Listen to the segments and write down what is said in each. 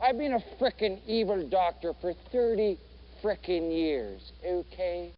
I've been a frickin' evil doctor for 30 frickin' years, okay?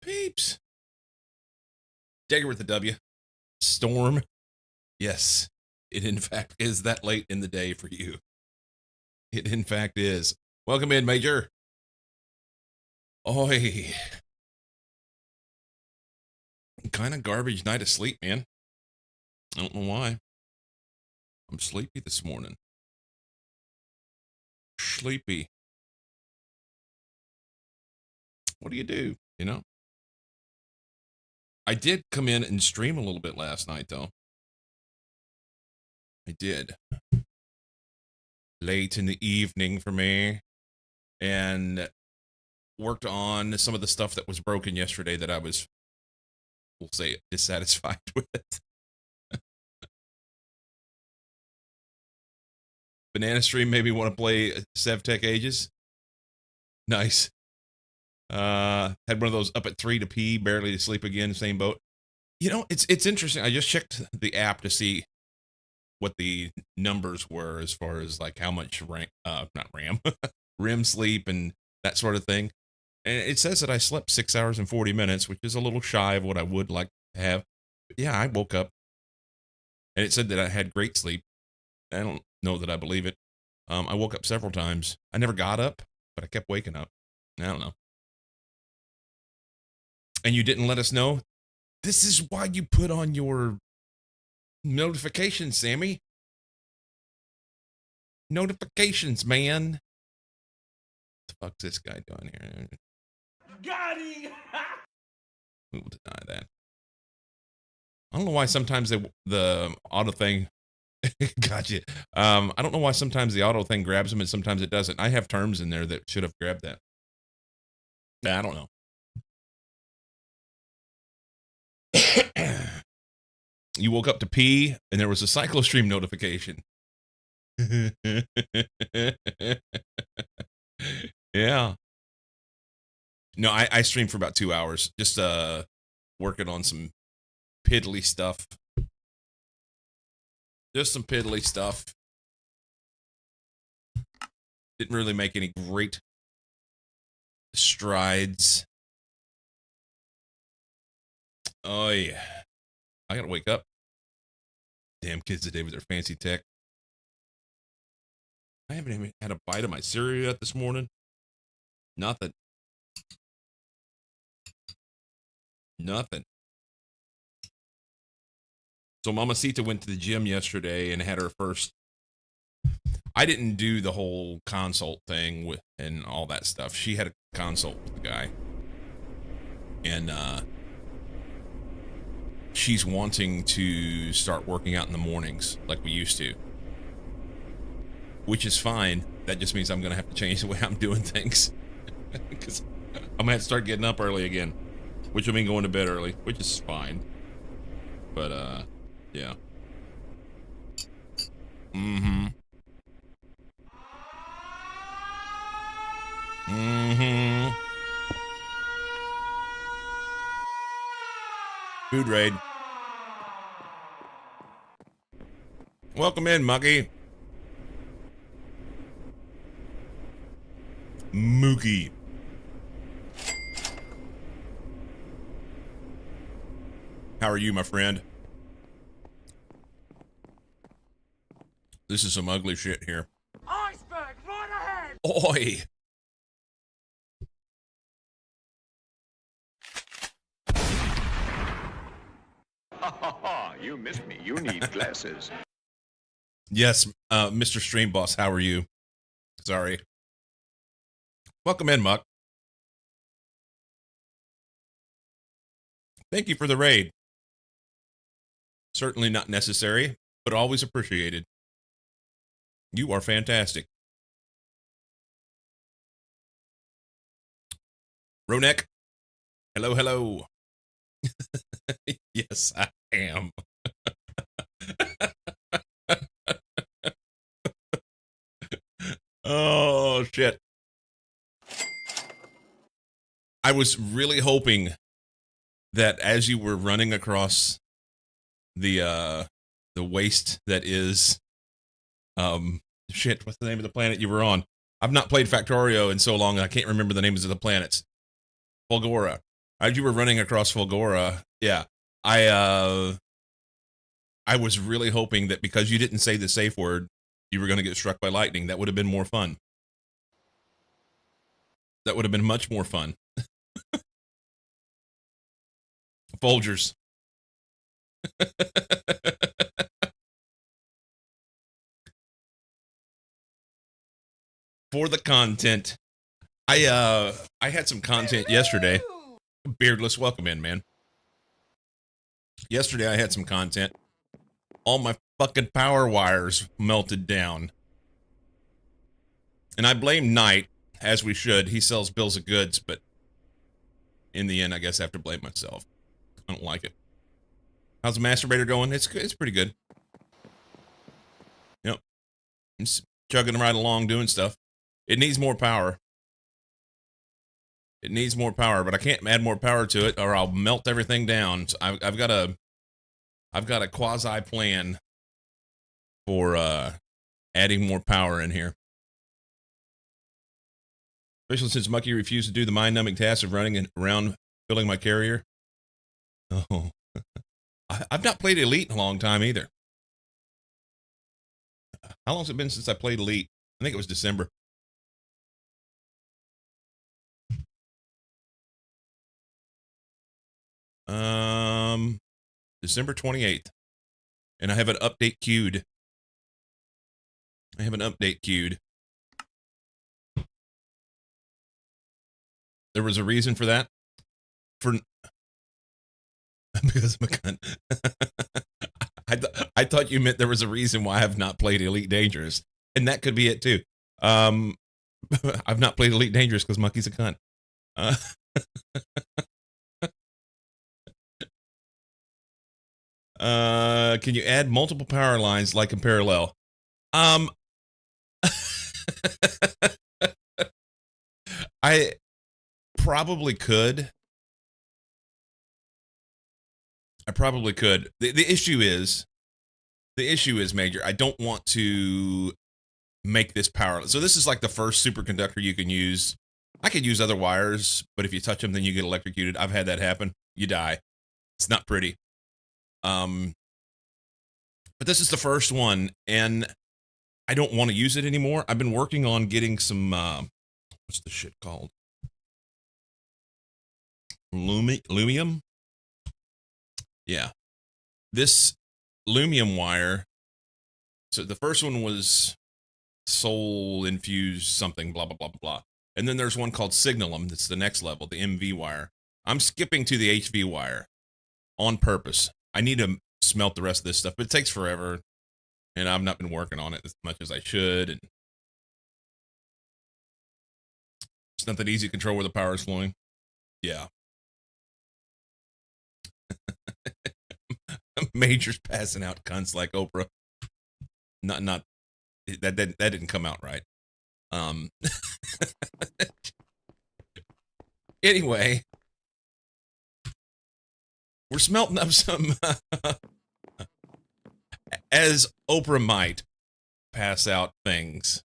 Peeps. Dagger with the W. Storm. Yes, it in fact is that late in the day for you. It in fact is. Welcome in, Major. Oi. Kind of garbage night of sleep, man. I don't know why. I'm sleepy this morning. Sleepy. What do? You know? I did come in and stream a little bit last night, though. I did. Late in the evening for me. And worked on some of the stuff that was broken yesterday that I was, we'll say, dissatisfied with. Banana Stream made me want to play SevTech Ages. Nice. Had one of those up at 3 to pee, barely to sleep again, same boat. You know, it's interesting. I just checked the app to see what the numbers were as far as like how much REM sleep and that sort of thing. And it says that I slept 6 hours and 40 minutes, which is a little shy of what I would like to have. But yeah, I woke up and it said that I had great sleep. I don't know that I believe it. I woke up several times. I never got up, but I kept waking up. I don't know. And you didn't let us know? This is why you put on your notifications, Sammy. Notifications, man. What the fuck's this guy doing here? Got him! We will deny that. I don't know why sometimes the auto thing gotcha. I don't know why sometimes the auto thing grabs them and sometimes it doesn't. I have terms in there that should have grabbed that. I don't know. You woke up to pee and there was a CycloStream notification. Yeah. No, I streamed for about 2 hours, just working on some piddly stuff. Just some piddly stuff. Didn't really make any great strides. Oh yeah. I gotta wake up. Damn kids today with their fancy tech. I haven't even had a bite of my cereal yet this morning. Nothing. So Mamacita went to the gym yesterday and had her first. I didn't do the whole consult thing with and all that stuff. She had a consult with the guy. And she's wanting to start working out in the mornings like we used to. Which is fine. That just means I'm going to have to change the way I'm doing things. Because I'm going to have to start getting up early again. Which will mean going to bed early, which is fine. But, yeah. Mm-hmm. Mm-hmm. Food raid. Welcome in, Muggy. Mookie. How are you, my friend? This is some ugly shit here. Iceberg, right ahead! Oi! You missed me. You need glasses. Yes, Mr. Stream Boss, how are you? Sorry. Welcome in, Muck. Thank you for the raid. Certainly not necessary, but always appreciated. You are fantastic. Ronek, hello, hello. Yes, I am. Oh, shit. I was really hoping that as you were running across the waste that is, shit, what's the name of the planet you were on? I've not played Factorio in so long, I can't remember the names of the planets. Fulgora. As you were running across Fulgora, yeah, I was really hoping that because you didn't say the safe word, you were going to get struck by lightning. That would have been more fun. That would have been much more fun. Folgers. For the content. I had some content yesterday. Beardless, welcome in, man. Yesterday I had some content. All my fucking power wires melted down. And I blame Knight, as we should. He sells bills of goods, but in the end, I guess I have to blame myself. I don't like it. How's the masturbator going? It's good. It's pretty good. Yep. It's chugging right along, doing stuff. It needs more power. It needs more power, but I can't add more power to it, or I'll melt everything down. So I've got a quasi plan for adding more power in here. Especially since Mucky refused to do the mind-numbing task of running around filling my carrier. Oh, I've not played Elite in a long time either. How long has it been since I played Elite? I think it was December. December 28th. And I have an update queued. There was a reason for that. Because I'm a cunt. I thought you meant there was a reason why I have not played Elite Dangerous. And that could be it too. I've not played Elite Dangerous because Mucky's a cunt. Can you add multiple power lines like in parallel? I probably could. The issue is, Major, I don't want to make this powerless. So this is like the first superconductor you can use. I could use other wires, but if you touch them, then you get electrocuted. I've had that happen. You die. It's not pretty. But this is the first one, and I don't want to use it anymore. I've been working on getting some, what's the shit called? Lumium? Yeah. This Lumium wire, so the first one was soul infused something, blah, blah, blah, blah, blah. And then there's one called Signalum, that's the next level, the MV wire. I'm skipping to the HV wire on purpose. I need to smelt the rest of this stuff, but it takes forever, and I've not been working on it as much as I should, and it's not that easy to control where the power is flowing. Yeah. Major's passing out cunts like Oprah. Not that didn't come out right. Anyway, we're smelting up some as Oprah might pass out things.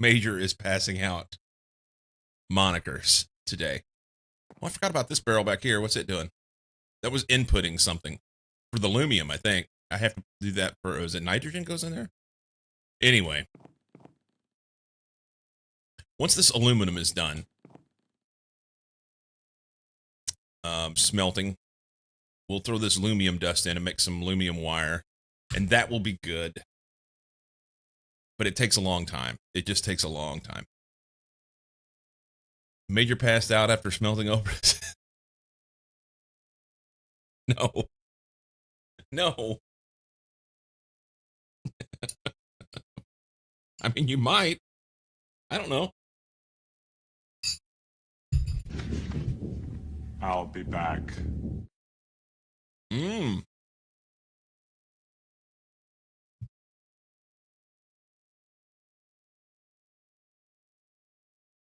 Major is passing out monikers today. Oh, I forgot about this barrel back here. What's it doing? That was inputting something for the Lumium, I think. I have to do that for, is it nitrogen goes in there? Anyway, once this aluminum is done, smelting, we'll throw this Lumium dust in and make some Lumium wire, and that will be good. But it takes a long time. It just takes a long time. Major passed out after smelting over. No. No. I mean, you might. I don't know. I'll be back.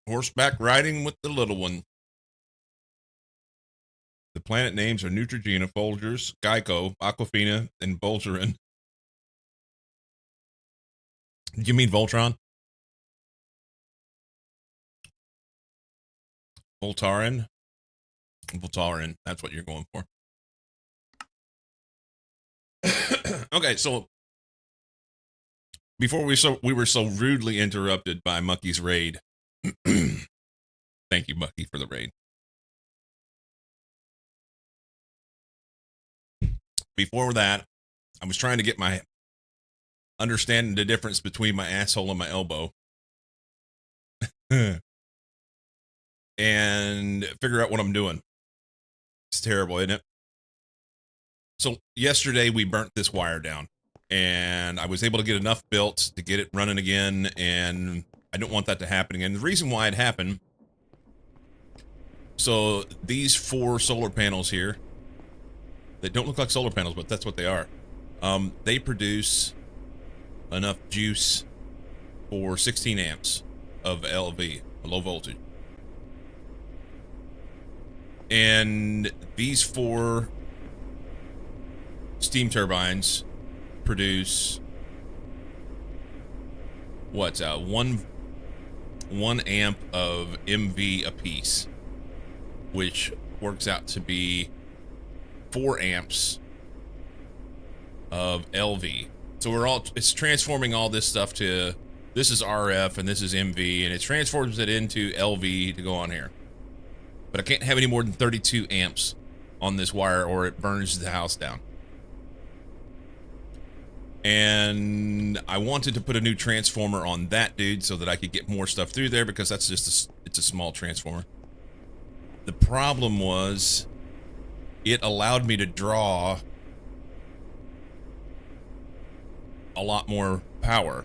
Horseback riding with the little one. The planet names are Neutrogena, Folgers, Geico, Aquafina, and Bolgerin. Do you mean Voltron? Voltaren? Voltaren, that's what you're going for. Okay, so before we were so rudely interrupted by Mucky's raid. Thank you, Mucky, for the raid. Before that, I was trying to get my understanding the difference between my asshole and my elbow. And figure out what I'm doing. It's terrible, isn't it? So yesterday we burnt this wire down, and I was able to get enough built to get it running again, and I don't want that to happen again. The reason why it happened, so these 4 solar panels here, they don't look like solar panels, but that's what they are. They produce enough juice for 16 amps of LV, low voltage. And these 4 steam turbines produce what's 1 amp of MV apiece, which works out to be 4 amps of LV. So it's transforming all this stuff to, this is RF and this is MV, and it transforms it into LV to go on here. But I can't have any more than 32 amps on this wire or it burns the house down. And I wanted to put a new transformer on that dude so that I could get more stuff through there, because that's just it's a small transformer. The problem was it allowed me to draw a lot more power.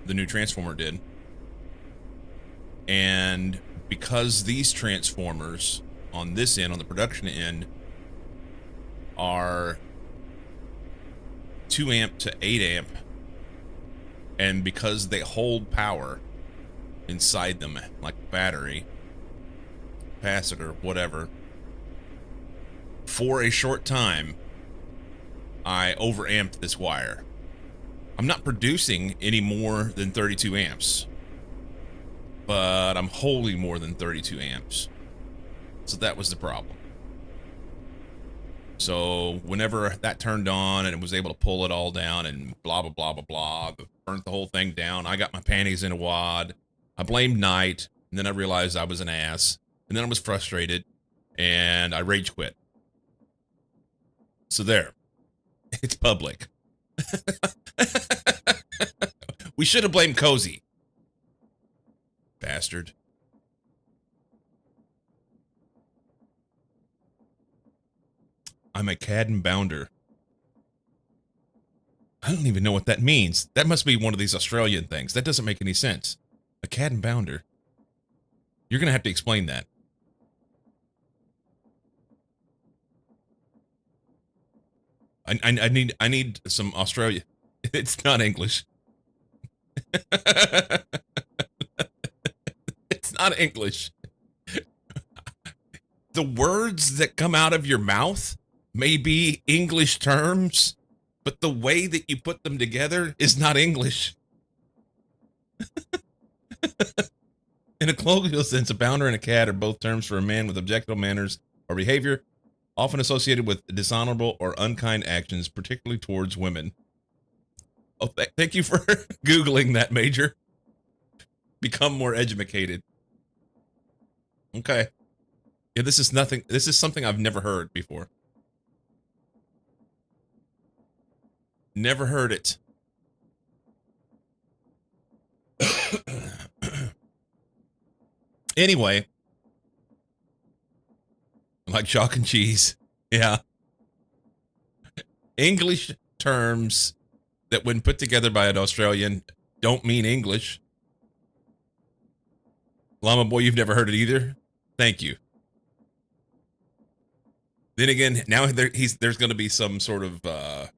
The new transformer did. And because these transformers on this end, on the production end, are 2 amp to 8 amp, and because they hold power inside them like battery, capacitor, whatever, for a short time I overamped this wire. I'm not producing any more than 32 amps, but I'm holding more than 32 amps. So that was the problem. So whenever that turned on and it was able to pull it all down and blah, blah, blah, blah, blah, burnt the whole thing down, I got my panties in a wad. I blamed Knight, and then I realized I was an ass, and then I was frustrated, and I rage quit. So there. It's public. We should have blamed Cozy. Bastard. I'm a cad and bounder. I don't even know what that means. That must be one of these Australian things. That doesn't make any sense. A cad and bounder. You're going to have to explain that. I need some Australia. It's not English. It's not English. The words that come out of your mouth may be English terms, but the way that you put them together is not English. In a colloquial sense, a bounder and a cad are both terms for a man with objectionable manners or behavior, often associated with dishonorable or unkind actions, particularly towards women. Oh, thank you for Googling that, Major. Become more educated. Okay. Yeah, this is something I've never heard before. Never heard it. Anyway. Like chalk and cheese. Yeah. English terms that when put together by an Australian don't mean English. Llama Boy, you've never heard it either? Thank you. Then again, now there's going to be some sort of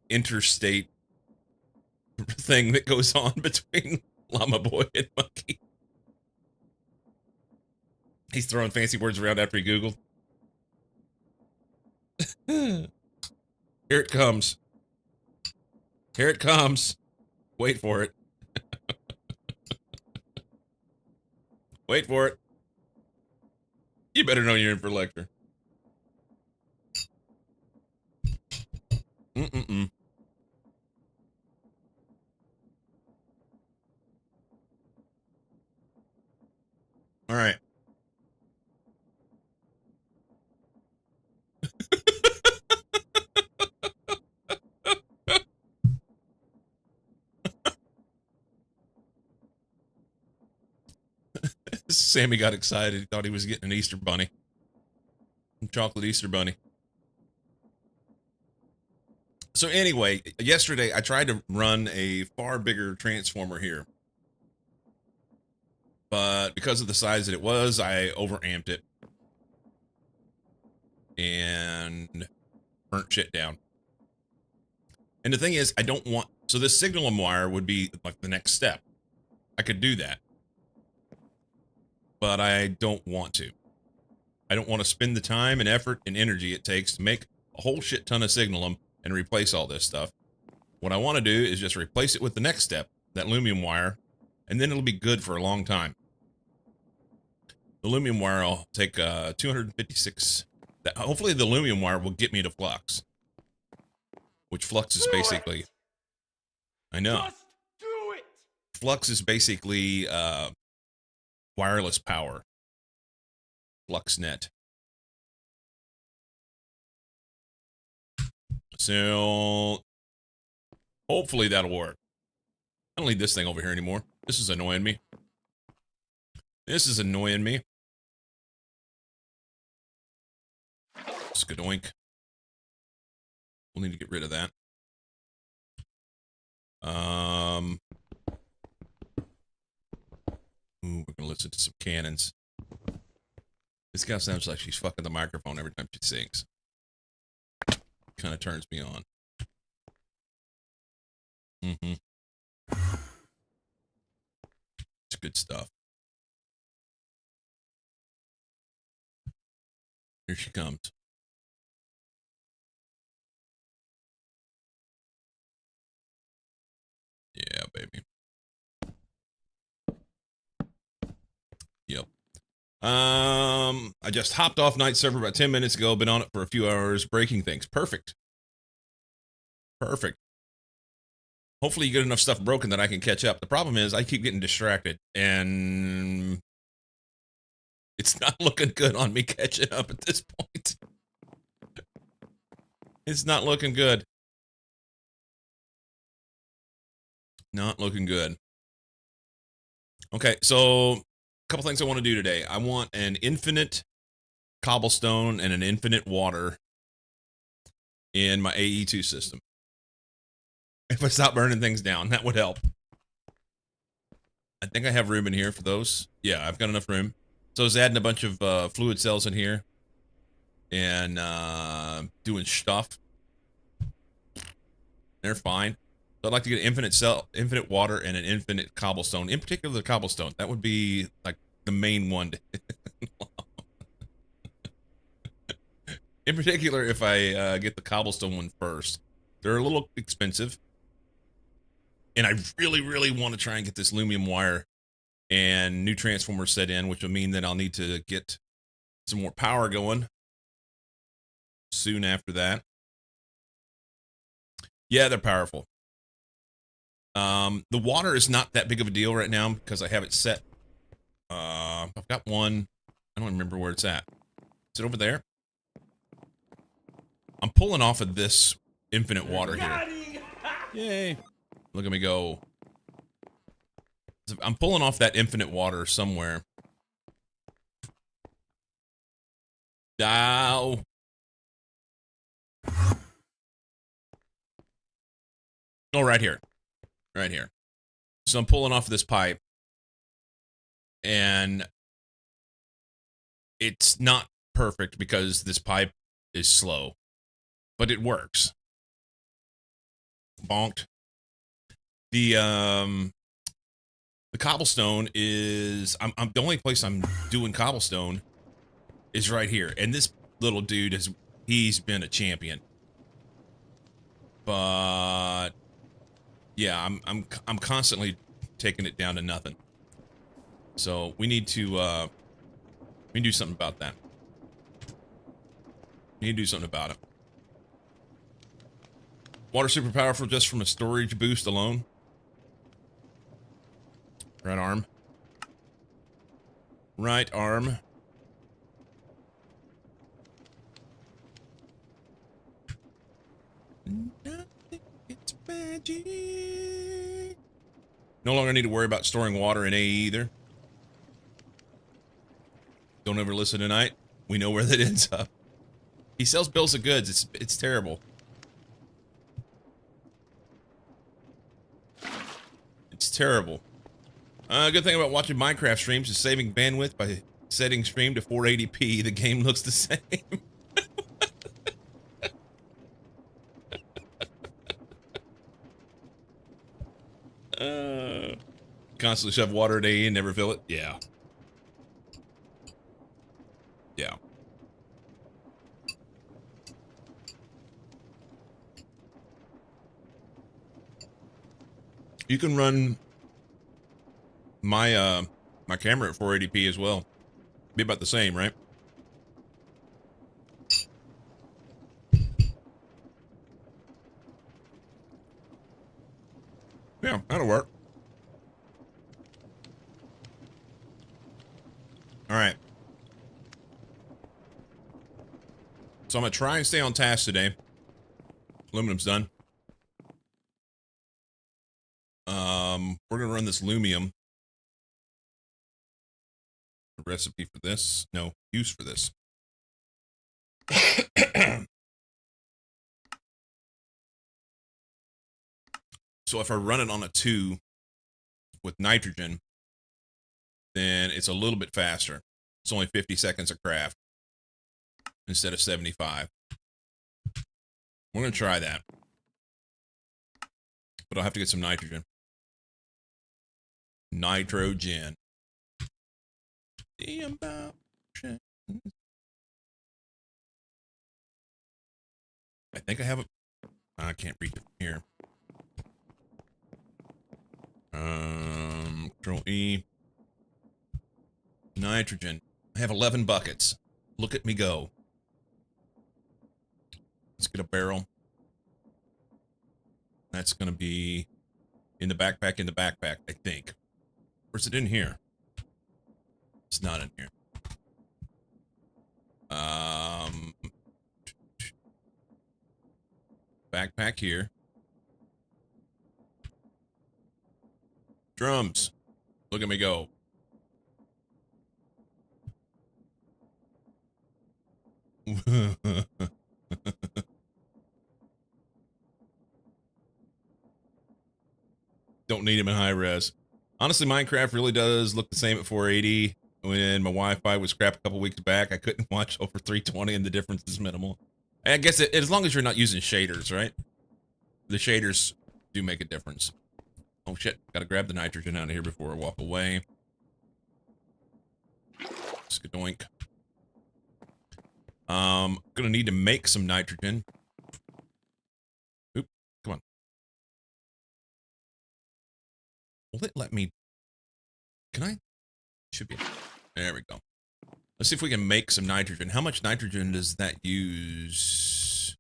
interstate thing that goes on between Llama Boy and Monkey. He's throwing fancy words around after he Googled. Here it comes. Here it comes. Wait for it. Wait for it. You better know you're in for a lecture. Mm-mm-mm. All right. Sammy got excited. He thought he was getting an Easter bunny. A chocolate Easter bunny. So anyway, yesterday I tried to run a far bigger transformer here. But because of the size that it was, I overamped it. And burnt shit down. And the thing is, I don't want... So this signal wire would be like the next step. I could do that. But I don't want to. I don't want to spend the time and effort and energy it takes to make a whole shit ton of signalum and replace all this stuff. What I want to do is just replace it with the next step, that aluminum wire, and then it'll be good for a long time. The aluminum wire will take 256... Hopefully the aluminum wire will get me to flux. Which flux is basically... I know. Just do it! Flux is basically wireless power. FluxNet. So hopefully that'll work. I don't need this thing over here anymore. This is annoying me. This is annoying me. Skadoink. We'll need to get rid of that. Ooh, we're gonna listen to some cannons. This guy sounds like she's fucking the microphone every time she sings. Kind of turns me on. Mm-hmm. It's good stuff. Here she comes. Yeah, baby. Yep. I just hopped off night server about 10 minutes ago. Been on it for a few hours, breaking things. Perfect. Perfect. Hopefully you get enough stuff broken that I can catch up. The problem is I keep getting distracted, and it's not looking good on me catching up at this point. It's not looking good. Not looking good. Okay, so a couple things I want to do today. I want an infinite cobblestone and an infinite water in my AE2 system. If I stop burning things down, that would help. I think I have room in here for those. Yeah, I've got enough room. So I was adding a bunch of fluid cells in here and doing stuff. They're fine. So I'd like to get infinite water and an infinite cobblestone. In particular, the cobblestone. That would be like the main one. In particular, if I get the cobblestone one first. They're a little expensive. And I really, really want to try and get this aluminum wire and new transformers set in, which will mean that I'll need to get some more power going soon after that. Yeah, they're powerful. The water is not that big of a deal right now because I have it set. I've got one. I don't remember where it's at. Is it over there? I'm pulling off of this infinite water here. Yay. Look at me go. I'm pulling off that infinite water somewhere. Ow. Oh, right here. Right here. So I'm pulling off this pipe. And it's not perfect because this pipe is slow. But it works. Bonked. The cobblestone is I'm the only place I'm doing cobblestone is right here. And this little dude he's been a champion. But yeah, I'm constantly taking it down to nothing. So we need to do something about that. You can do something about it. Water super powerful just from a storage boost alone. Right arm. Right arm. It's magic. No longer need to worry about storing water in AE either. Don't ever listen tonight. We know where that ends up. He sells bills of goods. It's terrible. It's terrible. Good thing about watching Minecraft streams is saving bandwidth by setting stream to 480p. The game looks the same. Constantly shove water at AE and never fill it. Yeah. Yeah. You can run my my camera at 480p as well. Be about the same, right? Yeah, that'll work. All right. So I'm gonna try and stay on task today. Aluminum's done. We're gonna run this Lumium. The recipe for this? No, use for this. So if I run it on a 2 with nitrogen, then it's a little bit faster. It's only 50 seconds of craft instead of 75. We're going to try that. But I'll have to get some nitrogen. Nitrogen. The emotions. I think I have a... I can't reach it from here. Control E. Nitrogen. I have 11 buckets. Look at me go. Let's get a barrel. That's going to be in the backpack, I think. Or is it in here? It's not in here. Backpack here. Drums. Look at me go. Don't need him in high res. Honestly, Minecraft really does look the same at 480. When my Wi-Fi was crap a couple weeks back, I couldn't watch over 320 and the difference is minimal. I guess as long as you're not using shaders, right? The shaders do make a difference. Oh shit, gotta grab the nitrogen out of here before I walk away. Skadoink. Gonna need to make some nitrogen. Oop, come on. Will it let me? Can I? Should be. There we go. Let's see if we can make some nitrogen. How much nitrogen does that use?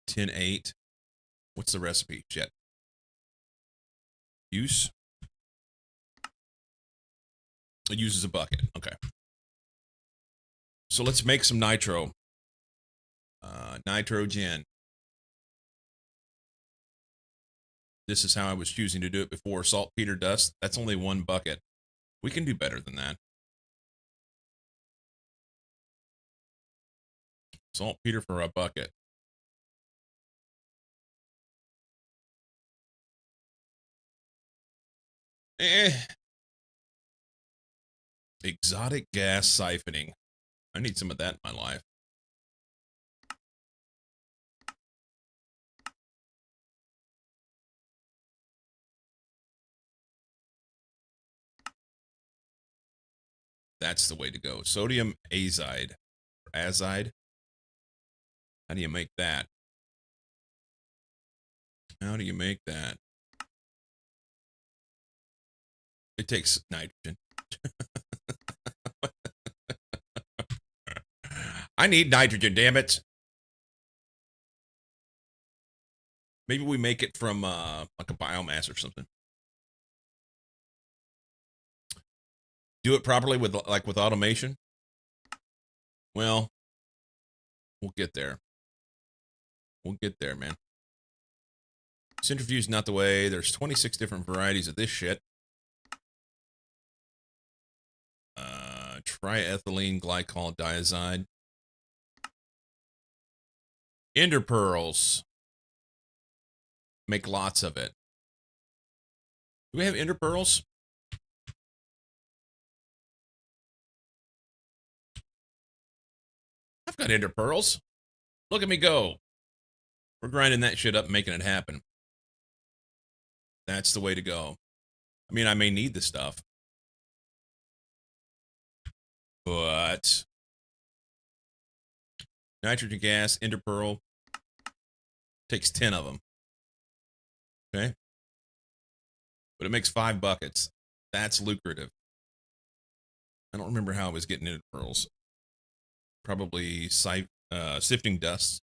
10.8. What's the recipe? Shit. Use. It uses a bucket. Okay. So let's make some nitro. Nitrogen. This is how I was choosing to do it before. Saltpeter dust. That's only 1 bucket. We can do better than that. Saltpeter for a bucket. Exotic gas siphoning. I need some of that in my life. That's the way to go. Sodium azide. Azide? How do you make that? How do you make that? It takes nitrogen. I need nitrogen, damn it. Maybe we make it from like a biomass or something. Do it properly with automation. Well, we'll get there. We'll get there, man. Centrifuge not the way. There's 26 different varieties of this shit. Triethylene glycol diazide. Ender pearls. Make lots of it. Do we have ender pearls? I've got ender pearls. Look at me go. We're grinding that shit up and making it happen. That's the way to go. I mean, I may need the stuff. But nitrogen gas, ender pearl, takes 10 of them. Okay? But it makes 5 buckets. That's lucrative. I don't remember how I was getting ender pearls. Probably sifting dust.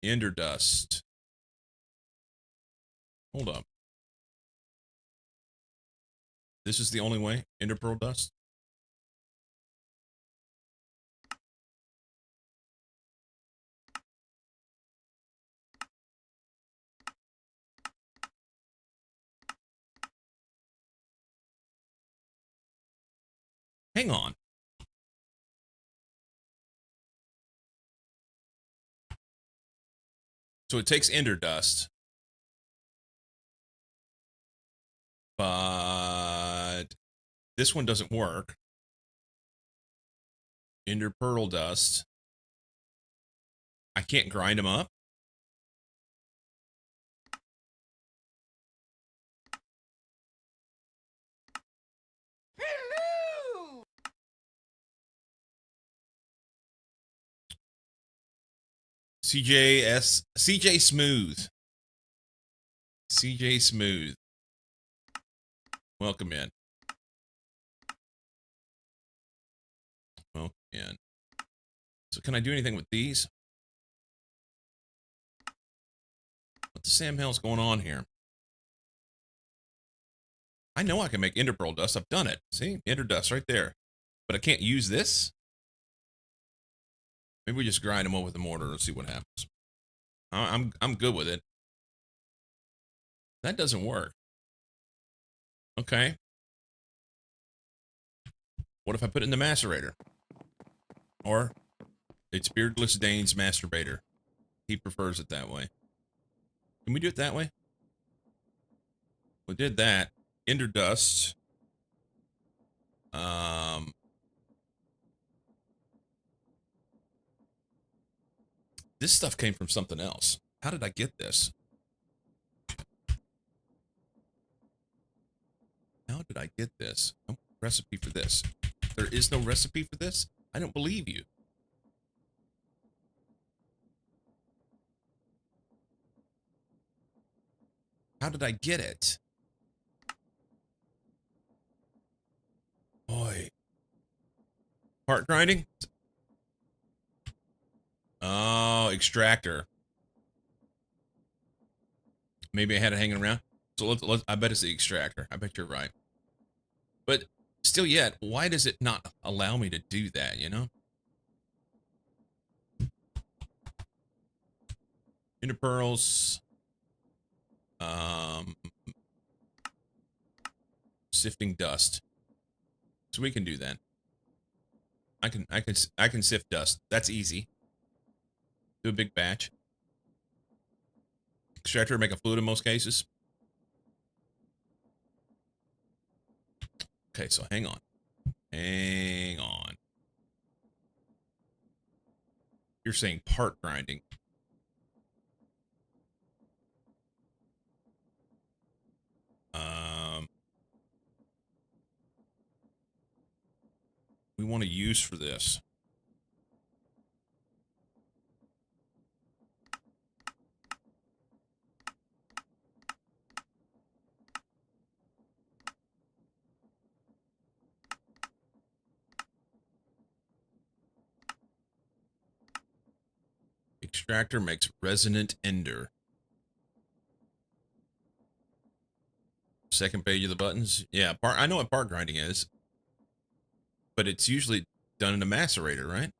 Ender dust. Hold up. This is the only way? Ender pearl dust? Hang on. So it takes ender dust. But this one doesn't work. Ender pearl dust. I can't grind them up. Hello! CJ Smooth. CJ Smooth. Welcome in. Welcome in. So can I do anything with these? What the Sam hell's going on here? I know I can make ender pearl dust. I've done it. See? Ender dust right there. But I can't use this? Maybe we just grind them over with the mortar and see what happens. I'm good with it. That doesn't work. Okay. What if I put it in the macerator? Or it's Beardless Dane's masturbator. He prefers it that way. Can we do it that way? We did that. Ender dust. This stuff came from something else. How did I get this? How did I get this? No recipe for this. There is no recipe for this? I don't believe you. How did I get it? Boy. Part grinding? Oh, extractor. Maybe I had it hanging around. So let's I bet it's the extractor. I bet you're right. But still yet, why does it not allow me to do that, you know? Ender pearls. Sifting dust. So we can do that. I can sift dust. That's easy. Do a big batch. Extractor, make a fluid in most cases. Okay, so hang on. Hang on. You're saying part grinding. We want to use for this. extractor makes resonant ender. Second page of the buttons. Yeah, I know what part grinding is, but it's usually done in a macerator, right?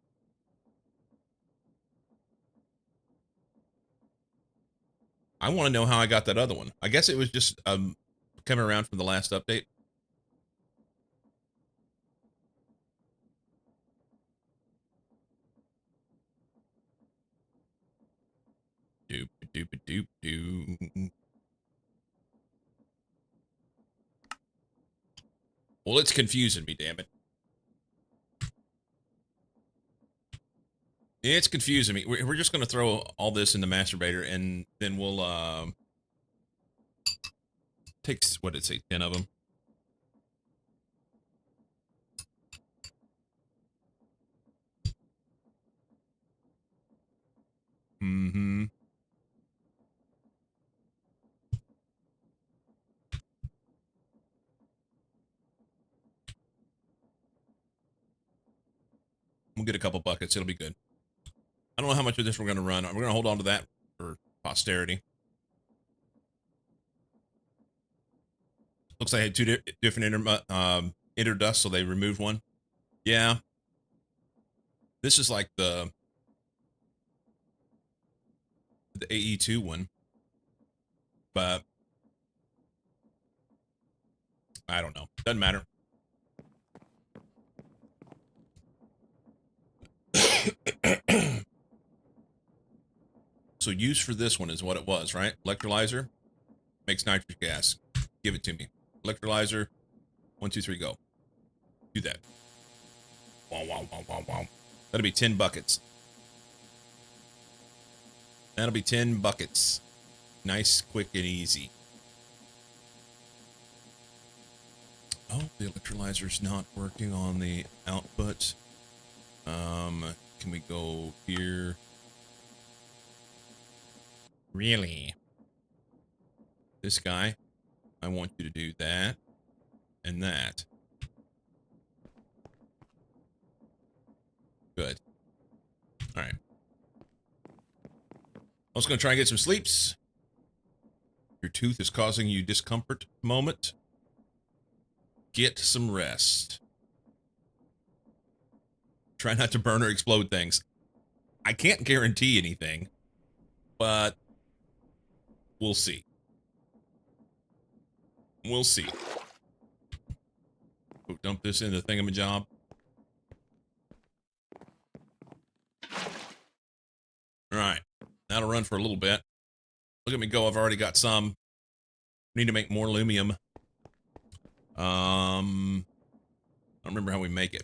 I want to know how I got that other one. I guess it was just coming around from the last update. Doop doop doop doop. Well, it's confusing me, damn it. It's confusing me. We're just going to throw all this in the masturbator, and then we'll take, what did it say, 10 of them? Mm-hmm. We'll get a couple buckets. It'll be good. I don't know how much of this we're going to run. We're going to hold on to that for posterity. Looks like I had two different ender dusts, so they removed one. Yeah. This is like the AE2 one. But I don't know. Doesn't matter. So use for this one is what it was, right? Electrolyzer makes nitric gas. Give it to me. Electrolyzer. 1, 2, 3, go. Do that. Wow, wow, wow, wow, wow. That'll be 10 buckets. That'll be 10 buckets. Nice, quick, and easy. Oh, the electrolyzer's not working on the output. Can we go here? Really? This guy, I want you to do that and that. Good. All right. I was going to try and get some sleeps. Your tooth is causing you discomfort at the moment. Get some rest. Try not to burn or explode things. I can't guarantee anything, but we'll see. We'll see. Go dump this in the thingamajob. All right. That'll run for a little bit. Look at me go. I've already got some. Need to make more lumium. I don't remember how we make it.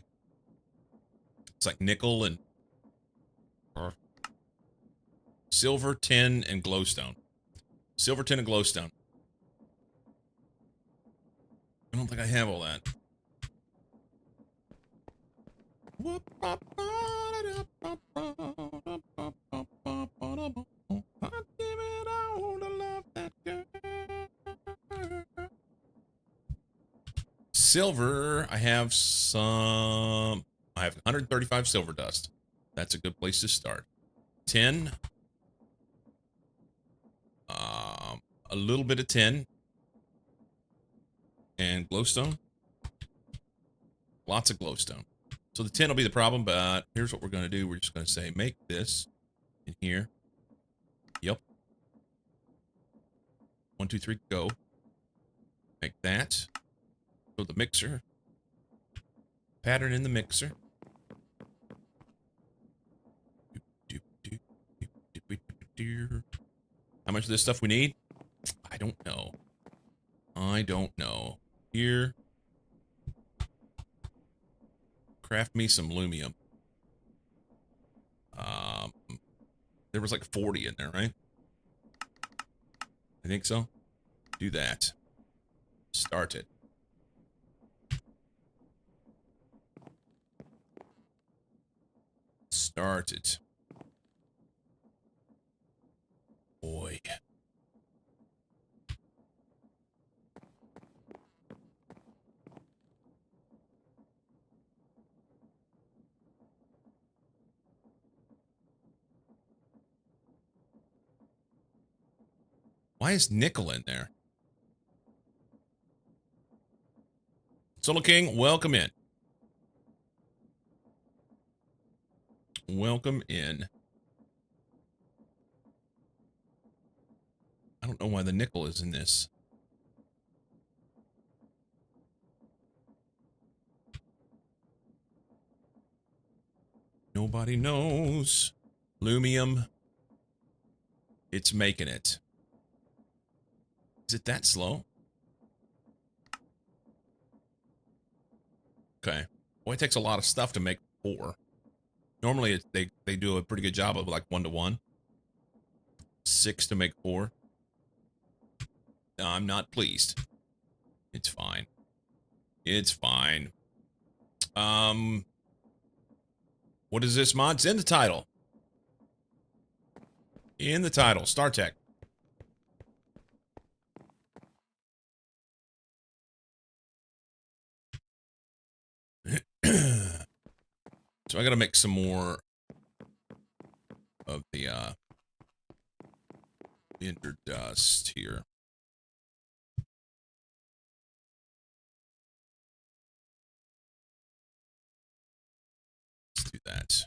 It's like nickel and silver, tin, and glowstone. Silver, tin, and glowstone. I don't think I have all that. Silver, I have some. I have 135 silver dust. That's a good place to start. Tin. A little bit of tin. And glowstone. Lots of glowstone. So the tin will be the problem, but here's what we're going to do. We're just going to say, make this in here. Yep. 1, 2, 3, go. Make that. Go to the mixer. Pattern in the mixer. How much of this stuff we need? I don't know. I don't know. Here. Craft me some lumium. There was like 40 in there, right? I think so. Do that. Start it. Start it. Boy. Why is nickel in there? Solo King, welcome in. Welcome in. I don't know why the nickel is in this. Nobody knows. Lumium. It's making it. Is it that slow? Okay. Boy, it takes a lot of stuff to make 4. Normally, they do a pretty good job of like 1-to-1. 6 to make 4. No, I'm not pleased. It's fine. It's fine. What is this mod? It's in the title. In the title, StarTech. So I gotta make some more of the ender dust here. Let's do that.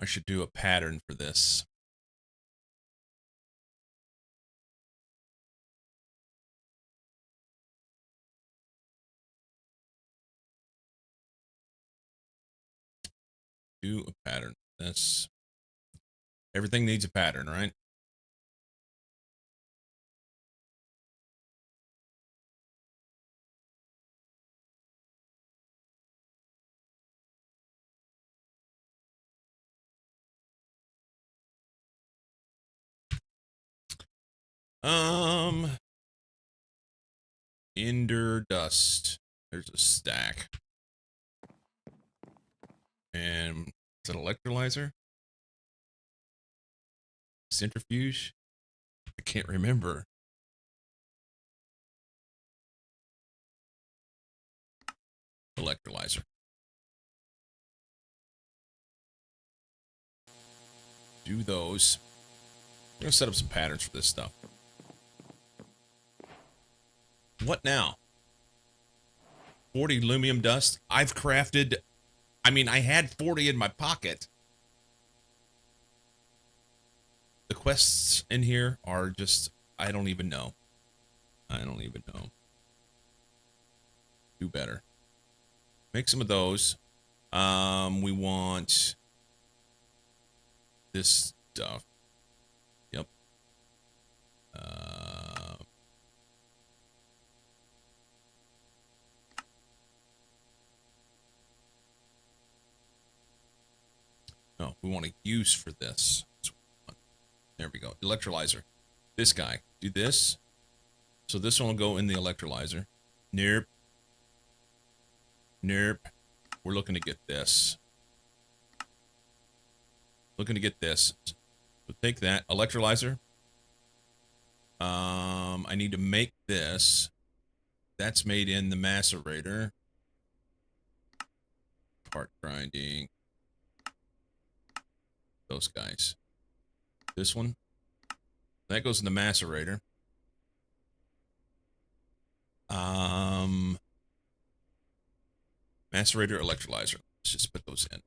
I should do a pattern for this. Do a pattern for this. Everything needs a pattern, right? Ender dust. There's a stack. And is it electrolyzer? Centrifuge? I can't remember. Electrolyzer. Do those. I'm gonna set up some patterns for this stuff. What now? 40 lumium dust. I've crafted. I mean, I had 40 in my pocket. The quests in here are just. I don't even know. I don't even know. Do better. Make some of those. We want this stuff. Yep. No, we want to use for this. There we go. Electrolyzer. This guy. Do this. So this one will go in the electrolyzer. Nope. Nope. We're looking to get this. Looking to get this. So take that. Electrolyzer. I need to make this. That's made in the macerator. Part grinding. Those guys. This one. That goes in the macerator. Macerator, electrolyzer. Let's just put those in.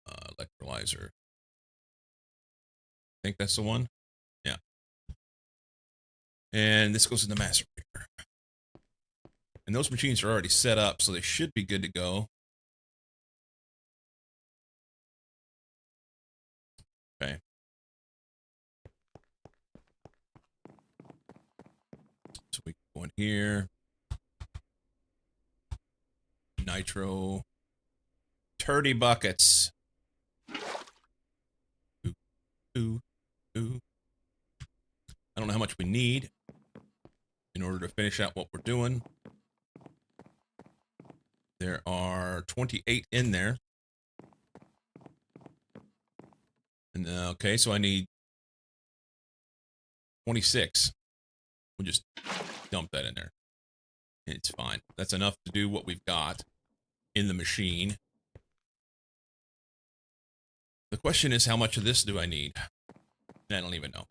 Electrolyzer. I think that's the one. Yeah. And this goes in the macerator. And those machines are already set up, so they should be good to go. Okay. So we go in here. Nitro. 30 buckets. Ooh. I don't know how much we need in order to finish out what we're doing. There are 28 in there. And okay, so I need 26. We'll just dump that in there. It's fine. That's enough to do what we've got in the machine. The question is, how much of this do I need? I don't even know.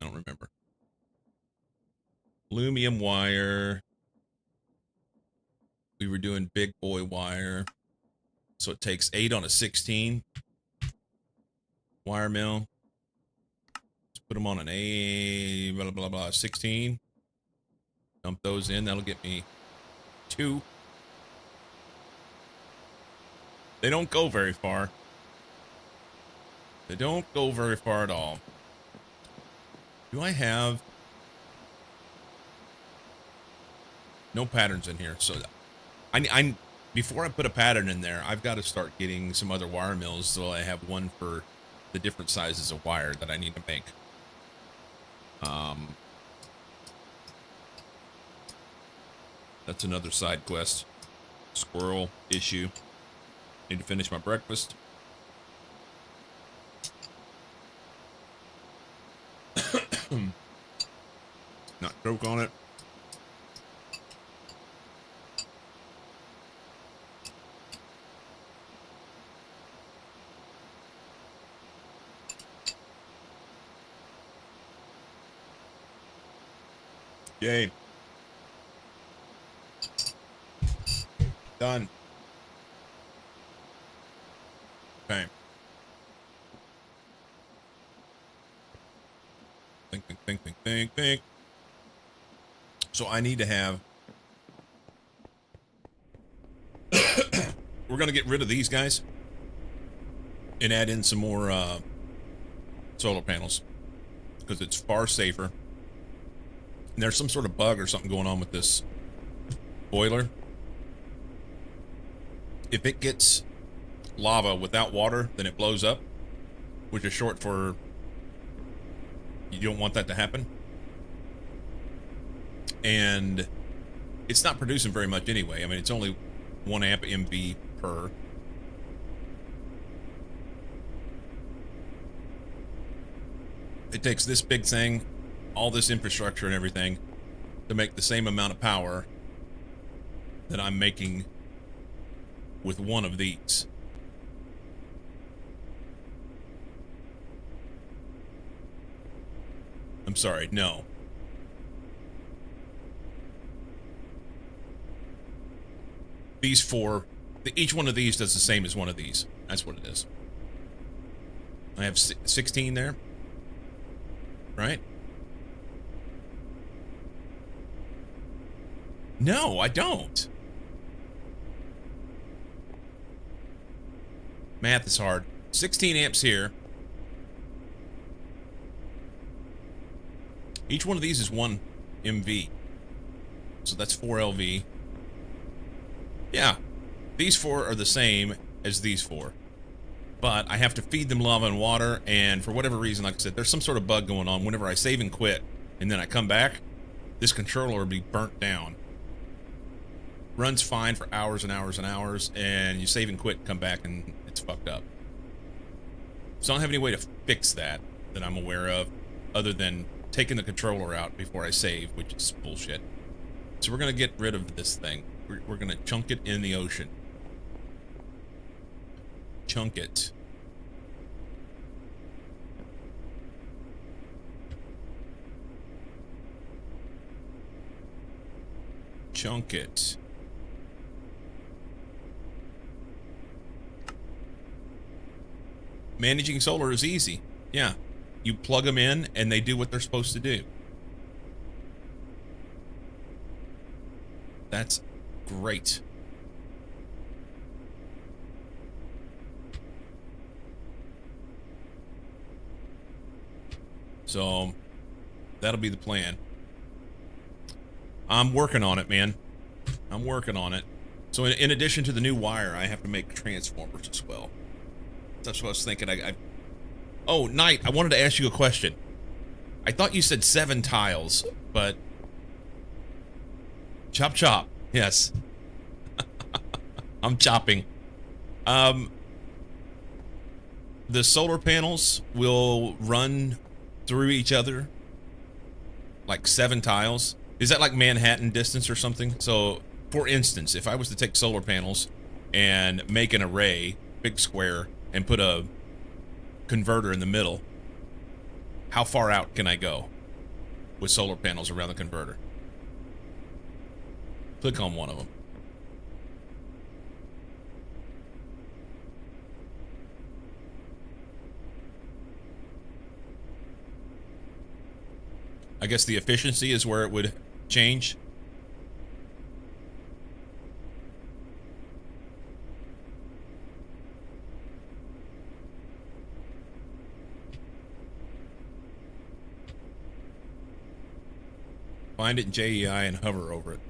I don't remember. Aluminum wire. We were doing big boy wire. So it takes 8 on a 16 wire mill. Let's put them on an A, blah, blah, blah, 16. Dump those in. That'll get me 2. They don't go very far. They don't go very far at all. Do I have... No patterns in here. So I before I put a pattern in there, I've got to start getting some other wire mills so I have one for the different sizes of wire that I need to make. That's another side quest. Squirrel issue. Need to finish my breakfast. Not choke on it. Yay. Done. Okay. Think. So I need to have... We're going to get rid of these guys and add in some more solar panels because it's far safer. And there's some sort of bug or something going on with this boiler. If it gets lava without water, then it blows up, which is short for you don't want that to happen. And it's not producing very much anyway. I mean, it's only 1 amp MV per. It takes this big thing, all this infrastructure and everything, to make the same amount of power that I'm making with one of these. I'm sorry, no. These 4, each one of these does the same as one of these. That's what it is. I have 16 there. Right? No, I don't. Math is hard. 16 amps here. Each one of these is 1 MV. So that's 4 LV. Yeah. These 4 are the same as these 4. But I have to feed them lava and water, and for whatever reason, like I said, there's some sort of bug going on. Whenever I save and quit, and then I come back, this controller will be burnt down. Runs fine for hours and hours and hours, and you save and quit, come back, and it's fucked up. So I don't have any way to fix that I'm aware of, other than taking the controller out before I save, which is bullshit. So we're going to get rid of this thing. We're going to chunk it in the ocean. Chunk it. Chunk it. Managing solar is easy. Yeah. You plug them in and they do what they're supposed to do. That's great. So that'll be the plan. I'm working on it, man. I'm working on it. So in addition to the new wire, I have to make transformers as well. That's what I was thinking. Oh, Knight, I wanted to ask you a question. I thought you said 7 tiles, but... Chop chop. Yes. I'm chopping. The solar panels will run through each other like 7 tiles. Is that like Manhattan distance or something? So, for instance, if I was to take solar panels and make an array, big square, and put a converter in the middle, how far out can I go with solar panels around the converter? Click on one of them. I guess the efficiency is where it would change. Find it in JEI and hover over it.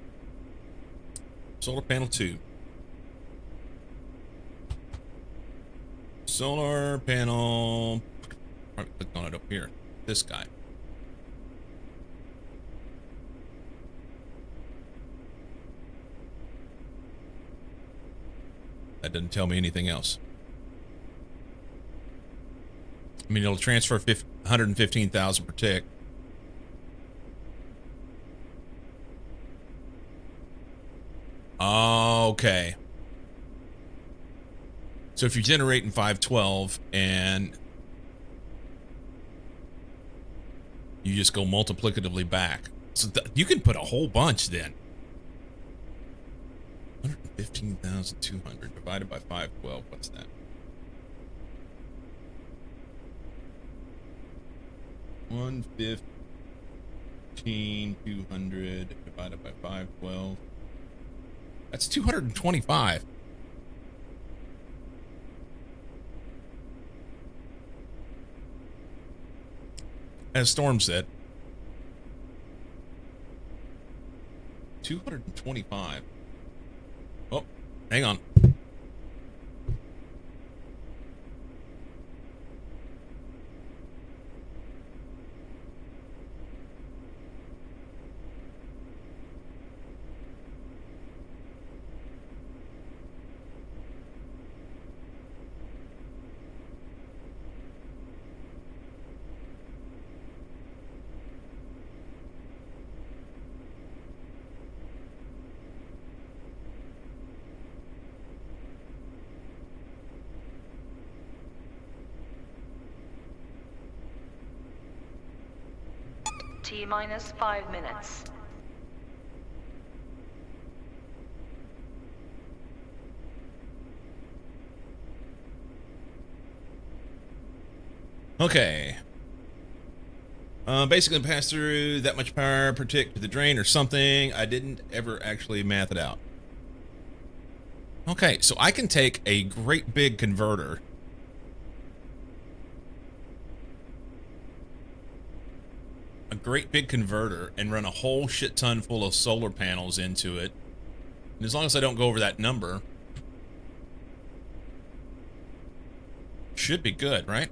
Solar panel 2. Solar panel. Probably click on it up here. This guy. That doesn't tell me anything else. I mean, it'll transfer 115,000 per tick. Okay. So if you're generating 512 and you just go multiplicatively back, so you can put a whole bunch then. 115,200 divided by 512. What's that? 115,200 divided by 512. That's 225. As Storm said, 225. Oh, hang on. T-minus 5 minutes. Okay. Basically pass through that much power per tick to the drain or something. I didn't ever actually math it out. Okay, so I can take a great big converter and run a whole shit ton full of solar panels into it. And as long as I don't go over that number, should be good, right?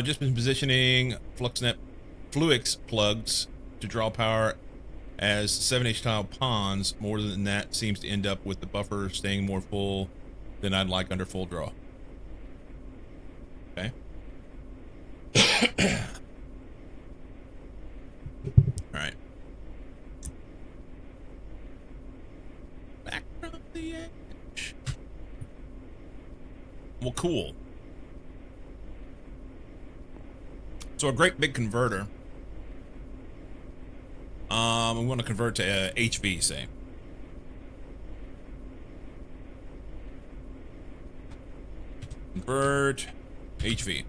Just been positioning Fluix plugs to draw power as 7H tile ponds. More than that seems to end up with the buffer staying more full than I'd like under full draw. Okay. All right. Back from the edge. Well, cool. So a great big converter. We want to convert to HV, say. Convert HV.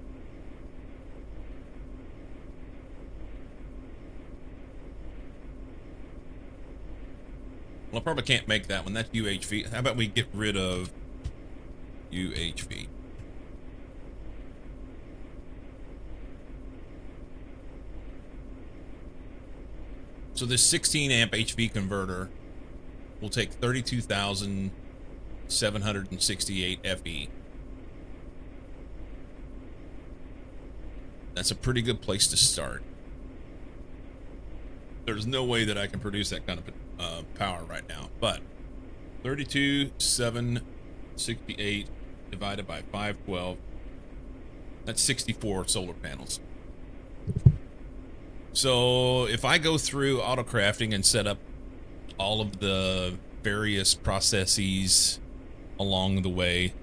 Well, I probably can't make that one. That's UHV. How about we get rid of UHV? So this 16 amp HV converter will take 32,768 FE. That's a pretty good place to start. There's no way that I can produce that kind of power right now, but 32,768 divided by 512, that's 64 solar panels. So if I go through auto crafting and set up all of the various processes along the way,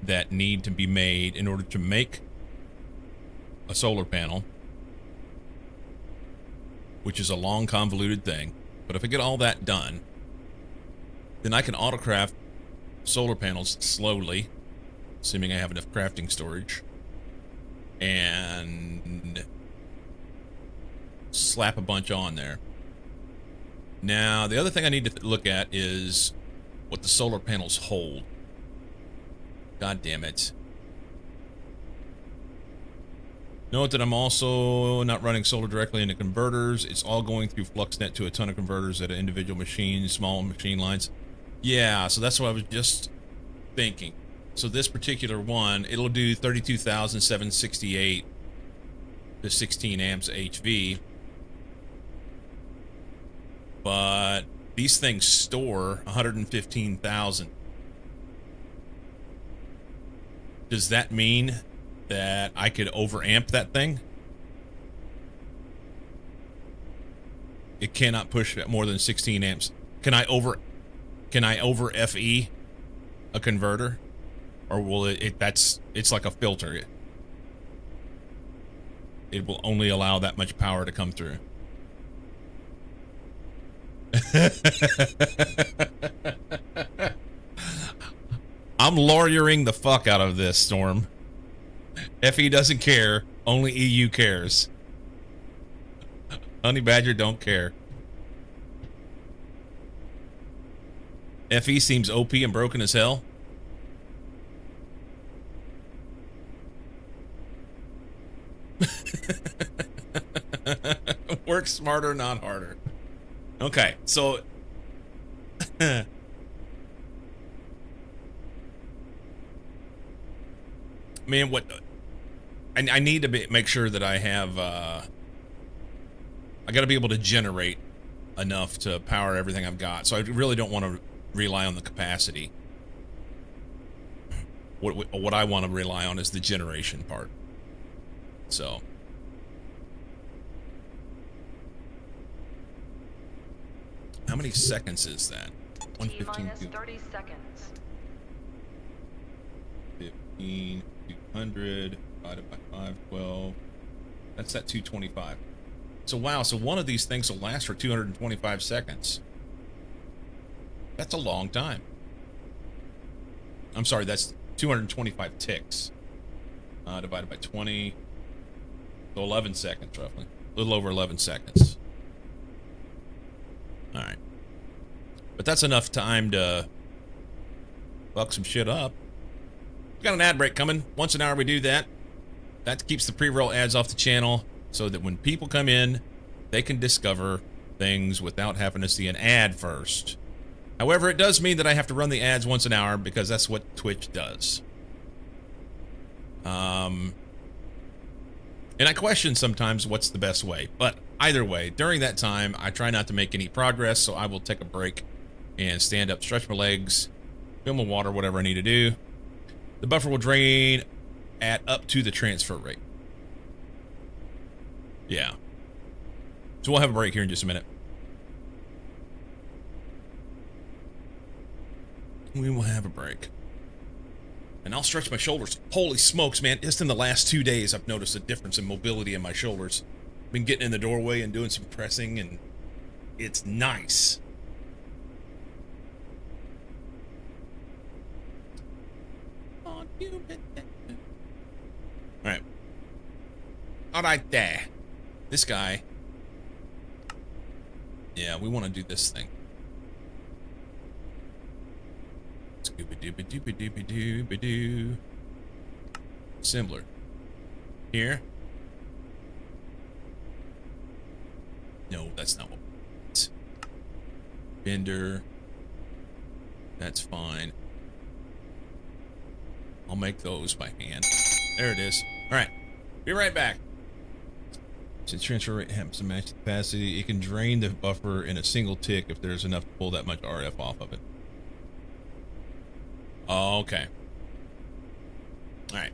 that need to be made in order to make a solar panel, which is a long, convoluted thing. But if I get all that done, then I can autocraft solar panels slowly, assuming I have enough crafting storage, and slap a bunch on there. Now, the other thing I need to look at is what the solar panels hold. God damn it. Note that I'm also not running solar directly into converters. It's all going through FluxNet to a ton of converters at individual machines, small machine lines. Yeah, so that's what I was just thinking. So this particular one, it'll do 32,768 to 16 amps HV. But these things store 115,000. Does that mean that I could overamp that thing? It cannot push more than 16 amps. Can I over FE a converter? Or will it's like a filter. It will only allow that much power to come through. I'm lawyering the fuck out of this, Storm. FE doesn't care. Only EU cares. Honey Badger don't care. FE seems OP and broken as hell. Work smarter, not harder. Okay, so man, what I need to make sure that I have I got to be able to generate enough to power everything I've got. So I really don't want to rely on the capacity. What I want to rely on is the generation part. So how many seconds is that? 115. 30 seconds. 15, 200 divided by 512. That's at 225. So wow, so one of these things will last for 225 seconds. That's a long time. I'm sorry, that's 225 ticks. Divided by 20. So 11 seconds, roughly. A little over 11 seconds. Alright. But that's enough time to fuck some shit up. We've got an ad break coming. Once an hour we do that. That keeps the pre-roll ads off the channel so that when people come in, they can discover things without having to see an ad first. However, it does mean that I have to run the ads once an hour because that's what Twitch does. And I question sometimes what's the best way. But either way, during that time, I try not to make any progress, so I will take a break and stand up, stretch my legs, fill my water, whatever I need to do. The buffer will drain at up to the transfer rate. Yeah. So we'll have a break here in just a minute. We will have a break. And I'll stretch my shoulders. Holy smokes, man. Just in the last 2 days, I've noticed a difference in mobility in my shoulders. Been getting in the doorway and doing some pressing, and it's nice. Alright. Alright there. This guy. Yeah, we want to do this thing. Scooby-dooby-dooby-dooby-dooby-doo. Assembler. Here. No, that's not what we want. Bender. That's fine. I'll make those by hand. There it is. Alright. Be right back. Since transfer rate happens to match the capacity, it can drain the buffer in a single tick if there's enough to pull that much RF off of it. Oh, okay. Alright.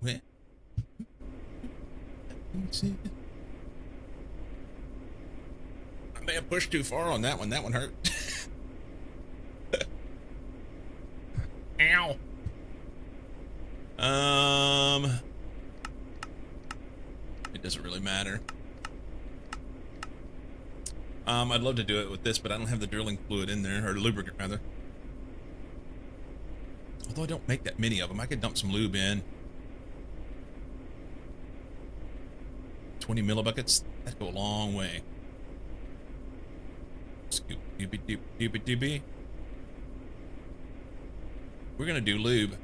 Where? I may have pushed too far on that one. That one hurt. Ow. It doesn't really matter. I'd love to do it with this, but I don't have the drilling fluid in there, or lubricant rather. Although I don't make that many of them, I could dump some lube in. 20 millibuckets, that'd go a long way. Scoop, doobie, doop, doobie, doobie. We're gonna do lube,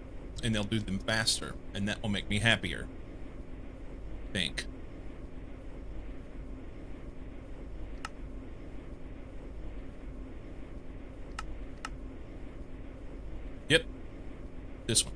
and they'll do them faster, and that will make me happier. Think. Yep. This one.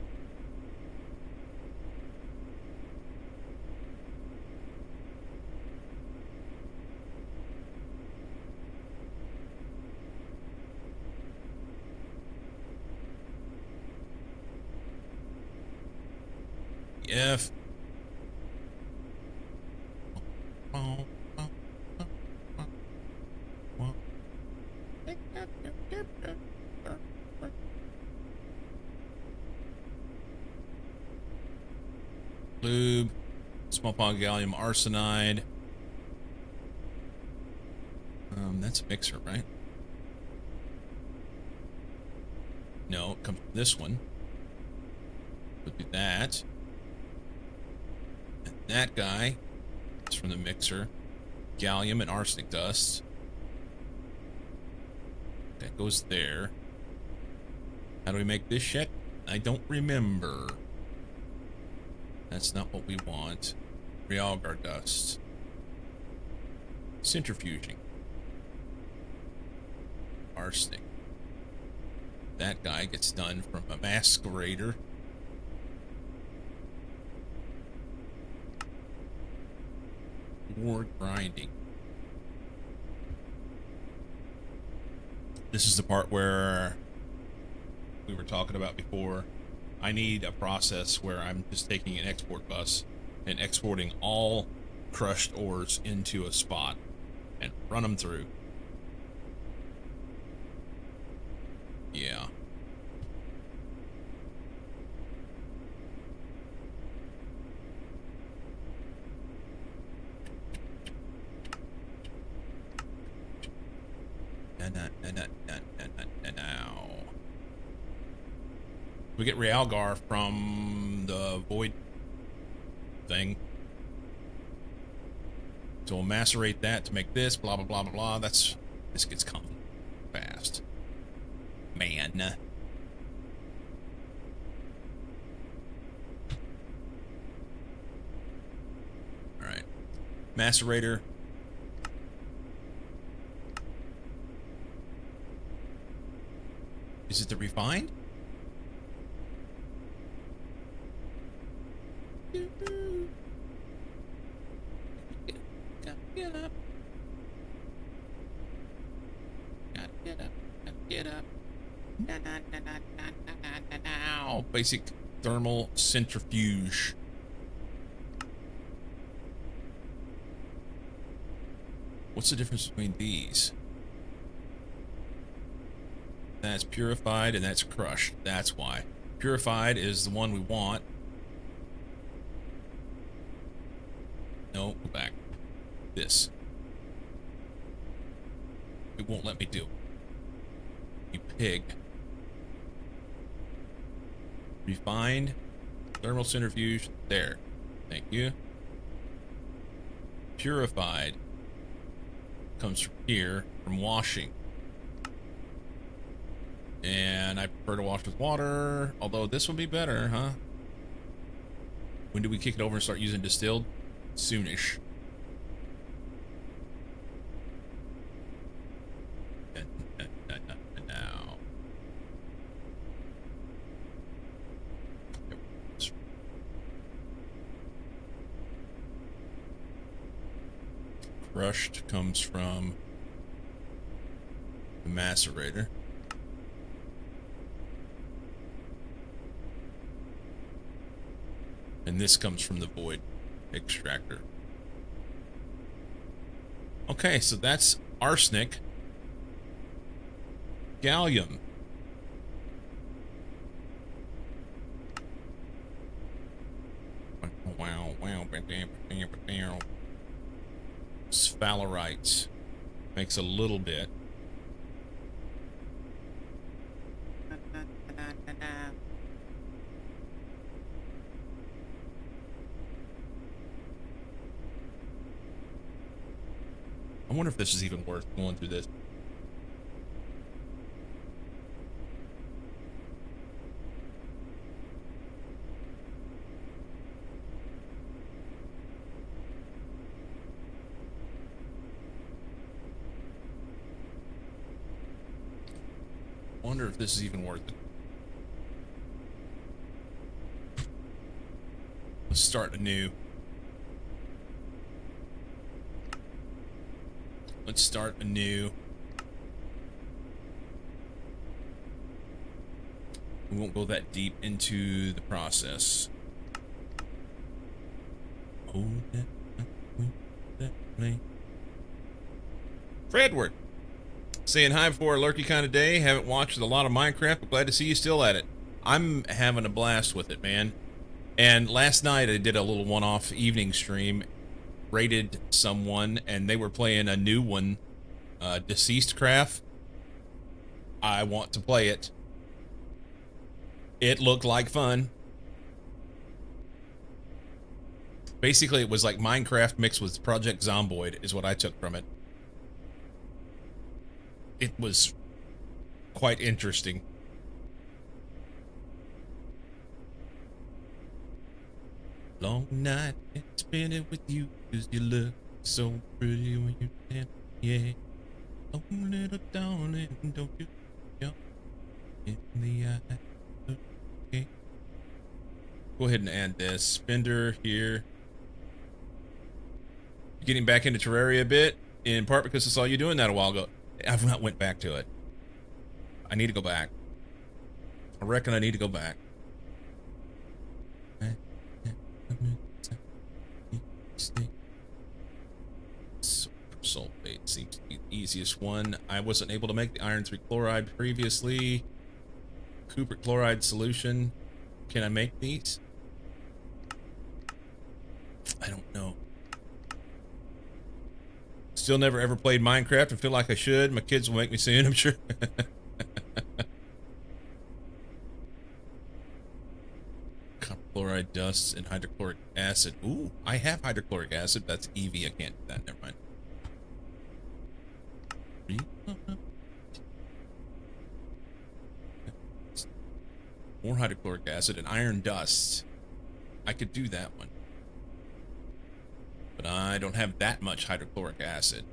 F. Lube, small pound gallium arsenide. That's a mixer, right? No, it comes from this one. We'll do that. And that guy is from the mixer. Gallium and arsenic dust. That goes there. How do we make this shit? I don't remember. That's not what we want. Realgar dust. Centrifuging. Arsenic. That guy gets done from a masquerader. Ore grinding. This is the part where we were talking about before. I need a process where I'm just taking an export bus and exporting all crushed ores into a spot and run them through. Yeah. Now. We get Realgar from the void thing. So we'll macerate that to make this, blah, blah, blah, blah, blah. This gets coming fast. Man. Alright. Macerator. Is it the refined? Get up. Gotta get up. Gotta get up. Now. Basic thermal centrifuge. What's the difference between these? That's purified and that's crushed. That's why. Purified is the one we want. No, go back. This. It won't let me do. You pig. Refined. Thermal centrifuge. There. Thank you. Purified. Comes from here. From washing. And I prefer to wash with water. Although this would be better, huh? When do we kick it over and start using distilled? Soonish. Now. Crushed comes from the macerator. And this comes from the void extractor. Okay, so that's arsenic. Gallium. Wow. Sphalerite. Makes a little bit. I wonder if this is even worth going through this. Wonder if this is even worth it. Let's start anew. Let's start anew. We won't go that deep into the process. Oh, Fredward saying hi before a lurky kind of day. Haven't watched a lot of Minecraft, but glad to see you still at it. I'm having a blast with it, man. And last night I did a little one-off evening stream, rated someone, and they were playing a new one, Deceased Craft. I want to play it. It looked like fun. Basically, it was like Minecraft mixed with Project Zomboid, is what I took from it. It was quite interesting. Long night and spend it with you, 'cause you look so pretty when you dance, yeah. Oh, little darling, don't you jump in the eye. Okay. Go ahead and add this. Spender here. Getting back into Terraria a bit, in part because I saw you doing that a while ago. I've not went back to it. I need to go back. I reckon I need to go back. Sulfate seems to be the easiest one. I wasn't able to make the iron 3 chloride previously. Cupric chloride solution. Can I make these? I don't know. Still never ever played Minecraft. I feel like I should. My kids will make me soon, I'm sure. Copper chloride dust and hydrochloric acid. Ooh, I have hydrochloric acid. That's EV. I can't do that. Never mind. More hydrochloric acid and iron dust. I could do that one. But I don't have that much hydrochloric acid.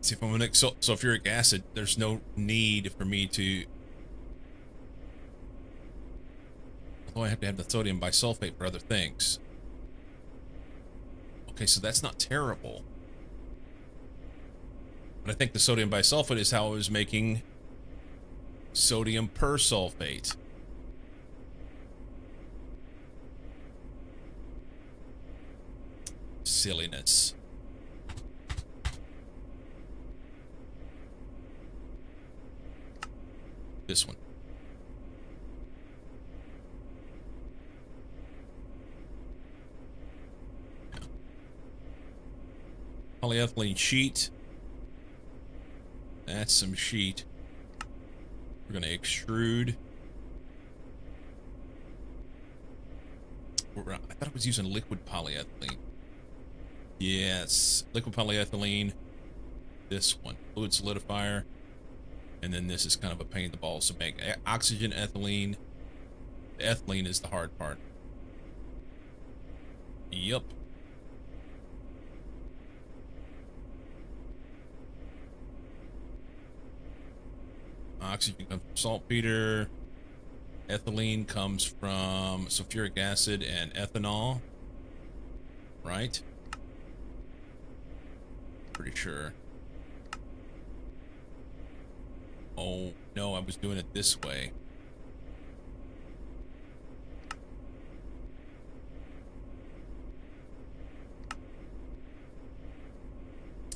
See if I'm gonna make sulfuric acid, there's no need for me to. Although I have to have the sodium bisulfate for other things. Okay, so that's not terrible. But I think the sodium bisulfate is how I was making sodium persulfate. Silliness. This one. Yeah. Polyethylene sheet. That's some sheet. We're going to extrude. I thought I was using liquid polyethylene. Yes, liquid polyethylene. This one, fluid solidifier. And then this is kind of a pain in the balls to make. Oxygen ethylene. The ethylene is the hard part. Yup. Oxygen comes from saltpeter. Ethylene comes from sulfuric acid and ethanol. right? Pretty sure. Oh, no, I was doing it this way.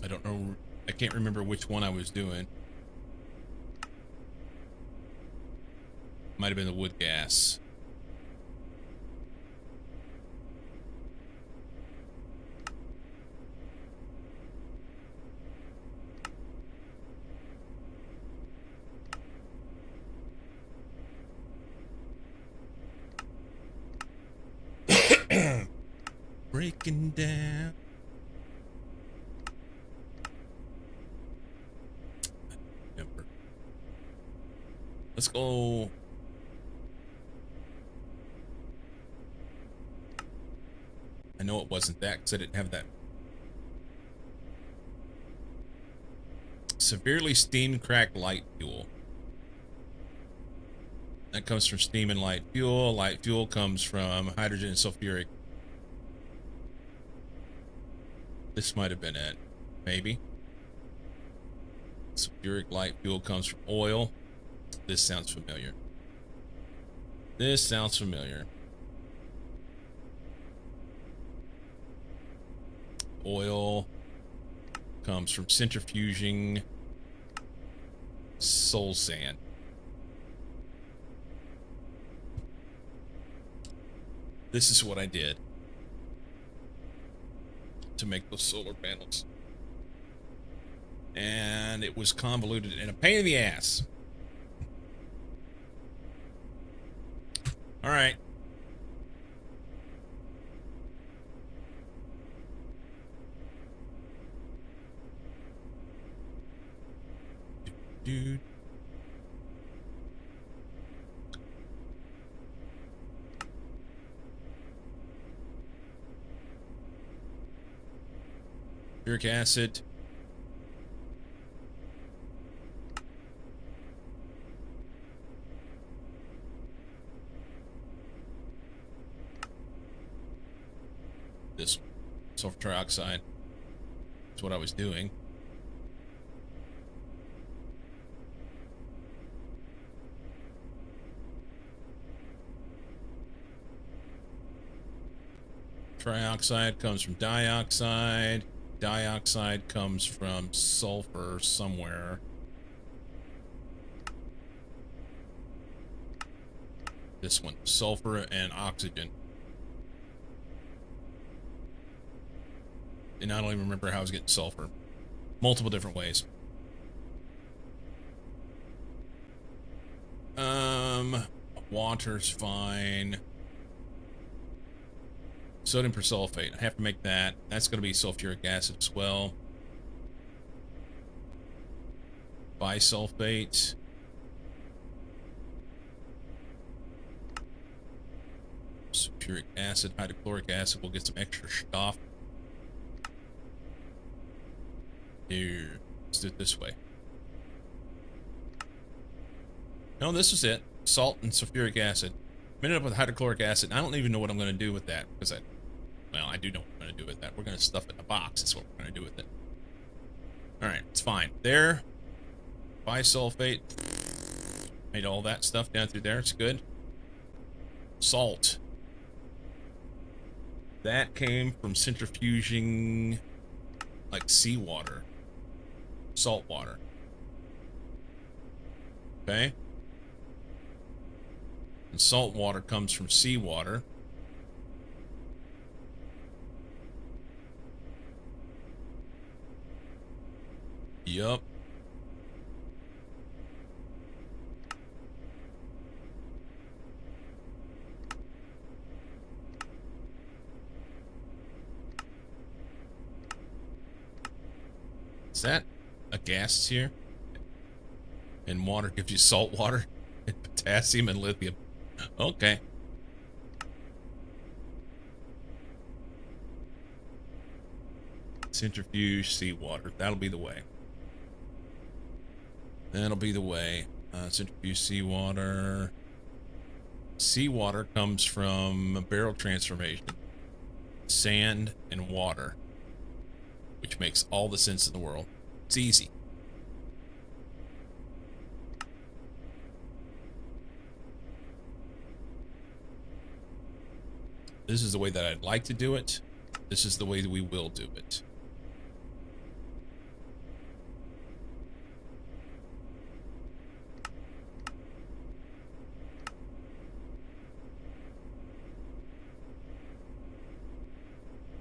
I don't know. I can't remember which one I was doing. Might have been the wood gas. Breaking down. Remember. Let's go. I know it wasn't that because I didn't have that. Severely steamed cracked light fuel. That comes from steam and light fuel. Light fuel comes from hydrogen and sulfuric. This might have been it. Maybe. Sulfuric light fuel comes from oil. This sounds familiar. This sounds familiar. Oil comes from centrifuging soul sand. This is what I did to make those solar panels. And it was convoluted and a pain in the ass. All right. Dude. Uric acid. This sulfur trioxide. That's what I was doing. Trioxide comes from dioxide. Dioxide comes from sulfur somewhere. This one, sulfur and oxygen. And I don't even remember how I was getting sulfur. Multiple different ways. Water's fine. Sodium persulfate. I have to make that. That's going to be sulfuric acid as well. Bisulfate. Sulfuric acid, hydrochloric acid. We'll get some extra stuff. Here. Let's do it this way. No, this was it. Salt and sulfuric acid. I'm ended up with hydrochloric acid. I don't even know what I'm going to do with that because well, I do know what I'm going to do with that. We're going to stuff it in a box. That's what we're going to do with it. All right, it's fine. There. Bisulfate. Made all that stuff down through there. It's good. Salt. That came from centrifuging like seawater. Salt water. Okay. And salt water comes from seawater. Yup. Is that a gas here? And water gives you salt water and potassium and lithium. Okay. Centrifuge seawater. That'll be the way. That'll be the way. Centrifuge seawater. Seawater comes from a barrel transformation. sand, and water, which makes all the sense in the world. It's easy. This is the way that I'd like to do it. This is the way that we will do it.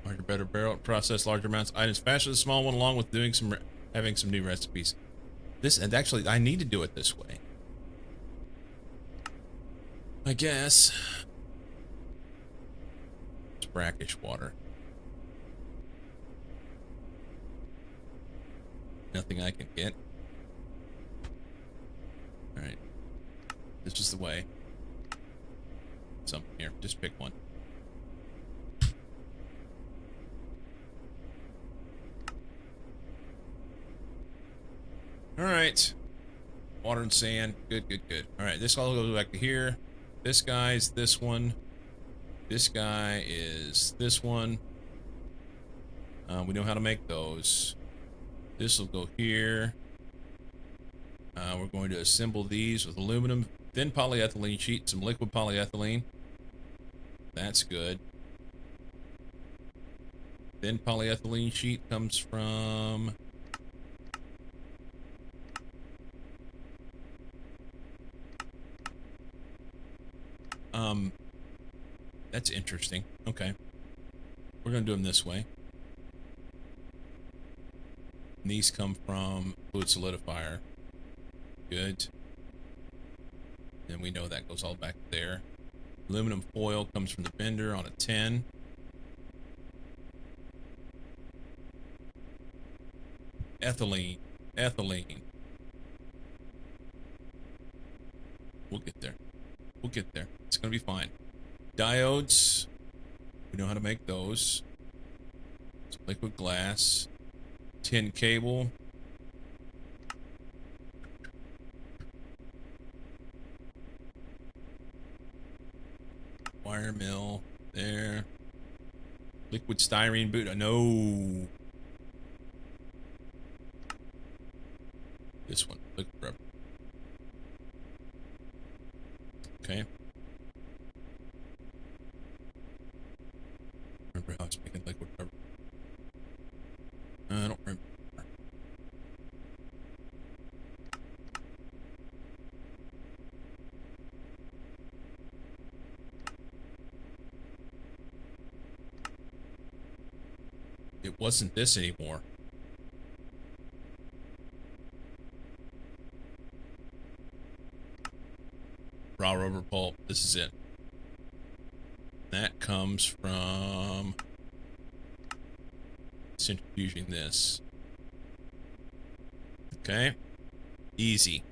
Larger, better barrel, process larger amounts of items faster than the small one, along with doing having some new recipes. This, and actually, I need to do it this way. I guess. It's brackish water. Nothing I can get. Alright. This is the way. Something here. Just pick one. Alright. Water and sand. Good, good, good. Alright, this all goes back to here. This guy's this one. This guy is this one. We know how to make those. This will go here. We're going to assemble these with aluminum, thin polyethylene sheet, some liquid polyethylene. That's good. Thin polyethylene sheet comes from... that's interesting. Okay. We're going to do them this way. And these come from fluid solidifier. Good. And we know that goes all back there. Aluminum foil comes from the bender on a 10. Ethylene. Ethylene. We'll get there. We'll get there. It's going to be fine. Diodes. We know how to make those. Some liquid glass. Tin cable. Wire mill. There. Liquid styrene boot. No. This one. Liquid rubber. Okay. Remember how I was making liquid rubber? I don't remember. It wasn't this anymore. Raw rubber pulp. This is it. That comes from centrifuging this. Okay. Easy.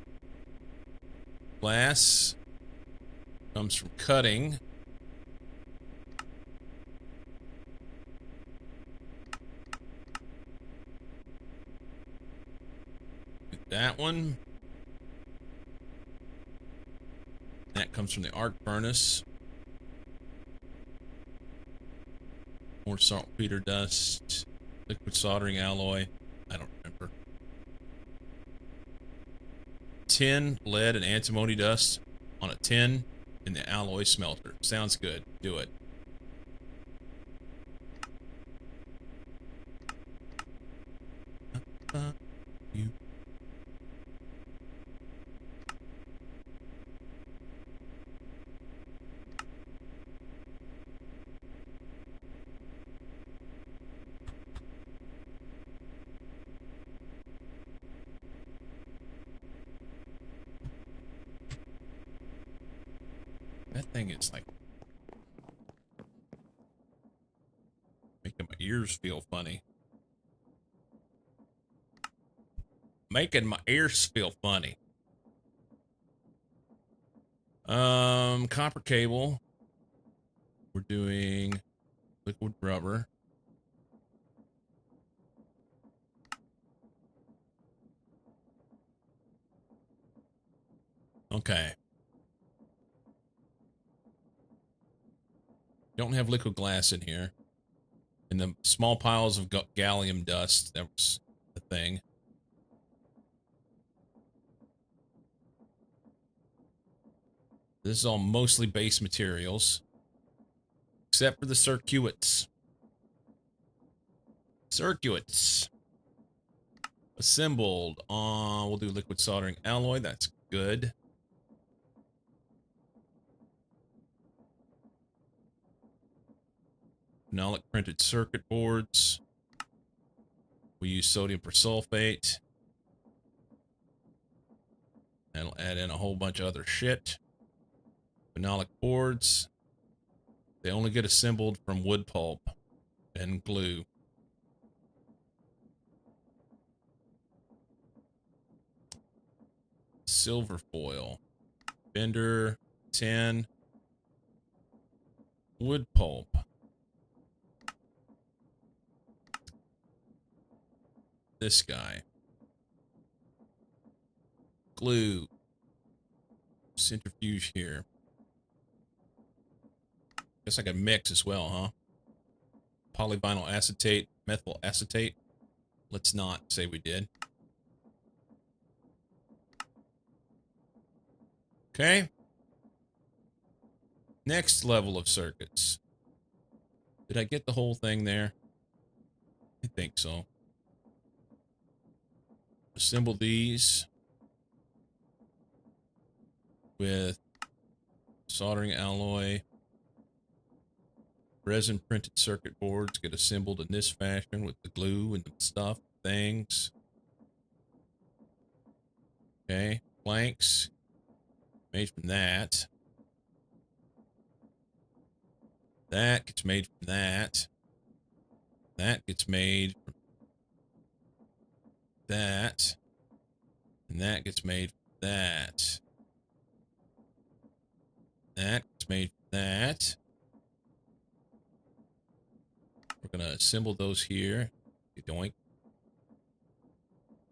Glass comes from cutting. That one. That comes from the arc furnace. More saltpeter dust. Liquid soldering alloy. I don't remember. Tin, lead, and antimony dust on a tin in the alloy smelter. Sounds good. Do it. You. That thing is like making my ears feel funny. Making my ears feel funny. Copper cable. We're doing liquid rubber. Okay. Don't have liquid glass in here. And the small piles of gallium dust, that was the thing. This is all mostly base materials, except for the circuits. Circuits. Assembled. We'll do liquid soldering alloy. That's good. Phenolic printed circuit boards. We use sodium persulfate. That'll add in a whole bunch of other shit. Phenolic boards. They only get assembled from wood pulp and glue. Silver foil. Bender. Tin. Wood pulp. This guy. Glue. Centrifuge here. Guess I could mix as well, huh? Polyvinyl acetate, methyl acetate. Let's not say we did. Okay. Next level of circuits. Did I get the whole thing there? I think so. Assemble these with soldering alloy. Resin printed circuit boards get assembled in this fashion with the glue and the stuff, things. Okay, planks made from that. That gets made from that. That gets made from that. And that gets made from that. That gets made from that. We're going to assemble those here. Doink.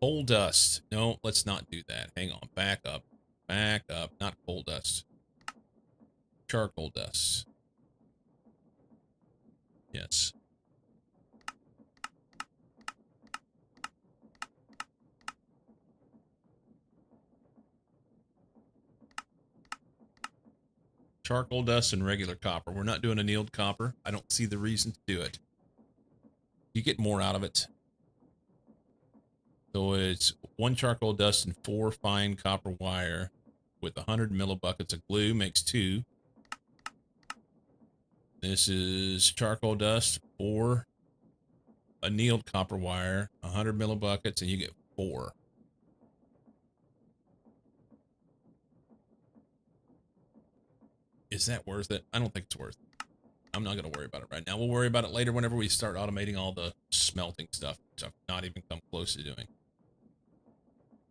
Coal dust. No, let's not do that. Hang on. Back up. Back up. Not coal dust. Charcoal dust. Yes. Charcoal dust and regular copper. We're not doing annealed copper. I don't see the reason to do it. You get more out of it. So it's 1 charcoal dust and 4 fine copper wire with 100 millibuckets of glue makes 2. This is charcoal dust, 4 annealed copper wire, 100 millibuckets, and you get 4. Is that worth it? I don't think it's worth it. I'm not going to worry about it right now. We'll worry about it later whenever we start automating all the smelting stuff, which I've not even come close to doing.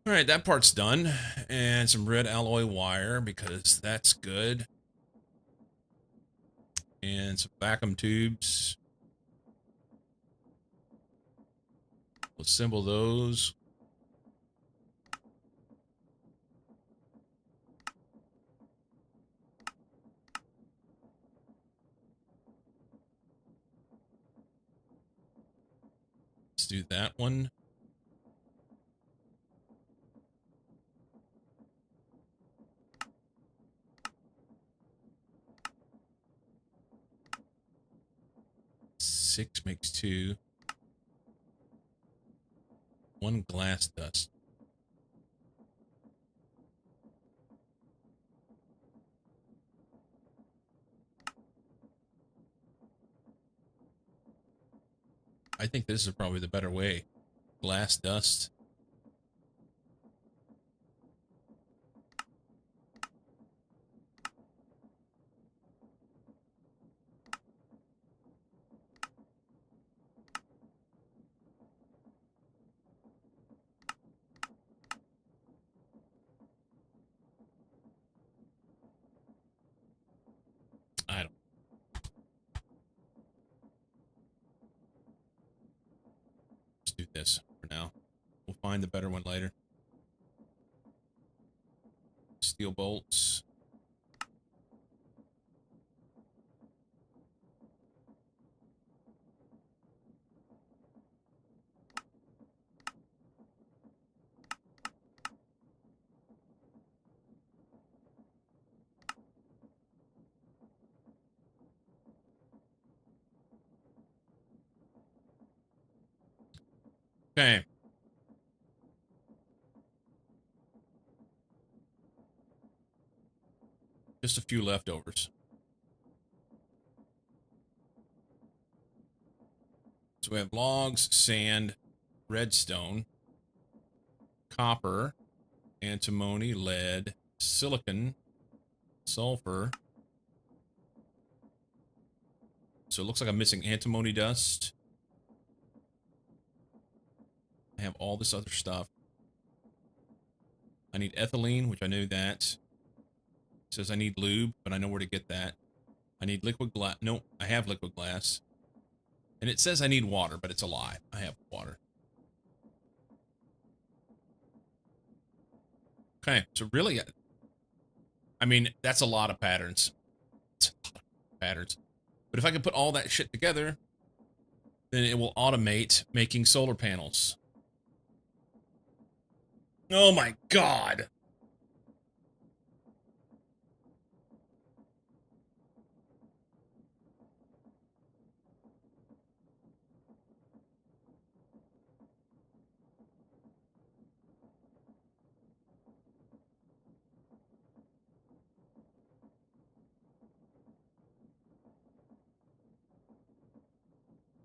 All right, that part's done. And some red alloy wire because that's good. And some vacuum tubes. We'll assemble those. Let's do that one. Six makes 2. 1 glass dust. I think this is probably the better way. Glass dust. I don't. Let's do this for now. We'll find the better one later. Steel bolts. Okay. Just a few leftovers. So we have logs, sand, redstone, copper, antimony, lead, silicon, sulfur. So it looks like I'm missing antimony dust. I have all this other stuff. I need ethylene, which I know that. It says I need lube, but I know where to get that. I need liquid glass. No, I have liquid glass. And it says I need water, but it's a lie. I have water. Okay, so really, I mean, that's a lot of patterns. It's a lot of patterns. But if I can put all that shit together, then it will automate making solar panels. Oh my God.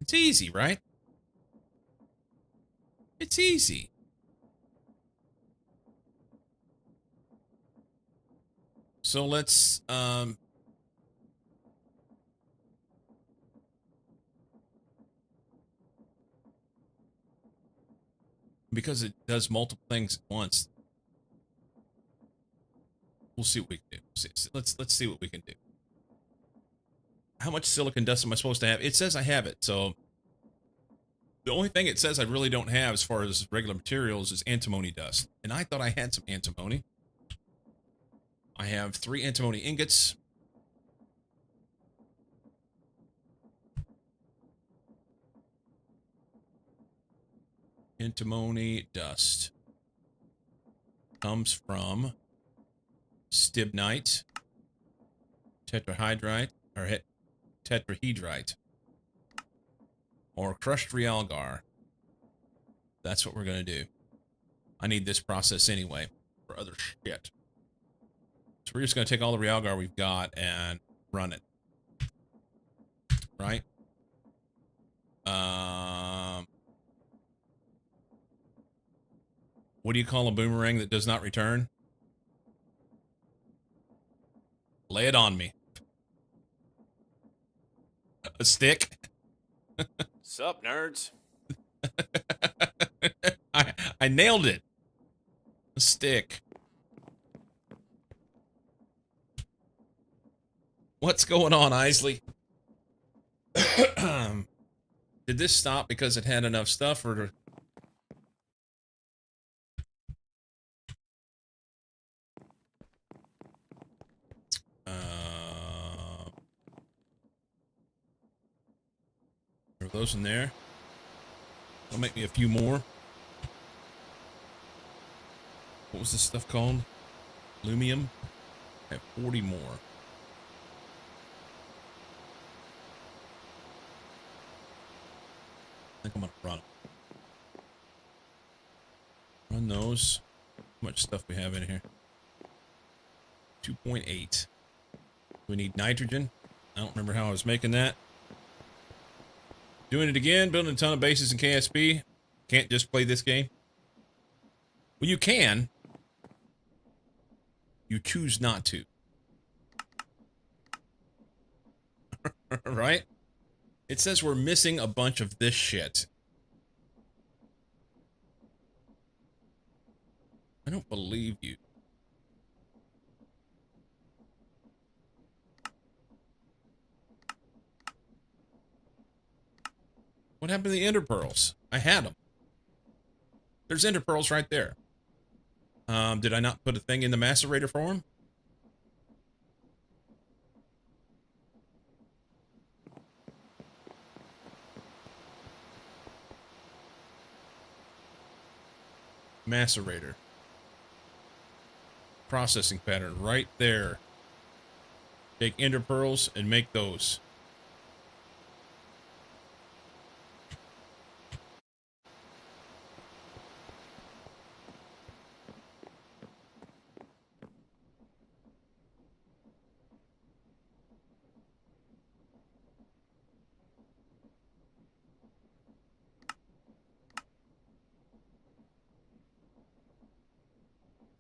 It's easy, right? It's easy. So let's, because it does multiple things at once, we'll see what we can do. Let's see what we can do. How much silicon dust am I supposed to have? It says I have it, so the only thing it says I really don't have as far as regular materials is antimony dust. And I thought I had some antimony. I have 3 antimony ingots. Antimony dust comes from stibnite, tetrahydrite, or tetrahedrite, or crushed realgar. That's what we're going to do. I need this process anyway for other shit. So we're just going to take all the realgar we've got and run it. Right? What do you call a boomerang that does not return? Lay it on me. A stick? Sup, nerds? I nailed it. A stick. What's going on, Isley? Did this stop because it had enough stuff, or... Are those in there? I'll make me a few more. What was this stuff called? Lumium? I have 40 more. I think I'm gonna run them. Run those. How much stuff we have in here? 2.8. We need nitrogen. I don't remember how I was making that. Doing it again, building a ton of bases in KSP. Can't just play this game. Well, you can. You choose not to. Right? It says we're missing a bunch of this shit. I don't believe you. What happened to the ender pearls? I had them. There's ender pearls right there. Did I not put a thing in the macerator for them? Macerator. Processing pattern right there. Take ender pearls and make those.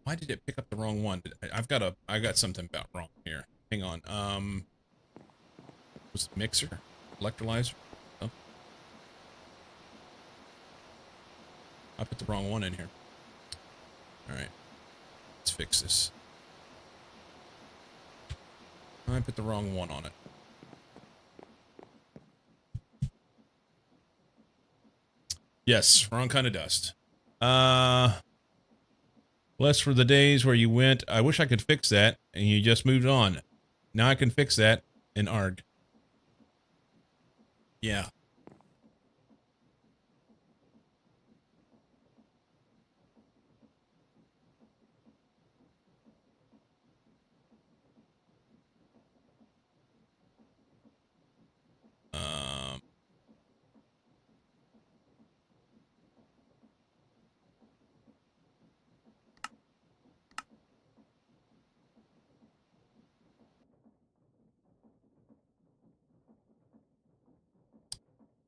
Why did it pick up the wrong one? I got something about wrong here. Hang on. Was it mixer? Electrolyzer? Oh. I put the wrong one in here. Alright. Let's fix this. I put the wrong one on it. Yes, wrong kind of dust. Less for the days where you went, I wish I could fix that, and you just moved on. Now I can fix that in ARG. Yeah.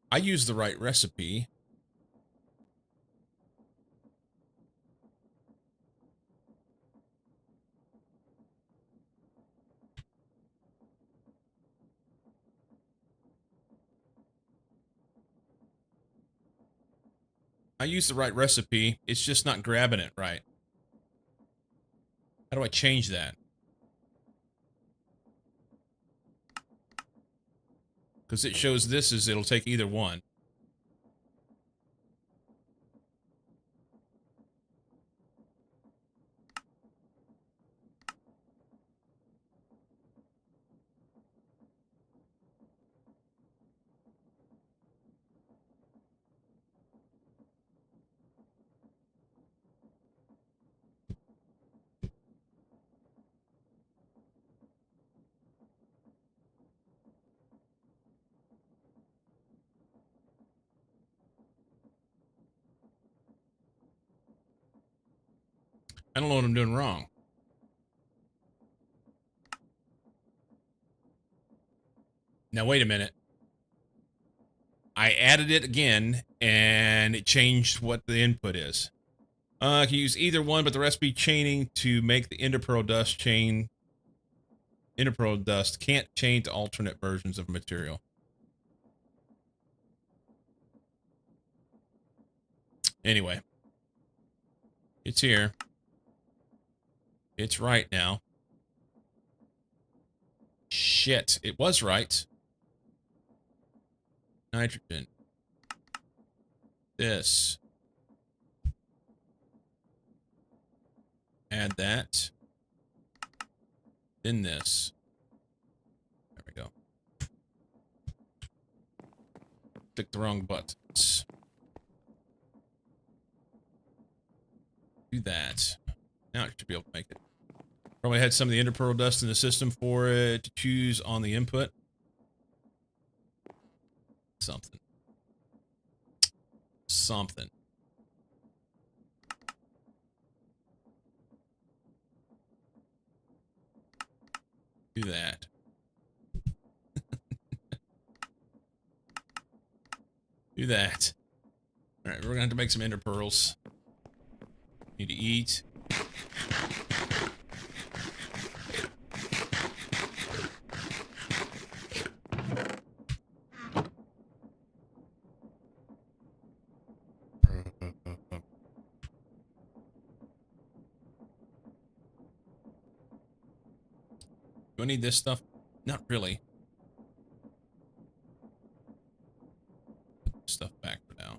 I used the right recipe. I used the right recipe. It's just not grabbing it right. How do I change that? Because it shows this as it'll take either one. I don't know what I'm doing wrong. Now, wait a minute. I added it again, and it changed what the input is. I can use either one, but the recipe chaining to make the interpearl dust chain. Interpearl dust can't chain to alternate versions of material. Anyway. It's here. It's right now. Shit, it was right. Nitrogen. This. Add that. Then this. There we go. Click the wrong buttons. Do that. Now it should be able to make it. Probably had some of the interpearl dust in the system for it to choose on the input. Something. Something. Do that. Do that. All right, we're gonna have to make some interpearls. Need to eat. Do I need this stuff? Not really. Put this stuff back for now.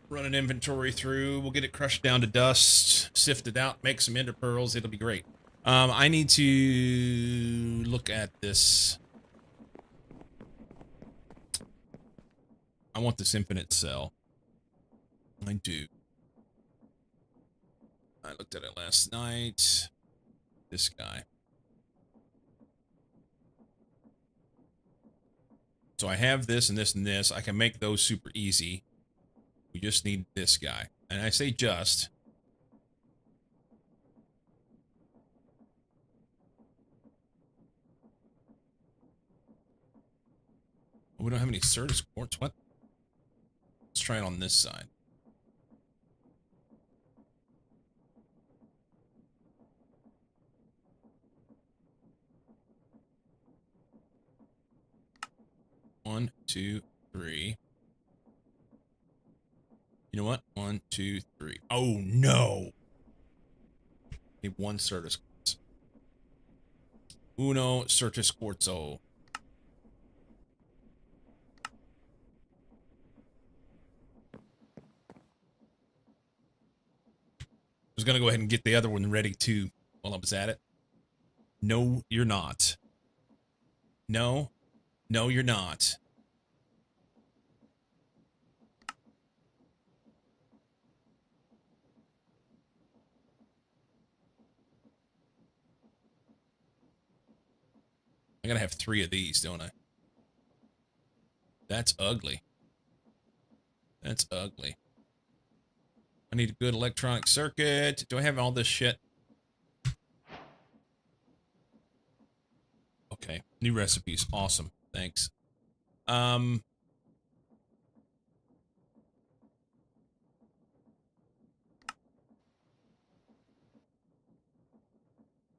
Run an inventory through. We'll get it crushed down to dust, sift it out, make some interpearls. It'll be great. I need to look at this. I want this infinite cell. I do. I looked at it last night. This guy. So I have this and this and this. I can make those super easy. We just need this guy. And I say just. We don't have any Certus quartz. What? Let's try it on this side. One, two, three. You know what? One, two, three. Oh, no. Need one Certus quartz. Uno Certus quartzo. I was going to go ahead and get the other one ready, too, while I was at it. No, you're not. No. No, you're not. I gotta have 3 of these, don't I? That's ugly. That's ugly. I need a good electronic circuit. Do I have all this shit? Okay. New recipes. Awesome. Thanks. We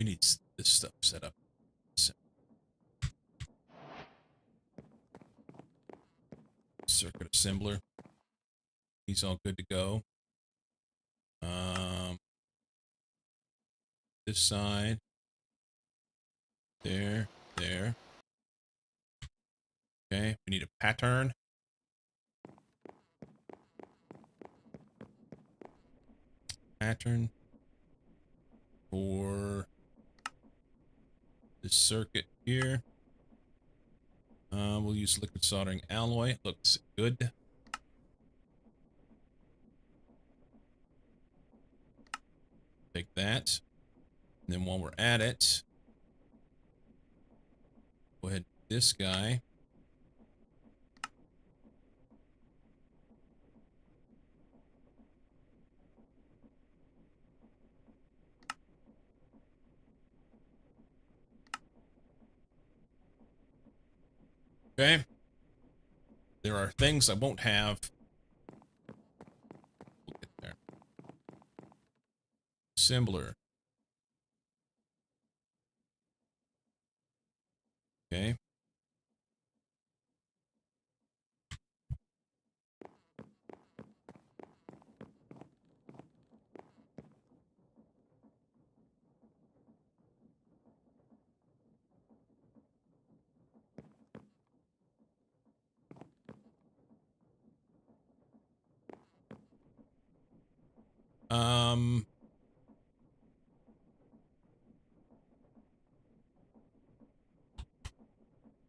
need this stuff set up. Circuit assembler. He's all good to go. This side. There. There. Okay. We need a pattern. Pattern for this circuit here. We'll use liquid soldering alloy. Looks good. Take that. And then while we're at it, go ahead this guy. Okay. There are things I won't have. We'll get there. Assembler. Okay.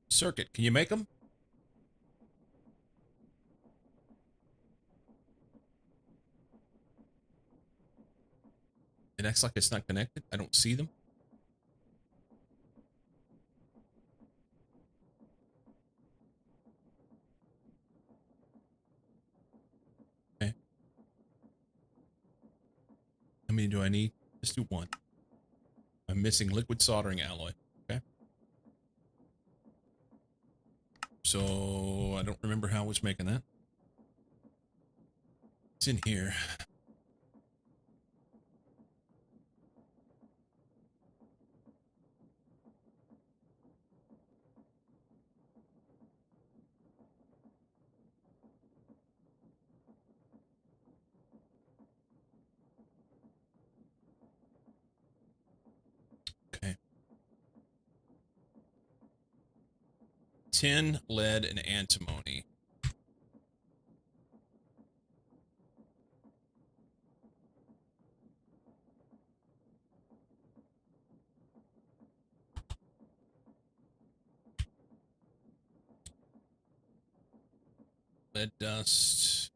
Circuit. Can you make them? It acts like it's not connected. I don't see them. Okay. How many do I need? Let's do one. I'm missing liquid soldering alloy. Okay. So I don't remember how I was making that. It's in here. Okay. Tin, lead, and antimony. Lead dust.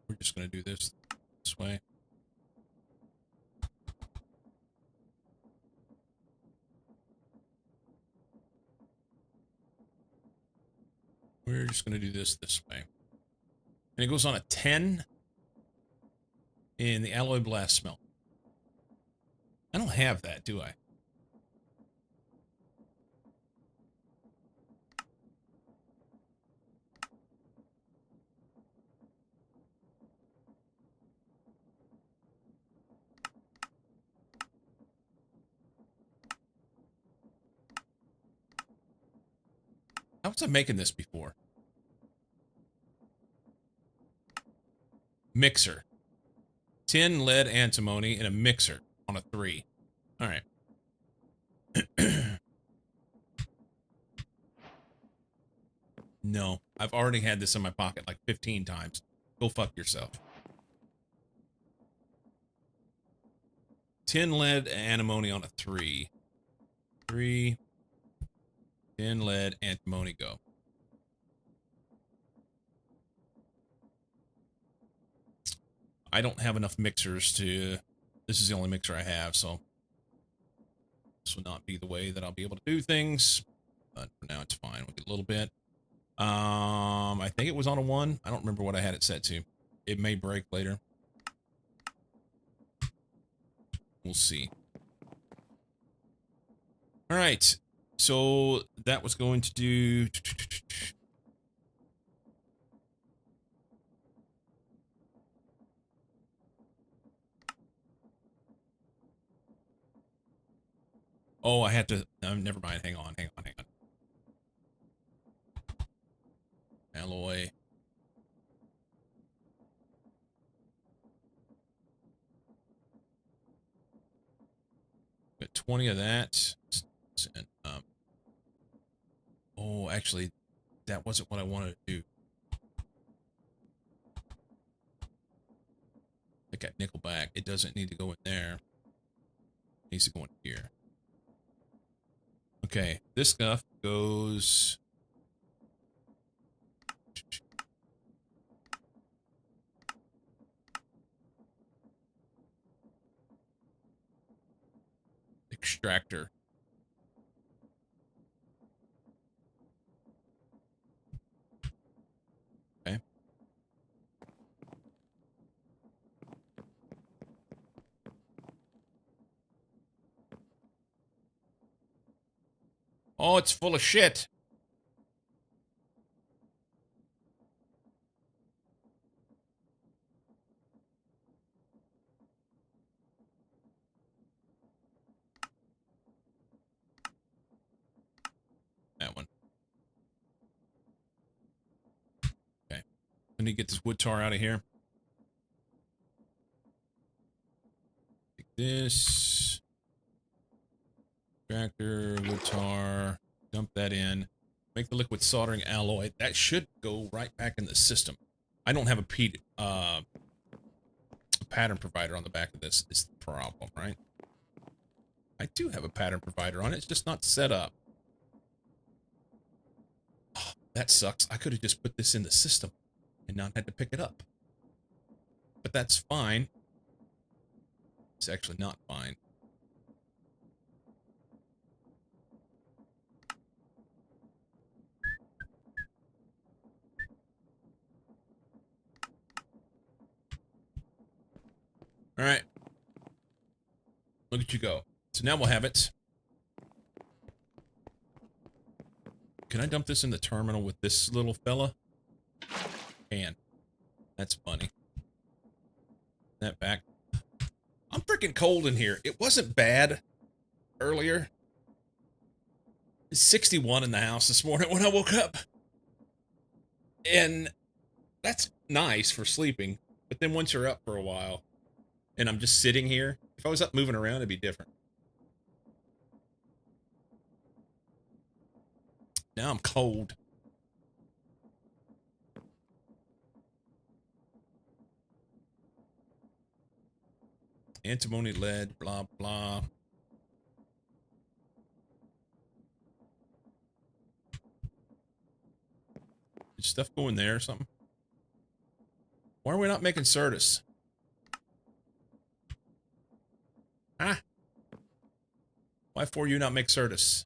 We're just gonna do this way. We're just going to do this way. And it goes on a 10 in the alloy blast smelt. I don't have that, do I? How was I making this before? Mixer. Tin, lead, antimony in a mixer on a 3. All right. No, I've already had this in my pocket like 15 times. Go fuck yourself. Tin, lead, antimony on a 3. 3. Tin, lead, antimony, go. I don't have enough mixers to... This is the only mixer I have, so... This will not be the way that I'll be able to do things. But for now, it's fine. We'll get a little bit. I think it was on a 1. I don't remember what I had it set to. It may break later. We'll see. All right. So that was going to do... Oh, I had to... never mind. Hang on. Alloy. Got 20 of that. And, oh, actually, that wasn't what I wanted to do. I got nickel back. It doesn't need to go in there. It needs to go in here. Okay, this stuff goes... Extractor. Okay. Oh, it's full of shit. That one. Okay. I need to get this wood tar out of here. Take this. Extractor, wood tar. Dump that in. Make the liquid soldering alloy. That should go right back in the system. I don't have a pattern provider on the back of this is the problem, right? I do have a pattern provider on it. It's just not set up. Oh, that sucks. I could have just put this in the system and not had to pick it up. But that's fine. It's actually not fine. All right. Look at you go. So now we'll have it. Can I dump this in the terminal with this little fella? Can. That's funny. That back. I'm freaking cold in here. It wasn't bad earlier. It's 61 in the house this morning when I woke up. And that's nice for sleeping. But then once you're up for a while, and I'm just sitting here, if I was up moving around, it'd be different. Now I'm cold. Antimony, lead, blah, blah. Is stuff going there or something? Why are we not making Certus? Huh? Why for you not make Certus?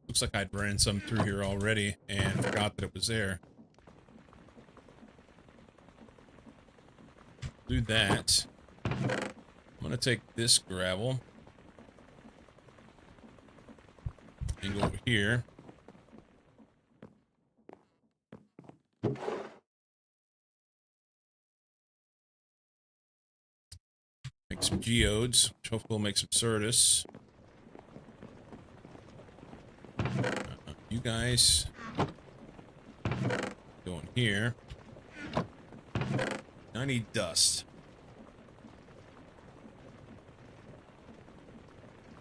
Looks like I'd ran some through here already and forgot that it was there. Do that. I'm gonna take this gravel and go over here. Make some geodes, which hopefully will make some Certus. You guys go in here. I need dust.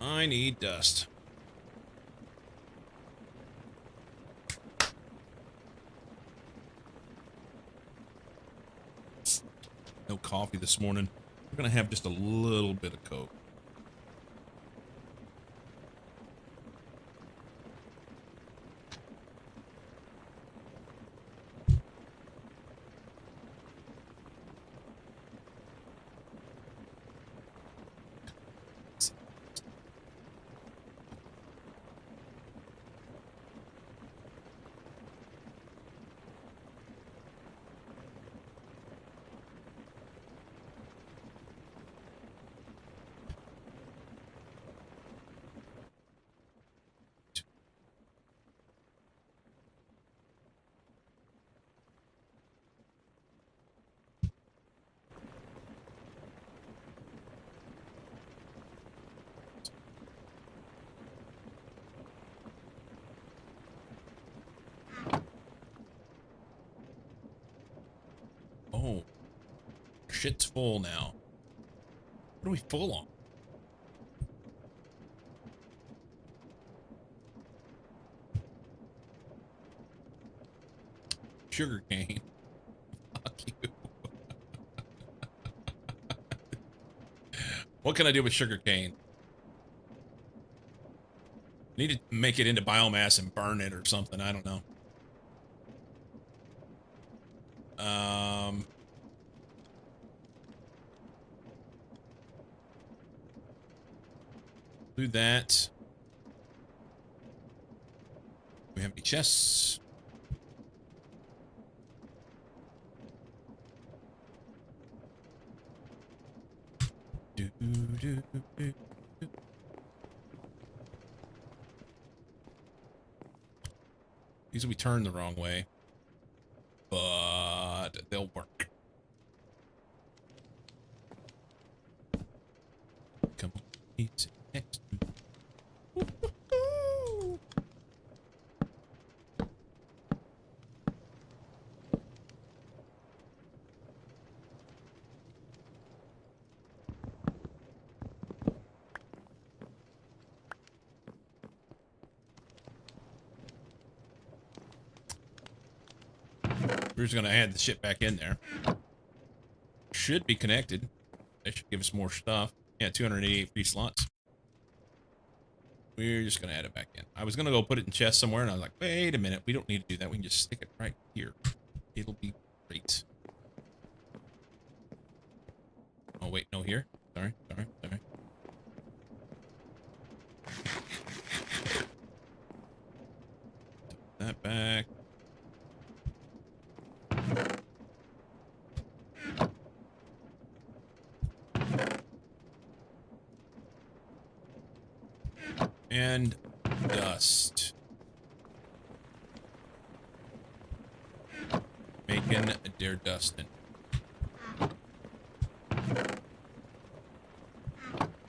I need dust. No coffee this morning. We're gonna have just a little bit of Coke. Oh, shit's full now. What are we full on? Sugar cane. Fuck you. What can I do with sugar cane? Need to make it into biomass and burn it or something. I don't know. Do that. We have any chests? Do, do, do, do. These will be turned the wrong way, but they'll work. Come on, it's next. We're just gonna add the shit back in there. Should be connected. That should give us more stuff. Yeah, 288 free slots. We're just gonna add it back in. I was gonna go put it in chest somewhere, and I was like, wait a minute, we don't need to do that. We can just stick it right here. It'll be great. Oh wait, no, here. Sorry. That back. And dust. Making their dustin'.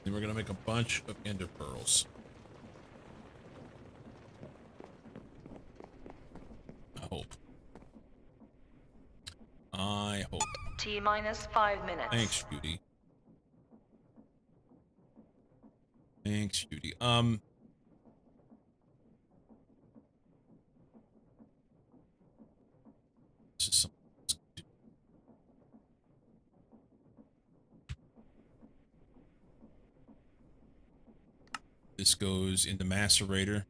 Then we're gonna make a bunch of ender pearls. I hope. T-minus 5 minutes. Thanks, Judy. Thanks, Judy. This is something. This goes in the macerator.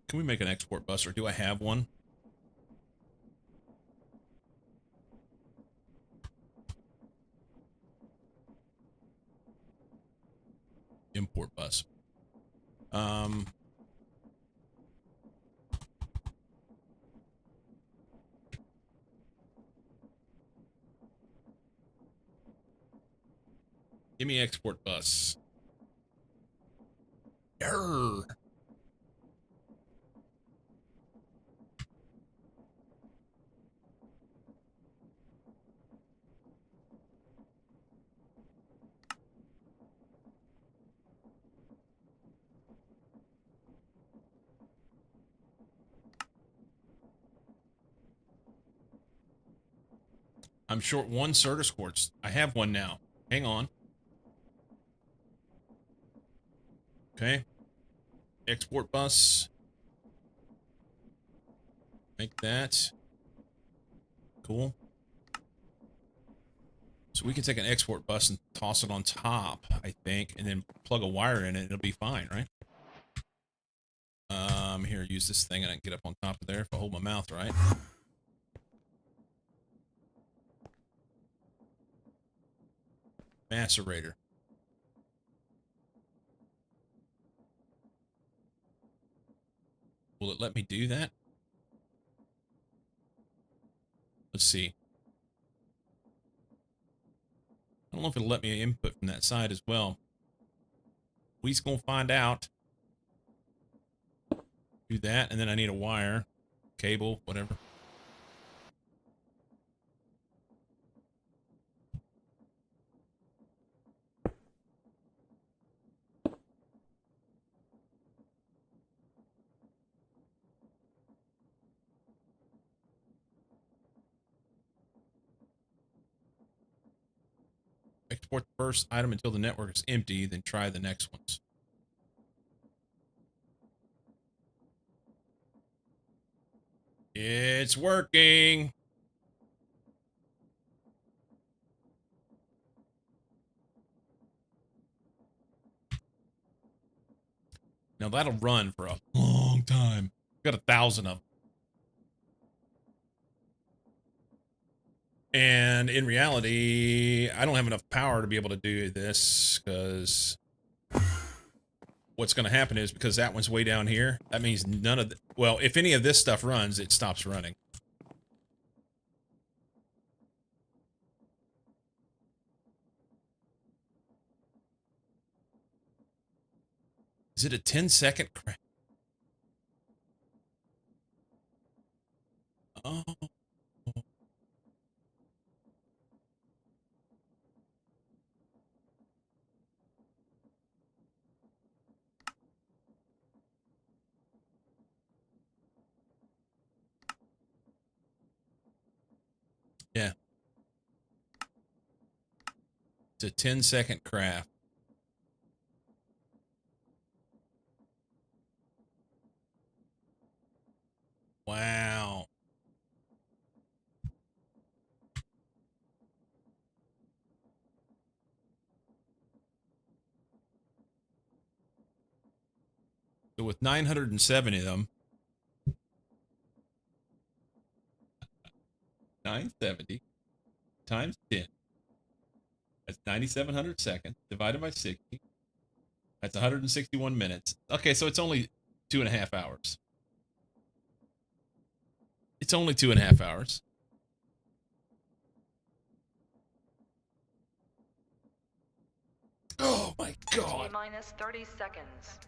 Can we make an export bus, or do I have one? Import bus. Give me export bus. Error. I'm short one Certus quartz. I have one now. Hang on. Okay. Export bus. Make that. Cool. So we can take an export bus and toss it on top, I think, and then plug a wire in it. It'll be fine, right? Here, use this thing and I can get up on top of there if I hold my mouth right. Macerator. Will it let me do that? Let's see. I don't know if it'll let me input from that side as well. We's gonna find out. Do that, and then I need a wire, cable, whatever. Export the first item until the network is empty, then try the next ones. It's working. Now that'll run for a long time. Got 1,000 of them. And in reality, I don't have enough power to be able to do this because what's going to happen is because that one's way down here, that means none of the, well, if any of this stuff runs, it stops running. Is it a 10-second crash? Oh. Yeah. It's a 10-second craft. Wow. So with 970 of them, 970 times 10, that's 9,700 seconds divided by 60. That's 161 minutes. Okay, so it's only 2.5 hours. It's only 2.5 hours. Oh my God. T-minus 30 seconds.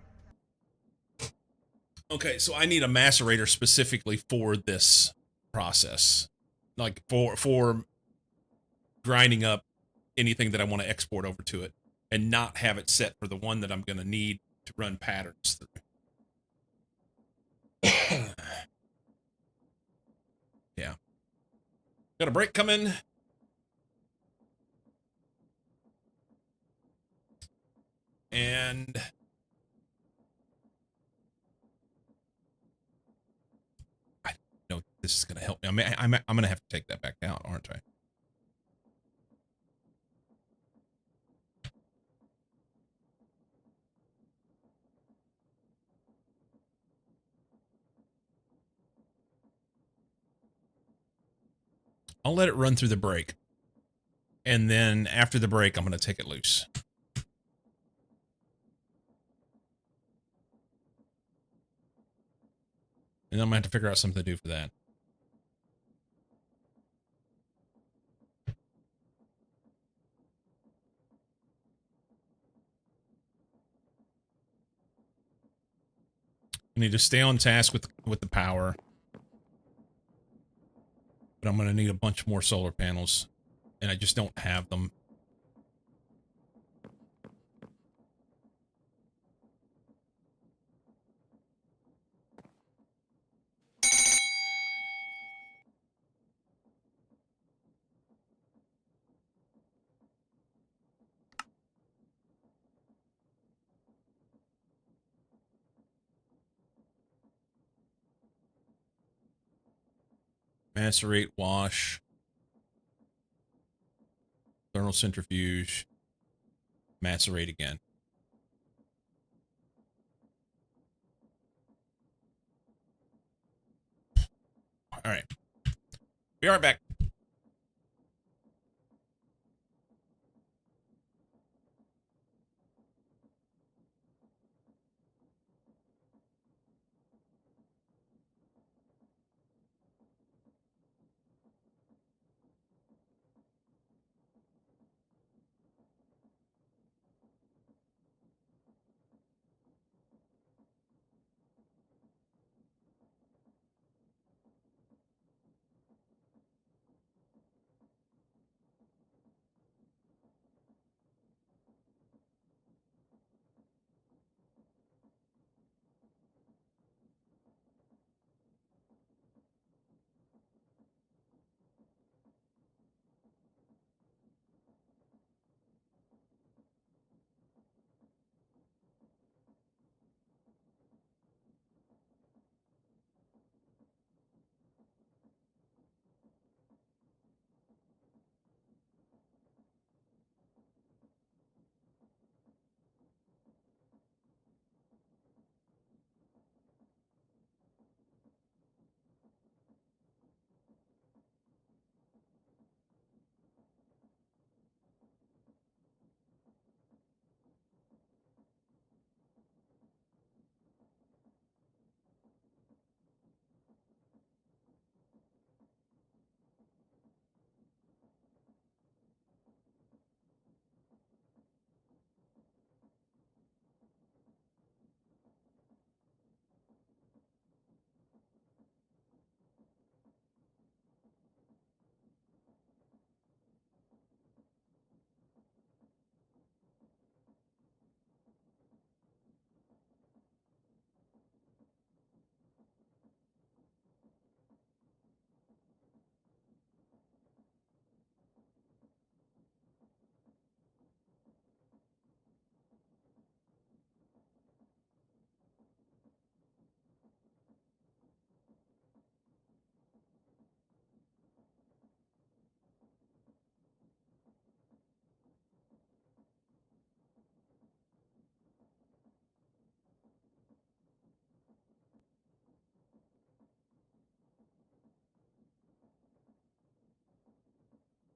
Okay, so I need a macerator specifically for this process. Like for grinding up anything that I want to export over to it and not have it set for the one that I'm going to need to run patterns through. Yeah. Got a break coming. And I don't know this is going to help me. I'm going to have to take that back out, aren't I? I'll let it run through the break. And then after the break, I'm going to take it loose. And then I'm going to have to figure out something to do for that. I need to stay on task with the power. But I'm going to need a bunch more solar panels. And I just don't have them. Macerate, wash, thermal centrifuge, macerate again. All right. Be right back.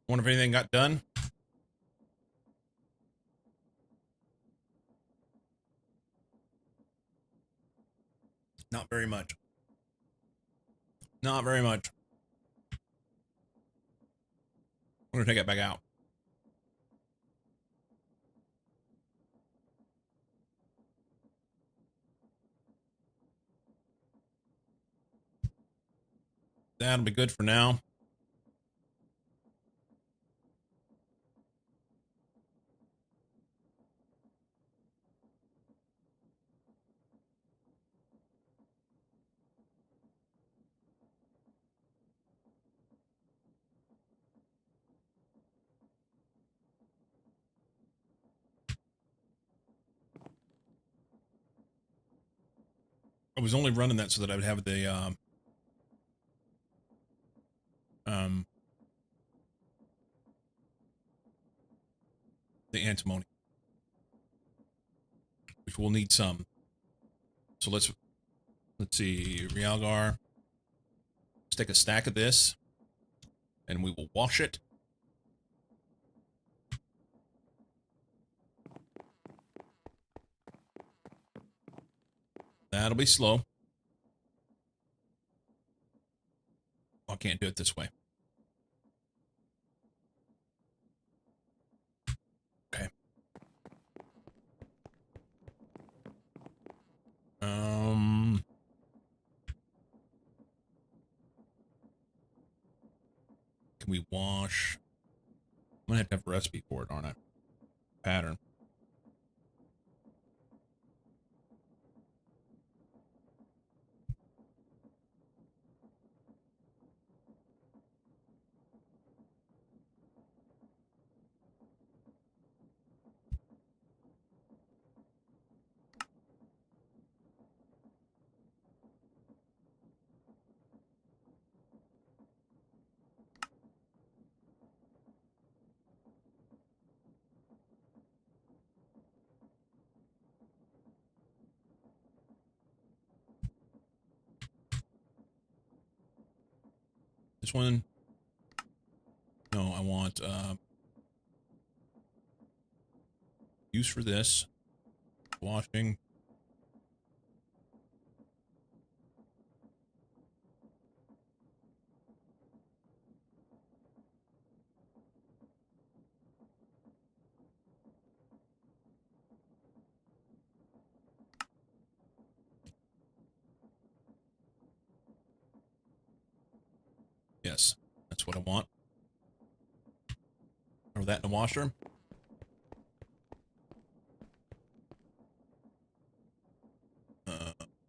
Wonder if anything got done. Not very much. Not very much. I'm going to take it back out. That'll be good for now. I was only running that so that I would have the antimony, which we'll need some. So let's see, Realgar. Let's take a stack of this. and we will wash it. That'll be slow. Oh, I can't do it this way. Okay. Can we wash? I'm gonna have to have a recipe for it, aren't I? Pattern. This one. No, I want use for this. Washing. Yes, that's what I want. Throw that in the washer.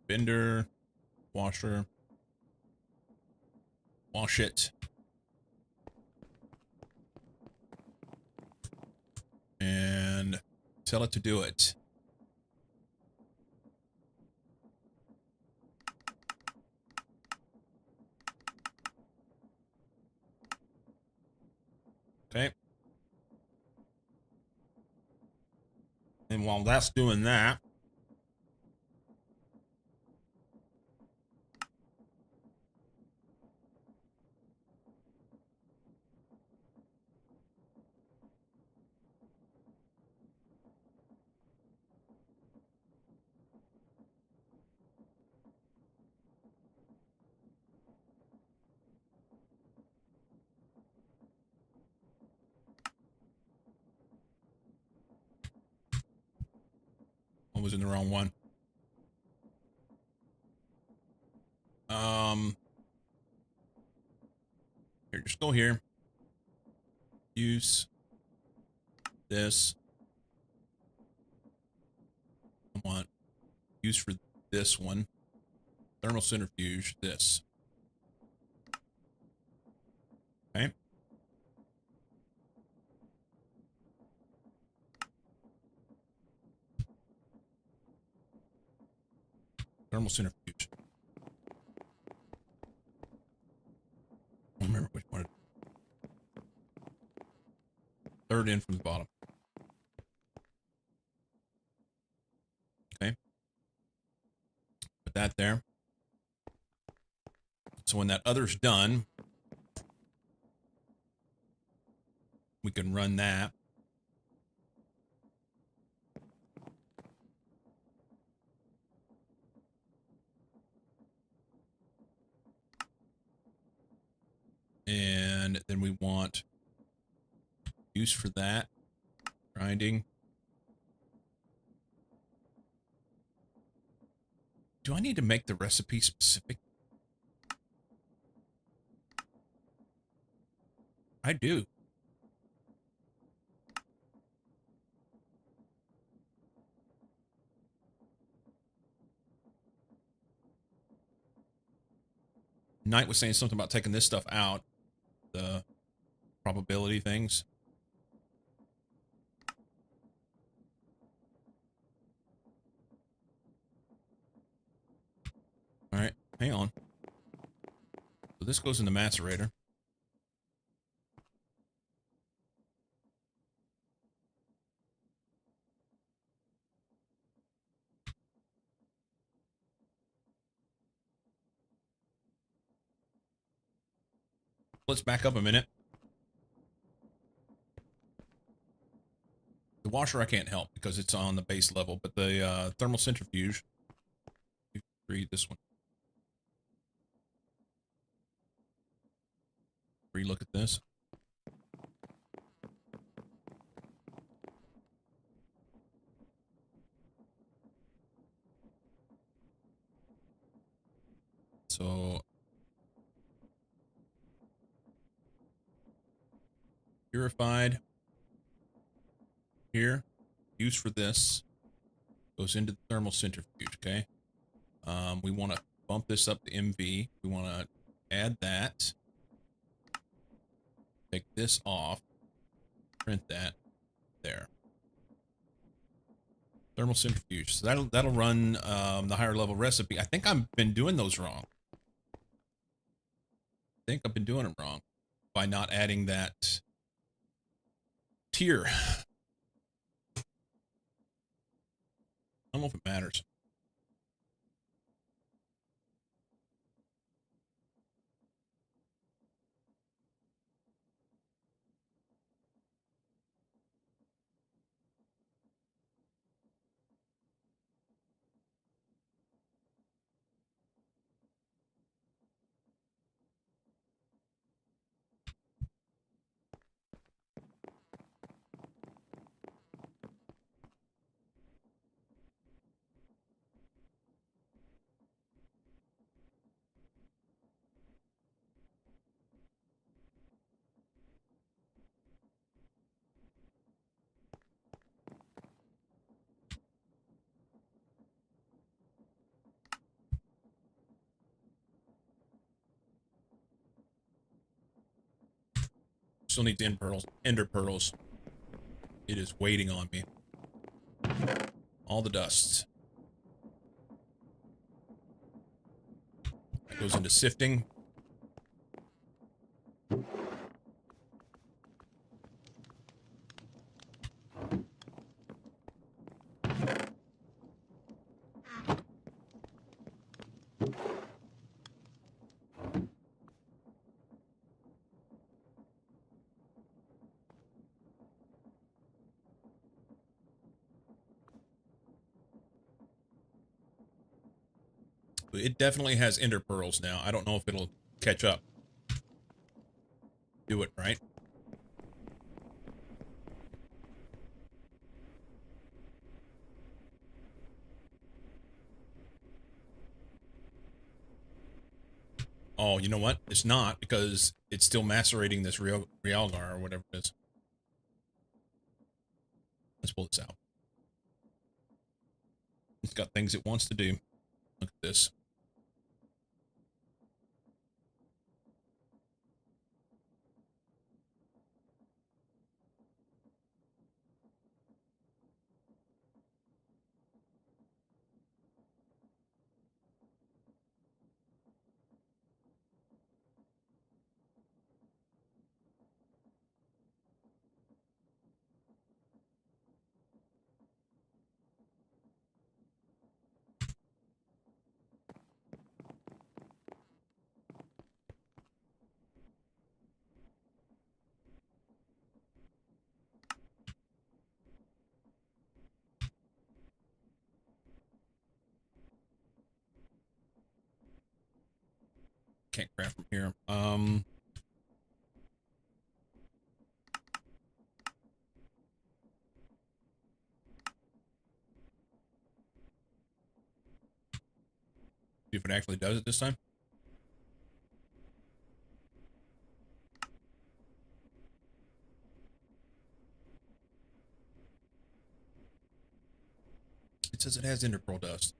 Bender, washer. Wash it. And tell it to do it. Okay. And while that's doing that, I was in the wrong one. Here, just go here. Use this. I want use for this one. Thermal centrifuge, this. Okay. Thermal centrifuge. I don't remember which one. Third in from the bottom. Okay. Put that there. So when that other's done, we can run that. And then we want use for that. Grinding. Do I need to make the recipe specific? I do. Knight was saying something about taking this stuff out. The probability things. All right, hang on. So this goes in the macerator. Let's back up a minute. The washer I can't help because it's on the base level, but the thermal centrifuge, read this one. Relook at this. So purified here, used for this, goes into the thermal centrifuge. Okay. We want to bump this up to MV. We want to add that. Take this off. Print that there. Thermal centrifuge. So that'll run the higher level recipe. I think I've been doing those wrong. I think I've been doing them wrong by not adding that tier. I don't know if it matters. Still needs end pearls, ender pearls. It is waiting on me. All the dust. That goes into sifting. It definitely has ender pearls now. I don't know if it'll catch up. Do it, right? Oh, you know what? It's not, because it's still macerating this Realgar or whatever it is. Let's pull this out. It's got things it wants to do. Look at this. Can't craft from here. See if it actually does it this time. It says it has ender pearl dust.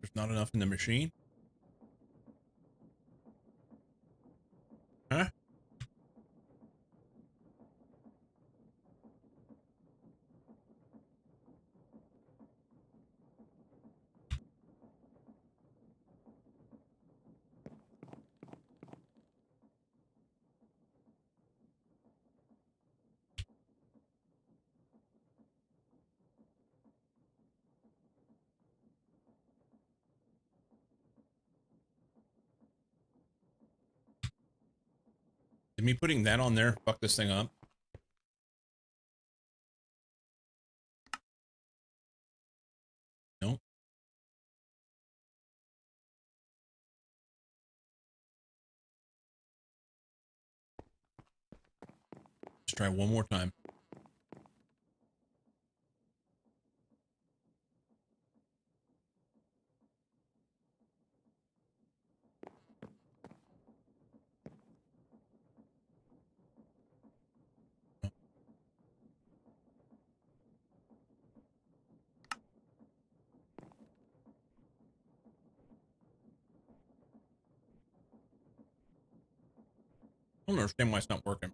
There's not enough in the machine. Huh? Did me putting that on there fuck this thing up? No. Let's try one more time. I don't understand why it's not working.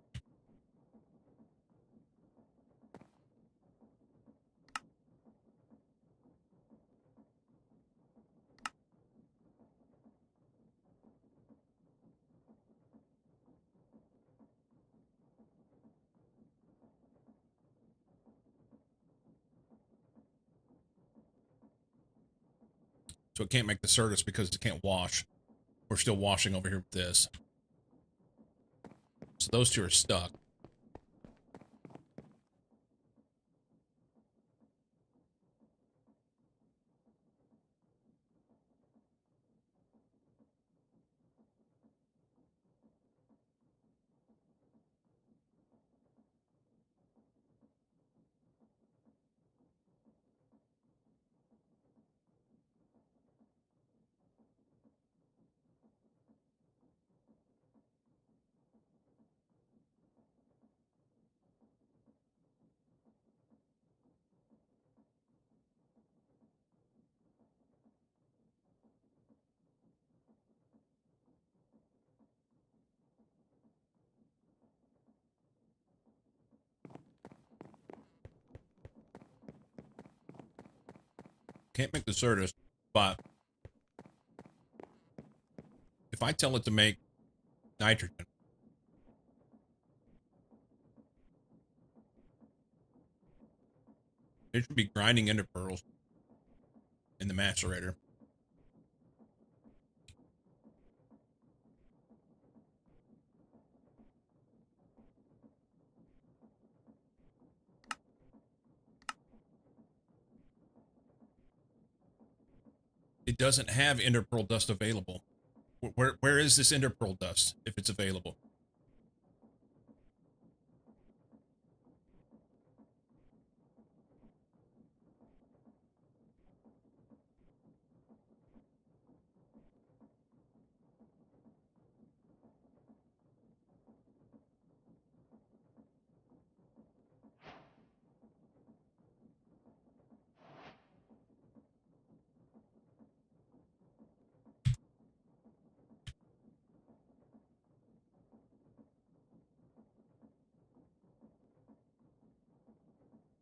So it can't make the Certus because it can't wash. We're still washing over here with this. So those two are stuck. Can't make the Certus, but if I tell it to make nitrogen, it should be grinding into pearls in the macerator. It doesn't have interpearl dust available. Where is this interpearl dust if it's available?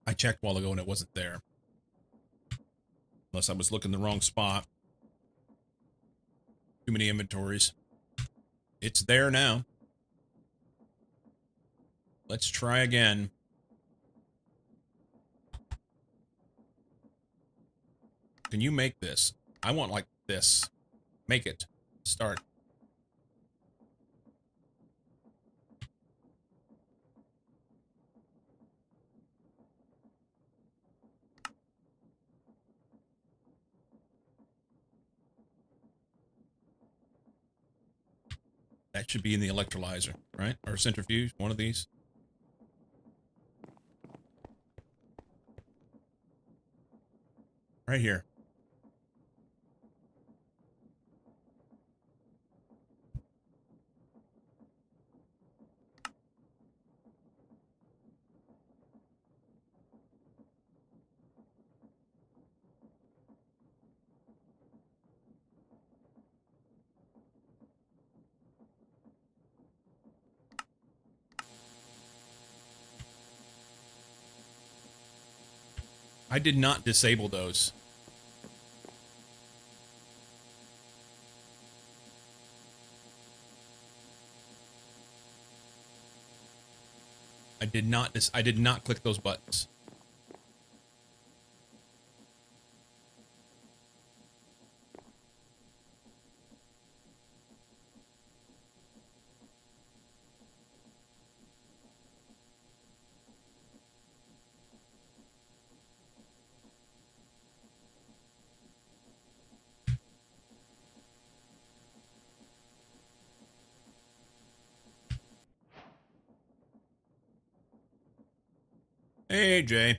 I checked a while ago and it wasn't there. Unless I was looking the wrong spot. Too many inventories. It's there now. Let's try again. Can you make this? I want like this. Make it. Start. That should be in the electrolyzer, right? Or centrifuge, one of these. Right here. I did not disable those. I did not click those buttons. Hey, Jay.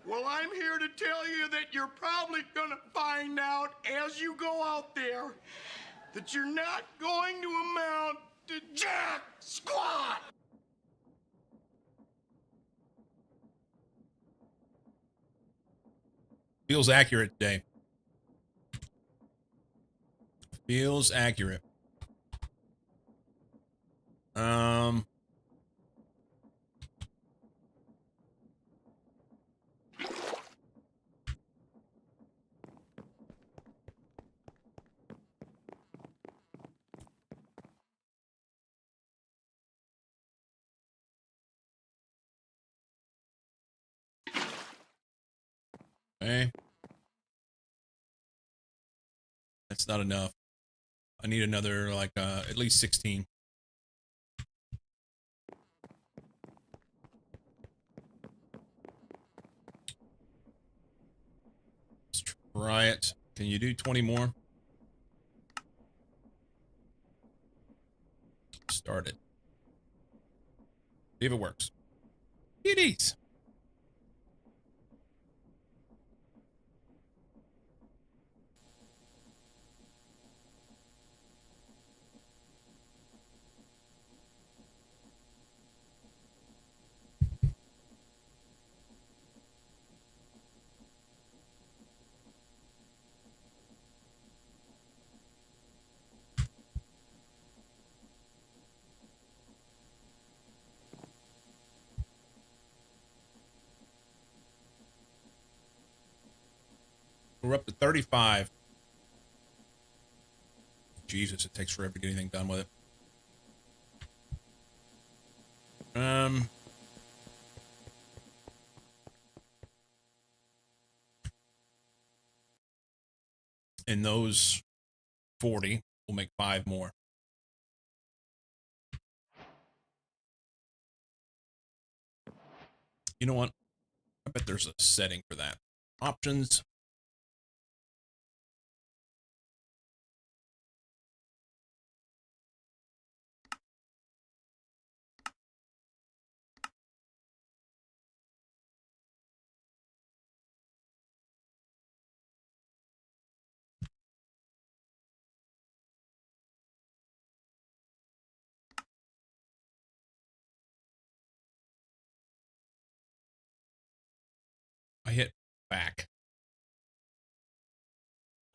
Well, I'm here to tell you that you're probably gonna find out as you go out there that you're not going to amount to jack squat. Feels accurate today. Feels accurate. Okay. That's not enough. I need another, like, at least 16. Let's try it. Can you do 20 more? Start it. See if it works. It is. We're up to 35. Jesus, it takes forever to get anything done with it. And those 40 will make 5 more. You know what? I bet there's a setting for that. Options. I hit back.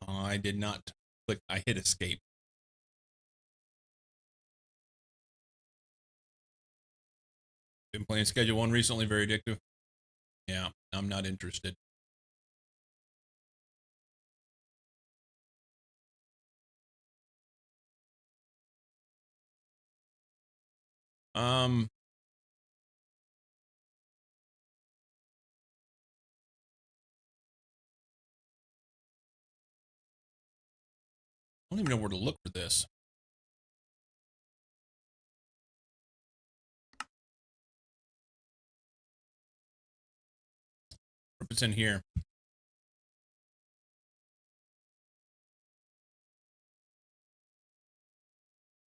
I did not click. I hit escape. Been playing Schedule 1 recently. Very addictive. Yeah, I'm not interested. I don't even know where to look for this. If it's in here.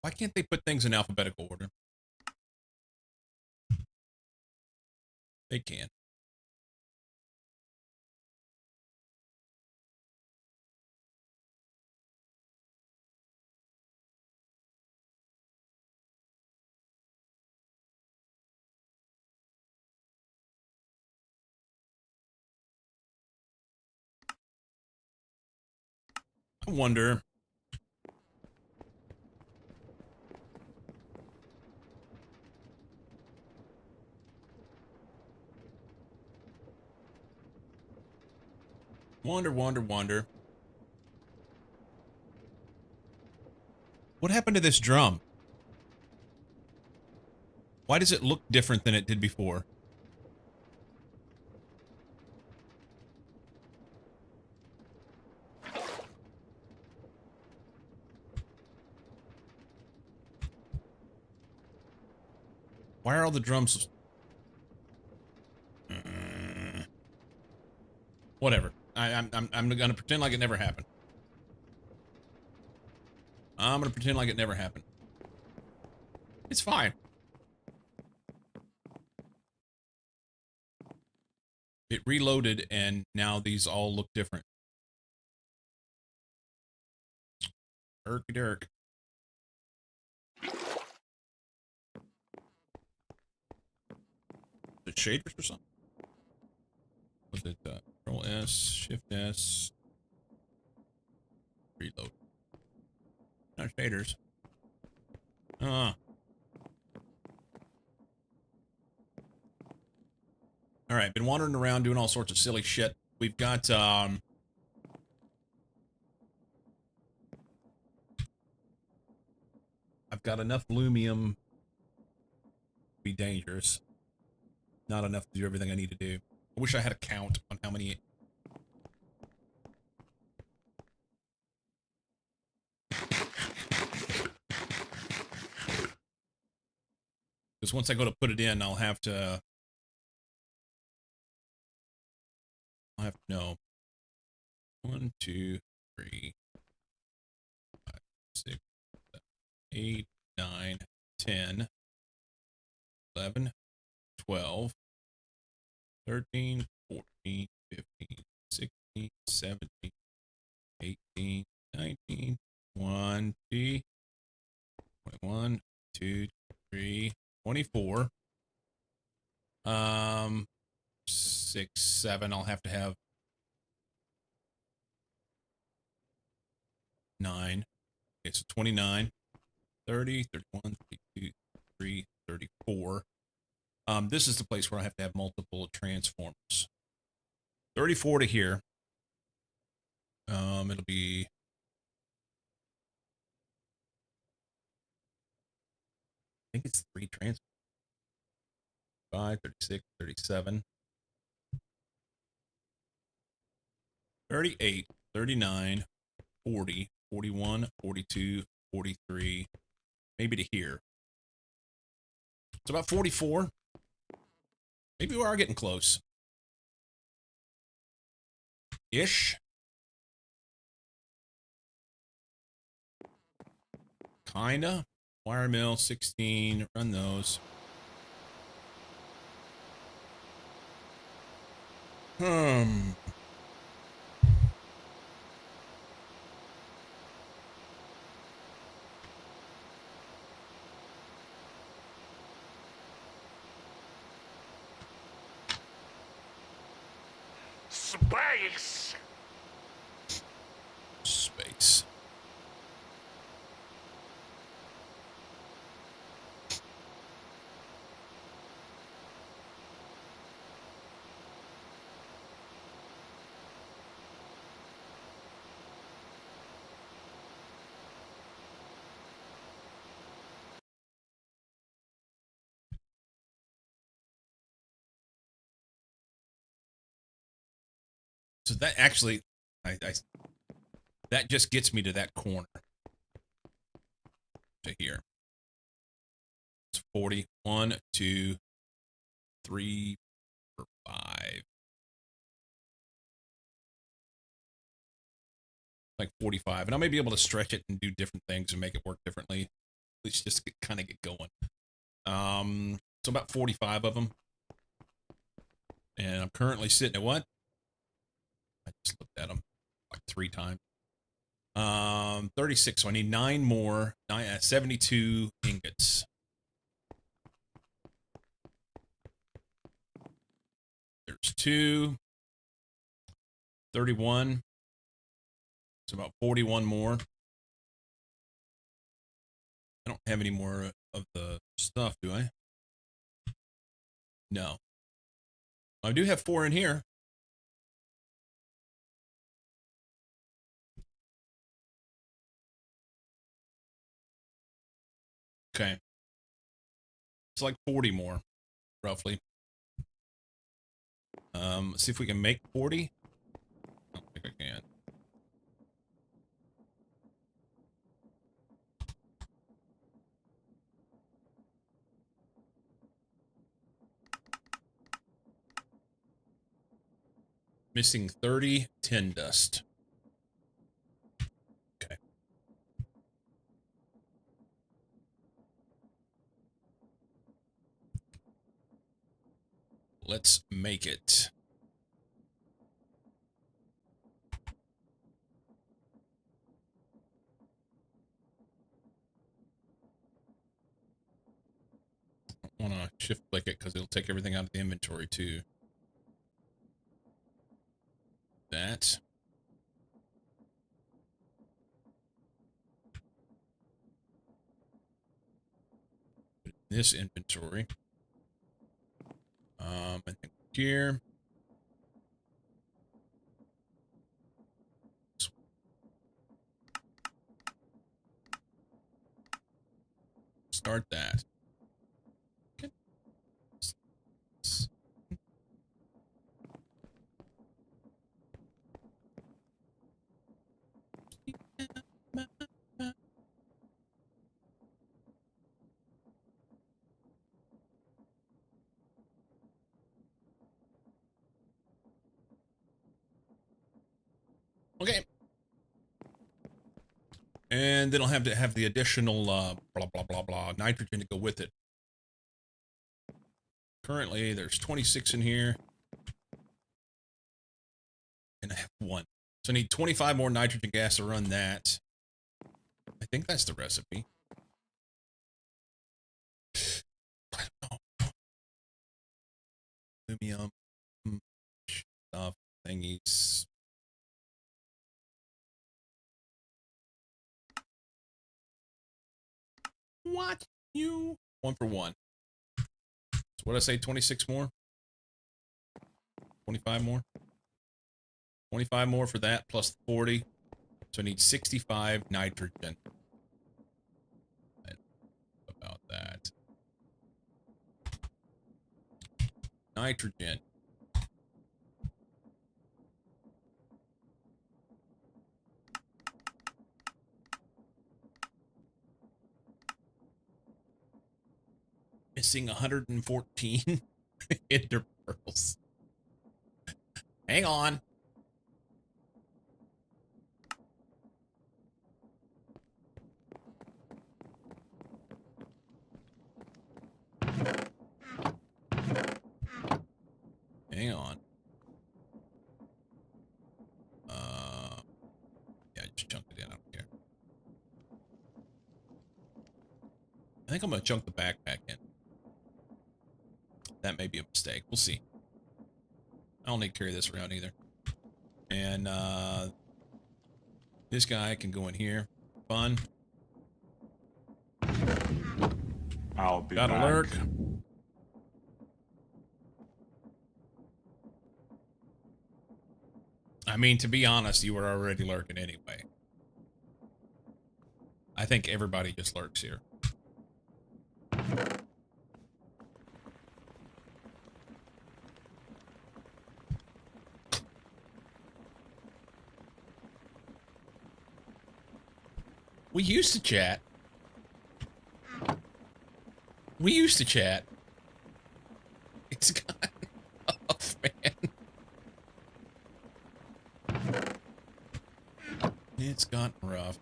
Why can't they put things in alphabetical order? They can. I wonder. Wonder. What happened to this drum? Why does it look different than it did before? Why are all the drums? Whatever. I'm gonna pretend like it never happened. I'm gonna pretend like it never happened. It's fine. It reloaded and now these all look different. Erky Dirk. The shaders or something? Was it Control S, Shift S, reload? Not shaders. All right, been wandering around doing all sorts of silly shit. We've got I've got enough lumium to be dangerous. Not enough to do everything I need to do. I wish I had a count on how many. Because once I go to put it in, I'll have to know. 1, 2, 3, 5, 6, 7, 8, 9, 10, 11, 12, 13, 14, 15, 16, 17, 18, 19, 20, 21, 2, 3, 24. 6, 7. I'll have to have 9. Okay, so 29, 30, 31, 32, 33, 34. This is the place where I have to have multiple transformers. 34 to here. It'll be I think it's 3 transformers. 5, 36, 37, 38, 39, 40, 41, 42, 43, maybe to here. It's about 44. Maybe we are getting close. Ish. Kinda. Wire mill, 16. Run those. Space! Space. So that actually, that just gets me to that corner. To here. It's 40. 1, 2, 3, 4, 5. Like 45. And I may be able to stretch it and do different things and make it work differently. At least just kind of get going. So about 45 of them. And I'm currently sitting at what? I just looked at them like 3 times. 36. So I need 9 more. 72 ingots. There's 2. 31. It's about 41 more. I don't have any more of the stuff, do I? No. I do have 4 in here. Okay. It's like 40 more, roughly. Let's see if we can make 40. I don't think I can. Missing 30 tin dust. Okay. Let's make it. I want to shift click it because it'll take everything out of the inventory too. That. This inventory. I think here. Start that. Okay. And then I'll have to have the additional blah, blah, blah, blah, nitrogen to go with it. Currently, there's 26 in here. And I have 1. So I need 25 more nitrogen gas to run that. I think that's the recipe. I don't know. Lumium stuff, thingies. What? You? 1 for 1. So what did I say? 26 more? 25 more? 25 more for that plus 40. So I need 65 nitrogen. About that. Nitrogen. Missing 114 ender pearls. Hang on. Hang on. Yeah, just chunk it in. I don't care. I think I'm gonna chunk the backpack in. That may be a mistake. We'll see. I don't need to carry this around either. And this guy can go in here. Fun. I'll be Got back. alert. I mean, to be honest, you were already lurking anyway. I think everybody just lurks here. We used to chat. We used to chat. It's gotten off, man. It's gotten rough.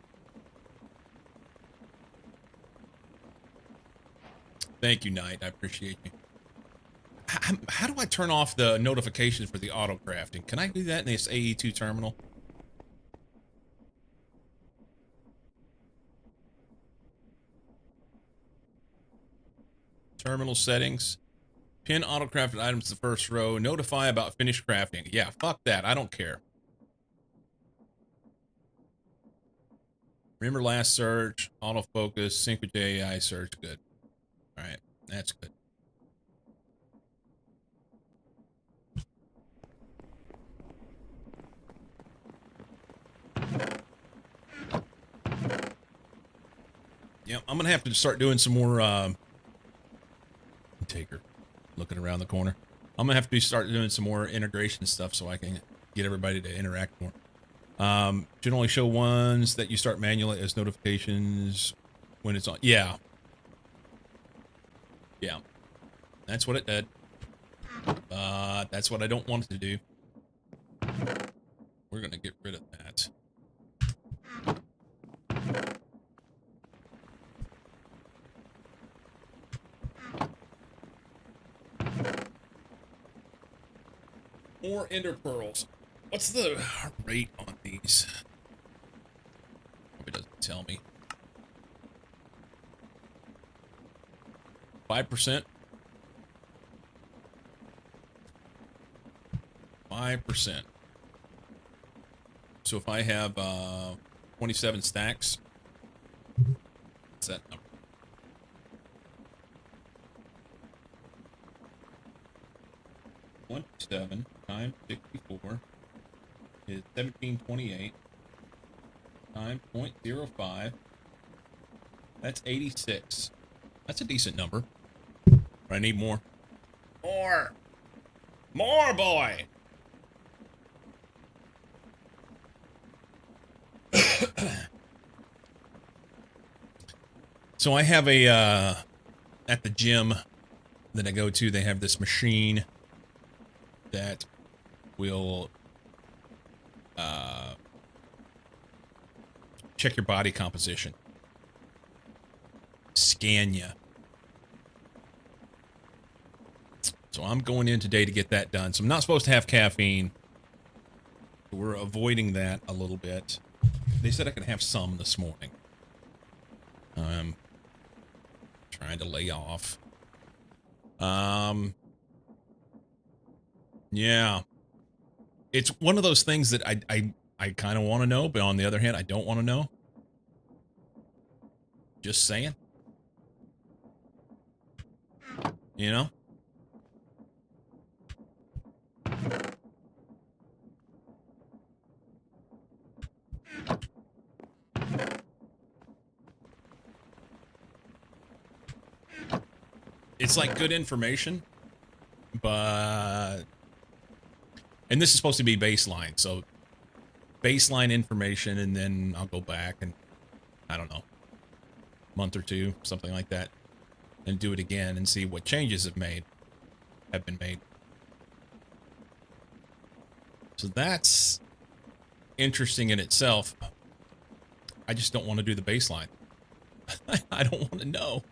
Thank you, Knight. I appreciate you. How do I turn off the notifications for the auto crafting? Can I do that in this AE2 terminal? Terminal settings. Pin auto-crafted items to the first row. Notify about finished crafting. Yeah, fuck that. I don't care. Remember last search. Autofocus. Sync with AI search. Good. Alright. That's good. Yeah, I'm gonna have to start doing some more, take her. Looking around the corner. I'm gonna have to start doing some more integration stuff so I can get everybody to interact more. Should only show ones that you start manually as notifications when it's on. Yeah. Yeah. That's what it did. That's what I don't want it to do. rid of that. More ender pearls. What's the rate on these? Probably doesn't tell me. 5%. 5%. So if I have 27 stacks, what's that number? Seven times 64 is 1728 times 0.05. That's 86. That's a decent number. But I need more. More! More, boy! So I have a, at the gym that I go to, they have this machine that will check your body composition, scan you. So I'm going in today to get that done. So I'm not supposed to have caffeine. We're avoiding that a little bit. They said I could have some this morning. I'm trying to lay off. Yeah. It's one of those things that I kind of want to know, but on the other hand, I don't want to know. Just saying. You know? It's like good information, but... And this is supposed to be baseline, so baseline information, and then I'll go back and, I don't know, month or two, something like that, and do it again and see what changes have been made. So that's interesting in itself. I just don't want to do the baseline. I don't want to know.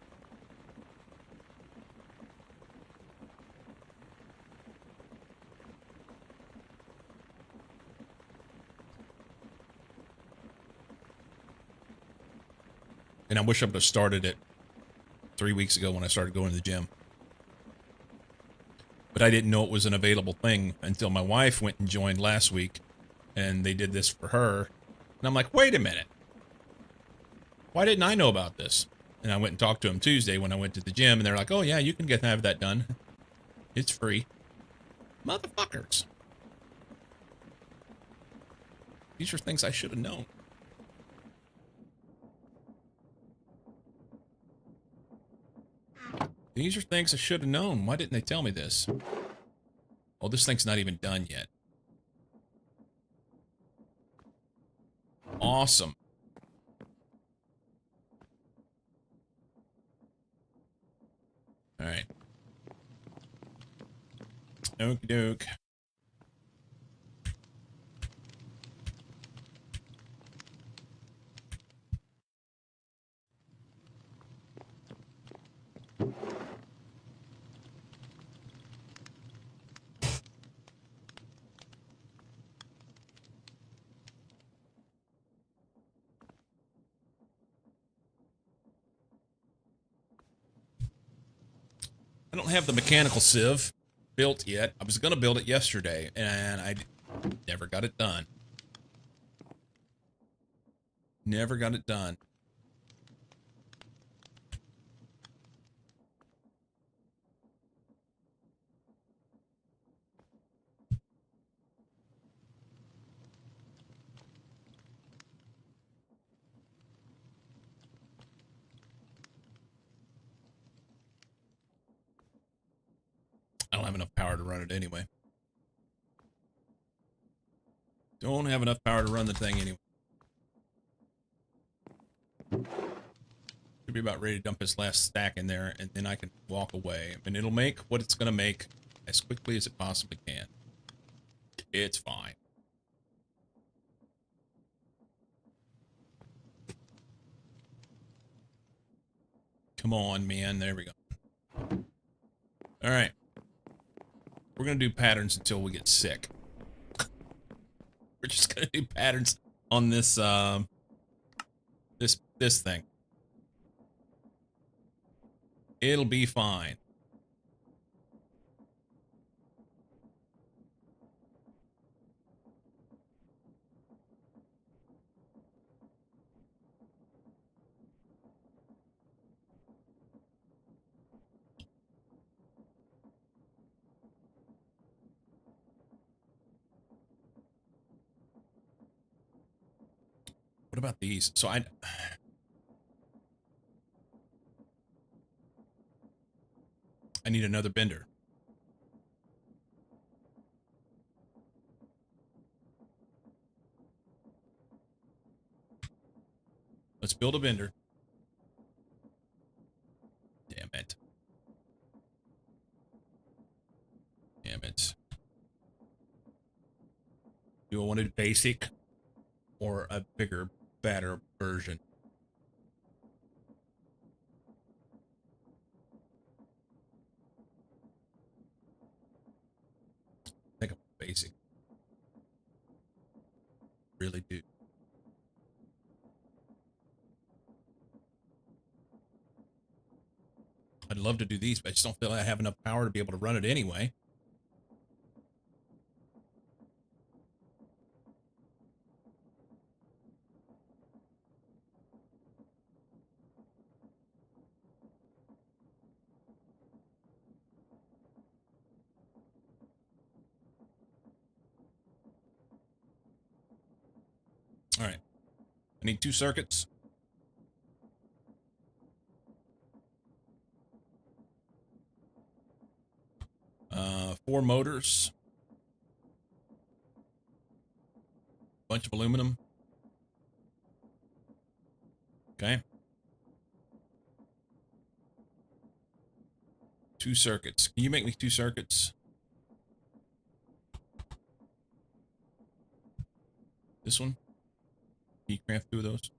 And I wish I would have started it 3 weeks ago when I started going to the gym. But I didn't know it was an available thing until my wife went and joined last week, and they did this for her. And I'm like, wait a minute. Why didn't I know about this? And I went and talked to them Tuesday when I went to the gym, and they're like, oh yeah, you can have that done. It's free. Motherfuckers. These are things I should have known. These are things I should have known. Why didn't they tell me this? Oh, this thing's not even done yet. Awesome. All right. Okie doke. I don't have the mechanical sieve built yet. I was going to build it yesterday, and I never got it done. Never got it done. I don't have enough power to run it anyway. Don't have enough power to run the thing anyway. Should be about ready to dump this last stack in there, and then I can walk away. And it'll make what it's going to make as quickly as it possibly can. It's fine. Come on, man. There we go. All right. We're going to do patterns until we get sick. We're just going to do patterns on this, this thing. It'll be fine. What about these? So I need another bender. Let's build a bender. Damn it. Damn it. Do I want a basic or a bigger, fatter version? I think I'm basic. Really do. I'd love to do these, but I just don't feel like I have enough power to be able to run it anyway. All right. I need 2 circuits. Four motors. Bunch of aluminum. Okay. 2 circuits. Can you make me 2 circuits? This one? Can you craft 2 of those?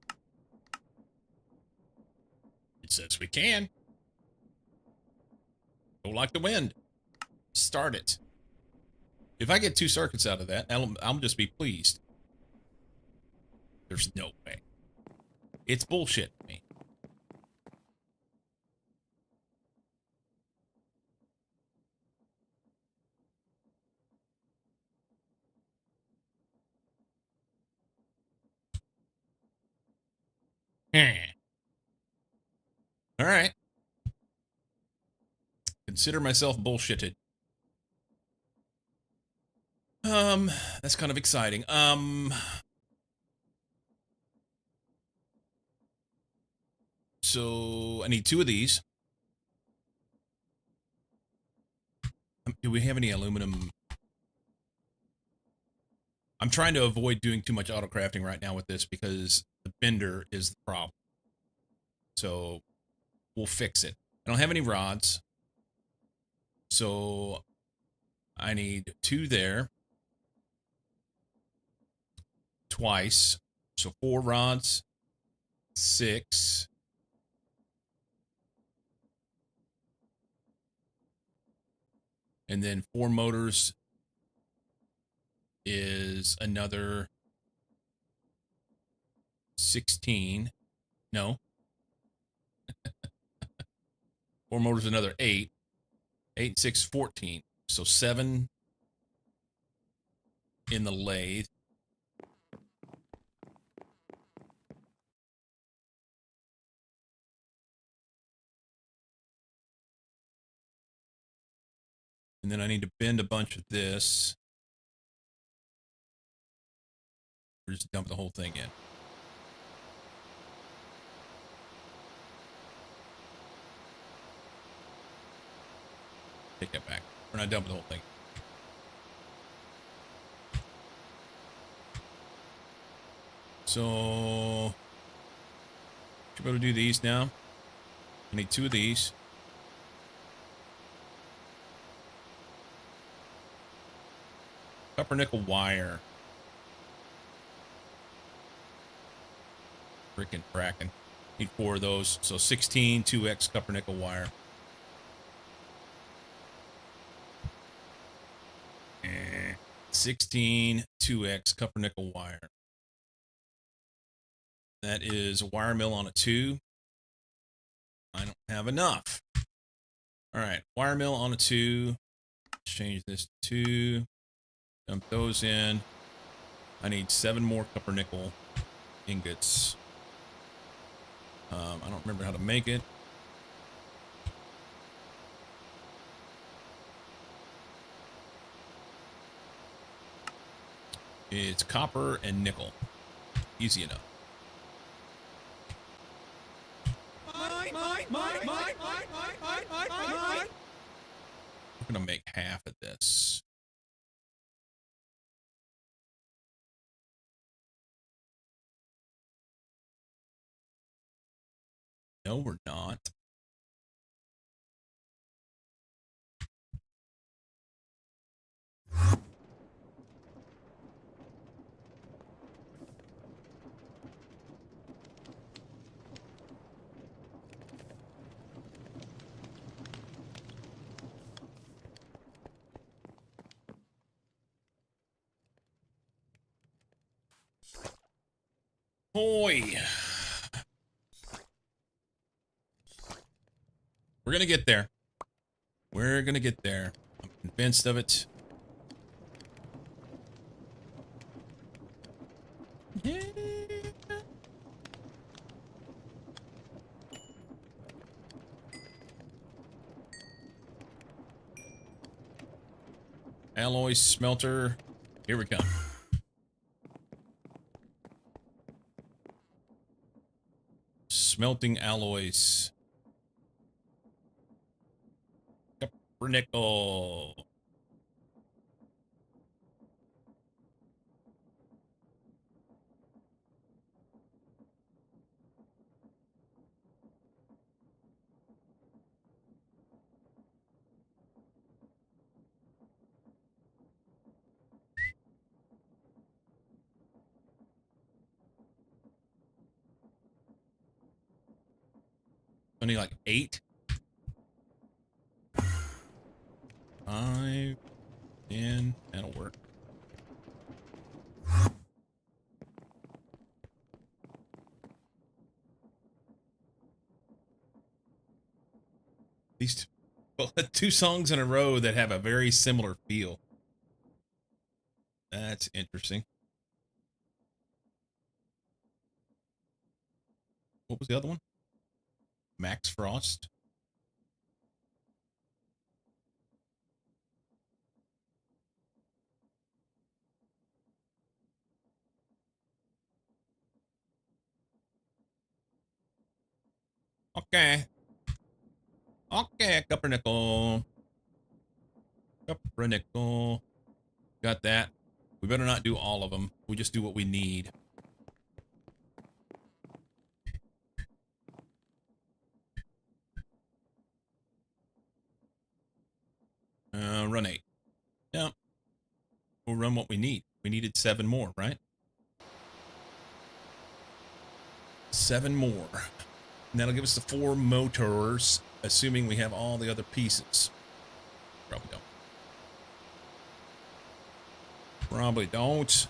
It says we can. Go like the wind. Start it. If I get 2 circuits out of that, I'll just be pleased. There's no way. It's bullshit to me. All right. Consider myself bullshitted. That's kind of exciting. So I need 2 of these. Do we have any aluminum? I'm trying to avoid doing too much auto crafting right now with this because the bender is the problem. So we'll fix it. I don't have any rods. So I need 2 there. Twice. So 4 rods. 6. And then 4 motors is another 16. No. 4 motors, another 8. 8, 6, 14. So 7 in the lathe. And then I need to bend a bunch of this. Or just dump the whole thing in. Take that back. We're not dumping the whole thing. So, should be able to do these now. I need 2 of these. Copper nickel wire. Freaking cracking. Need 4 of those. So 16 2x copper nickel wire. 16 2x copper nickel wire. That is a wire mill on a 2. I don't have enough. All right, wire mill on a 2. Change this to 2. Dump those in. I need 7 more copper nickel ingots. I don't remember how to make it. It's copper and nickel. Easy enough. I'm gonna make half of this. No, we're not. Boy. We're gonna get there. We're gonna get there. I'm convinced of it. Yeah. Alloy smelter. Here we come. Smelting alloys. Copper nickel. Only like 8. 5, 10. That'll work. These two songs in a row that have a very similar feel. That's interesting. What was the other one? Max Frost. Okay. Okay, copper nickel. Copper nickel. Got that. We better not do all of them. We just do what we need. Run 8. Yeah. We'll run what we need. We needed 7 more, right? 7 more. And that'll give us the 4 motors, assuming we have all the other pieces. Probably don't. Probably don't.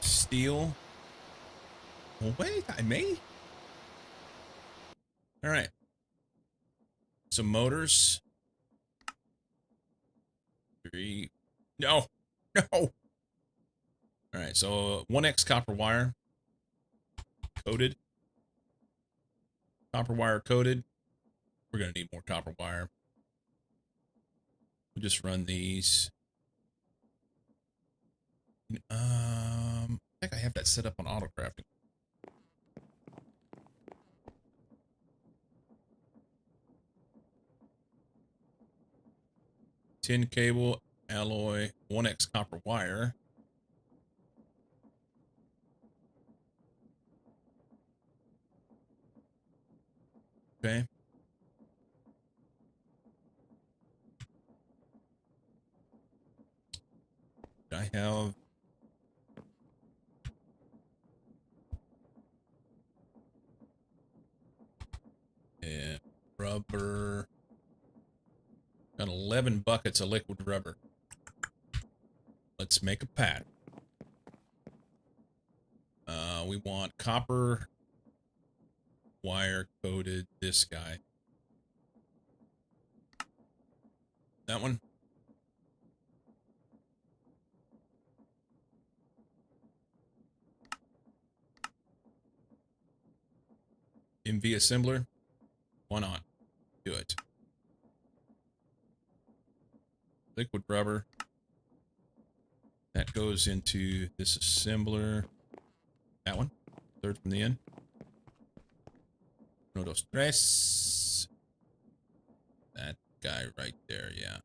Steel. Well, wait, I may. All right. So motors. 3. No. No. All right. So 1x copper wire. Coated. Copper wire coated. We're going to need more copper wire. We'll just run these. I think I have that set up on auto crafting. Tin cable, alloy, 1x copper wire. Okay. I have rubber. Got 11 buckets of liquid rubber. Let's make a pad. We want copper wire coated this guy. That one. MV assembler. Why not? Do it. Liquid rubber. That goes into this assembler. That one. Third from the end. No dos tres. That guy right there, yeah.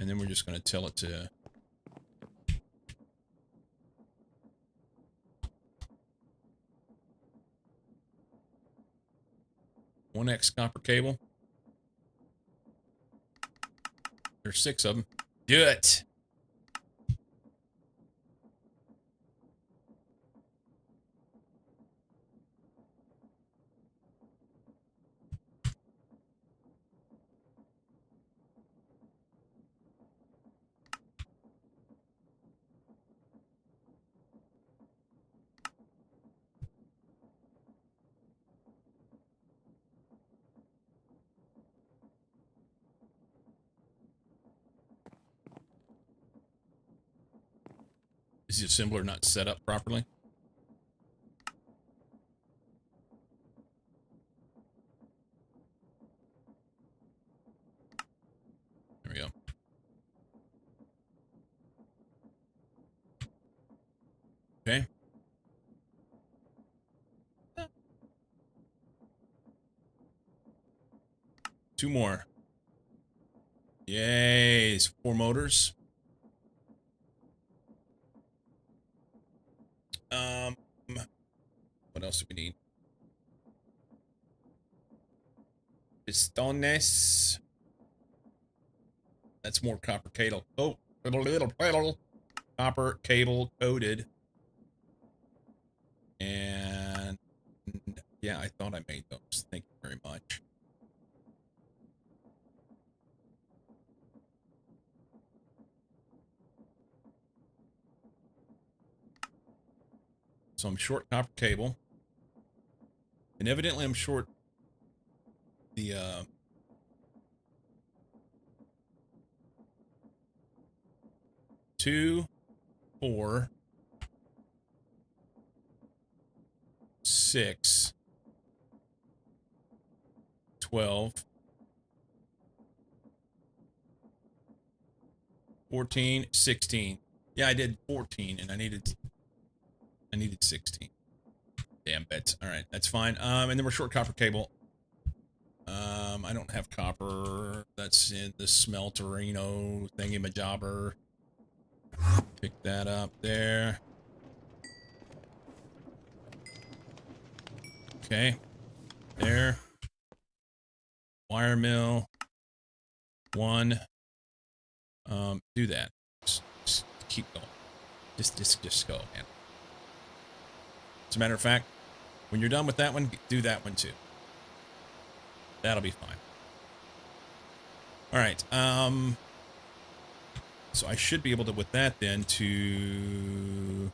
And then we're just going to tell it to... One X copper cable. There's 6 of them. Do it! Is the assembler not set up properly? There we go. Okay. 2 more. Yay, it's 4 motors. What else do we need? Pistones. That's more copper cable. Oh, copper cable coated. And yeah, I thought I made those. Thank you very much. So I'm short copper cable. And evidently I'm short the 2, 4, 6, 12, 14, 16. Yeah, I did 14 and I needed 16. Damn bets. All right, that's fine. And then we're short copper cable. I don't have copper. That's in the smelterino thingy-majobber. Pick that up there. Okay. There. Wire mill. 1. Do that. Just keep going. Just go, man. As a matter of fact, when you're done with that one, do that one too. That'll be fine. All right. So I should be able to, with that then, to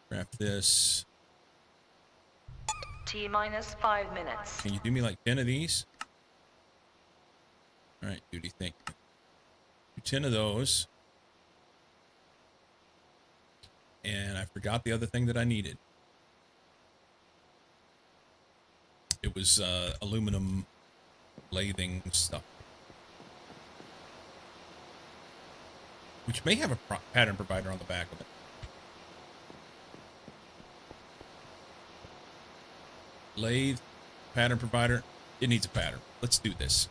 craft this. T-minus 5 minutes. Can you do me like 10 of these? All right, Duty, thank you. Do 10 of those. And I forgot the other thing that I needed. It was aluminum lathing stuff. Which may have a pattern provider on the back of it. Lathe, pattern provider. It needs a pattern. Let's do this.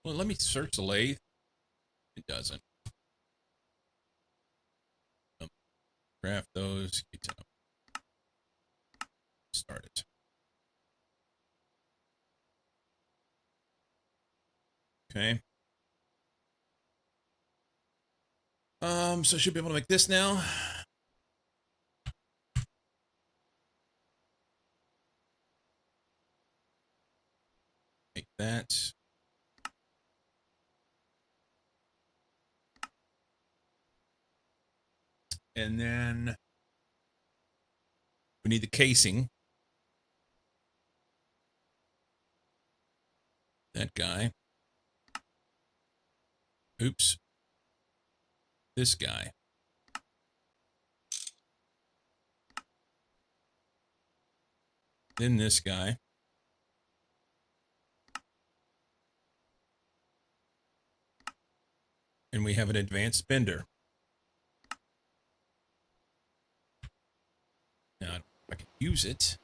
Well, let me search the lathe. It doesn't. Craft those. Get to start it. Okay. So I should be able to make this now. Make that. And then we need the casing. That guy. Oops. This guy. Then this guy. And we have an advanced bender. Now, I can use it.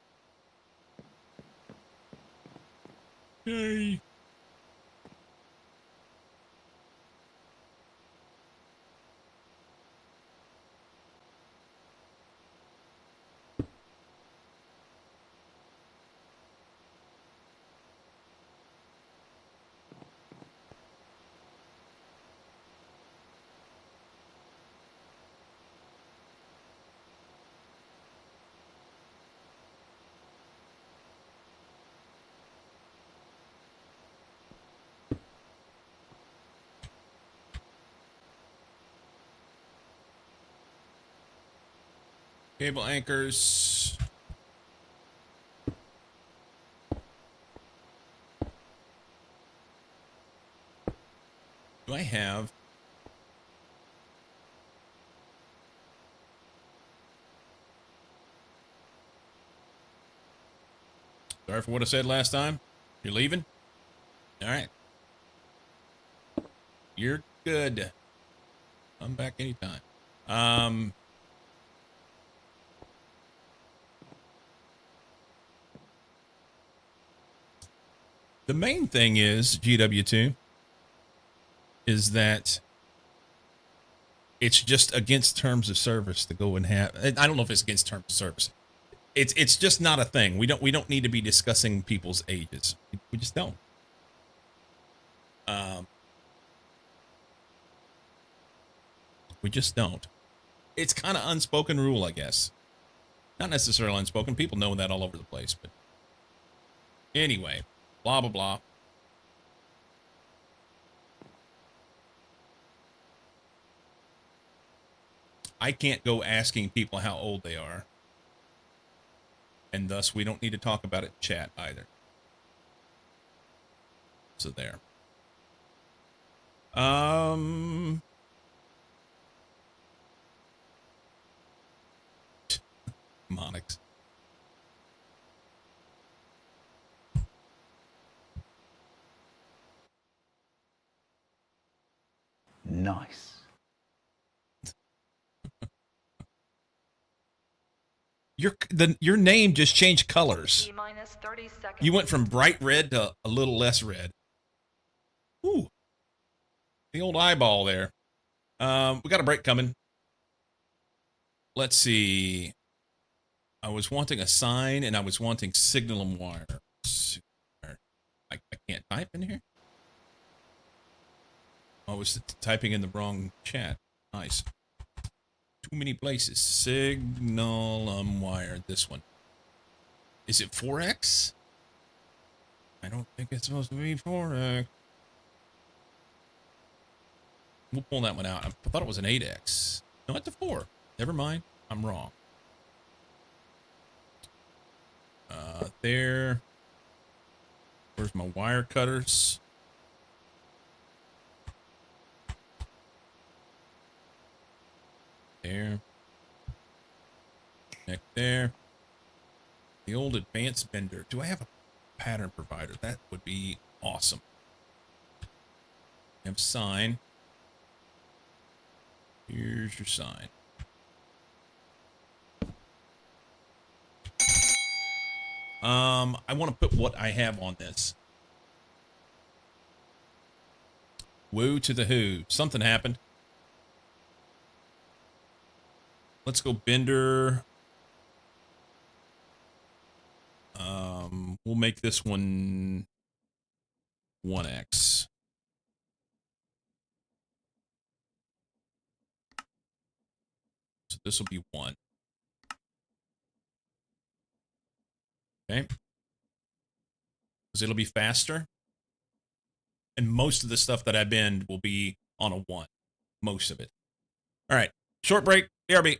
Yay. Cable anchors. Do I have? Sorry for what I said last time. You're leaving? All right. You're good. Come back anytime. The main thing is, GW2, is that it's just against terms of service to go and have. I don't know if it's against terms of service. It's just not a thing. We don't need to be discussing people's ages. We just don't. We just don't. It's kind of unspoken rule, I guess. Not necessarily unspoken. People know that all over the place, but anyway, blah, blah, blah. I can't go asking people how old they are. And thus, we don't need to talk about it in chat either. So there. Monix. Nice. Your name just changed colors. T-minus 30 seconds. You went from bright red to a little less red. Ooh. The old eyeball there. We got a break coming. Let's see. I was wanting a sign and I was wanting signal and wire. I can't type in here. I was typing in the wrong chat. Nice. Too many places. Signal wire. This one. Is it 4x? I don't think it's supposed to be 4x. We'll pull that one out. I thought it was an 8x. No, it's a 4. Never mind. I'm wrong. There. Where's my wire cutters? There. Connect there. The old advanced bender. Do I have a pattern provider? That would be awesome. Have sign. Here's your sign. I want to put what I have on this. Woo to the who. Something happened. Let's go bender. We'll make this one 1x. So this will be 1. Okay. Because it'll be faster. And most of the stuff that I bend will be on a 1. Most of it. All right. Short break. BRB.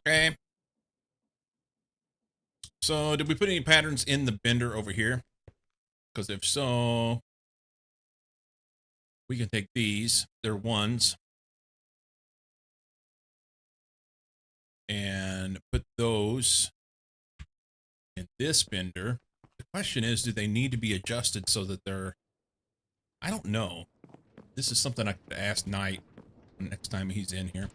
Okay. So did we put any patterns in the bender over here? Because if so, we can take these. They're 1s. And put those in this bender. The question is, do they need to be adjusted so that they're... I don't know. This is something I could ask Knight next time he's in here.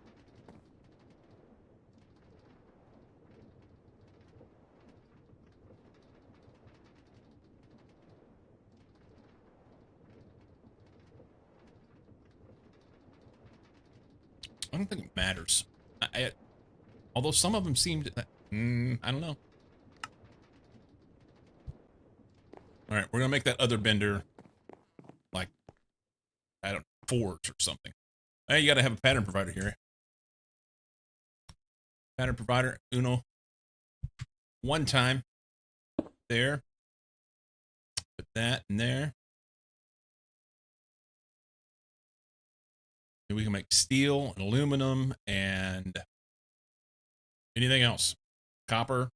I don't think it matters. Although some of them seemed... I don't know. All right, we're going to make that other bender like, I don't know, 4s or something. Hey, you got to have a pattern provider here. Pattern provider, Uno. 1 time. There. Put that in there. And we can make steel and aluminum and anything else. Copper.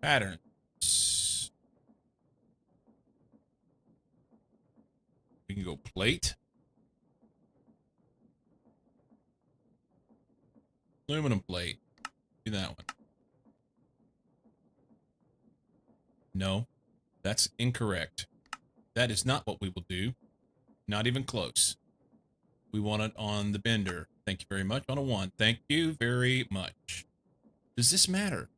Patterns. We can go plate. Aluminum plate. Do that one. No, that's incorrect. That is not what we will do. Not even close. We want it on the bender. Thank you very much. On a 1. Thank you very much. Does this matter?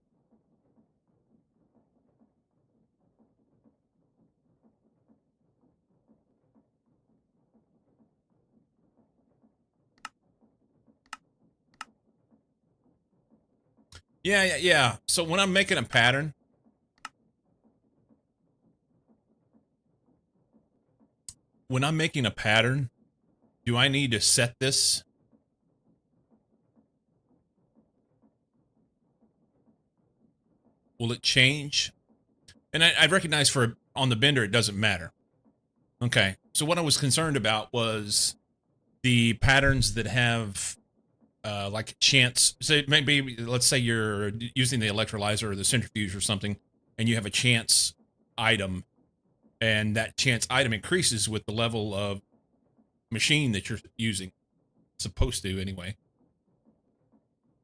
Yeah. So when I'm making a pattern, when I'm making a pattern, do I need to set this? Will it change? And I recognize on the bender, it doesn't matter. Okay. So what I was concerned about was the patterns that have like chance. So maybe let's say you're using the electrolyzer or the centrifuge or something, and you have a chance item, and that chance item increases with the level of machine that you're using. Supposed to anyway.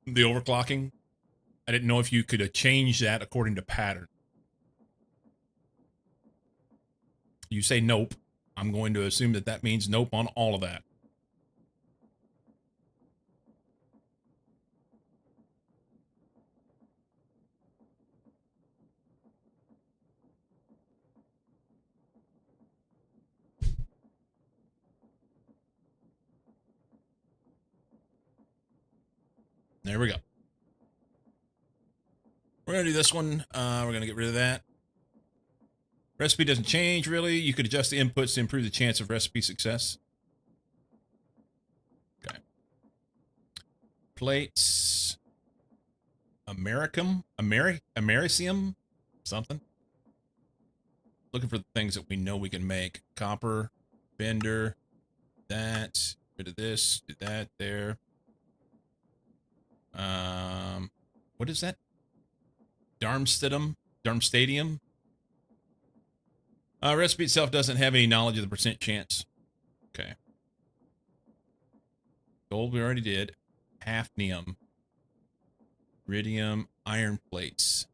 The overclocking. I didn't know if you could change that according to pattern. You say nope. I'm going to assume that that means nope on all of that. There we go. We're going to do this one. We're going to get rid of that. Recipe doesn't change, really. You could adjust the inputs to improve the chance of recipe success. Okay. Plates. Americium? Something. Looking for the things that we know we can make. Copper. Bender. That. Rid of this. Do that there. What is that? Darmstadium? Recipe itself doesn't have any knowledge of the percent chance. Okay. Gold we already did. Hafnium. Iridium. Iron plates.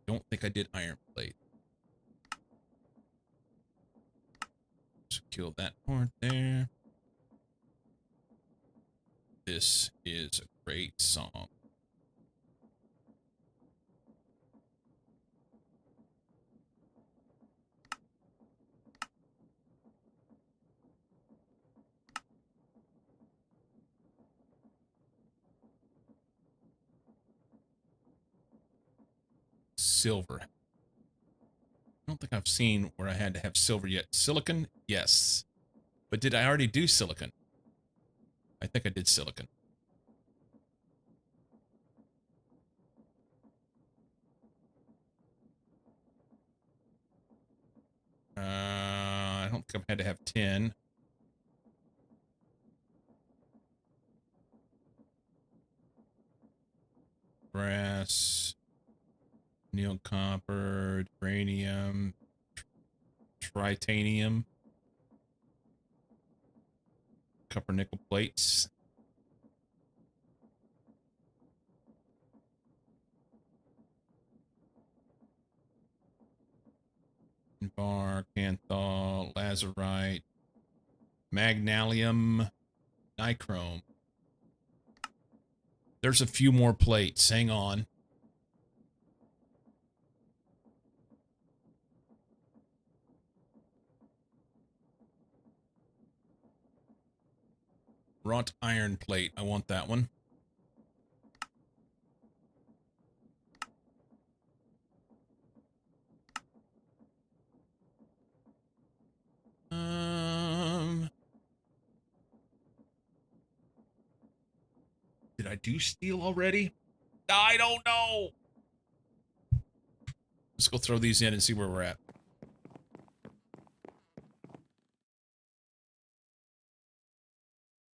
Don't think I did iron plate. So kill that part there. This is a great song. Silver. I don't think I've seen where I had to have silver yet. Silicon? Yes. But did I already do silicon? I think I did silicon. I don't think I've had to have 10. Brass, neon copper, uranium, tritanium, copper nickel plates. Bar, canthal, lazurite, magnalium, nichrome. There's a few more plates. Hang on. Wrought iron plate. I want that one. Did I do steel already? I don't know. Let's go throw these in and see where we're at.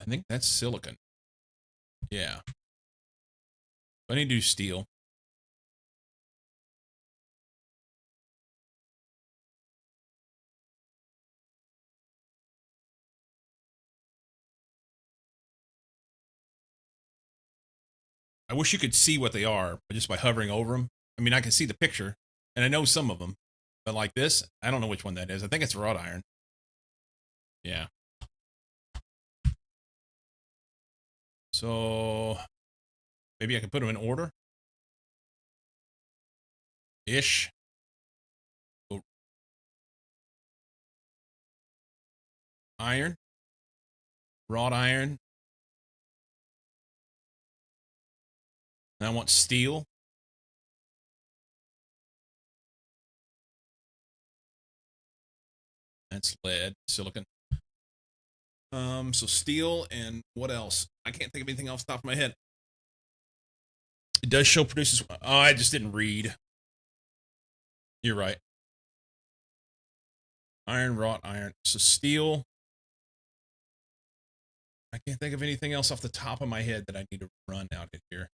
I think that's silicon. Yeah. I need to do steel. I wish you could see what they are just by hovering over them. I mean, I can see the picture, and I know some of them. But like this, I don't know which one that is. I think it's wrought iron. Yeah. So maybe I can put them in order. Ish. Oh. Iron. Wrought iron. And I want steel. That's lead, silicon. So steel and what else? I can't think of anything off the top of my head. It does show produces. Oh, I just didn't read. You're right. Iron, wrought iron. So steel. I can't think of anything else off the top of my head that I need to run out in here.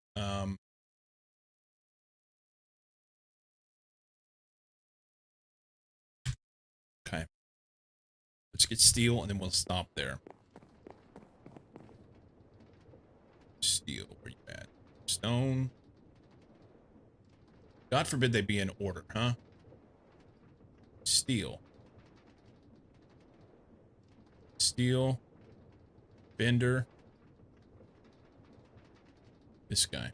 Okay. Let's get steel and then we'll stop there. Steel, where you at? Stone. God forbid they be in order, huh? Steel. Steel. Bender. This guy.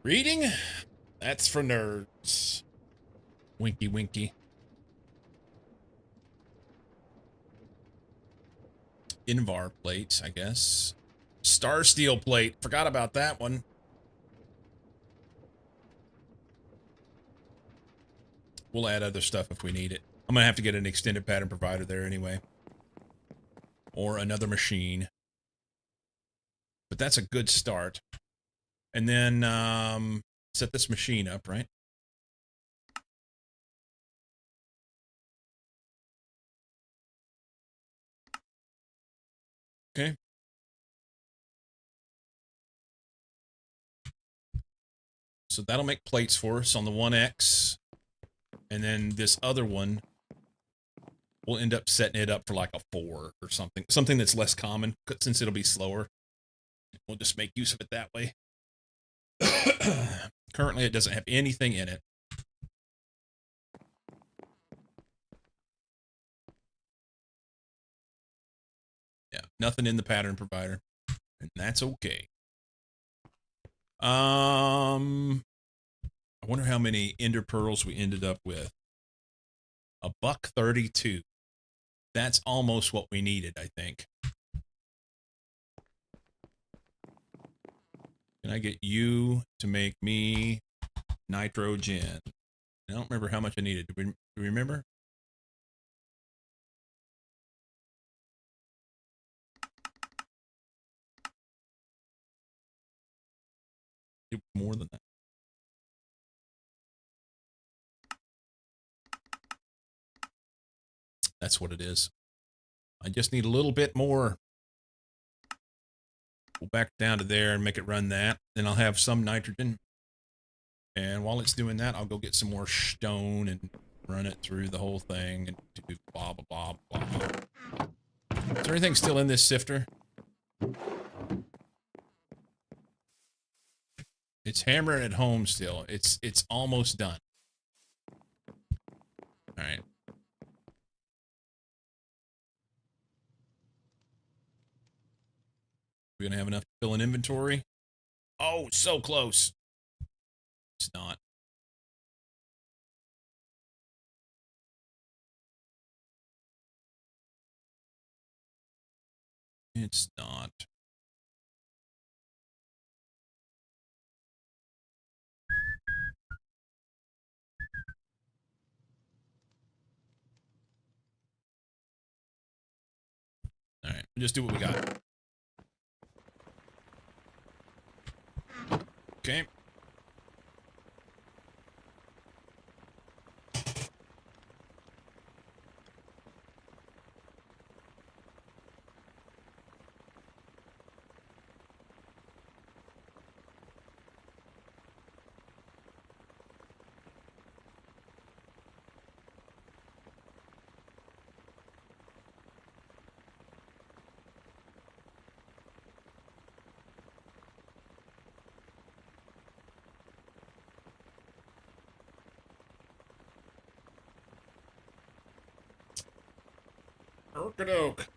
Reading? That's for nerds. Winky winky. Invar plates, I guess. Star steel plate. Forgot about that one. We'll add other stuff if we need it. I'm gonna have to get an extended pattern provider there anyway. Or another machine. But that's a good start. And then set this machine up, right? Okay. So that'll make plates for us on the 1X. And then this other one, we'll end up setting it up for like a 4 or something. Something that's less common, since it'll be slower. We'll just make use of it that way. Currently, it doesn't have anything in it. Yeah, nothing in the pattern provider. And that's okay. I wonder how many ender pearls we ended up with. $1.32. That's almost what we needed, I think. Can I get you to make me nitrogen? I don't remember how much I needed. Do we remember? It was more than that. That's what it is. I just need a little bit more. Go back down to there and make it run that. Then I'll have some nitrogen. And while it's doing that, I'll go get some more stone and run it through the whole thing and do blah, blah, blah, blah. Is there anything still in this sifter? It's hammering at home still. It's almost done. All right. We're gonna have enough to fill an inventory. Oh, so close. It's not. It's not. All right, we'll just do what we got. Okay. Okie-doke.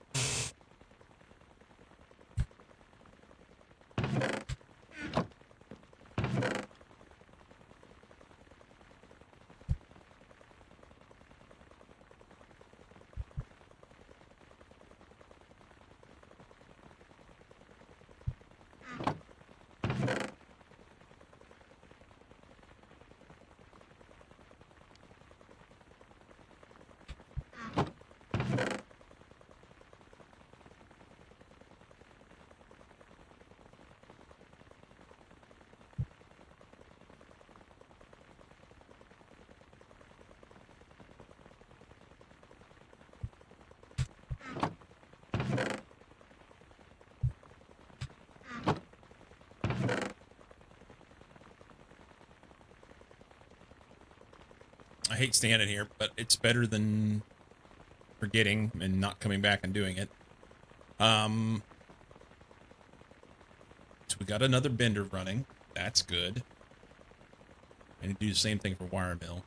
I hate standing here, but it's better than forgetting and not coming back and doing it. So we got another bender running. That's good. And do the same thing for wire mill.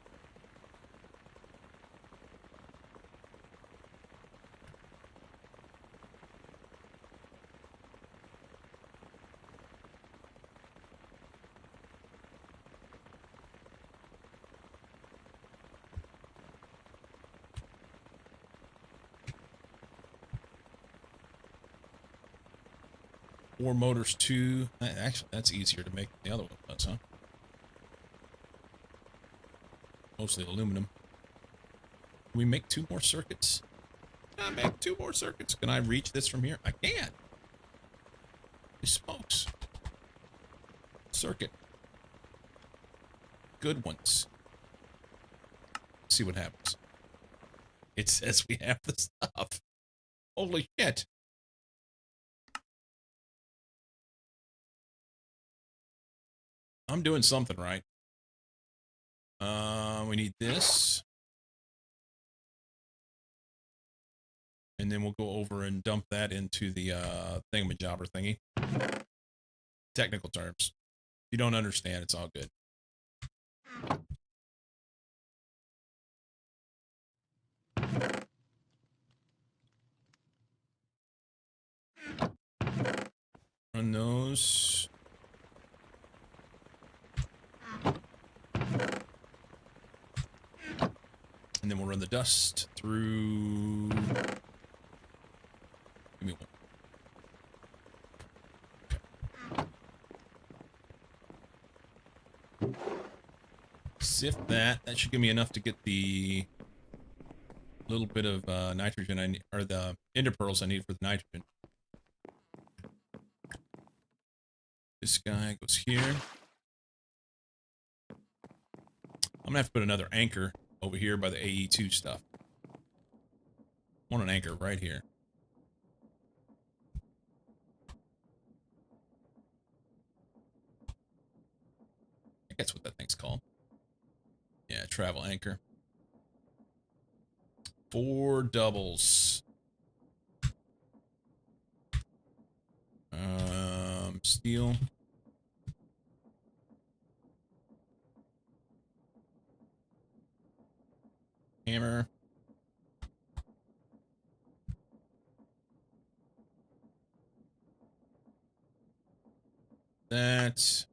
Four motors, two. Actually, that's easier to make than the other one was, huh? Mostly aluminum. Can we make 2 more circuits? Can I make 2 more circuits? Can I reach this from here? I can. Holy smokes. Circuit. Good ones. Let's see what happens. It says we have the stuff. Holy shit. I'm doing something right. We need this. And then we'll go over and dump that into the thingamajobber thingy. Technical terms. If you don't understand, it's all good. Run those. And then we'll run the dust through. Give me one. Sift that. That should give me enough to get the little bit of nitrogen I need, or the ender pearls I need for the nitrogen. This guy goes here. I'm gonna have to put another anchor over here by the AE2 stuff. I want an anchor right here. I think that's what that thing's called. Yeah, travel anchor. 4 doubles. Steel. Hammer. That.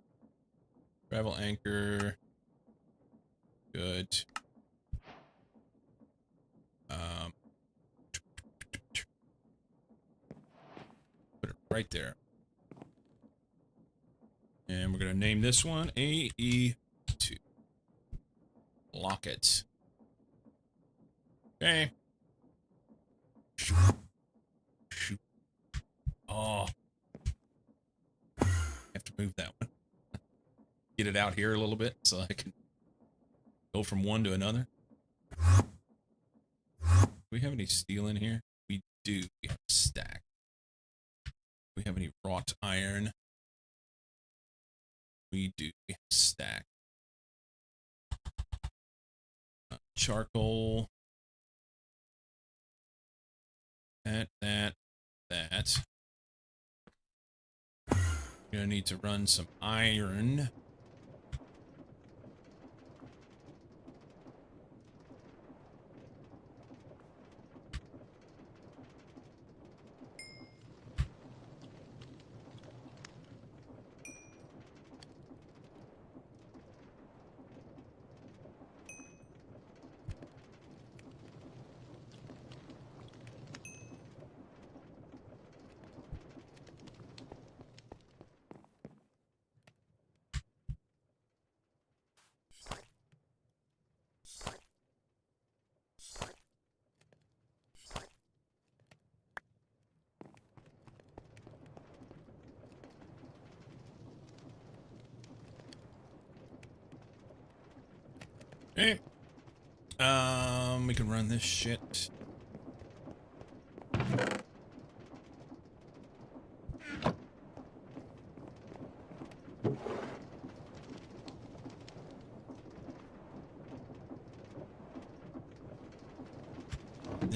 Travel anchor. Good. Put it right there. And we're going to name this one AE2. Lock it. Okay. Shoot. Shoot. Oh. I have to move that one. Get it out here a little bit so I can go from one to another. Do we have any steel in here? We do. We have a stack. Do we have any wrought iron? We do. We have a stack. Charcoal. That. We're gonna need to run some iron. Okay. We can run this shit.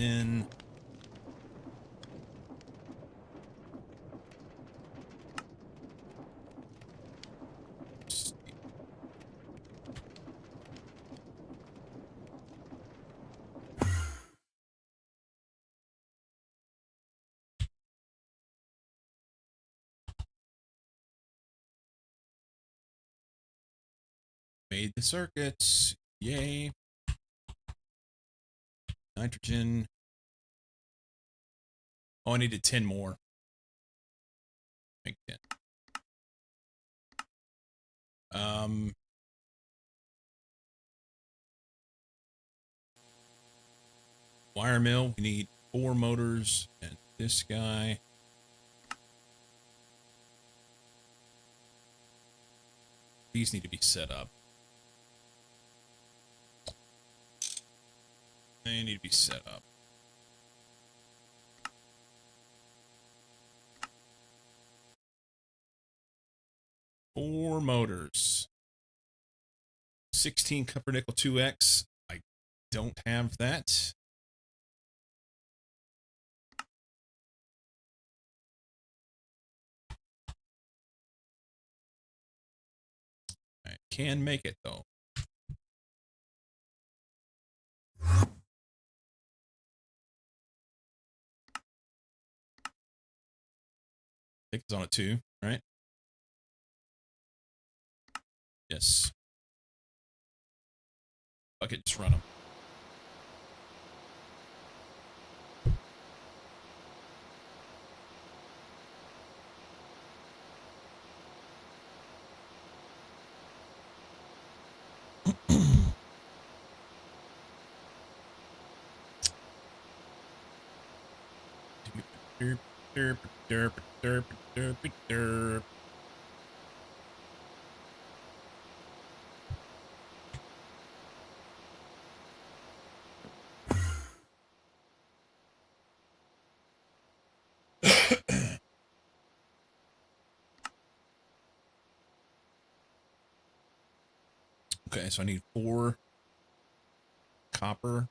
in. Made the circuits. Yay. Nitrogen. Oh, I needed 10 more. Make 10. Wire mill, we need 4 motors, and this guy. These need to be set up. They need to be set up. Four motors. 16 copper nickel 2X. I don't have that. I can make it though. I think it's on it too, right? Yes. Fuck it, just run them. Derp, derp, derp, derp, derp, derp. Okay, so I need 4 copper.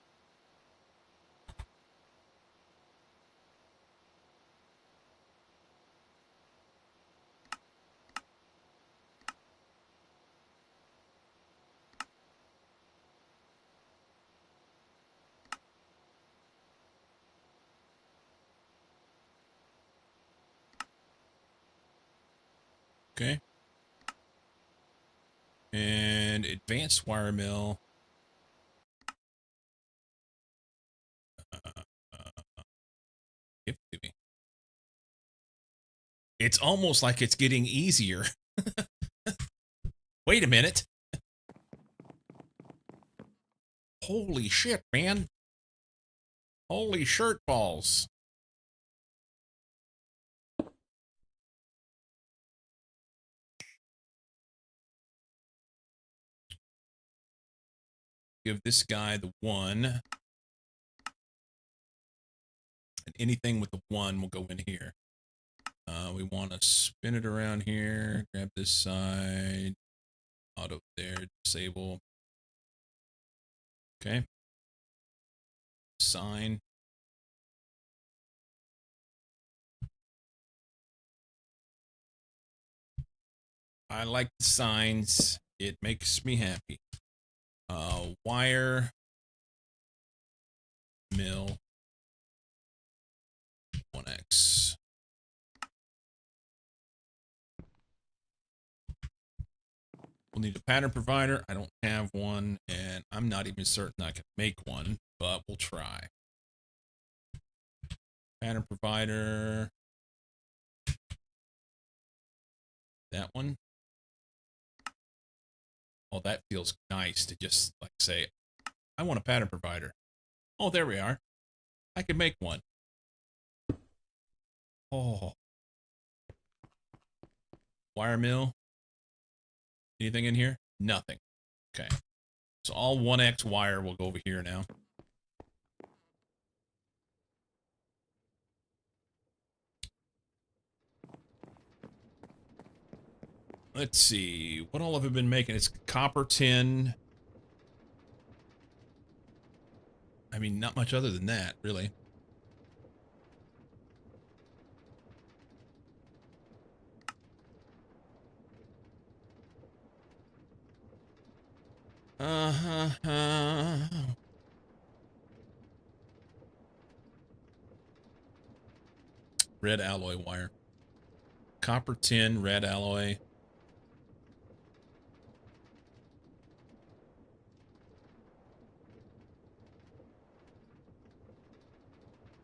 Okay. And advanced wire mill. Give it to me. It's almost like it's getting easier. Wait a minute. Holy shit, man. Holy shirt balls. Give this guy the 1. And anything with the 1 will go in here. We want to spin it around here. Grab this side. Auto there. Disable. Okay. Sign. I like the signs. It makes me happy. Wire mill 1X. We'll need a pattern provider. I don't have one, and I'm not even certain I can make one, but we'll try. Pattern provider. That one. Oh, that feels nice to just like say, I want a pattern provider. Oh, there we are. I can make one. Oh. Wire mill. Anything in here? Nothing. Okay. So all 1X wire will go over here now. Let's see. What all have I been making? It's copper tin. I I mean, not much other than that, really. Red alloy wire. Copper tin, red alloy.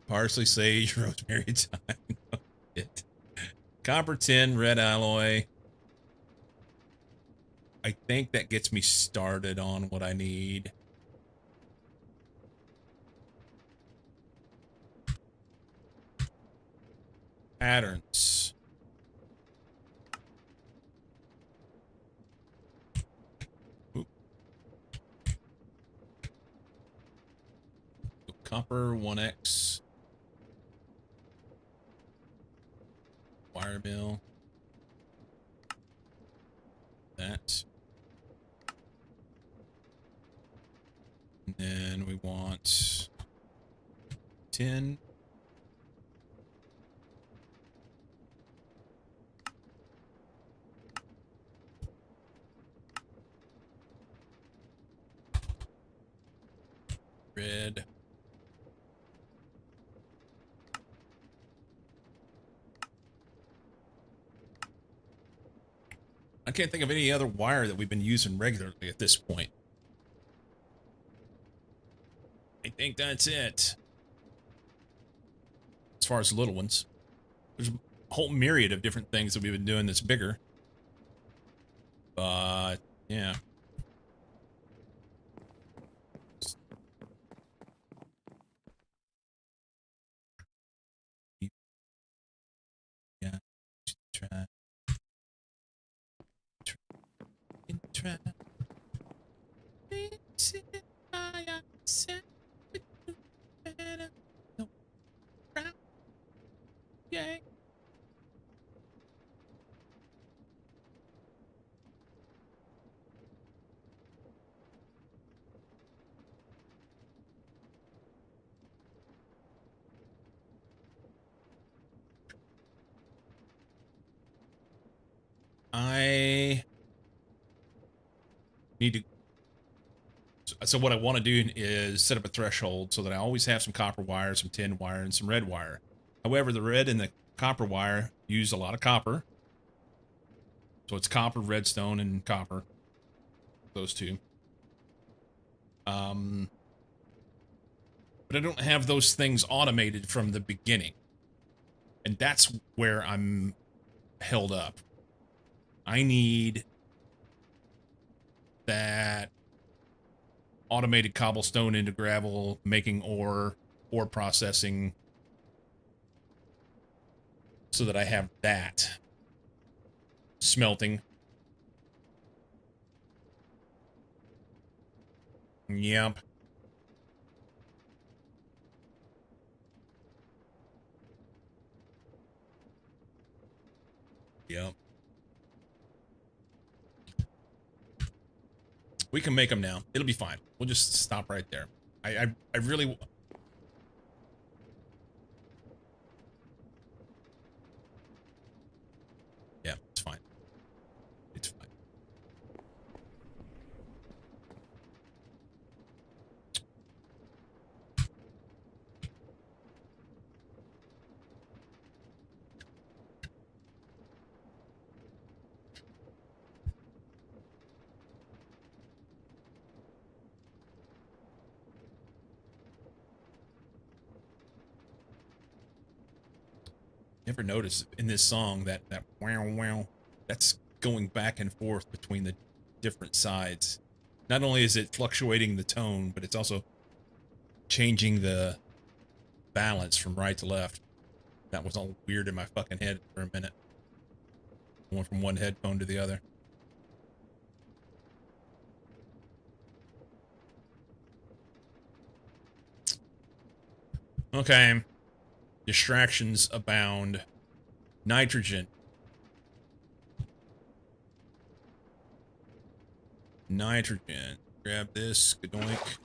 Parsley, sage, rosemary, thyme. It. Copper tin, red alloy. I think that gets me started on what I need. Patterns. Oop. Copper 1X. Wire mill. That. And then we want 10. Red. I can't think of any other wire that we've been using regularly at this point. I think that's it. As far as the little ones. There's a whole myriad of different things that we've been doing that's bigger. But, yeah. Yeah. Try. Try. Yeah. I need to. So what I want to do is set up a threshold so that I always have some copper wire, some tin wire, and some red wire. However, the red and the copper wire use a lot of copper. So it's copper, redstone, and copper. Those two. But I don't have those things automated from the beginning. And that's where I'm held up. I need that automated cobblestone into gravel, making ore processing, so that I have that. Smelting. Yep. Yep. We can make them now. It'll be fine. We'll just stop right there. I really... Yeah, it's fine. It's fine. Never noticed in this song that wow wow, that's going back and forth between the different sides. Not only is it fluctuating the tone, but it's also changing the balance from right to left. That was all weird in my fucking head for a minute. Going from one headphone to the other. Okay. Distractions abound. Nitrogen. Nitrogen. Grab this. Gadoink.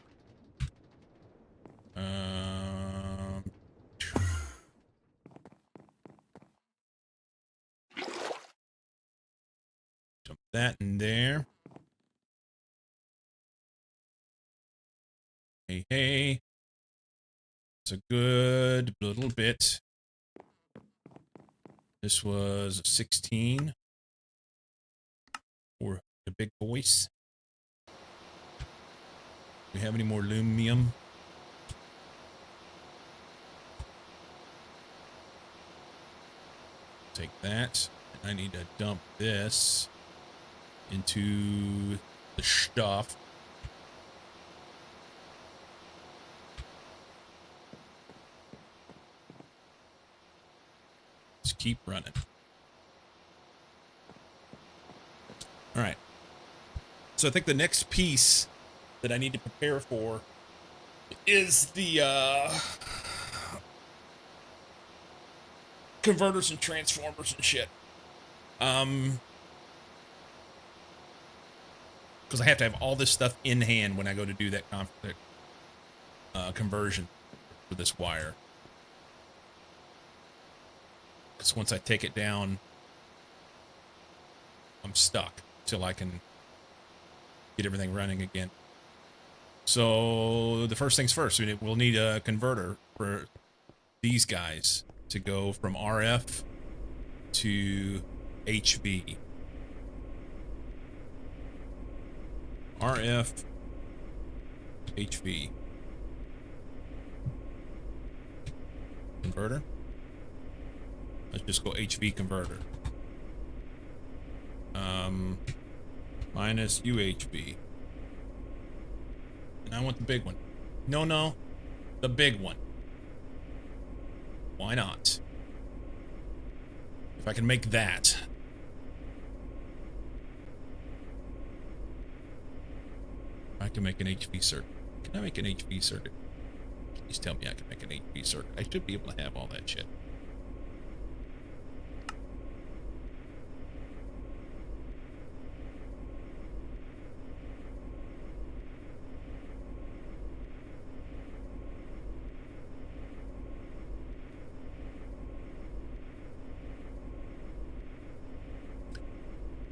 Um, dump that in there. Hey, hey. It's a good little bit. This was 16 for the big boys. Do we have any more aluminum? Take that. I need to dump this into the stuff. Just keep running. All right. So I think the next piece that I need to prepare for is the converters and transformers and shit. Because I have to have all this stuff in hand when I go to do that conversion for this wire. Because once I take it down, I'm stuck till I can get everything running again. So the first things first, we'll need a converter for these guys to go from RF to HV. RF, HV. Converter. Let's just go HV converter. Minus UHV. And I want the big one. No, the big one. Why not? If I can make that. I can make an HV circuit. Can I make an HV circuit? Please tell me I can make an HV circuit. I should be able to have all that shit.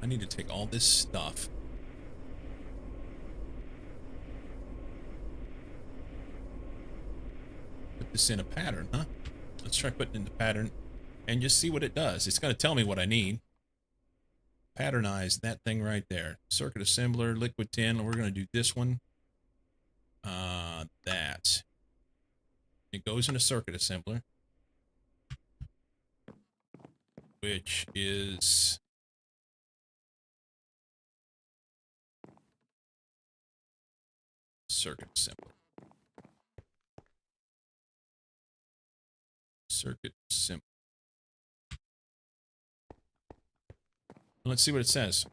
I need to take all this stuff. Put this in a pattern, huh? Let's try putting in the pattern and just see what it does. It's going to tell me what I need. Patternize that thing right there. Circuit assembler, liquid tin. We're going to do this one. That. It goes in a circuit assembler, which is circuit assembler. Circuit assembler. Let's see what it says.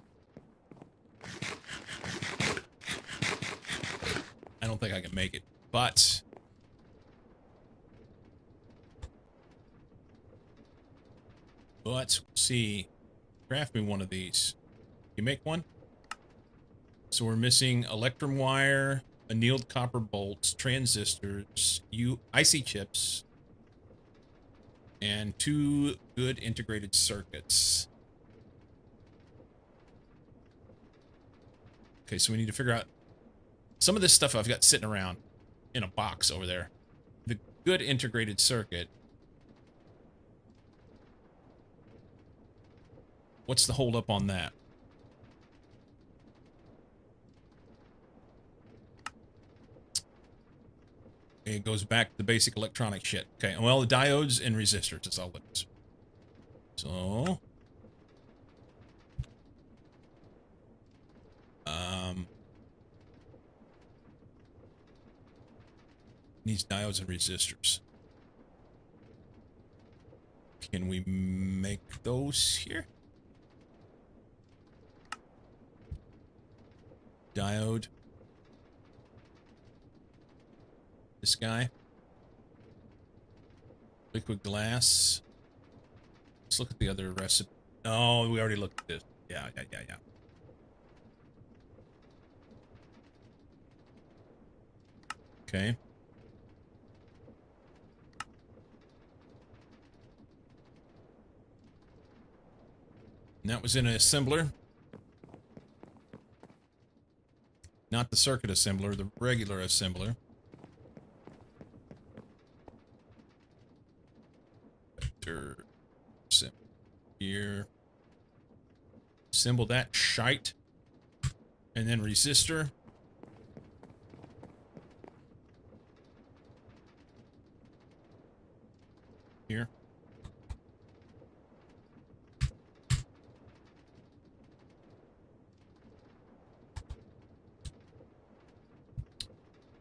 I don't think I can make it, but let's see. Craft me one of these. You make one? So we're missing electrum wire, annealed copper bolts, transistors, IC chips, and 2 good integrated circuits. Okay, so we need to figure out some of this stuff I've got sitting around in a box over there. The good integrated circuit. What's the holdup on that? It goes back to the basic electronic shit. Okay, well, the diodes and resistors is all it is. So... needs diodes and resistors. Can we make those here? Diode. This guy. Liquid glass. Let's look at the other recipe. Oh, we already looked at this. Yeah. Okay. And that was in an assembler. Not the circuit assembler, the regular assembler. Vector. Here. Assemble that shite. And then resistor. Here.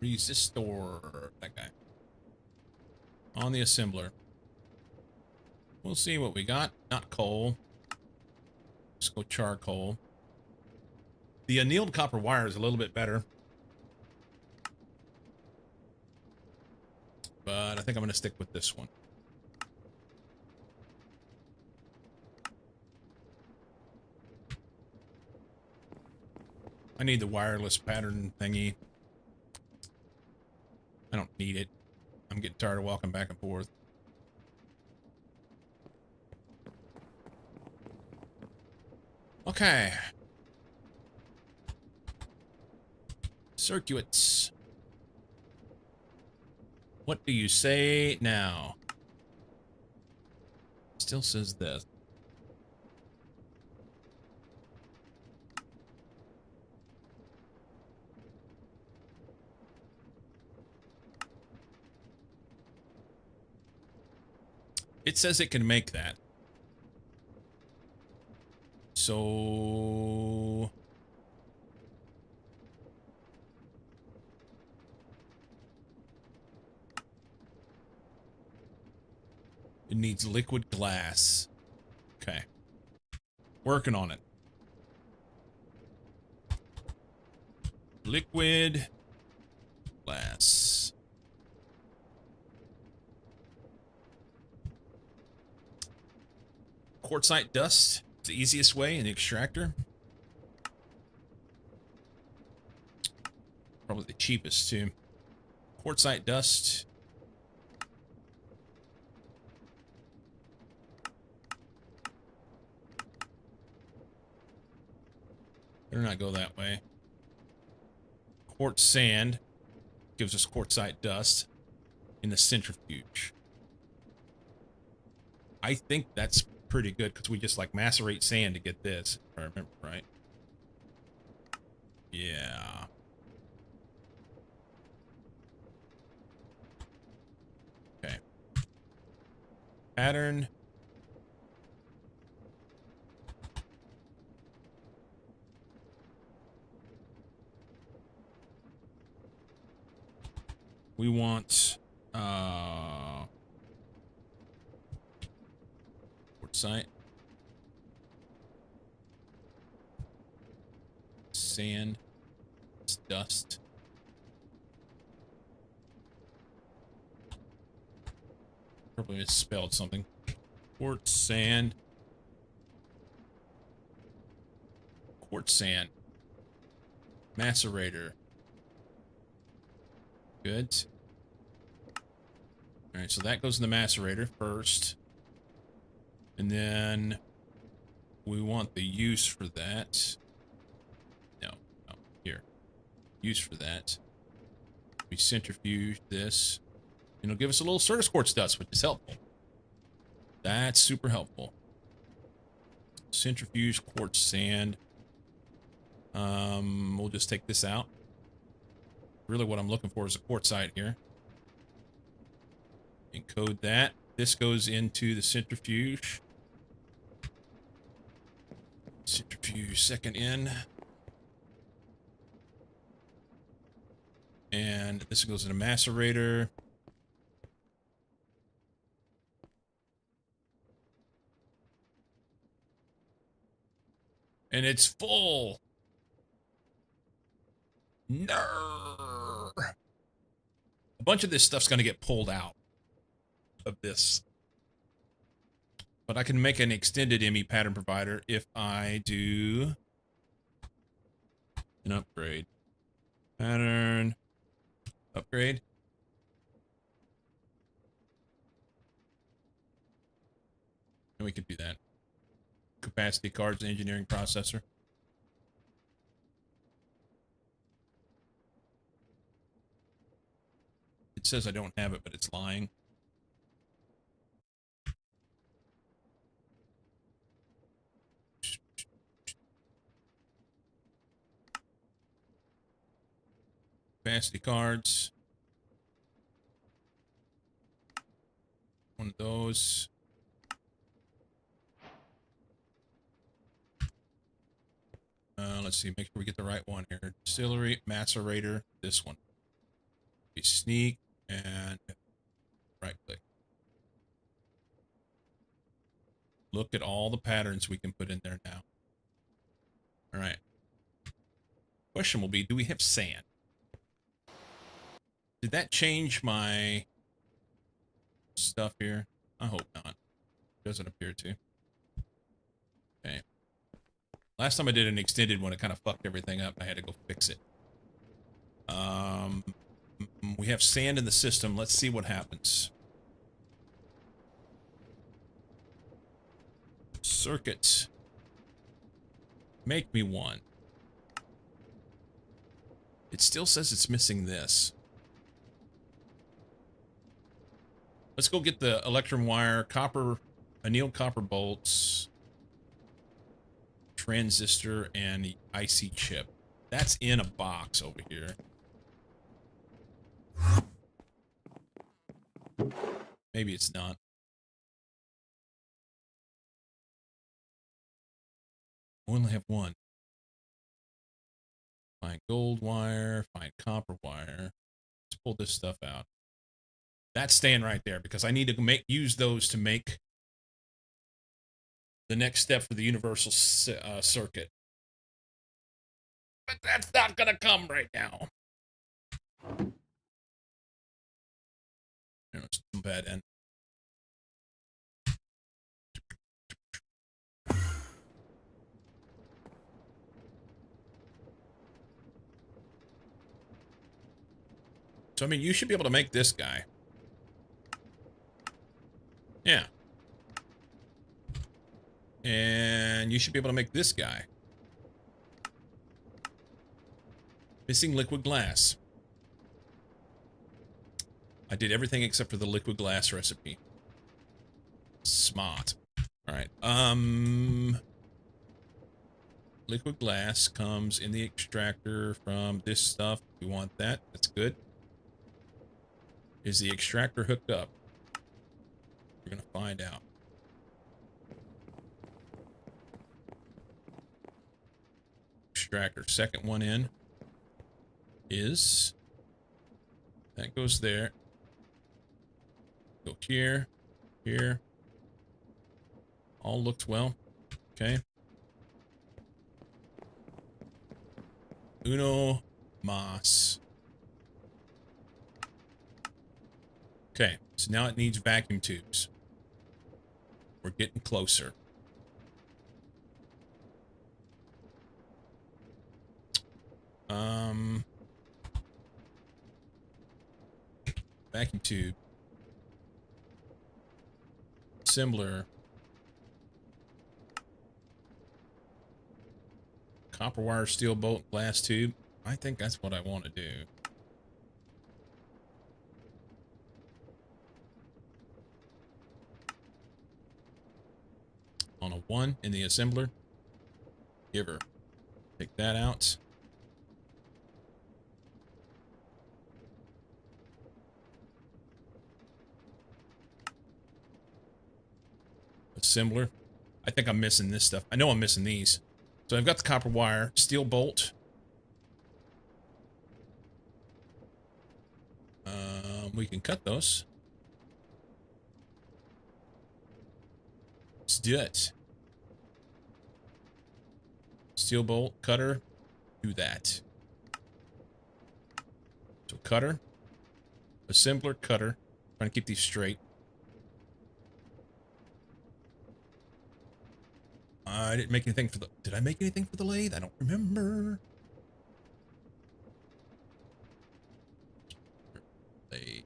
Resistor. That guy. On the assembler. We'll see what we got. Not coal. Let's go charcoal. The annealed copper wire is a little bit better. But I think I'm going to stick with this one. I need the wireless pattern thingy. I don't need it. I'm getting tired of walking back and forth. Okay. Circuits. What do you say now? Still says this. It says it can make that. So... it needs liquid glass. Okay. Working on it. Liquid glass. Quartzite dust. It's the easiest way in the extractor. Probably the cheapest too. Quartzite dust. Better not go that way. Quartz sand gives us quartzite dust in the centrifuge. I think that's pretty good because we just like macerate sand to get this, if I remember right. Yeah. Okay. Pattern. We want quartzite, sand, it's dust. Probably misspelled something. Quartz sand, quartz sand, macerator. Good. All right, so that goes in the macerator first. And then we want the use for that. No, here. Use for that. We centrifuge this. And it'll give us a little Certus quartz dust, which is helpful. That's super helpful. Centrifuge quartz sand. We'll just take this out. Really what I'm looking for is a quartzite here. Encode that. This goes into the centrifuge. Centrifuge second in. And this goes in a macerator. And it's full. No. A bunch of this stuff's going to get pulled out of this. But I can make an extended ME pattern provider if I do an upgrade. Pattern. Upgrade. And we can do that. capacity cards and engineering processor. It says I don't have it, but it's lying. Capacity cards. One of those. Let's see, make sure we get the right one here. Distillery, macerator, this one. We sneak and right click. Look at all the patterns we can put in there now. All right. Question will be, do we have sand? Did that change my stuff here? I hope not. Doesn't appear to. Okay. Last time I did an extended one, it kind of fucked everything up. I had to go fix it. We have sand in the system. Let's see what happens. Circuit. Make me one. It still says it's missing this. Let's go get the electrum wire, copper, annealed copper bolts, transistor, and the IC chip. That's in a box over here. Maybe it's not. We only have one. Find gold wire, find copper wire. Let's pull this stuff out. That's staying right there because I need to use those to make the next step for the universal circuit. But that's not going to come right now. It's too bad end. So, I mean, you should be able to make this guy. Yeah. And you should be able to make this guy. Missing liquid glass. I did everything except for the liquid glass recipe. Smart. Alright. Liquid glass comes in the extractor from this stuff. We want that. That's good. Is the extractor hooked up? We're going to find out. Extractor. Second one in is... That goes there. Go here. Here. All looks well. Okay. Uno mas. Okay, so now it needs vacuum tubes. We're getting closer. Vacuum tube. Assembler. Copper wire, steel bolt, glass tube. I think that's what I want to do. On a 1 in the assembler. Give her. Take that out. Assembler. I think I'm missing this stuff. I know I'm missing these. So I've got the copper wire, steel bolt. We can cut those. Let's do it. Steel bolt, cutter, do that. So cutter, assembler, cutter. Trying to keep these straight. I didn't make anything for the... Did I make anything for the lathe? I don't remember. Lathe.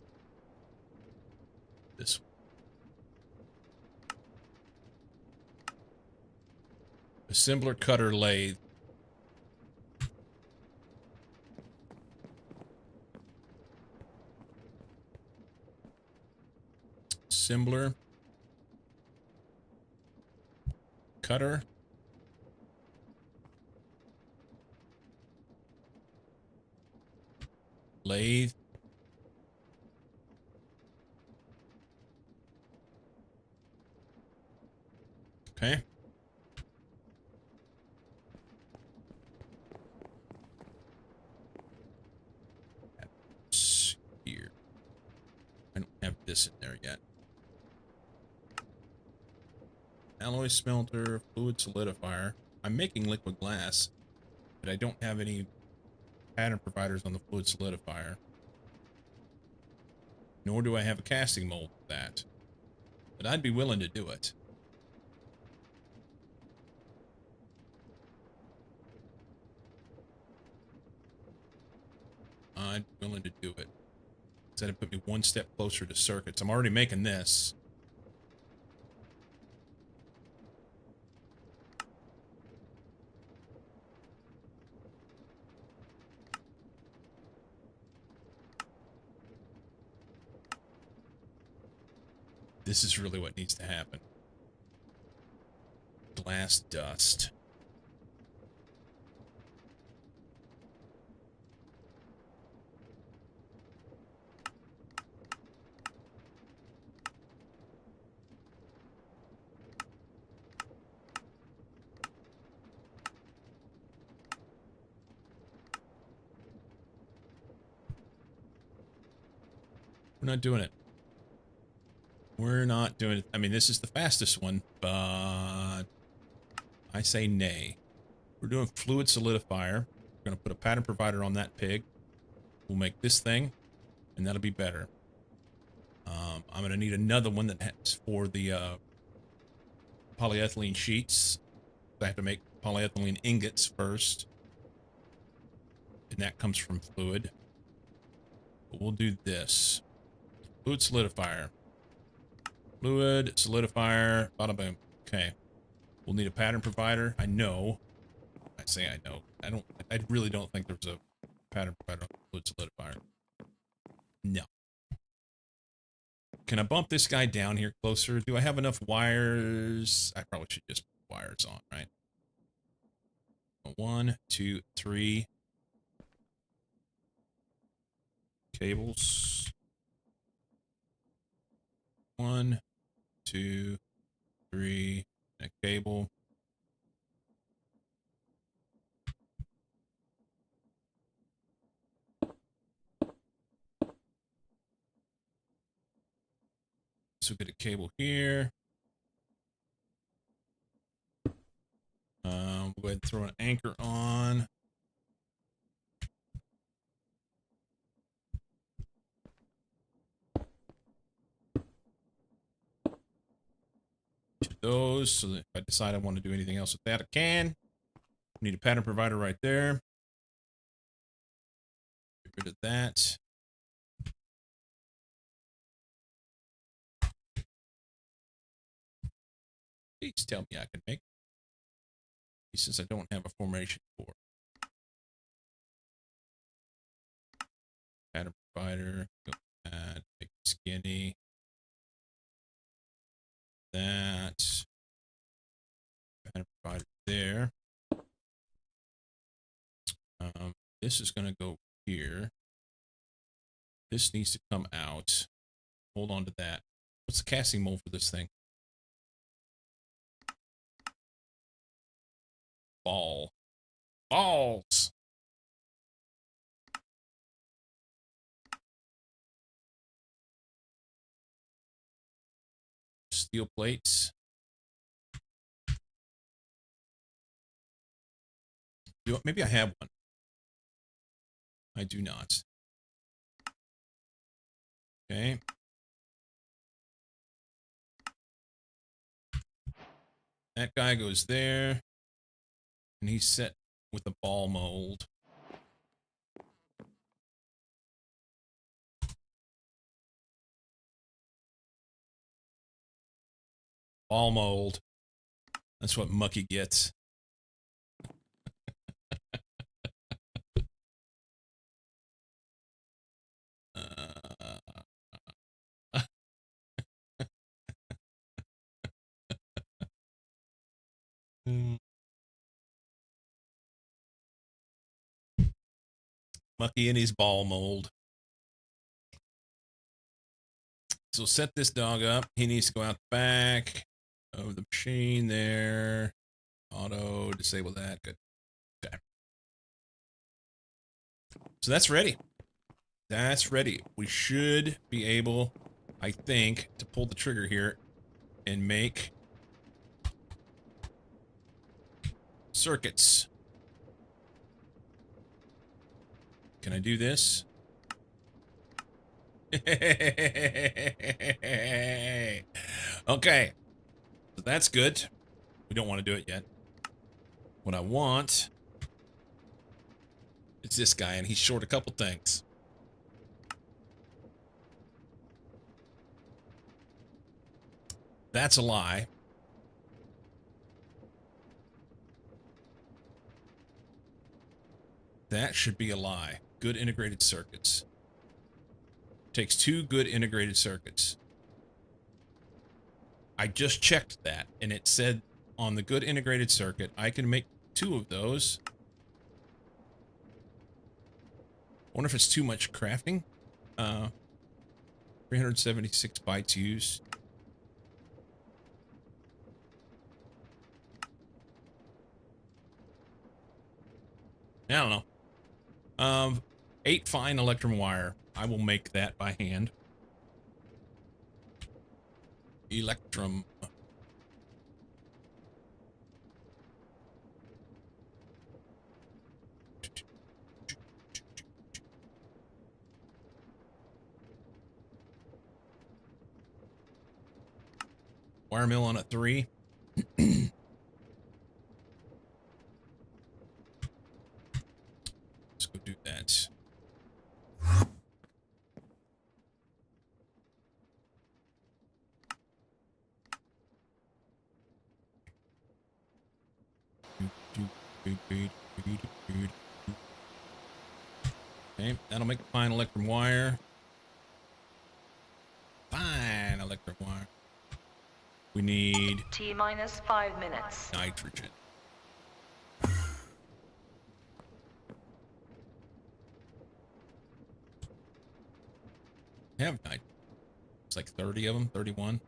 This one. Assembler, cutter, lathe. Assembler. Cutter. Lathe. Okay. That's here. I don't have this in there yet. Alloy smelter, fluid solidifier. I'm making liquid glass, but I don't have any pattern providers on the fluid solidifier. Nor do I have a casting mold for that. But I'd be willing to do it. I'm willing to do it. Instead of put me one step closer to circuits. I'm already making this. This is really what needs to happen. Glass dust. We're not doing it. We're not doing it. I mean, this is the fastest one, but I say nay. We're doing fluid solidifier. We're going to put a pattern provider on that pig. We'll make this thing, and that'll be better. I'm going to need another one that has for the polyethylene sheets. I have to make polyethylene ingots first, and that comes from fluid. But we'll do this. Fluid solidifier. Fluid solidifier. Bada boom. Okay. We'll need a pattern provider. I know. I say I know. I really don't think there's a pattern provider on fluid solidifier. No. Can I bump this guy down here closer? Do I have enough wires? I probably should just put wires on, right? 1, 2, 3 cables. 1, 2, 3, a cable. So get a cable here. We'll go ahead and throw an anchor on. Those, so that if I decide I want to do anything else with that, I can. Need a pattern provider right there. Get rid of that. Please tell me I can make. He says I don't have a formation for. Pattern provider. Go add, make it skinny. That. Pattern provider there. This is going to go here. This needs to come out. Hold on to that. What's the casting mold for this thing? Ball. Balls! Steel plates. Maybe I have one. I do not. Okay. That guy goes there. And he's set with the ball mold. Ball mold. That's what Mucky gets. Mucky in his ball mold. So set this dog up. He needs to go out the back of the machine there. Auto, disable that. Good. Okay. So that's ready. That's ready. We should be able, I think, to pull the trigger here and make circuits. Can I do this? Okay. So that's good. We don't want to do it yet. What I want is this guy, and he's short a couple things. That's a lie. That should be a lie. Good integrated circuits. Takes 2 good integrated circuits. I just checked that, and it said on the good integrated circuit, I can make 2 of those. Wonder if it's too much crafting. 376 bytes used. I don't know. 8 fine electrum wire. I will make that by hand. Electrum. Wire mill on a 3. Let's go do that. Okay, that'll make a fine electrum wire. Fine electrum wire. We need T-minus 5 minutes. nitrogen. I have nitrogen. It's like 30 of them, 31.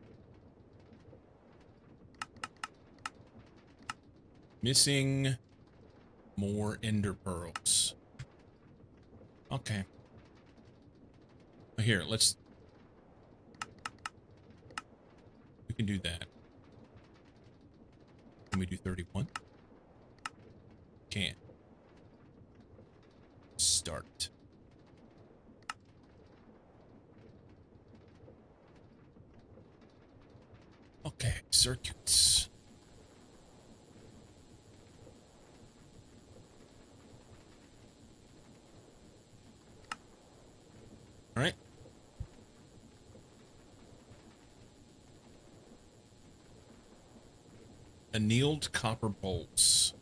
Missing more ender pearls. Okay. Here, let's... We can do that. Can we do 31? Can. Start. Okay, circuits. All right. Annealed copper bolts.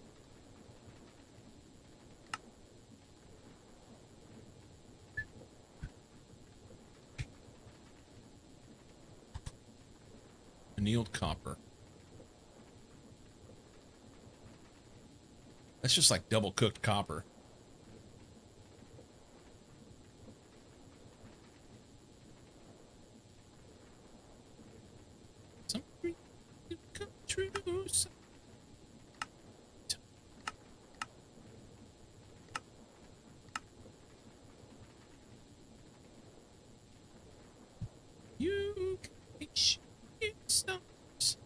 Annealed copper. That's just like double cooked copper. Some dream come true. You can shoot stars.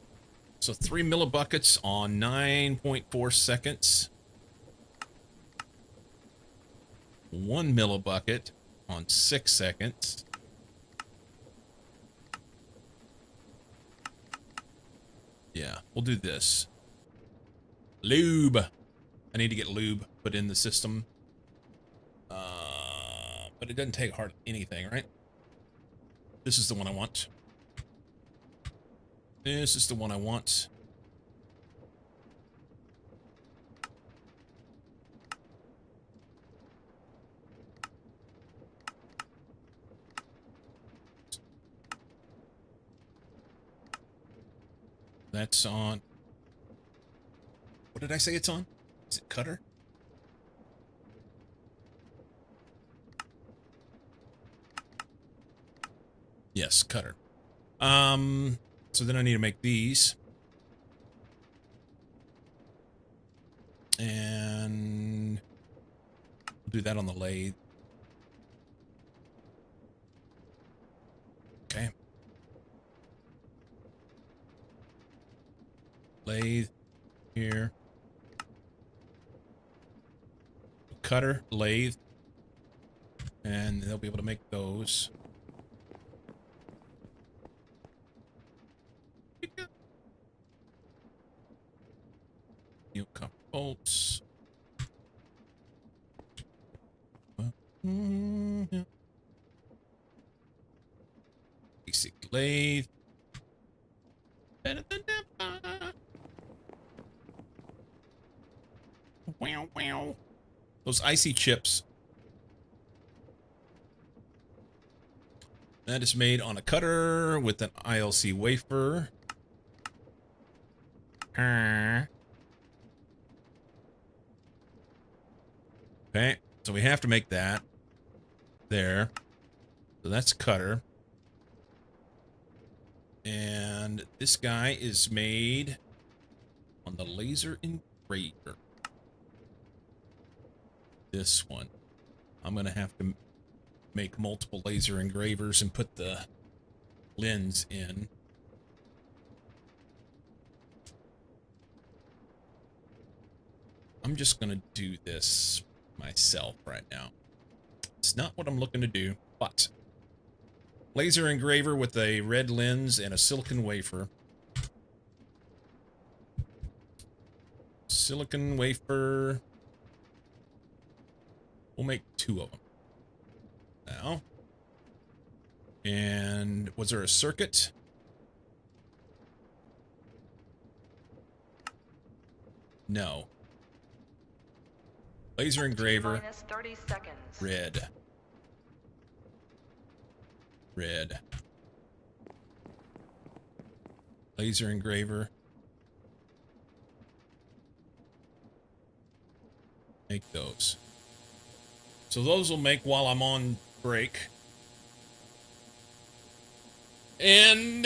So 3 millibuckets on 9.4 seconds. 1 millibucket on 6 seconds. Yeah, we'll do this. Lube. I need to get lube put in the system. But it doesn't take hardly anything, right? This is the one I want. This is the one I want. That's on. What did I say it's on? Is it cutter? Yes, cutter. So then I need to make these. And we'll do that on the lathe. Okay. Lathe here. Cutter, lathe. And they'll be able to make those. New copper bolts. Basic lathe. Better than ever. Wow, wow. Those icy chips. That is made on a cutter with an ILC wafer. Okay, so we have to make that. There. So that's cutter. And this guy is made on the laser engraver. This one. I'm going to have to make multiple laser engravers and put the lens in. I'm just going to do this myself right now. It's not what I'm looking to do, but laser engraver with a red lens and a silicon wafer. Silicon wafer. We'll make 2 of them now. And was there a circuit? No. Laser engraver. Minus 30 seconds. Red. Red. Laser engraver. Make those. So those will make while I'm on break. And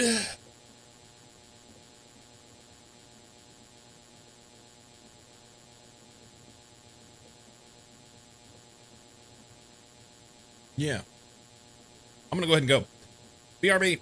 yeah. I'm going to go ahead and go. BRB.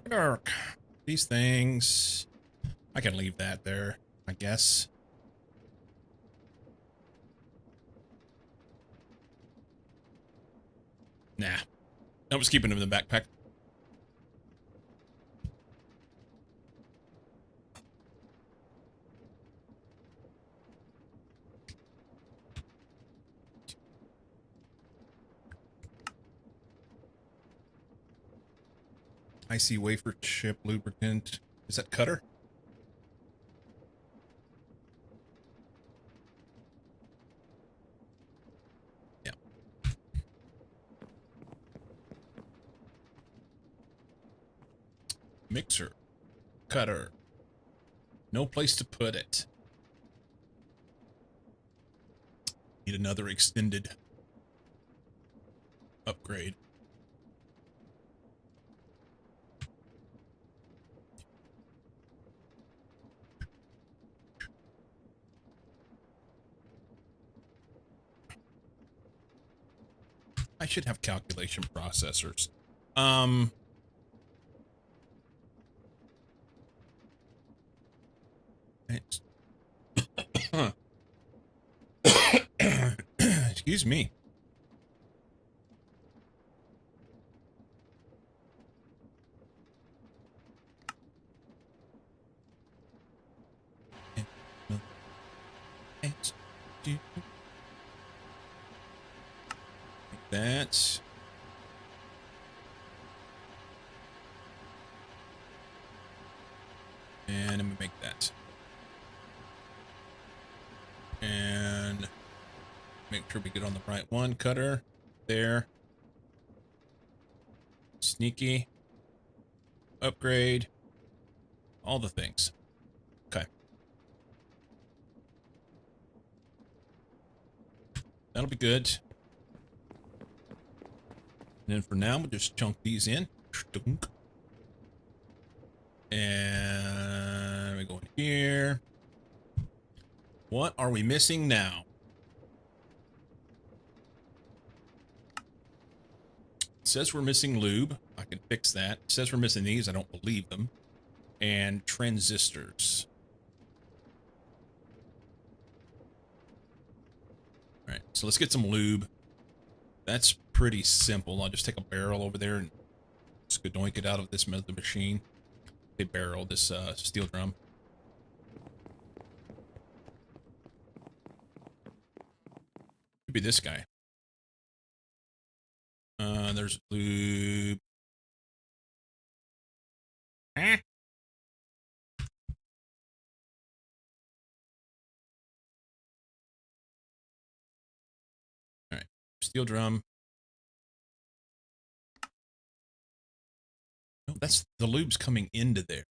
Dark. These things, I can leave that there, I guess. Nah, I was keeping them in the backpack. Icy wafer chip lubricant. Is that Cutter? Yeah. Mixer. Cutter. No place to put it. Need another extended upgrade. I should have calculation processors. Excuse me. Like that. And I'm gonna make that. And make sure we get on the right one. Cutter. There. Sneaky. Upgrade. All the things. Okay. That'll be good. And then for now, we'll just chunk these in. And we go in here. What are we missing now? It says we're missing lube. I can fix that. It says we're missing these. I don't believe them. And transistors. All right, so let's get some lube. That's pretty simple. I'll just take a barrel over there and just doink it out of this machine. A barrel, this steel drum. Could be this guy. There's lube. Eh? All right, steel drum. No, that's the lube's coming into there.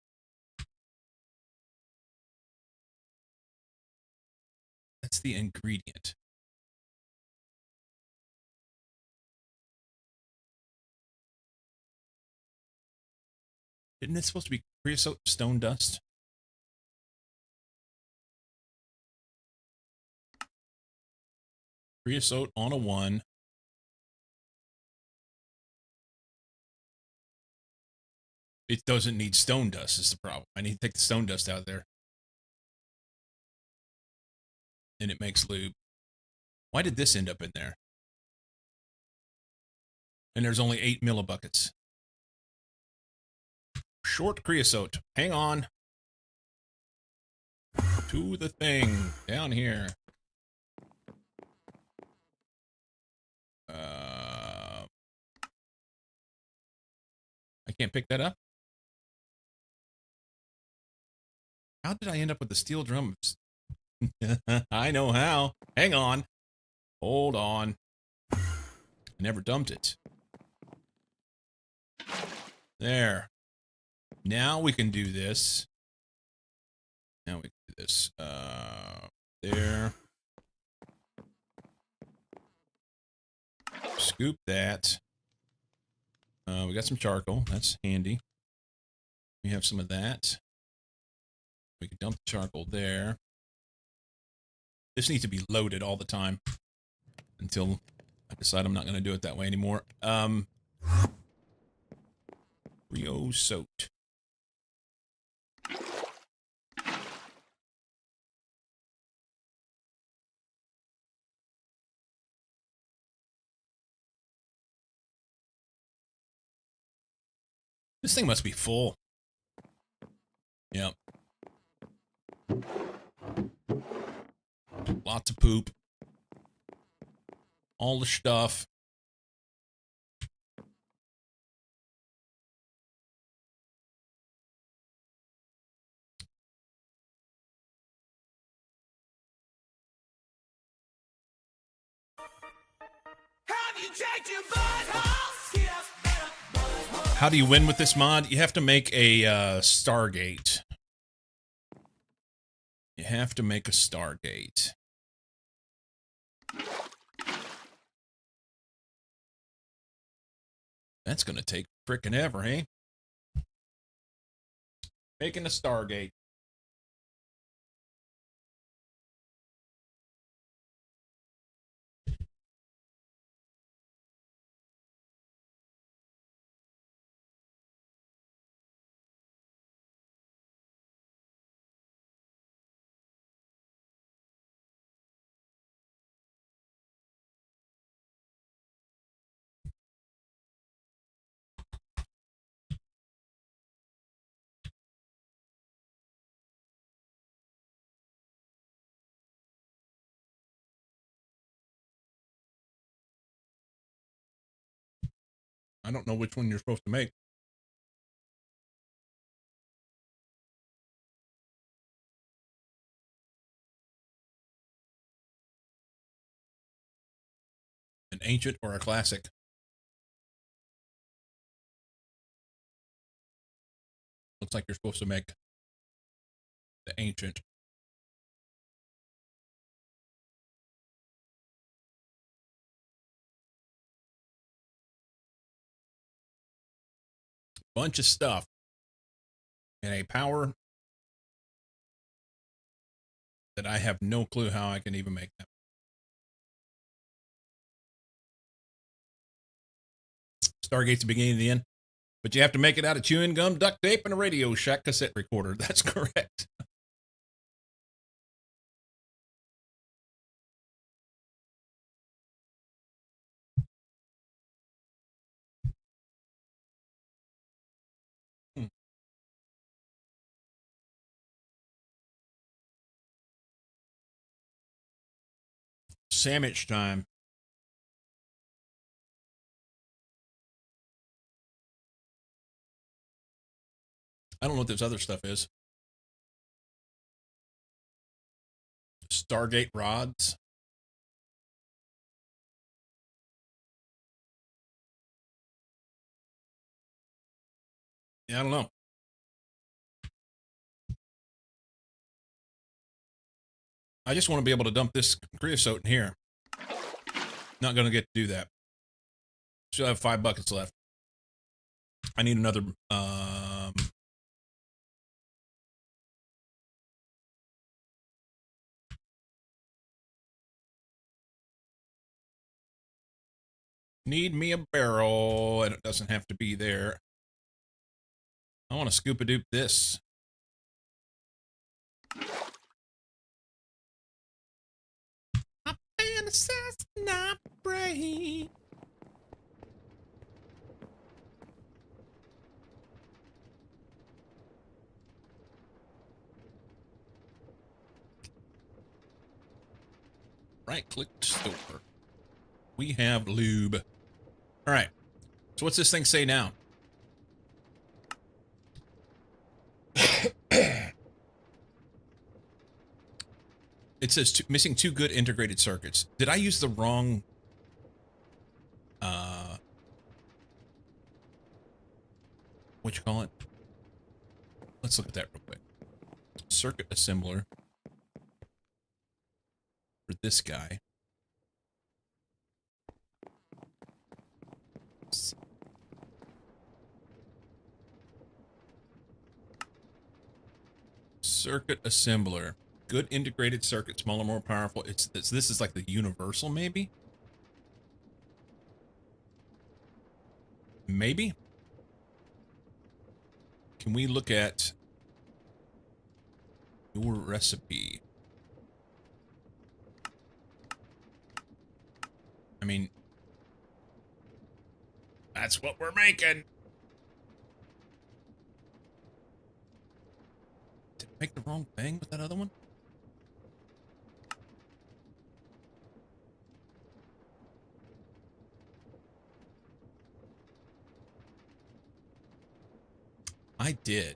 That's the ingredient. Isn't it supposed to be creosote stone dust? Creosote on a 1. It doesn't need stone dust is the problem. I need to take the stone dust out of there. And it makes lube. Why did this end up in there? And there's only 8 millibuckets. Short creosote. Hang on. To the thing. Down here. I can't pick that up. How did I end up with the steel drums? I know how. Hang on. Hold on. I never dumped it. There. Now we can do this. Now we can do this. There. Scoop that. We got some charcoal. That's handy. We have some of that. We can dump the charcoal there. This needs to be loaded all the time until I decide I'm not going to do it that way anymore. Creosote. This thing must be full. Yep. Lots of poop. All the stuff. How do you win with this mod? You have to make a Stargate. You have to make a Stargate. That's going to take frickin' ever, hey? Making a Stargate. I don't know which one you're supposed to make. An ancient or a classic? Looks like you're supposed to make the ancient. Bunch of stuff. And a power that I have no clue how I can even make that. Stargate's the beginning and the end. But you have to make it out of chewing gum, duct tape, and a Radio Shack cassette recorder. That's correct. Sandwich time. I don't know what this other stuff is. Stargate rods. Yeah, I don't know. I just want to be able to dump this creosote in here. Not going to get to do that. Still have 5 buckets left. I need another, need me a barrel, and it doesn't have to be there. I want to scoop-a-doop this. I fantasize not brave. Right-click store. We have lube. All right. So what's this thing say now? It says missing 2 good integrated circuits. Did I use the wrong what you call it? Let's look at that real quick. Circuit assembler for this guy. Circuit assembler. Good integrated circuit, smaller, more powerful. This is like the universal, maybe? Maybe? Can we look at your recipe? I mean, that's what we're making. Did I make the wrong thing with that other one? I did.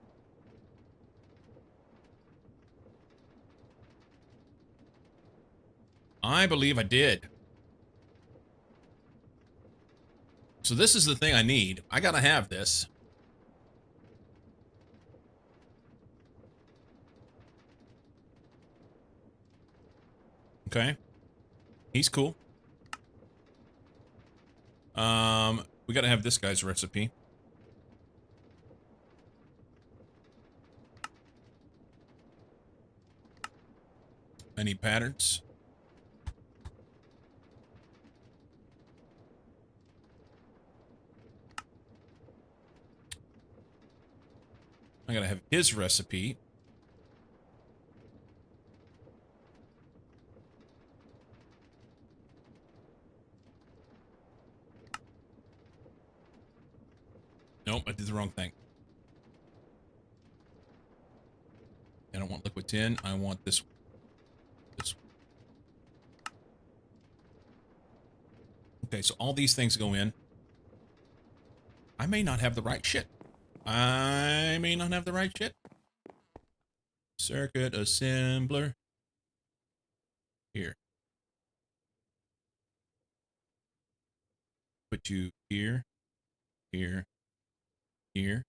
I believe I did. So this is the thing I need. I gotta have this. Okay. He's cool. We gotta have this guy's recipe. I need patterns. I gotta have his recipe. Nope, I did the wrong thing. I don't want liquid tin. I want this one. This one. Okay, so all these things go in. I may not have the right shit. I may not have the right shit. Circuit assembler. Here. Put you here, here, here.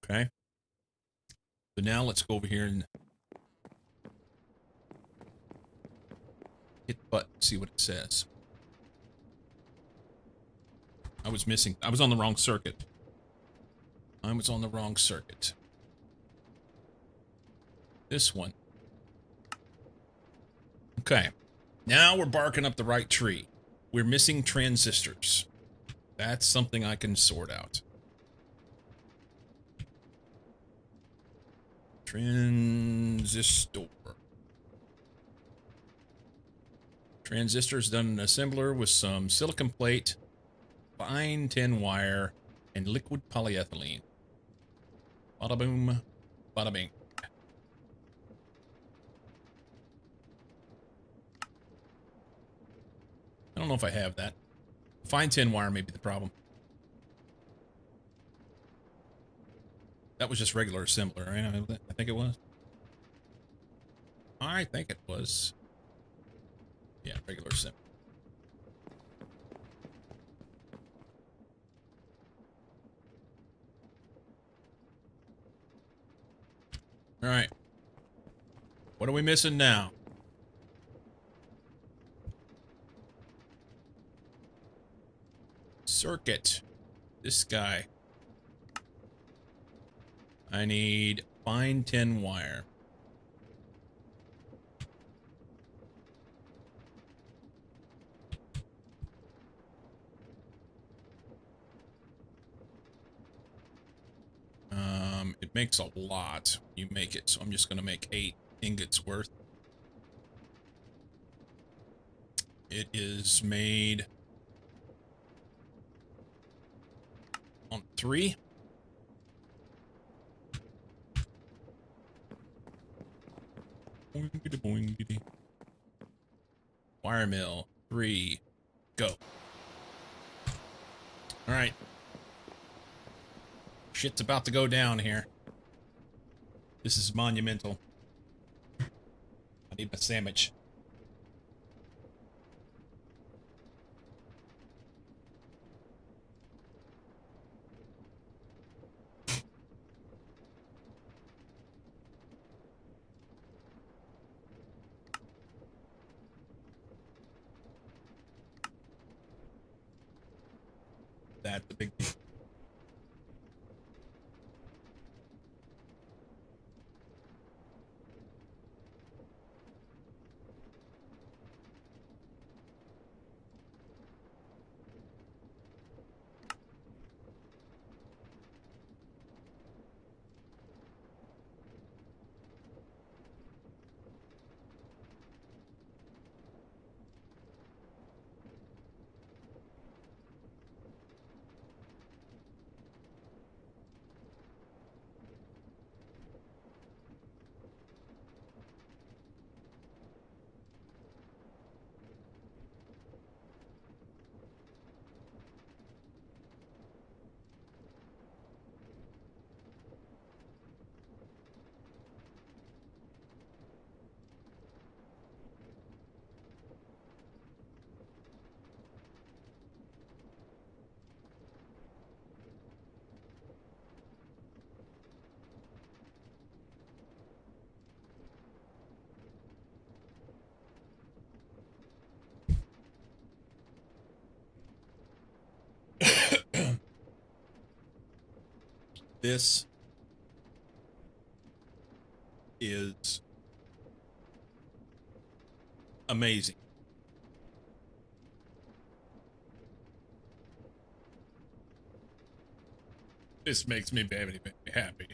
Okay. So now let's go over here and hit the button, see what it says. I was on the wrong circuit. I was on the wrong circuit. This one. Okay. Now we're barking up the right tree. We're missing transistors. That's something I can sort out. Transistor. Transistors done in an assembler with some silicon plate, fine tin wire, and liquid polyethylene. Bada boom, bada bing. I don't know if I have that. Fine tin wire may be the problem. That was just regular assembler, right? I think it was. I think it was. Yeah, regular assembler. All right. What are we missing now? Circuit. This guy. I need fine tin wire. It makes a lot. You make it, so I'm just gonna make 8 ingots worth. It is made on 3. Boingity boingity. Wire mill. 3. Go. All right. Shit's about to go down here. This is monumental. I need my sandwich. That's the big deal. This is amazing. This makes me very, very happy.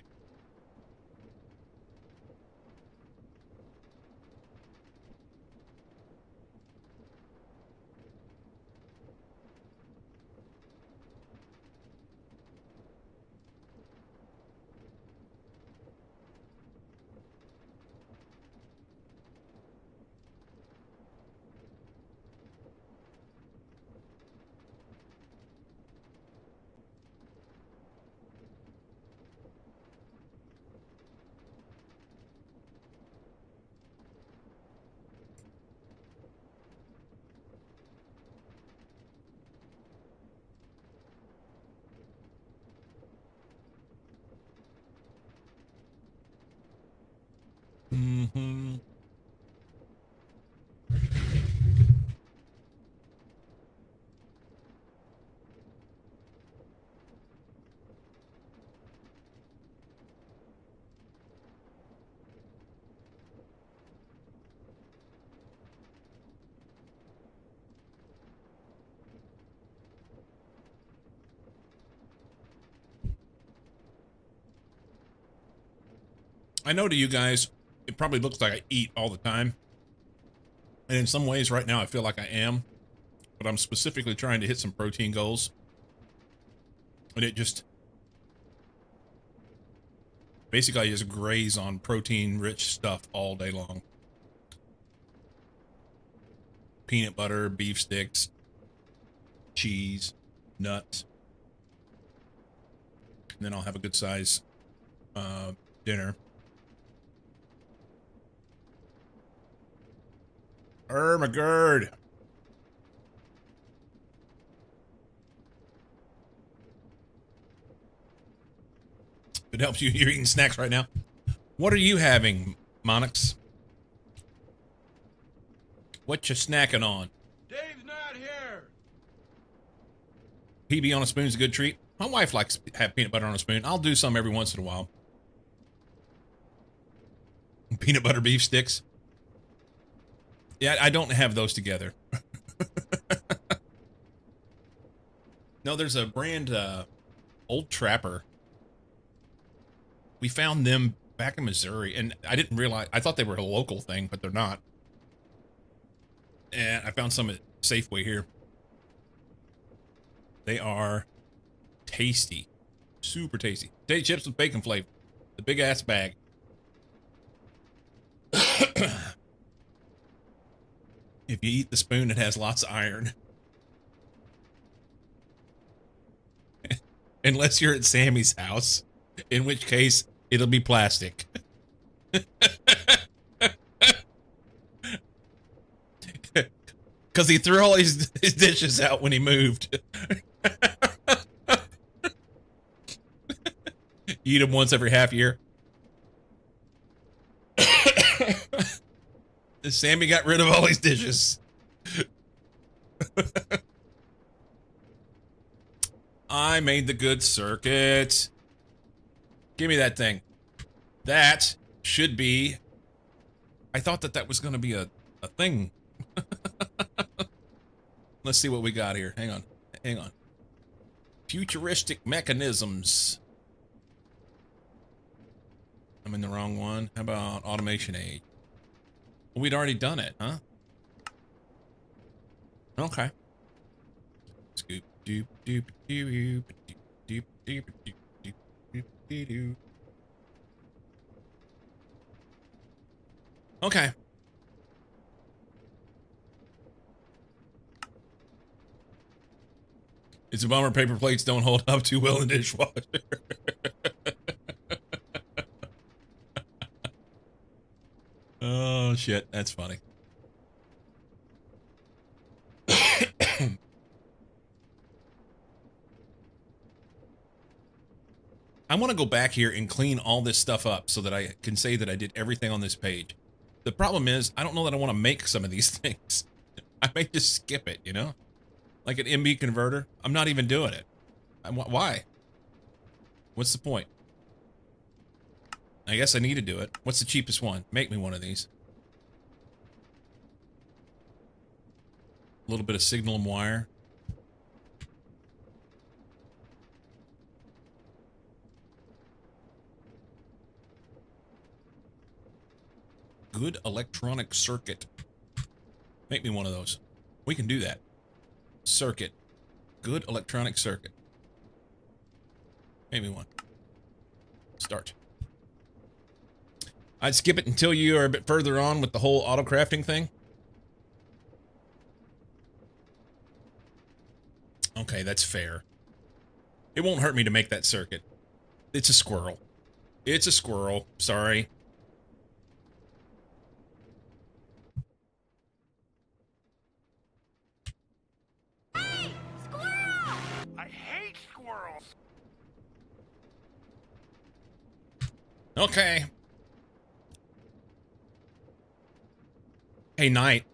Mm-hmm. I know to you guys, it probably looks like I eat all the time. And in some ways right now, I feel like I am. But I'm specifically trying to hit some protein goals. And it just... Basically, I just graze on protein-rich stuff all day long. Peanut butter, beef sticks, cheese, nuts. And then I'll have a good size dinner. My gird. If it helps you, you're eating snacks right now. What are you having, Monix? What you snacking on? Dave's not here. PB on a spoon is a good treat. My wife likes to have peanut butter on a spoon. I'll do some every once in a while. Peanut butter beef sticks. Yeah, I don't have those together. No, there's a brand, Old Trapper. We found them back in Missouri, and I didn't realize, I thought they were a local thing, but they're not. And I found some at Safeway here. They are tasty. Super tasty. Potato chips with bacon flavor. The big ass bag. If you eat the spoon, it has lots of iron. Unless you're at Sammy's house, in which case it'll be plastic. Because he threw all his dishes out when he moved. Eat them once every half year. Sammy got rid of all his dishes. I made the good circuit. Give me that thing. That should be... I thought that was going to be a thing. Let's see what we got here. Hang on. Hang on. Futuristic mechanisms. I'm in the wrong one. How about automation age? Well, we'd already done it, huh? Okay. Scoop doop doop doop doop doop doop doop doop doop. Okay. It's a bummer paper plates don't hold up too well in the dishwasher. Oh, shit. That's funny. I want to go back here and clean all this stuff up so that I can say that I did everything on this page. The problem is, I don't know that I want to make some of these things. I may just skip it, you know? Like an MB converter. I'm not even doing it. Why? What's the point? I guess I need to do it. What's the cheapest one? Make me one of these. A little bit of signal and wire. Good electronic circuit. Make me one of those. We can do that. Circuit. Good electronic circuit. Make me one. Start. I'd skip it until you are a bit further on with the whole auto crafting thing. Okay, that's fair. It won't hurt me to make that circuit. It's a squirrel. It's a squirrel. Sorry. Hey, squirrel! I hate squirrels. Okay. Hey, Knight.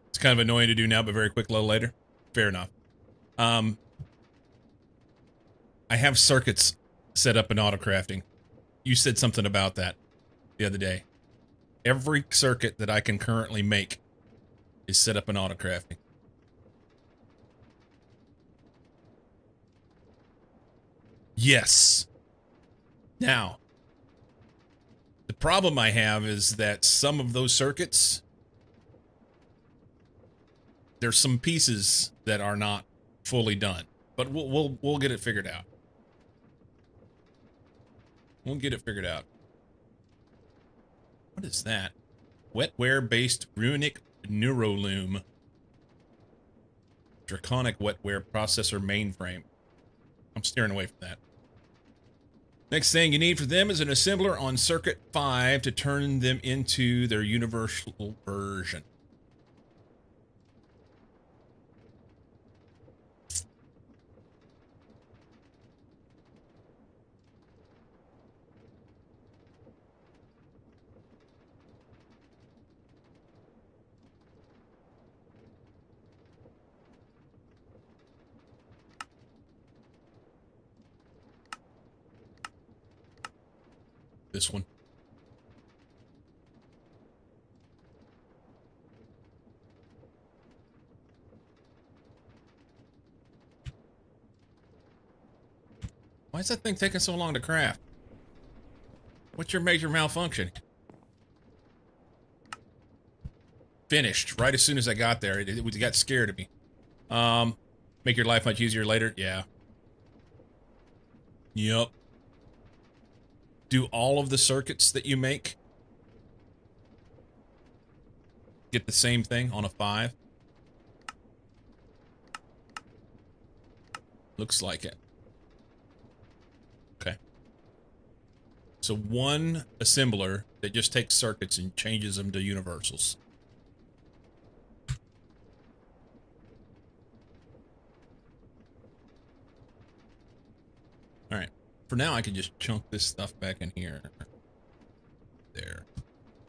It's kind of annoying to do now, but very quick a little later. Fair enough. I have circuits set up in auto crafting. You said something about that the other day. Every circuit that I can currently make is set up in auto crafting. Yes. Now, the problem I have is that some of those circuits, there's some pieces that are not fully done, but we'll get it figured out. We'll get it figured out. What is that? Wetware-based runic neuroloom. Draconic wetware processor mainframe. I'm steering away from that. Next thing you need for them is an assembler on circuit 5 to turn them into their universal version. This one. Why is that thing taking so long to craft? What's your major malfunction? Finished right as soon as I got there. It got scared of me. Make your life much easier later? Yeah. Yep. Do all of the circuits that you make get the same thing on a 5? Looks like it. Okay. So one assembler that just takes circuits and changes them to universals. All right. For now, I can just chunk this stuff back in here. There.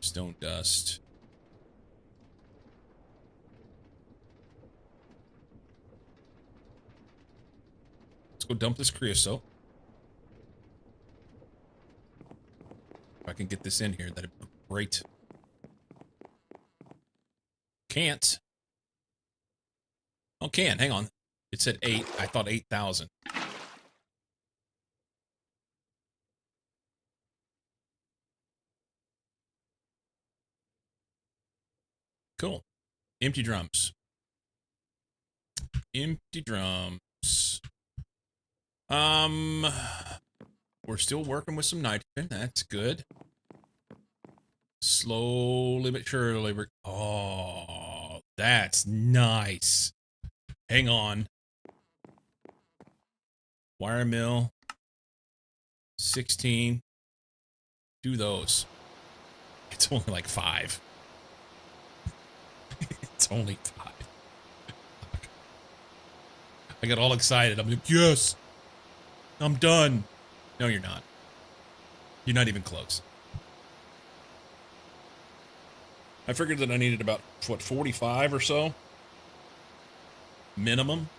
Stone dust. Let's go dump this creosote. If I can get this in here, that'd be great. Can't. Oh, can. Hang on. It said 8. I thought 8,000. Cool. Empty drums. Empty drums. We're still working with some nitrogen. That's good. Slowly but surely. Oh, that's nice. Hang on. Wire mill. 16. Do those. It's only like 5. It's only 5. I got all excited. I'm like, yes, I'm done. No, you're not. You're not even close. I figured that I needed about, what, 45 or so? Minimum.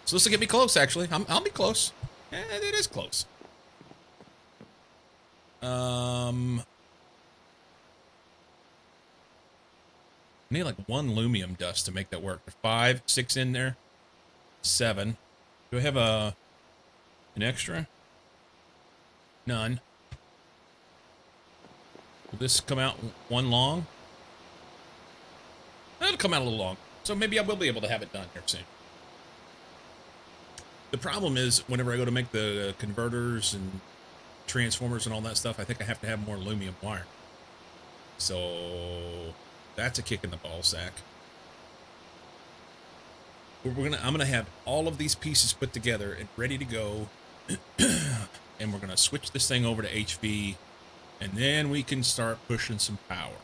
So this will get me close, actually. I'll be close. It is close. I need like 1 lumium dust to make that work. There's 5, 6 in there. 7. Do I have an extra? None. Will this come out 1 long? It'll come out a little long. So maybe I will be able to have it done here soon. The problem is, whenever I go to make the converters and transformers and all that stuff, I think I have to have more aluminum wire. So that's a kick in the ball sack. I'm gonna have all of these pieces put together and ready to go, and we're gonna switch this thing over to HV, and then we can start pushing some power.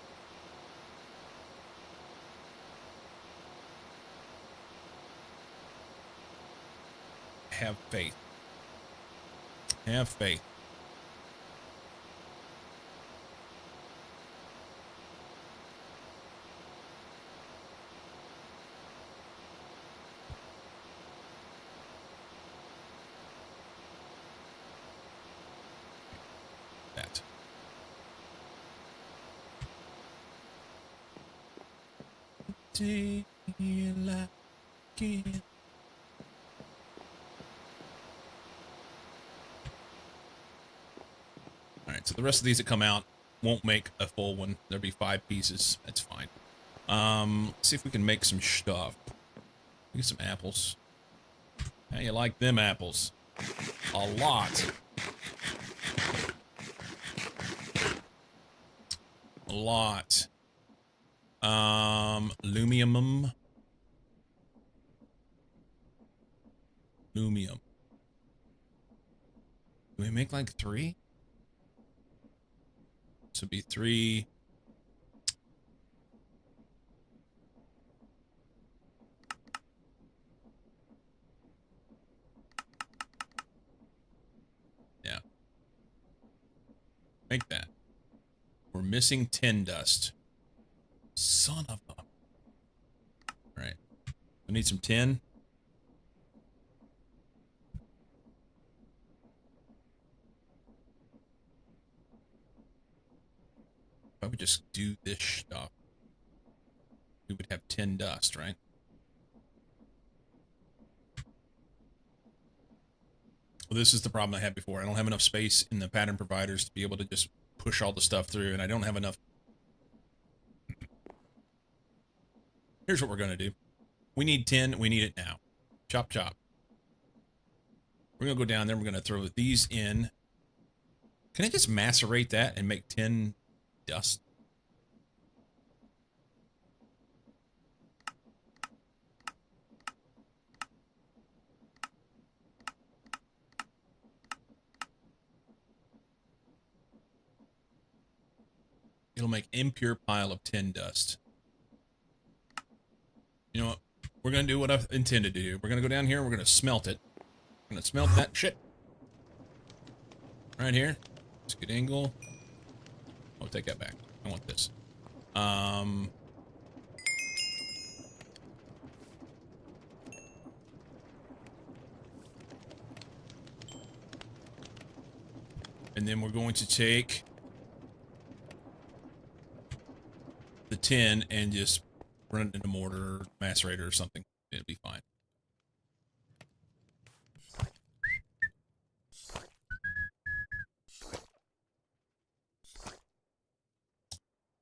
Have faith. Have faith. That. Day like it. Alright, so the rest of these that come out won't make a full one. There'll be 5 pieces. That's fine. Let's see if we can make some stuff. Get some apples. How you like them apples? A lot. A lot. Lumium. Lumium. Can we make like 3? This would be 3. Yeah. Make that. We're missing tin dust. Son of a... Alright. I need some tin. If I would just do this stuff, we would have tin dust, right? Well, this is the problem I had before. I don't have enough space in the pattern providers to be able to just push all the stuff through, and I don't have enough. Here's what we're going to do. We need tin. We need it now. Chop, chop. We're going to go down there. We're going to throw these in. Can I just macerate that and make tin dust? It'll make impure pile of tin dust. You know what? We're going to do what I intended to do. We're going to go down here. We're going to smelt it. We're going to smelt that shit. Right here. It's a good angle. I'll take that back. I want this. And then we're going to take the tin and just run it into mortar, macerator, or something. It'll be fine.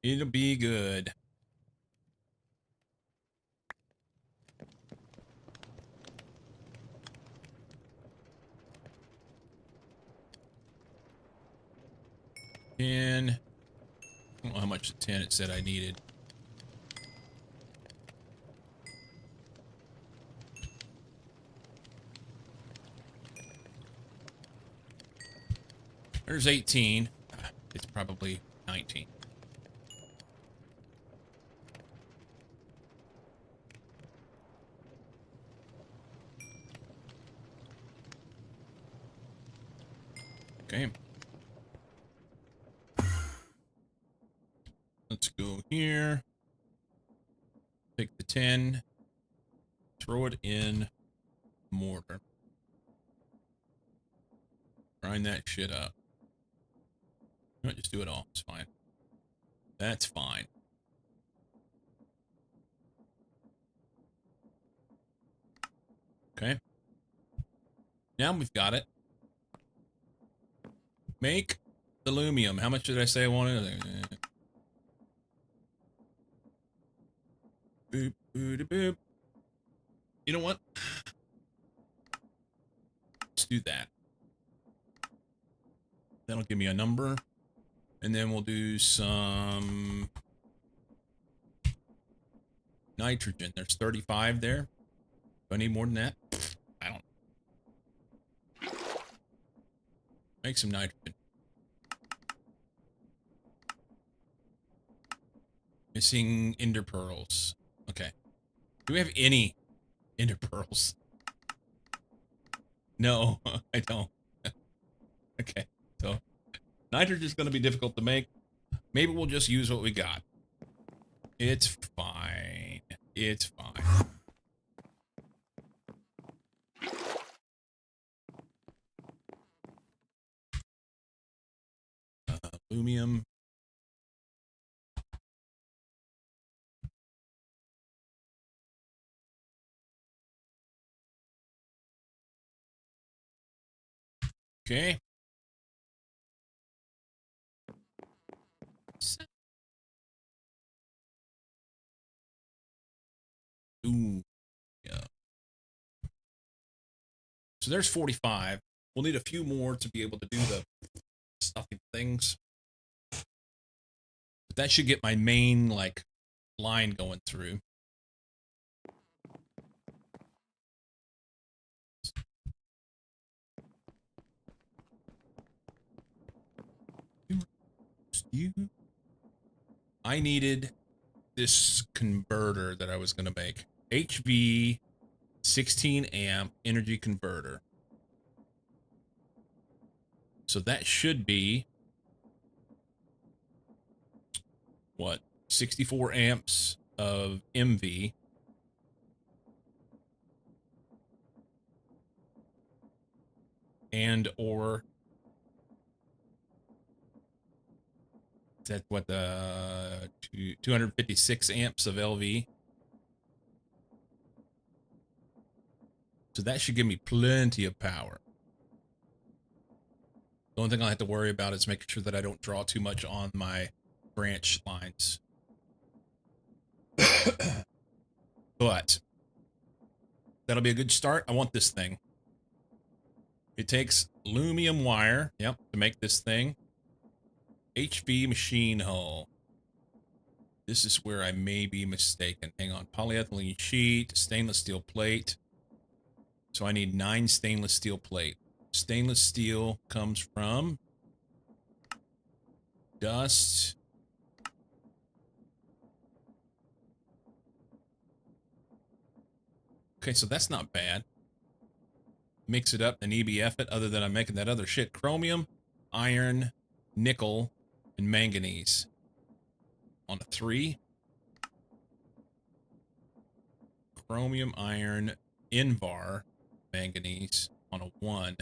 It'll be good. And I don't know how much tin it said I needed. There's 18. It's probably 19. Okay. Let's go here. Take the 10. Throw it in mortar. Grind that shit up. You know what, just do it all. It's fine. That's fine. Okay. Now we've got it. Make the aluminum. How much did I say I wanted? Boop, boop, boop. You know what? Let's do that. That'll give me a number. And then we'll do some nitrogen. There's 35 there. Do I need more than that? I don't. Make some nitrogen. Missing ender pearls. Okay. Do we have any ender pearls? No, I don't. Okay, so nitrogen's going to be difficult to make. Maybe we'll just use what we got. It's fine. It's fine. Aluminum. Okay. Ooh, yeah. So there's 45. We'll need a few more to be able to do the stuffing things. But that should get my main, like, line going through. I needed this converter that I was going to make. HV 16 amp energy converter. So that should be what? 64 amps of MV. And or that's what the 256 amps of LV. So that should give me plenty of power. The only thing I'll have to worry about is making sure that I don't draw too much on my branch lines. But that'll be a good start. I want this thing. It takes aluminum wire, yep, to make this thing. HV machine hull. This is where I may be mistaken. Hang on. Polyethylene sheet, stainless steel plate. So I need 9 stainless steel plate. Stainless steel comes from dust. Okay, so that's not bad. Mix it up and EBF it, other than I'm making that other shit. Chromium, iron, nickel, and manganese. On a 3. Chromium, iron, Invar, manganese. On a 1.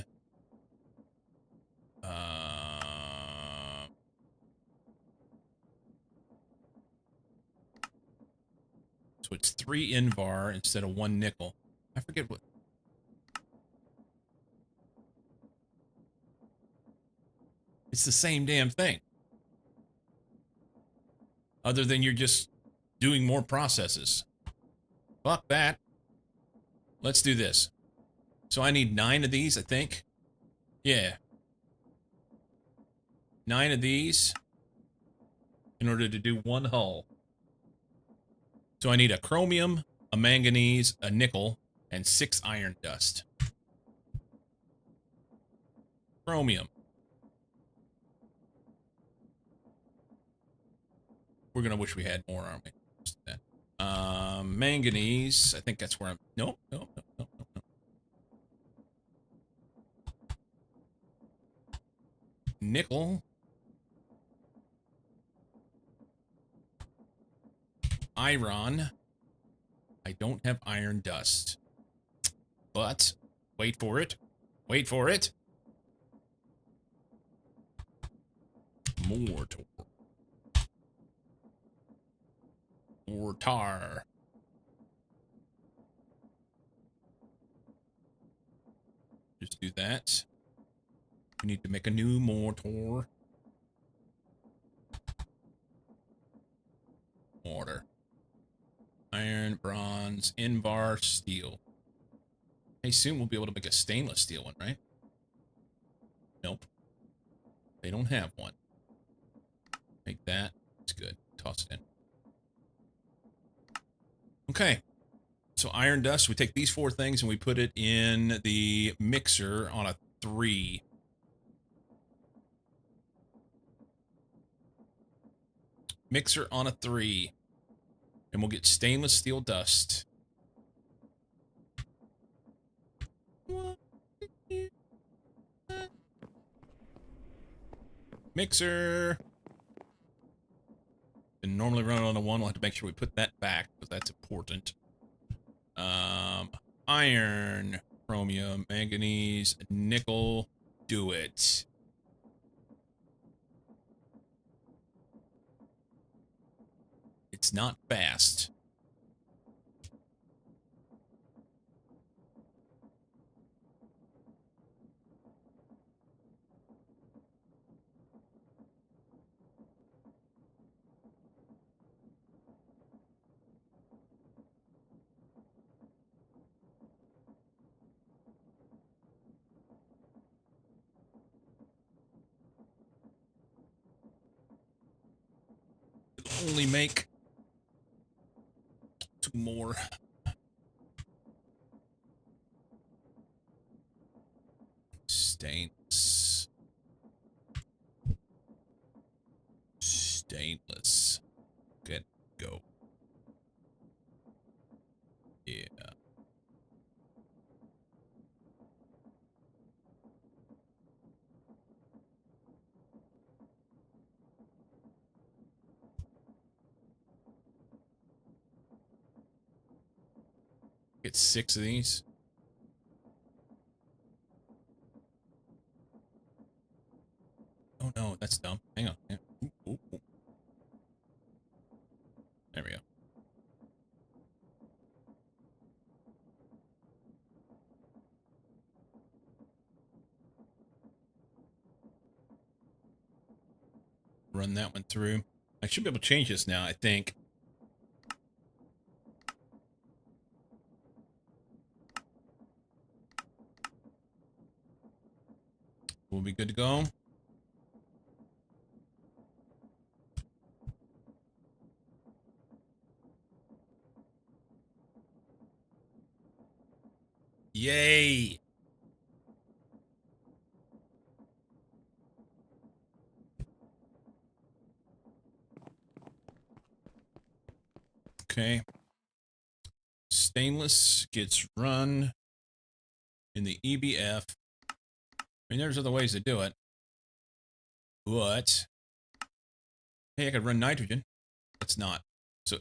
So it's 3 Invar instead of 1 nickel. I forget what. It's the same damn thing. Other than you're just doing more processes. Fuck that. Let's do this. So I need 9 of these, I think. Yeah. 9 of these in order to do 1 hull. So I need a chromium, a manganese, a nickel, and 6 iron dust. Chromium. We're gonna wish we had more, aren't we? Just that. Manganese. I think that's where I'm. Nope. Nickel. Iron. I don't have iron dust. But Wait for it. Wait for it. Mortar. Mortar. Just do that. We need to make a new mortar. Mortar. Iron, bronze, invar, steel. Hey, soon we'll be able to make a stainless steel one, right? Nope. They don't have one. Make that. It's good. Toss it in. Okay. So iron dust, we take these 4 things and we put it in the mixer on a 3. Mixer on a 3. And we'll get stainless steel dust. Mixer. And normally run it on a 1. We'll have to make sure we put that back because that's important. Iron, chromium, manganese, nickel. Do it. It's not fast. Only make 2 more. Stainless. Stainless. Good. Go. Yeah. Get 6 of these. Oh no, that's dumb. Hang on. Ooh, ooh, ooh. There we go. Run that one through. I should be able to change this now, I think. We'll be good to go. Yay! Okay. Stainless gets run in the EBF. I mean, there's other ways to do it. But, hey, I could run nitrogen. Let's not. So,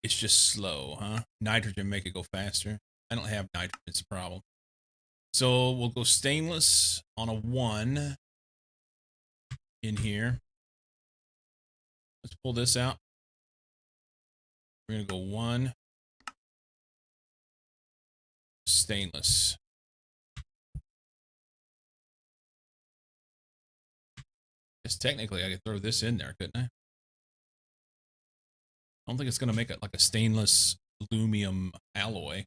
it's just slow, huh? Nitrogen make it go faster. I don't have nitrogen, it's a problem. So, we'll go stainless on a 1 in here. Let's pull this out. We're going to go 1. Stainless. Guess technically I could throw this in there, couldn't I? I don't think it's going to make it like a stainless aluminum alloy.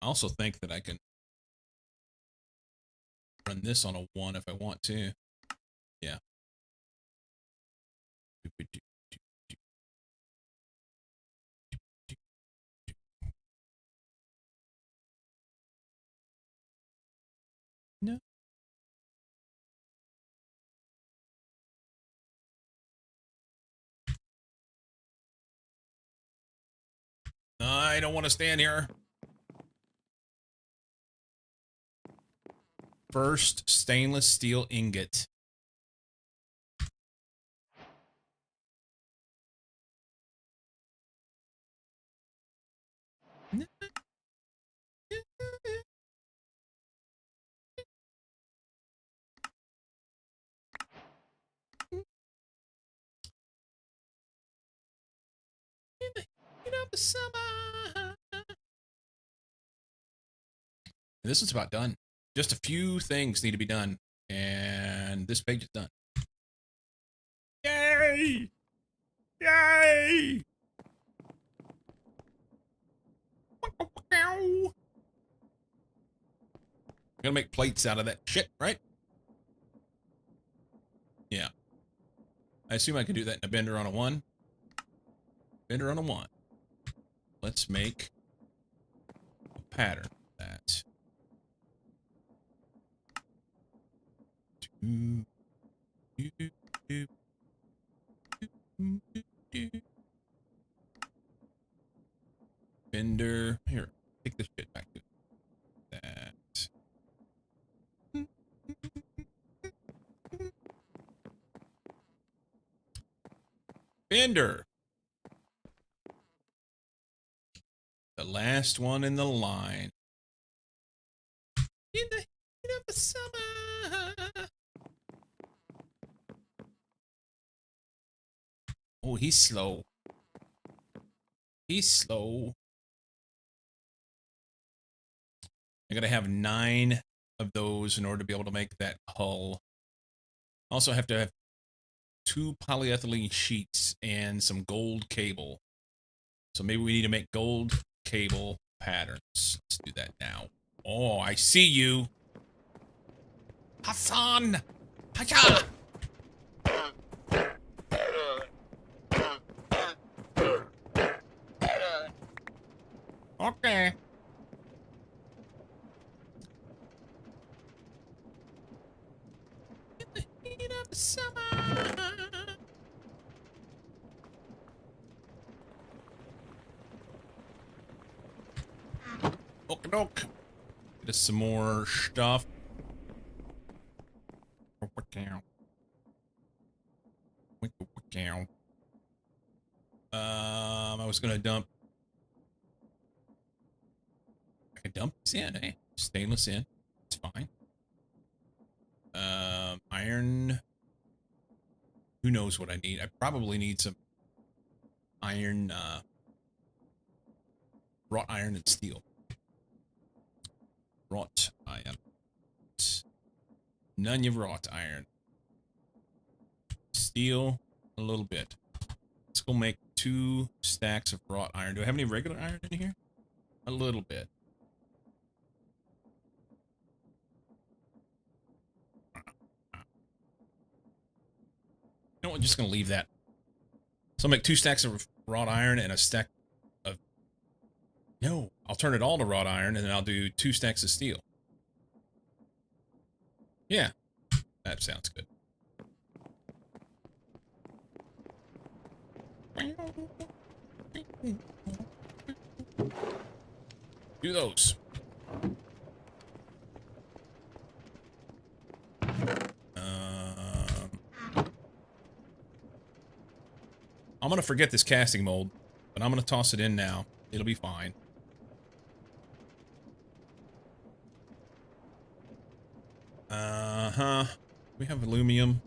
I also think that I can run this on a 1 if I want to. Yeah. No. I don't want to stand here. First stainless steel ingot. In the heat of the summer. And this one's about done. Just a few things need to be done, and this page is done. Yay! Yay! Gonna make plates out of that shit, right? Yeah. I assume I could do that in a bender on a 1. Bender on a 1. Let's make a pattern of that. Bender. Here, take this shit back to that. Bender. The last one in the line. In the heat of the summer. Oh, he's slow. He's slow. I gotta have 9 of those in order to be able to make that hull. Also have to have 2 polyethylene sheets and some gold cable. So maybe we need to make gold cable patterns. Let's do that now. Oh, I see you. Hassan! Hiya! Okay. In the heat of the summer. Okie doke. Get us some more stuff. I was gonna dump. I could dump this in, eh? Stainless in. It's fine. Iron. Who knows what I need? I probably need some iron, wrought iron and steel. Wrought iron. None of wrought iron. Steel, a little bit. Let's go make 2 stacks of wrought iron. Do I have any regular iron in here? A little bit. You know what? I'm just going to leave that. So I'll make 2 stacks of wrought iron and a stack of... No, I'll turn it all to wrought iron and then I'll do 2 stacks of steel. Yeah, that sounds good. Do those. I'm gonna forget this casting mold, but I'm gonna toss it in now. It'll be fine. We have aluminum.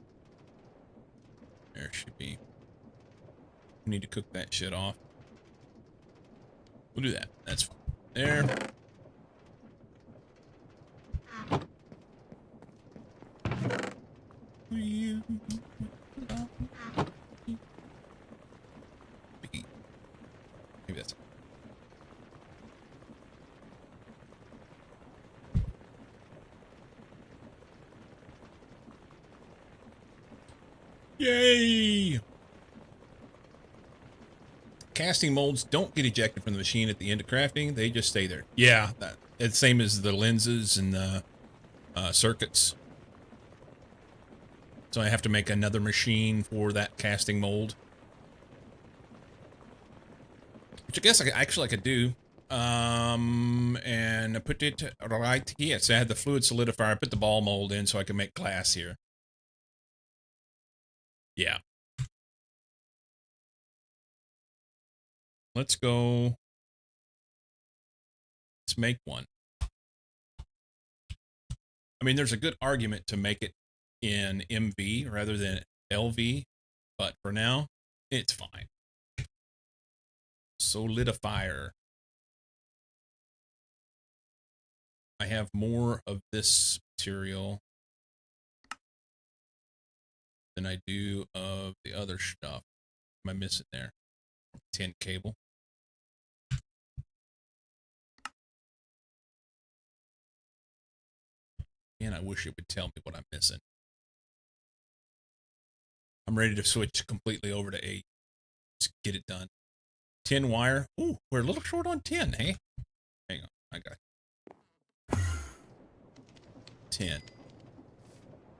There should be. We need to cook that shit off. We'll do that. That's fine. There. Maybe that's. Yay! Casting molds don't get ejected from the machine at the end of crafting. They just stay there. Yeah, it's the same as the lenses and the circuits. So I have to make another machine for that casting mold. Which I guess I could do. And I put it right here. So I had the fluid solidifier. I put the ball mold in so I can make glass here. Yeah. Let's go. Let's make one. I mean, there's a good argument to make it in MV rather than LV, but for now, it's fine. solidifier. I have more of this material than I do of the other stuff. Am I missing there? Tin cable. And I wish it would tell me what I'm missing. I'm ready to switch completely over to 8. Let's get it done. Tin wire. Ooh, we're a little short on tin, hey? Hang on, I got it. 10.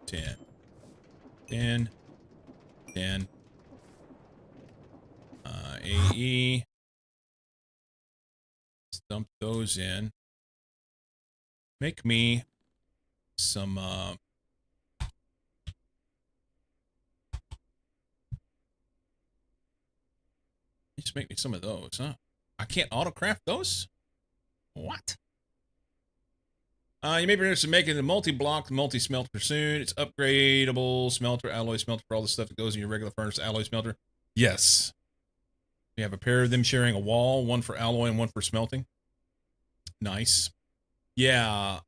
10. 10. 10. AE. Let's dump those in. Make me some, just make me some of those, huh? I can't autocraft those? What? You may be interested in making a multi-block, multi-smelter soon. It's upgradable smelter, alloy smelter for all the stuff that goes in your regular furnace alloy smelter. Yes. We have a pair of them sharing a wall, one for alloy and one for smelting. Nice. Yeah,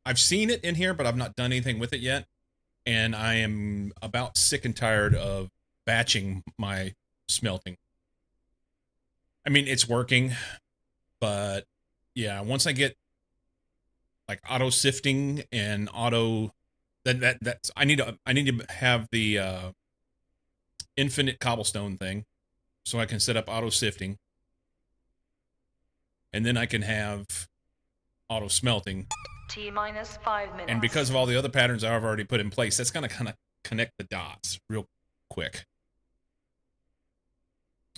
I've seen it in here, but I've not done anything with it yet. And I am about sick and tired of batching my smelting. I mean, it's working, but yeah, once I get like auto sifting and auto that's I need to have the infinite cobblestone thing so I can set up auto sifting, and then I can have auto smelting. T-minus 5 minutes. And because of all the other patterns I've already put in place, that's gonna kind of connect the dots real quick.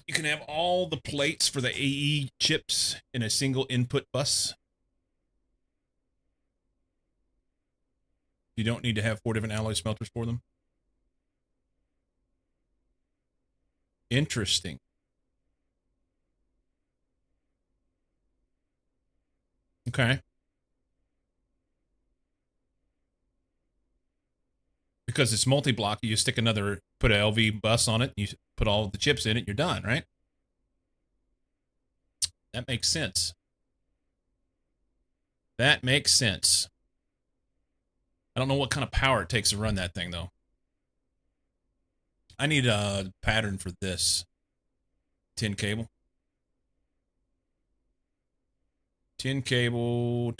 You can have all the plates for the AE chips in a single input bus. You don't need to have 4 different alloy smelters for them. Interesting. Okay. Because it's multi-block, you stick another, put an LV bus on it, you put all the chips in it, you're done, right? That makes sense. That makes sense. I don't know what kind of power it takes to run that thing, though. I need a pattern for this. Tin cable. Tin cable.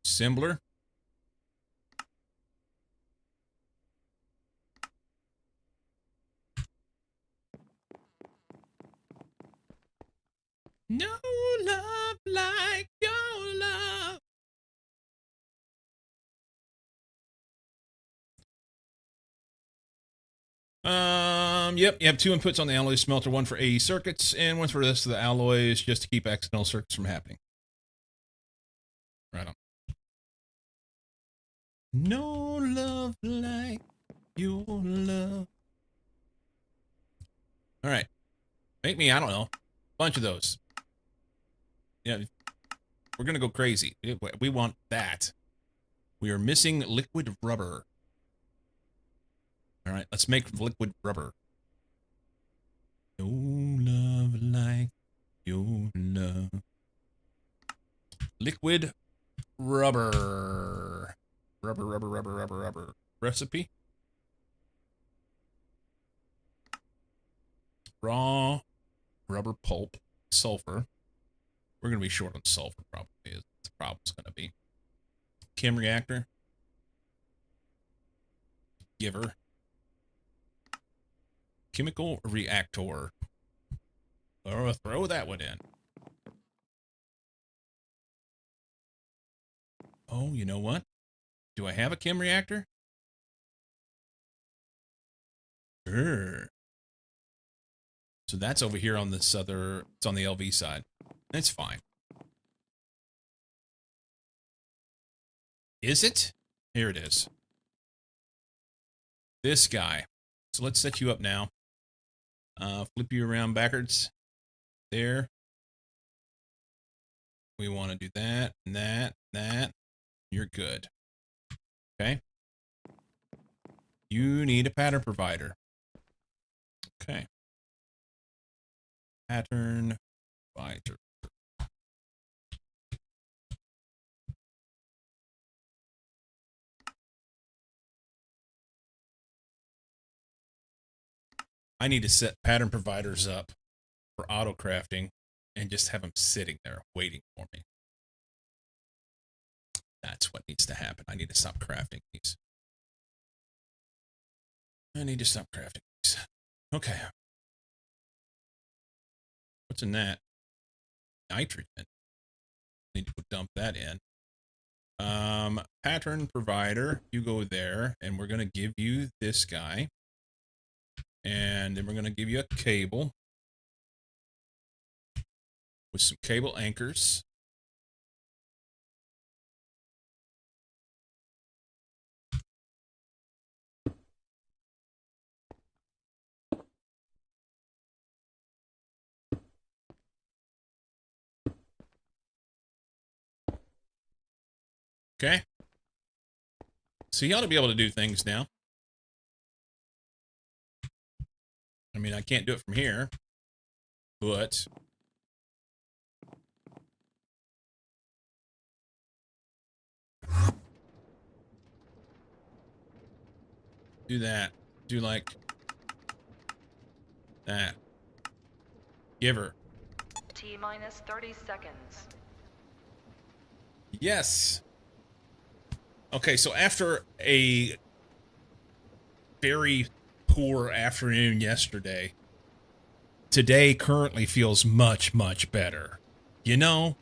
Assembler. No love like your love. Yep, you have 2 inputs on the alloy smelter, one for AE circuits and one for the rest of the alloys, just to keep accidental circuits from happening. Right on. No love like your love. All right. Make me, I don't know, a bunch of those. Yeah, we're going to go crazy. We want that. We are missing liquid rubber. All right, let's make liquid rubber. No love like your love. Liquid rubber. Rubber. Recipe. Raw rubber pulp. Sulfur. We're going to be short on sulfur, probably. Is the problem's going to be. Chem reactor. Giver. Chemical reactor. Throw that one in. Oh, you know what? Do I have a chem reactor? Sure. So that's over here on this other, it's on the LV side. That's fine. Is it? Here it is. This guy. So let's set you up now. Flip you around backwards. There. We want to do that, and that, that. You're good. Okay. You need a pattern provider. Okay. Pattern provider. I need to set pattern providers up for auto crafting and just have them sitting there waiting for me. That's what needs to happen. I need to stop crafting these. I need to stop crafting these. Okay. What's in that? Nitrogen. Need to go dump that in. Pattern provider, you go there, and we're going to give you this guy. And then we're going to give you a cable with some cable anchors. Okay. So you ought to be able to do things now. I mean, I can't do it from here, but do that. Do like that. Give her. T minus 30 seconds. Yes. Okay, so after a very poor afternoon yesterday, today currently feels much, much better. You know,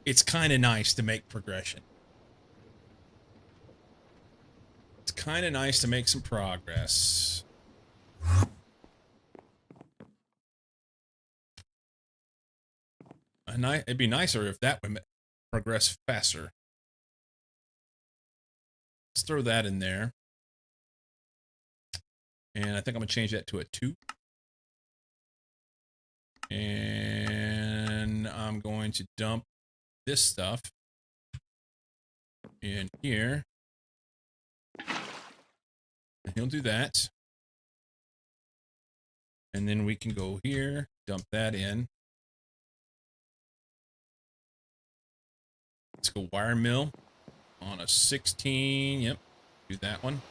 it's kind of nice to make progression. It's kind of nice to make some progress. It'd be nicer if that would progress faster. Let's throw that in there. And I think I'm going to change that to a 2. And I'm going to dump this stuff in here. And he'll do that. And then we can go here, dump that in. Let's go wire mill on a 16. Yep, do that one.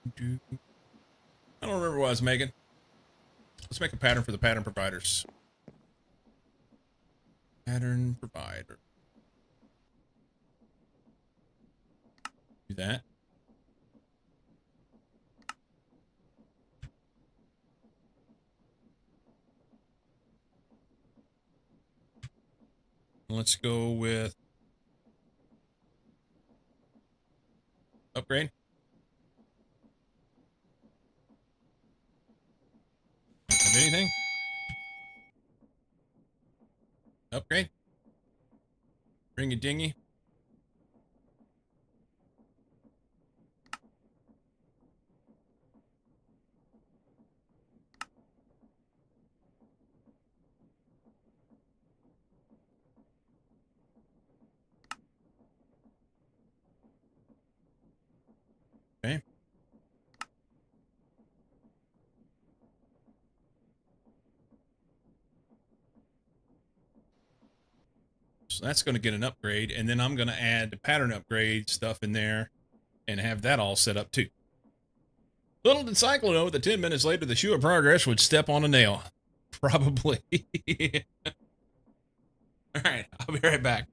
I don't remember what I was making. Let's make a pattern for the pattern providers. Pattern provider. Do that. Let's go with upgrade. Have anything? Upgrade. Ring a dingy. Okay. So that's going to get an upgrade, and then I'm going to add the pattern upgrade stuff in there and have that all set up too. Little did Cyclo know that 10 minutes later the shoe of progress would step on a nail. Probably. All right, I'll be right back.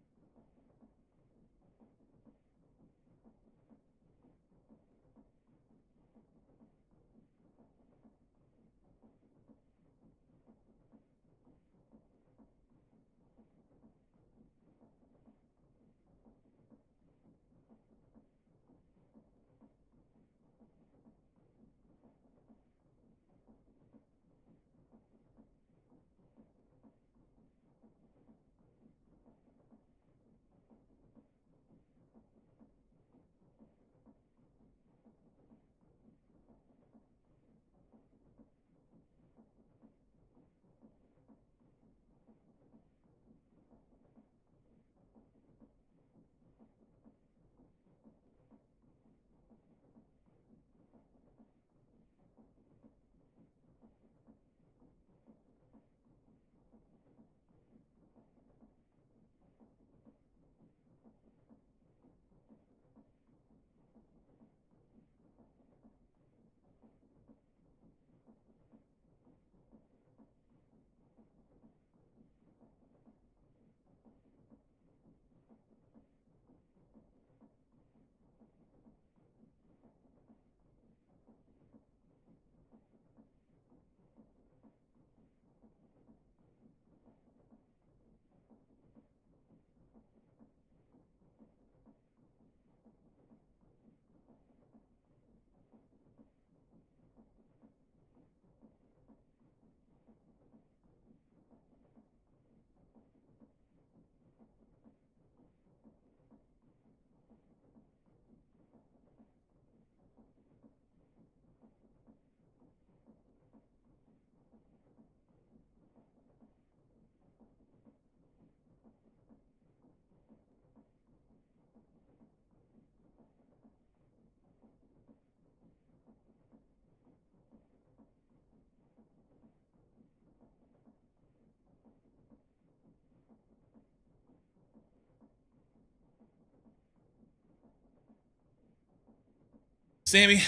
Sammy,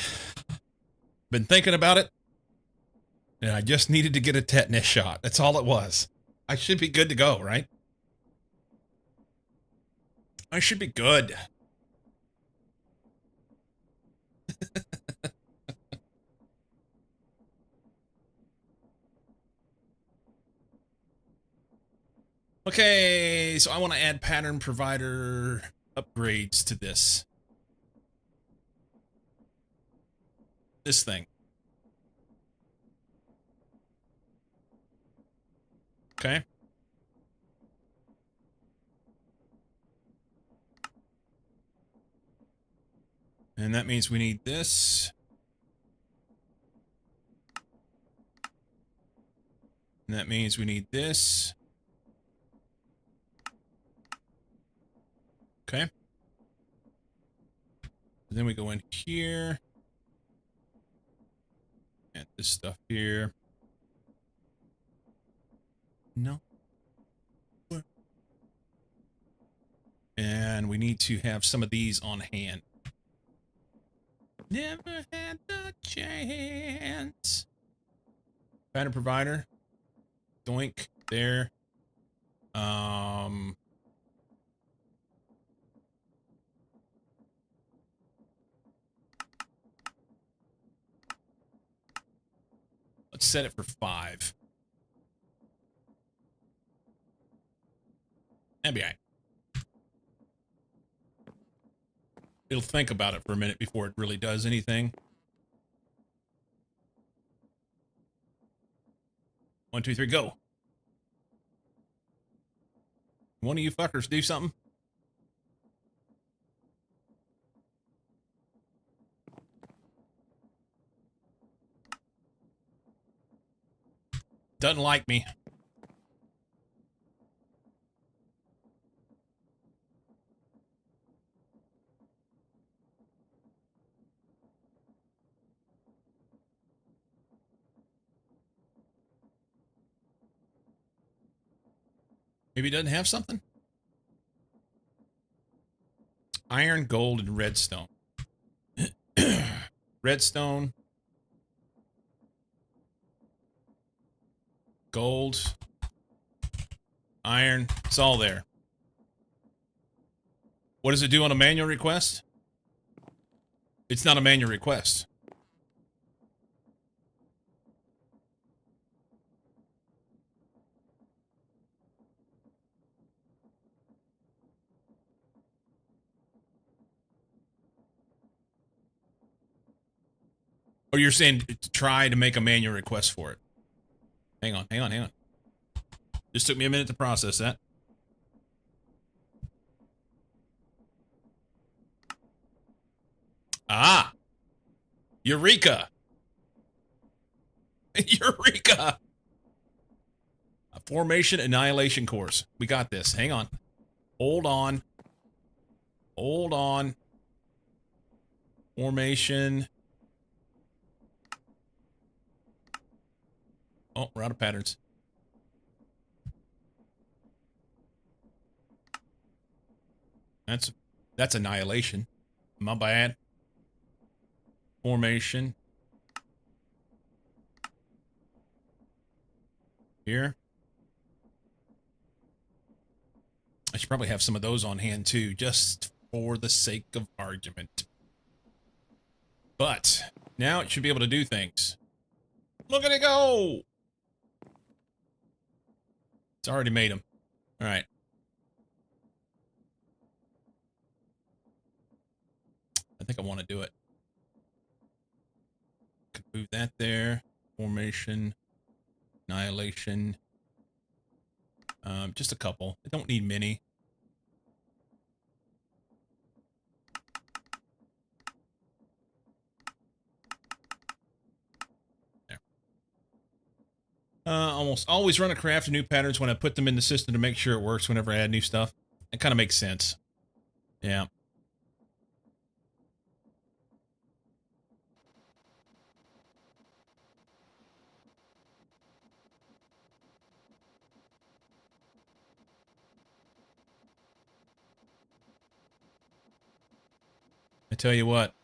been thinking about it, and I just needed to get a tetanus shot. That's all it was. I should be good to go, right? I should be good. Okay, so I want to add pattern provider upgrades to this. This thing. Okay. And that means we need this. And that means we need this. Okay. And then we go in here. And this stuff here. No. And we need to have some of these on hand. Never had the chance. Pattern provider. Doink. There. Let's set it for 5. That'd be all right. It'll think about it for a minute before it really does anything. 1, 2, 3, go. One of you fuckers do something. Doesn't like me. Maybe it doesn't have something? Iron, gold, and redstone. Redstone. Gold. Iron. It's all there. What does it do on a manual request? It's not a manual request. Or you're saying try to make a manual request for it. Hang on, hang on, hang on. Just took me a minute to process that. Ah! Eureka! Eureka! A formation annihilation course. We got this. Hang on. Hold on. Hold on. Formation. Oh, we're out of patterns. That's annihilation. My bad. Formation. Here. I should probably have some of those on hand too, just for the sake of argument. But now it should be able to do things. Look at it go! It's already made them. All right. I think I want to do it. Could move that there. Formation. Annihilation. Just a couple. I don't need many. There. Almost always run a craft of new patterns when I put them in the system to make sure it works whenever I add new stuff. It kind of makes sense. Yeah. I tell you what.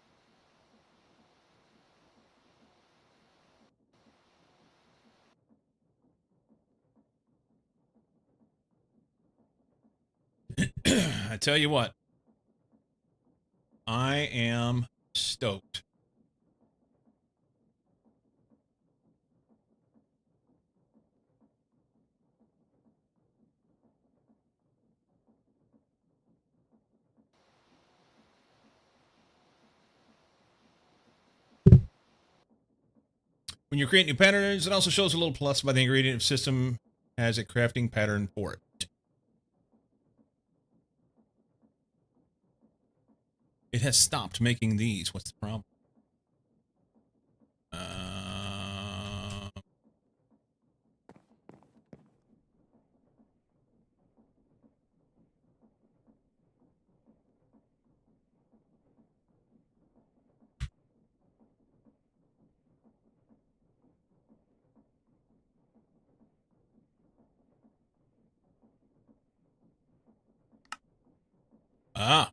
I tell you what, I am stoked. When you create new patterns, it also shows a little plus by the ingredient system has a crafting pattern for it. It has stopped making these. What's the problem?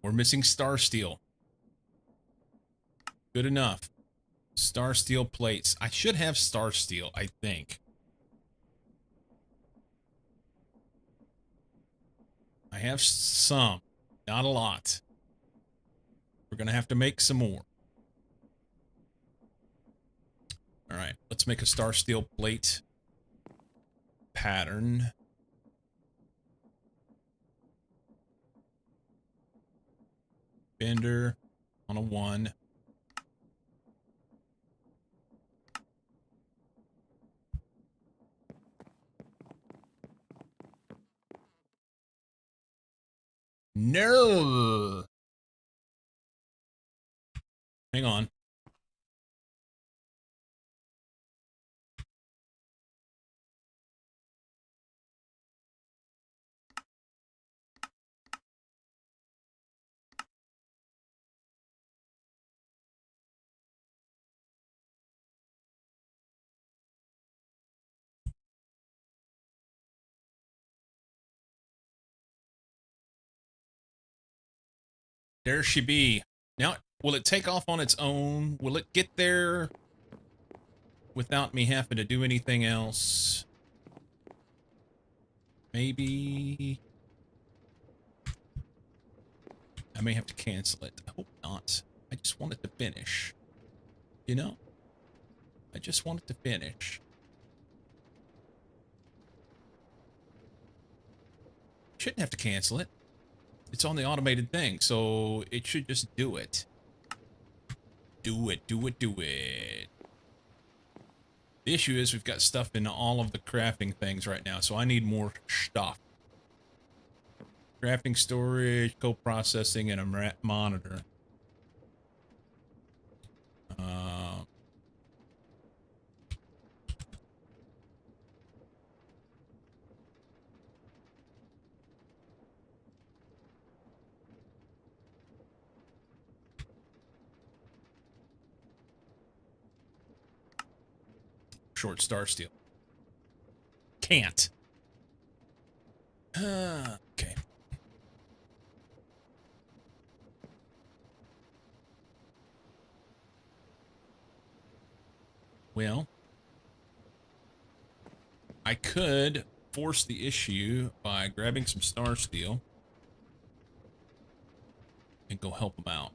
We're missing star steel. Good enough. Star steel plates. I should have star steel, I think. I have some, not a lot. We're going to have to make some more. All right, let's make a star steel plate pattern. Bender on a 1. No. Hang on. There she be. Now, will it take off on its own? Will it get there without me having to do anything else? Maybe. I may have to cancel it. I hope not. I just want it to finish. You know? I just want it to finish. Shouldn't have to cancel it. It's on the automated thing, so it should just do it. Do it, do it, do it. The issue is we've got stuff in all of the crafting things right now, so I need more stuff. Crafting, storage, co-processing, and a monitor. Short star steel. Can't. Okay. Well, I could force the issue by grabbing some star steel and go help them out.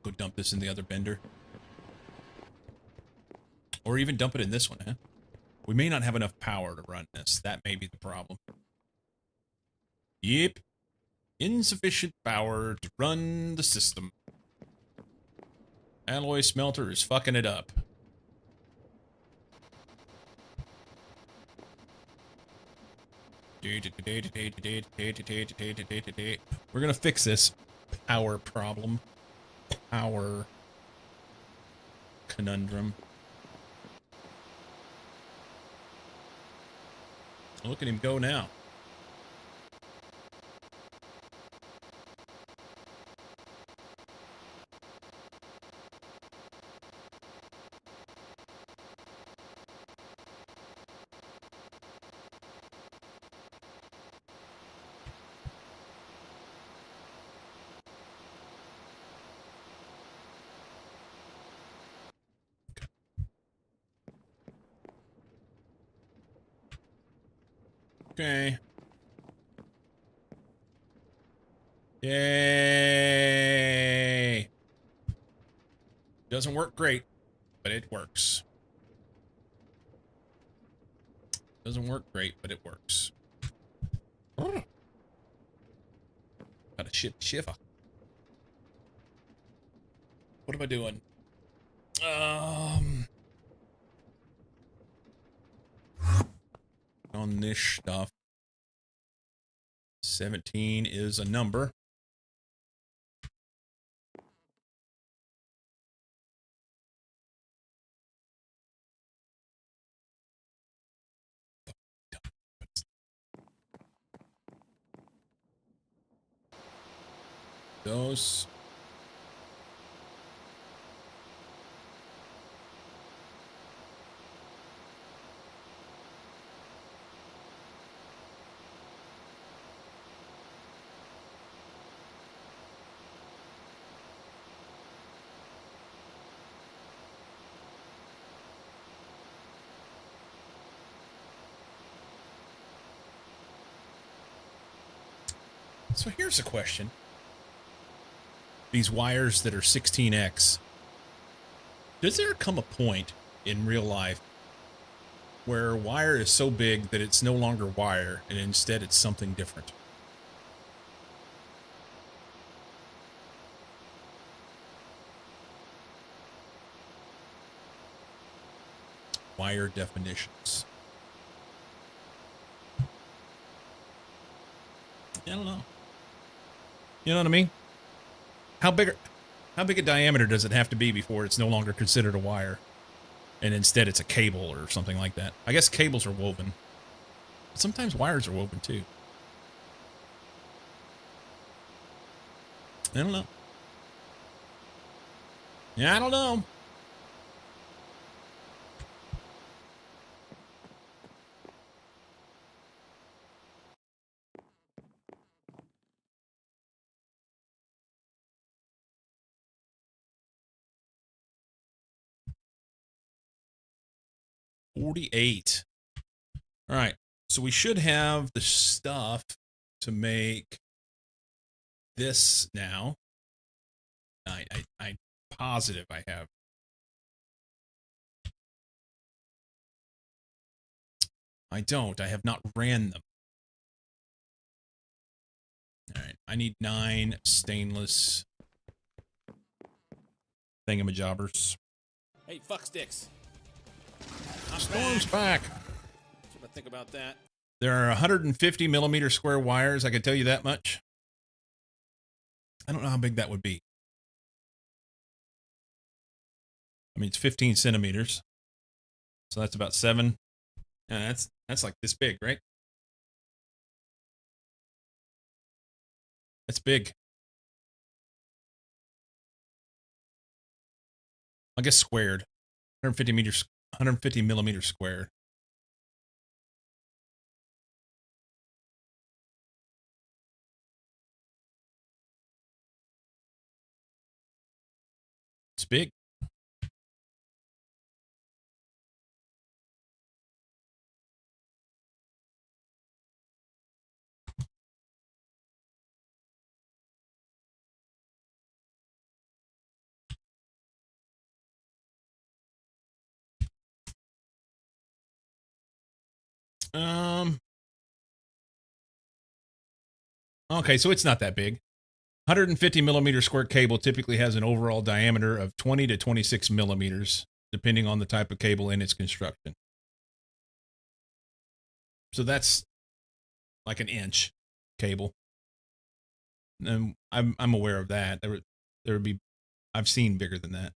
Go dump this in the other bender. Or even dump it in this one, huh? We may not have enough power to run this. That may be the problem. Yep. Insufficient power to run the system. Alloy smelter is fucking it up. We're gonna fix this power problem. Power conundrum. Look at him go now. Okay. Yay! Doesn't work great, but it works. Doesn't work great, but it works. Got a shiver. What am I doing? On this stuff. 17 is a number. Those. So here's a question. These wires that are 16x, does there come a point in real life where wire is so big that it's no longer wire and instead it's something different? Wire definitions. I don't know. You know what I mean? How big a diameter does it have to be before it's no longer considered a wire, and instead it's a cable or something like that? I guess cables are woven. But sometimes wires are woven too. I don't know. Yeah, I don't know. $48. All right. So we should have the stuff to make this now. I'm positive I have. I don't. I have not ran them. All right. I need 9 stainless thingamajobbers. Hey, fuck sticks. Storm's back. What I think about that? There are 150 millimeter square wires. I can tell you that much. I don't know how big that would be. I mean, it's 15 centimeters. So that's about 7. And that's like this big, right? That's big. I guess squared. 150 millimeters squared. It's big. Okay, so it's not that big. 150 millimeter square cable typically has an overall diameter of 20 to 26 millimeters, depending on the type of cable and its construction. So that's like an inch cable. And I'm aware of that. There would be, I've seen bigger than that.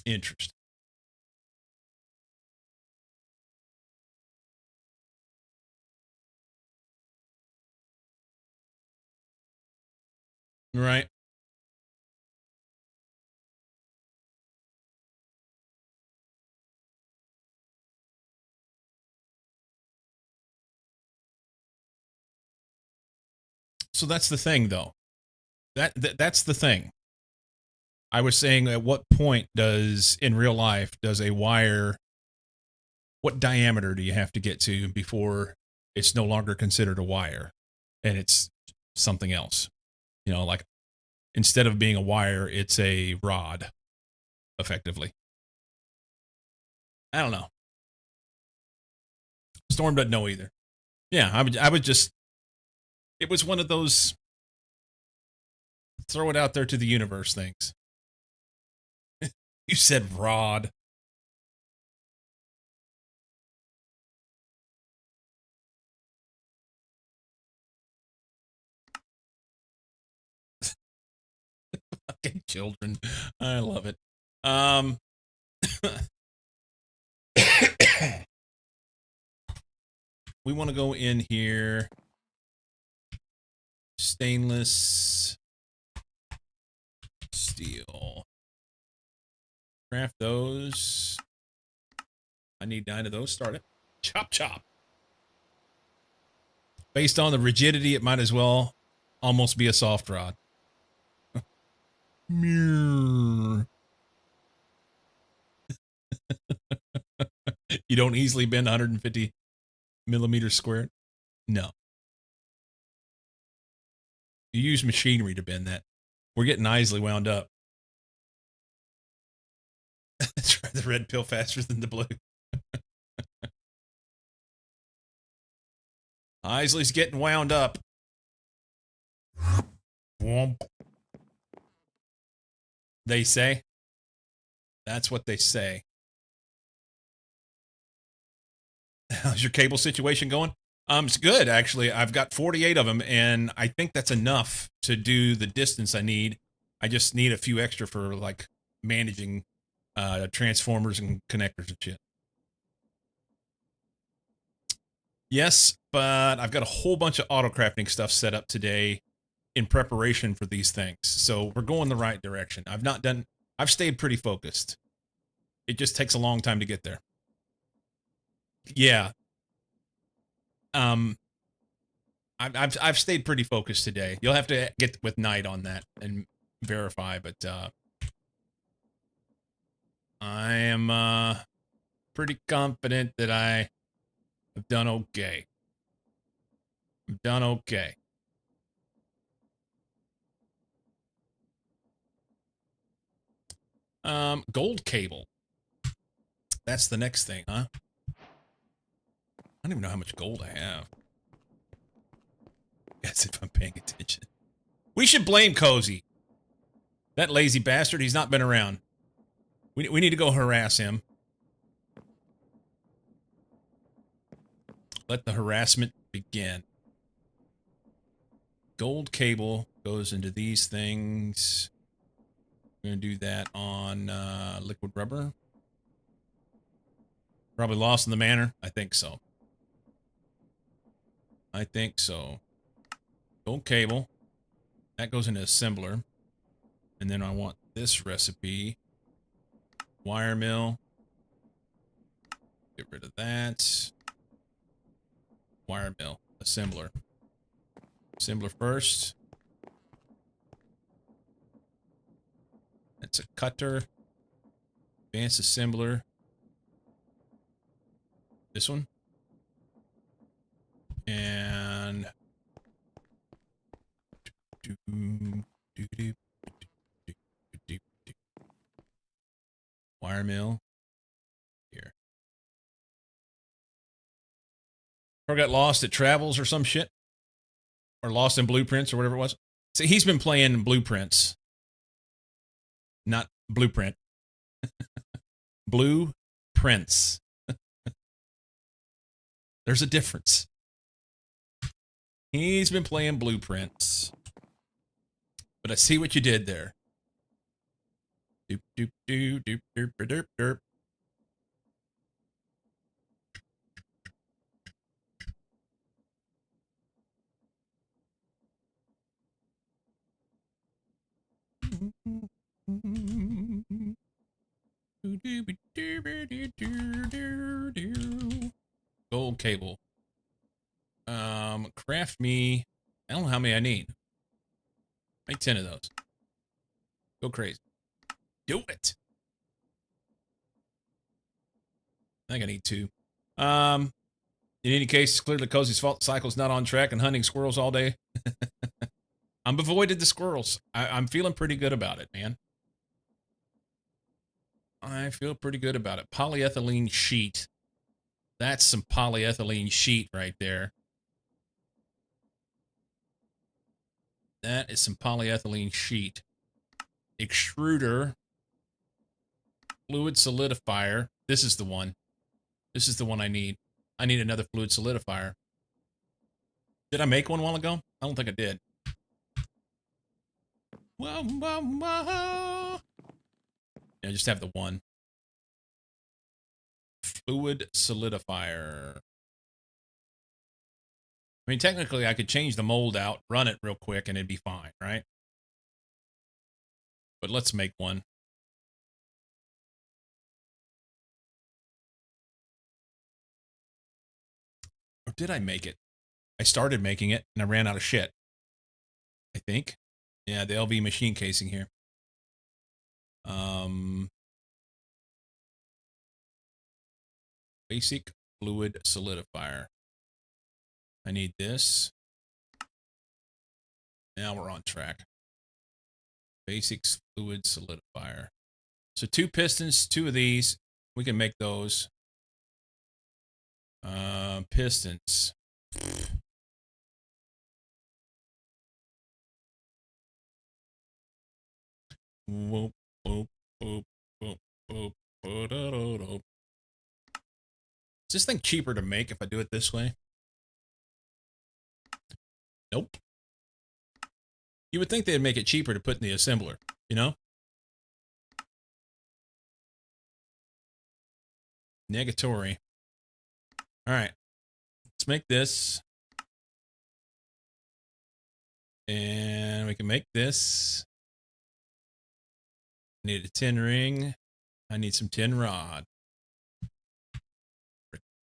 Interesting. Right. So that's the thing, though. That's the thing. I was saying, at what point in real life does a wire what diameter do you have to get to before it's no longer considered a wire and it's something else? You know, like instead of being a wire, it's a rod, effectively. I don't know. Storm doesn't know either. Yeah, I would just, it was one of those throw it out there to the universe things. You said rod. Fucking children. I love it. We want to go in here. Stainless steel. Craft those. I need 9 of those. Start it. Chop, chop. Based on the rigidity, it might as well almost be a soft rod. You don't easily bend 150 millimeters squared? No. You use machinery to bend that. We're getting Isley wound up. Try the red pill faster than the blue. Isley's getting wound up. Womp. They say. That's what they say. How's your cable situation going? It's good, actually. I've got 48 of them, and I think that's enough to do the distance I need. I just need a few extra for, like, managing transformers and connectors and shit. Yes, but I've got a whole bunch of auto crafting stuff set up today in preparation for these things. So we're going the right direction. I've stayed pretty focused. It just takes a long time to get there. Yeah. I've stayed pretty focused today. You'll have to get with Knight on that and verify, but I am pretty confident that I have done okay. I've done okay. Gold cable. That's the next thing, huh? I don't even know how much gold I have. As if I'm paying attention. We should blame Cozy. That lazy bastard, he's not been around. We need to go harass him. Let the harassment begin. Gold cable goes into these things. We're going to do that on liquid rubber. Probably lost in the manor. I think so. I think so. Gold cable. That goes into assembler. And then I want this recipe. Wire mill. Get rid of that. Wire mill. Assembler. Assembler first. That's a cutter. Advanced assembler. This one. And wire mill here. Or got lost at Travels or some shit. Or lost in Blueprints or whatever it was. See, he's been playing Blueprints. Not Blueprint. Blueprints. There's a difference. He's been playing Blueprints. But I see what you did there. Doop, doop, doop, doop, doop, doop, doop. Gold cable. Craft me. I don't know how many I need. Make 10 of those. Go crazy. Do it. I think I need 2. In any case, it's clearly Cozy's fault the cycle's not on track and hunting squirrels all day. I'm avoided the squirrels. I'm feeling pretty good about it, man. I feel pretty good about it. Polyethylene sheet. That's some polyethylene sheet right there. That is some polyethylene sheet. Extruder. Fluid solidifier. This is the one. This is the one I need. I need another fluid solidifier. Did I make one a while ago? I don't think I did. Yeah, just have the one. Fluid solidifier. I mean, technically, I could change the mold out, run it real quick, and it'd be fine, right? But let's make one. Or did I make it? I started making it, and I ran out of shit. I think. Yeah, the LV machine casing here. Basic fluid solidifier. I need this. Now we're on track. Basics fluid solidifier. So 2 pistons, 2 of these. We can make those. Pistons. Whoop, whoop, whoop, whoop, whoop, whoop. Is this thing cheaper to make if I do it this way? Nope. You would think they'd make it cheaper to put in the assembler, you know? Negatory. All right. Let's make this. And we can make this. Need a tin ring. I need some tin rod.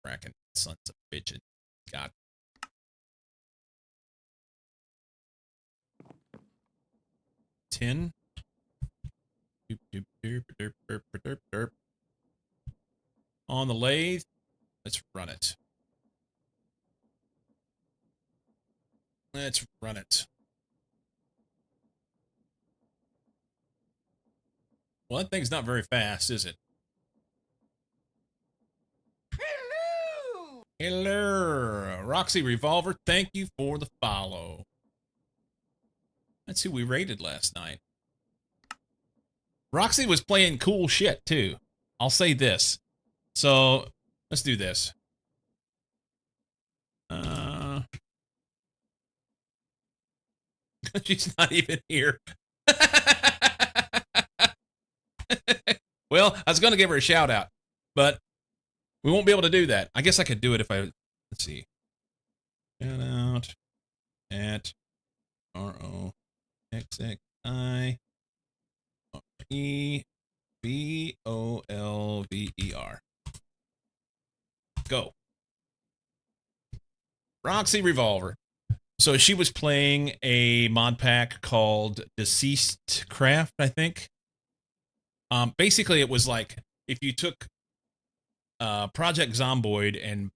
Fracking sons of bitches. God. Tin. On the lathe. Let's run it. Let's run it. Well, that thing's not very fast, is it? Hello! Hello! Roxy Revolver, thank you for the follow. That's who we raided last night. Roxy was playing cool shit, too. I'll say this. So, let's do this. She's not even here. Well, I was going to give her a shout out, but we won't be able to do that. I guess I could do it if I, let's see. Shout out at ROXXIREVOLVER. Go. Roxy Revolver. So she was playing a mod pack called Deceased Craft, I think. Basically, it was like if you took Project Zomboid, and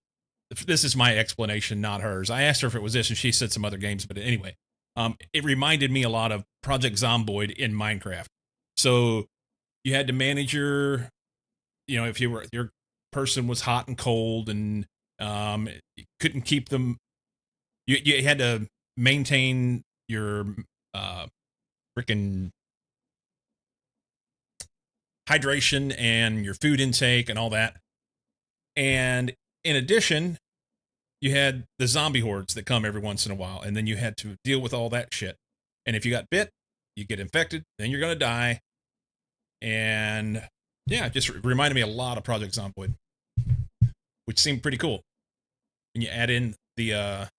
this is my explanation, not hers. I asked her if it was this, and she said some other games, but anyway, it reminded me a lot of Project Zomboid in Minecraft. So you had to manage your, you know, if your person was hot and cold, and you couldn't keep them. You had to maintain your freaking hydration and your food intake and all that. And in addition, you had the zombie hordes that come every once in a while, and then you had to deal with all that shit. And if you got bit, you get infected, then you're gonna die. And yeah, it just reminded me a lot of Project Zomboid, which seemed pretty cool. And you add in the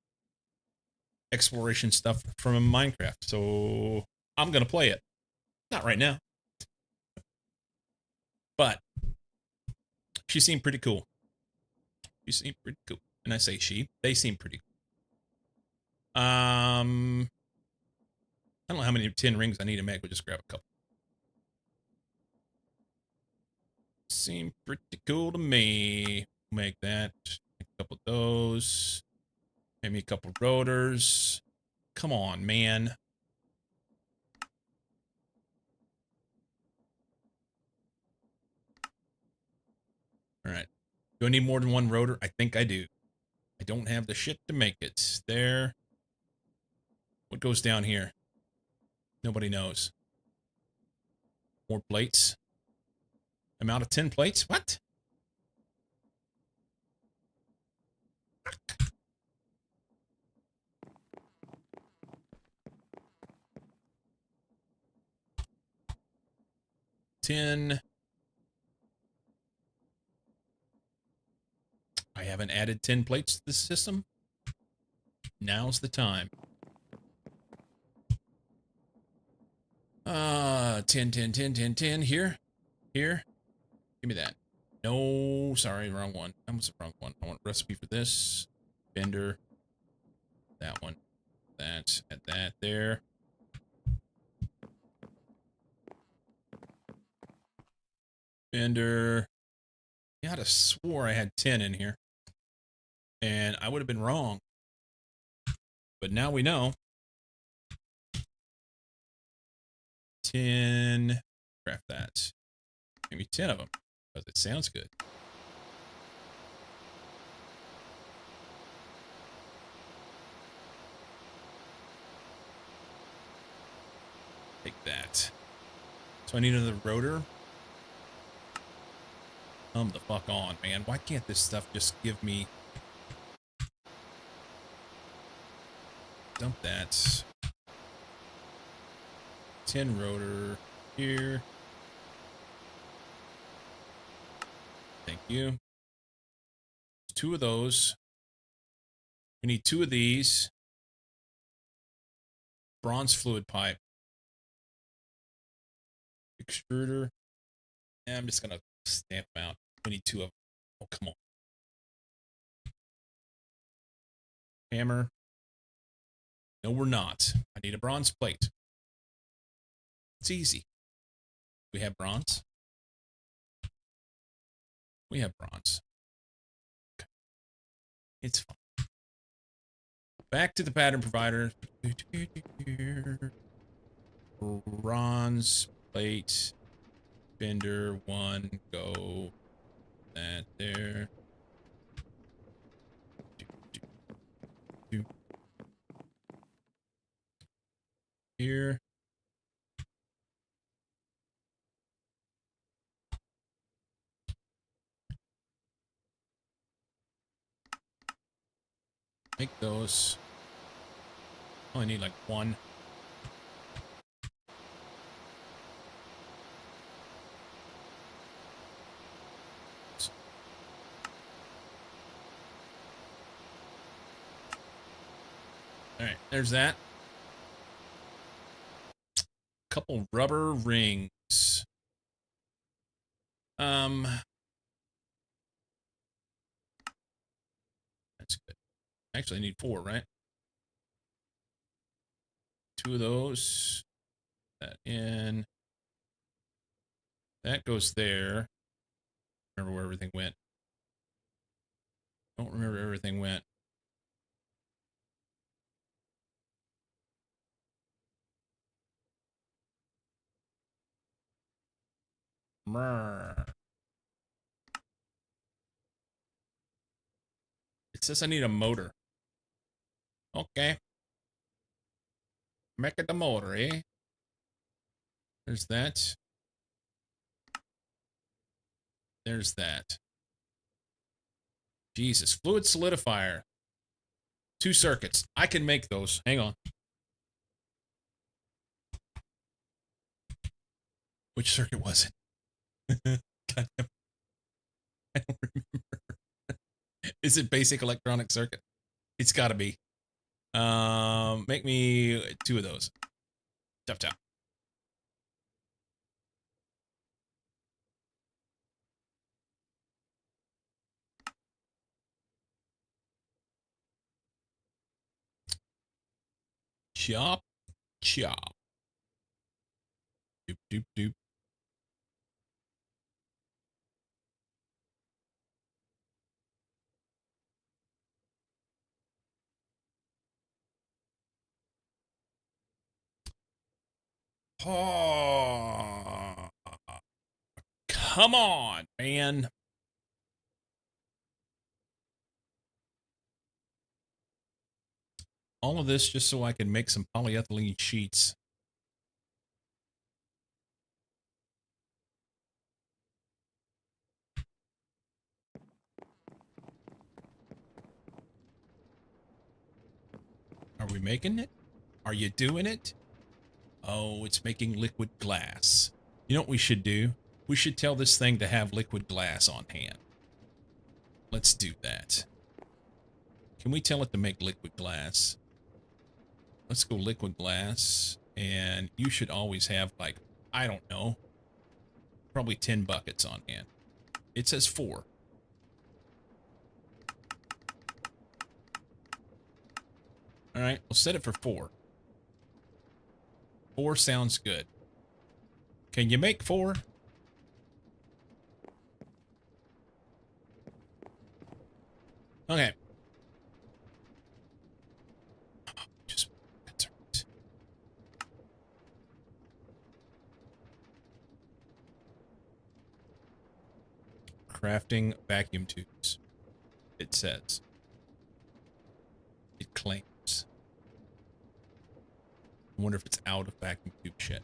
exploration stuff from Minecraft. So I'm gonna play it. Not right now, but she seemed pretty cool. She seemed pretty cool. And I say she, they seem pretty cool. I don't know how many tin rings I need to make. We'll just grab a couple. Seem pretty cool to me. Make that. Make a couple of those. Maybe a couple rotors. Come on, man. All right. Do I need more than one rotor? I think I do. I don't have the shit to make it. There. What goes down here? Nobody knows. More plates. I'm out of 10 plates? What? Ten. I haven't added 10 plates to the system. Now's the time. 10, 10, 10, 10, 10. Here. Here. Give me that. No, sorry, wrong one. That was the wrong one. I want a recipe for this. Bender. That one. That. Add that there. Bender. Yeah, I'd have swore I had 10 in here. And I would have been wrong. But now we know. 10. Craft that. Maybe 10 of them. Because it sounds good. Take that. So I need another rotor. Come the fuck on, man. Why can't this stuff just give me... Dump that. 10 rotor here. Thank you. 2 of those. We need 2 of these. Bronze fluid pipe. Extruder. Yeah, I'm just gonna stamp them out. We need 2 of them. Oh, come on. Hammer. No, we're not. I need a bronze plate. It's easy. We have bronze. We have bronze. Okay. It's fine. Back to the pattern provider. Bronze plate. Bender 1. Go. That there. Here. Make those. Only need like 1. Alright, there's that. Couple rubber rings. That's good. Actually, I need 4, right? 2 of those. That in. That goes there. Remember where everything went. Don't remember everything went. It says I need a motor. Okay. Make it a motor, eh? There's that. There's that. Jesus. Fluid solidifier. 2 circuits. I can make those. Hang on. Which circuit was it? God damn. I don't remember. Is it basic electronic circuit? It's got to be. Make me 2 of those. Chop chop. Chop chop. Doop doop doop. Is Oh, come on, man. All of this just so I can make some polyethylene sheets. Are we making it? Are you doing it? Oh, it's making liquid glass. You know what we should do? We should tell this thing to have liquid glass on hand. Let's do that. Can we tell it to make liquid glass? Let's go liquid glass. And you should always have, like, I don't know, probably 10 buckets on hand. It says 4. All right, we'll set it for 4. 4 sounds good. Can you make 4? Okay. Just that's right. Crafting vacuum tubes. It says. It claims. I wonder if it's out of vacuum tube shit.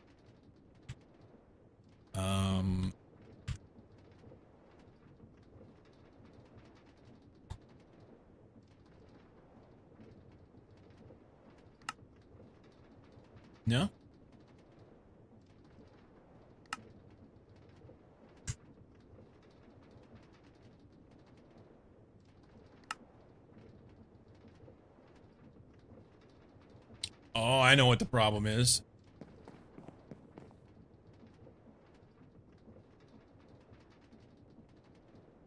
No? Oh, I know what the problem is.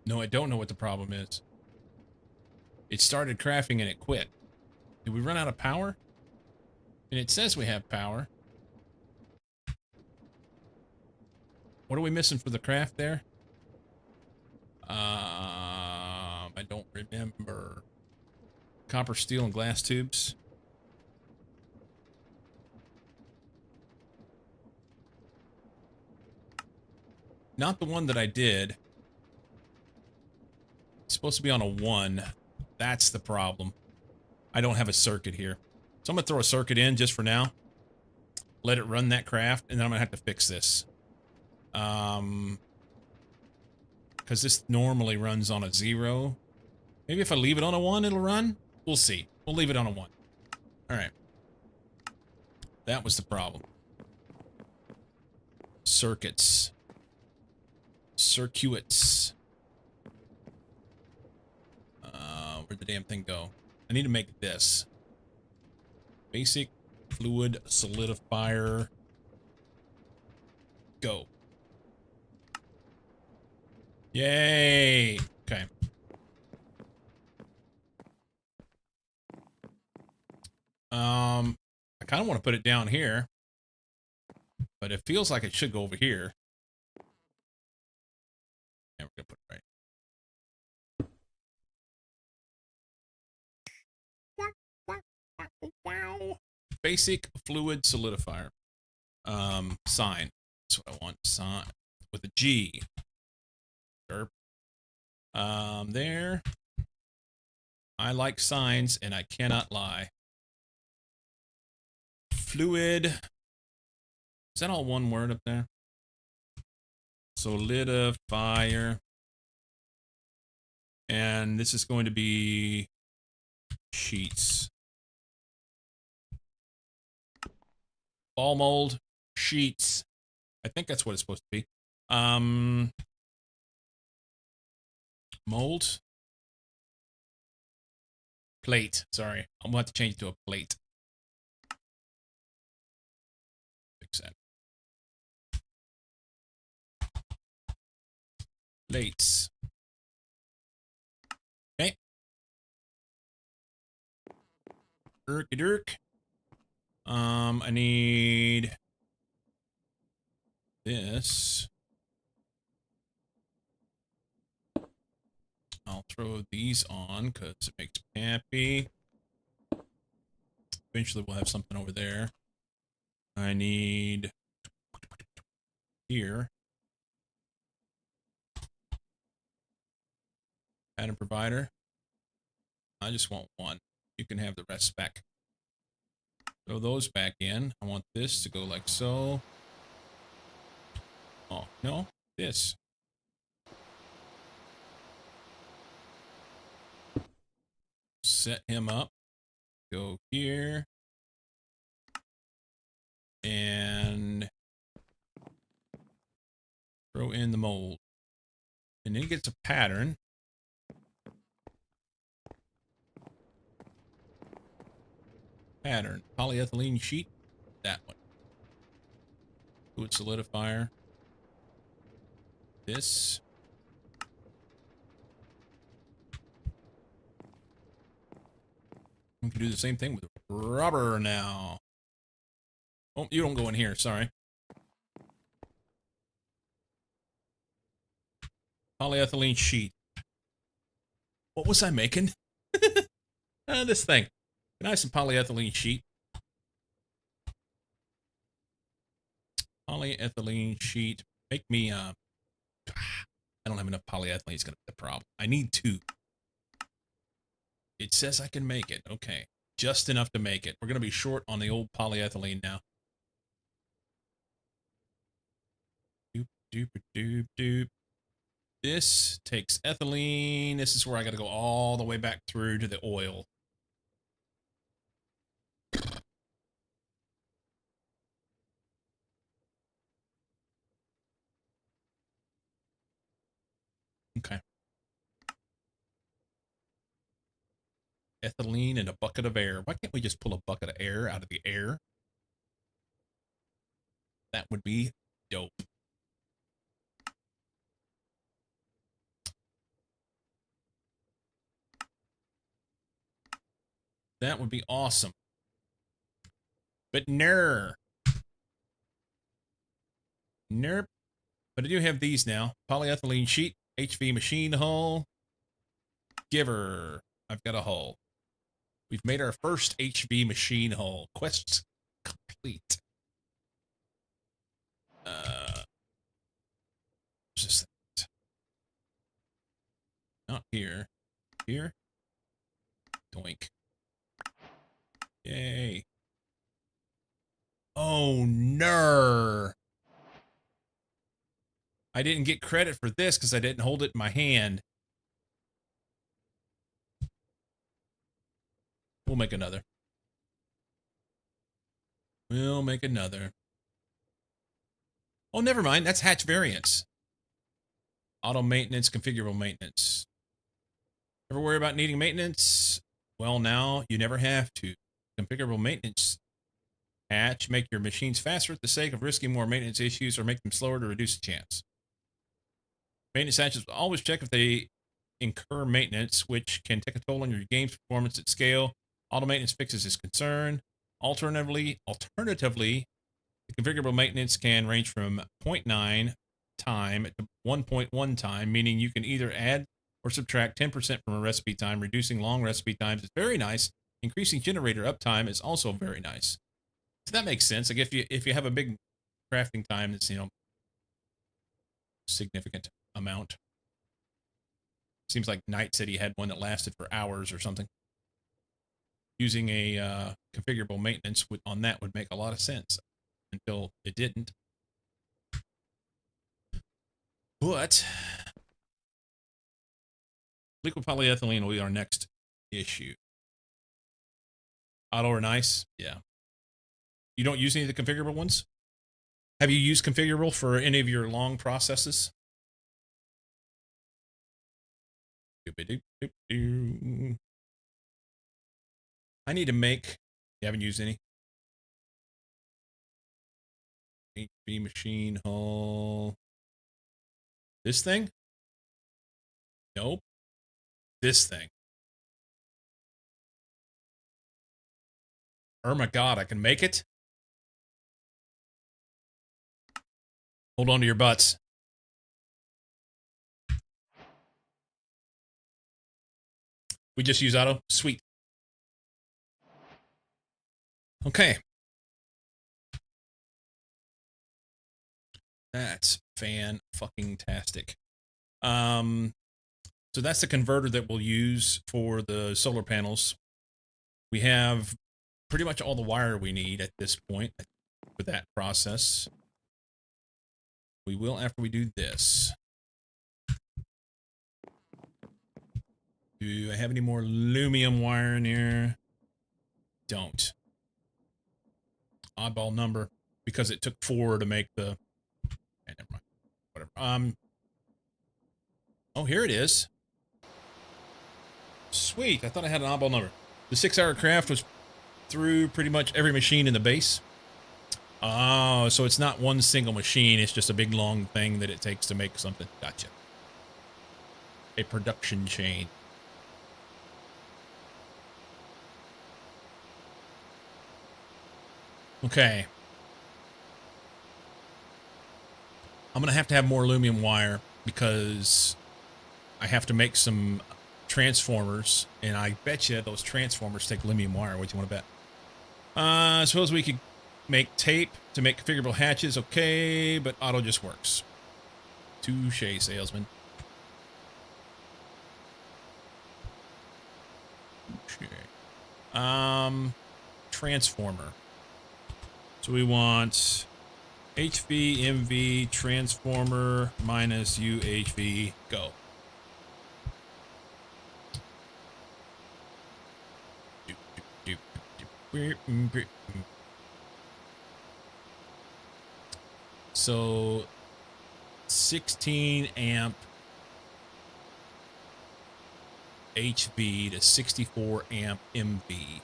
No, I don't know what the problem is. It started crafting and it quit. Did we run out of power? And it says we have power. What are we missing for the craft there? I don't remember. Copper, steel, and glass tubes. Not the one that I did. It's supposed to be on a 1. That's the problem. I don't have a circuit here. So I'm going to throw a circuit in just for now. Let it run that craft, and then I'm going to have to fix this. Because this normally runs on a 0. Maybe if I leave it on a 1, it'll run? We'll see. We'll leave it on a 1. Alright. That was the problem. Circuits. Circuits. Where'd the damn thing go? I need to make this. Basic fluid solidifier. Go. Yay! Okay. I kind of want to put it down here, but it feels like it should go over here. And we're gonna put it right. Basic fluid solidifier. Sign. That's what I want. Sign with a G. Derp. There. I like signs, and I cannot lie. Fluid. Is that all one word up there? Solidifier. And this is going to be sheets. Ball mold, sheets. I think that's what it's supposed to be. Mold. Plate. Sorry. I'm going to have to change it to a plate. Fix that. Plates. Okay. Erky dirk. I need this. I'll throw these on because it makes me happy. Eventually we'll have something over there. I need here. Pattern provider. I just want one. You can have the rest back. Throw those back in. I want this to go like so. Oh, no, this. Set him up. Go here. And throw in the mold. And then he gets a pattern. Pattern. Polyethylene sheet. That one. Fluid solidifier. This. We can do the same thing with rubber now. Oh, you don't go in here. Sorry. Polyethylene sheet. What was I making? This thing. Can I have some polyethylene sheet? Polyethylene sheet. Make me, I don't have enough polyethylene. It's going to be the problem. I need 2. It says I can make it. Okay. Just enough to make it. We're going to be short on the old polyethylene now. Doop, doop, doop, doop. This takes ethylene. This is where I got to go all the way back through to the oil. Okay. Ethylene in a bucket of air. Why can't we just pull a bucket of air out of the air? That would be dope. That would be awesome. But ner. Nerp. But I do have these now. Polyethylene sheet, HV machine hull. Giver. I've got a hull. We've made our first HV machine hull. Quest complete. Where's this thing? Not here. Here. Doink. Yay. Oh, no. I didn't get credit for this because I didn't hold it in my hand. We'll make another. We'll make another. Oh, never mind. That's hatch variants. Auto maintenance, configurable maintenance. Ever worry about needing maintenance? Well, now you never have to. Configurable maintenance hatch make your machines faster at the sake of risking more maintenance issues or make them slower to reduce the chance. Maintenance hatches will always check if they incur maintenance, which can take a toll on your game's performance at scale. Auto maintenance fixes this concern. Alternatively, the configurable maintenance can range from 0.9 time to 1.1 time, meaning you can either add or subtract 10% from a recipe time, reducing long recipe times. It's very nice. Increasing generator uptime is also very nice. So that makes sense. Like if you have a big crafting time that's, you know, significant amount. Seems like Knight said he had one that lasted for hours or something. Using a configurable maintenance on that would make a lot of sense until it didn't. But liquid polyethylene will be our next issue. Auto or nice? Yeah. You don't use any of the configurable ones? Have you used configurable for any of your long processes? I need to make... You haven't used any? HV machine hull. This thing? Nope. This thing. Oh my god, I can make it? Hold on to your butts. We just use auto? Sweet. Okay. That's fan-fucking-tastic. So that's the converter that we'll use for the solar panels. We have pretty much all the wire we need at this point for that process. We will after we do this. Do I have any more aluminum wire in here? Don't. Oddball number, because it took 4 to make the... never mind. Whatever. Oh, here it is. Sweet. I thought I had an oddball number. The 6-hour craft was through pretty much every machine in the base. Oh, so it's not one single machine. It's just a big long thing that it takes to make something. Gotcha. A production chain. Okay. I'm going to have more aluminum wire because I have to make some transformers, and I bet you those transformers take aluminum wire. What do you want to bet? I suppose we could make tape to make configurable hatches. Okay, but auto just works. Touche, salesman. Touche. Transformer. So we want HV, MV, transformer, minus UHV, go. So 16 amp HV to 64 amp MV.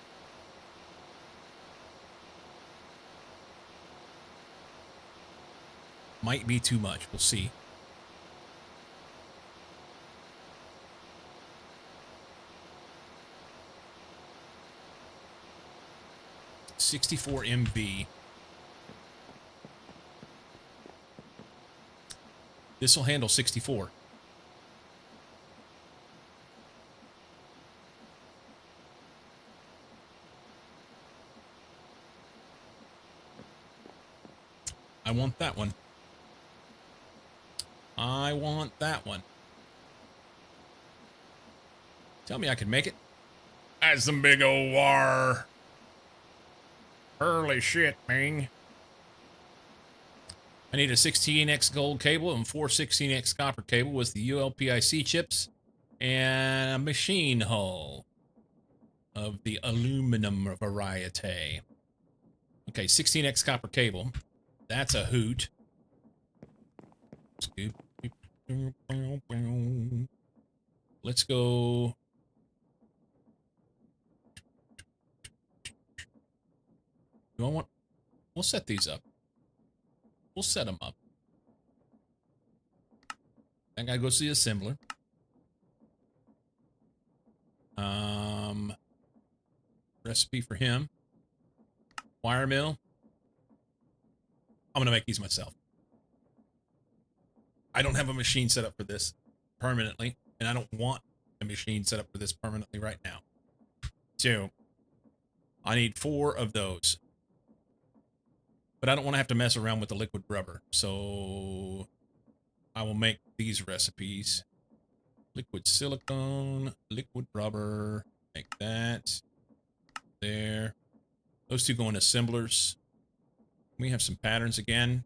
Might be too much. We'll see. $64 MV. This will handle 64. I want that one. I want that one. Tell me I can make it. That's some big old wire. Holy shit, man. I need a 16x gold cable and 4 16x copper cable with the ULPIC chips and a machine hull of the aluminum variety. Okay, 16x copper cable. That's a hoot. Let's go. Do I want? We'll set these up. We'll set them up. I gotta go see the assembler. Recipe for him. Wire mill. I'm gonna make these myself. I don't have a machine set up for this permanently, and I don't want a machine set up for this permanently right now. So, I need 4 of those. But I don't want to have to mess around with the liquid rubber, so I will make these recipes. Liquid silicone, liquid rubber, make that. There. Those two go in assemblers. We have some patterns again.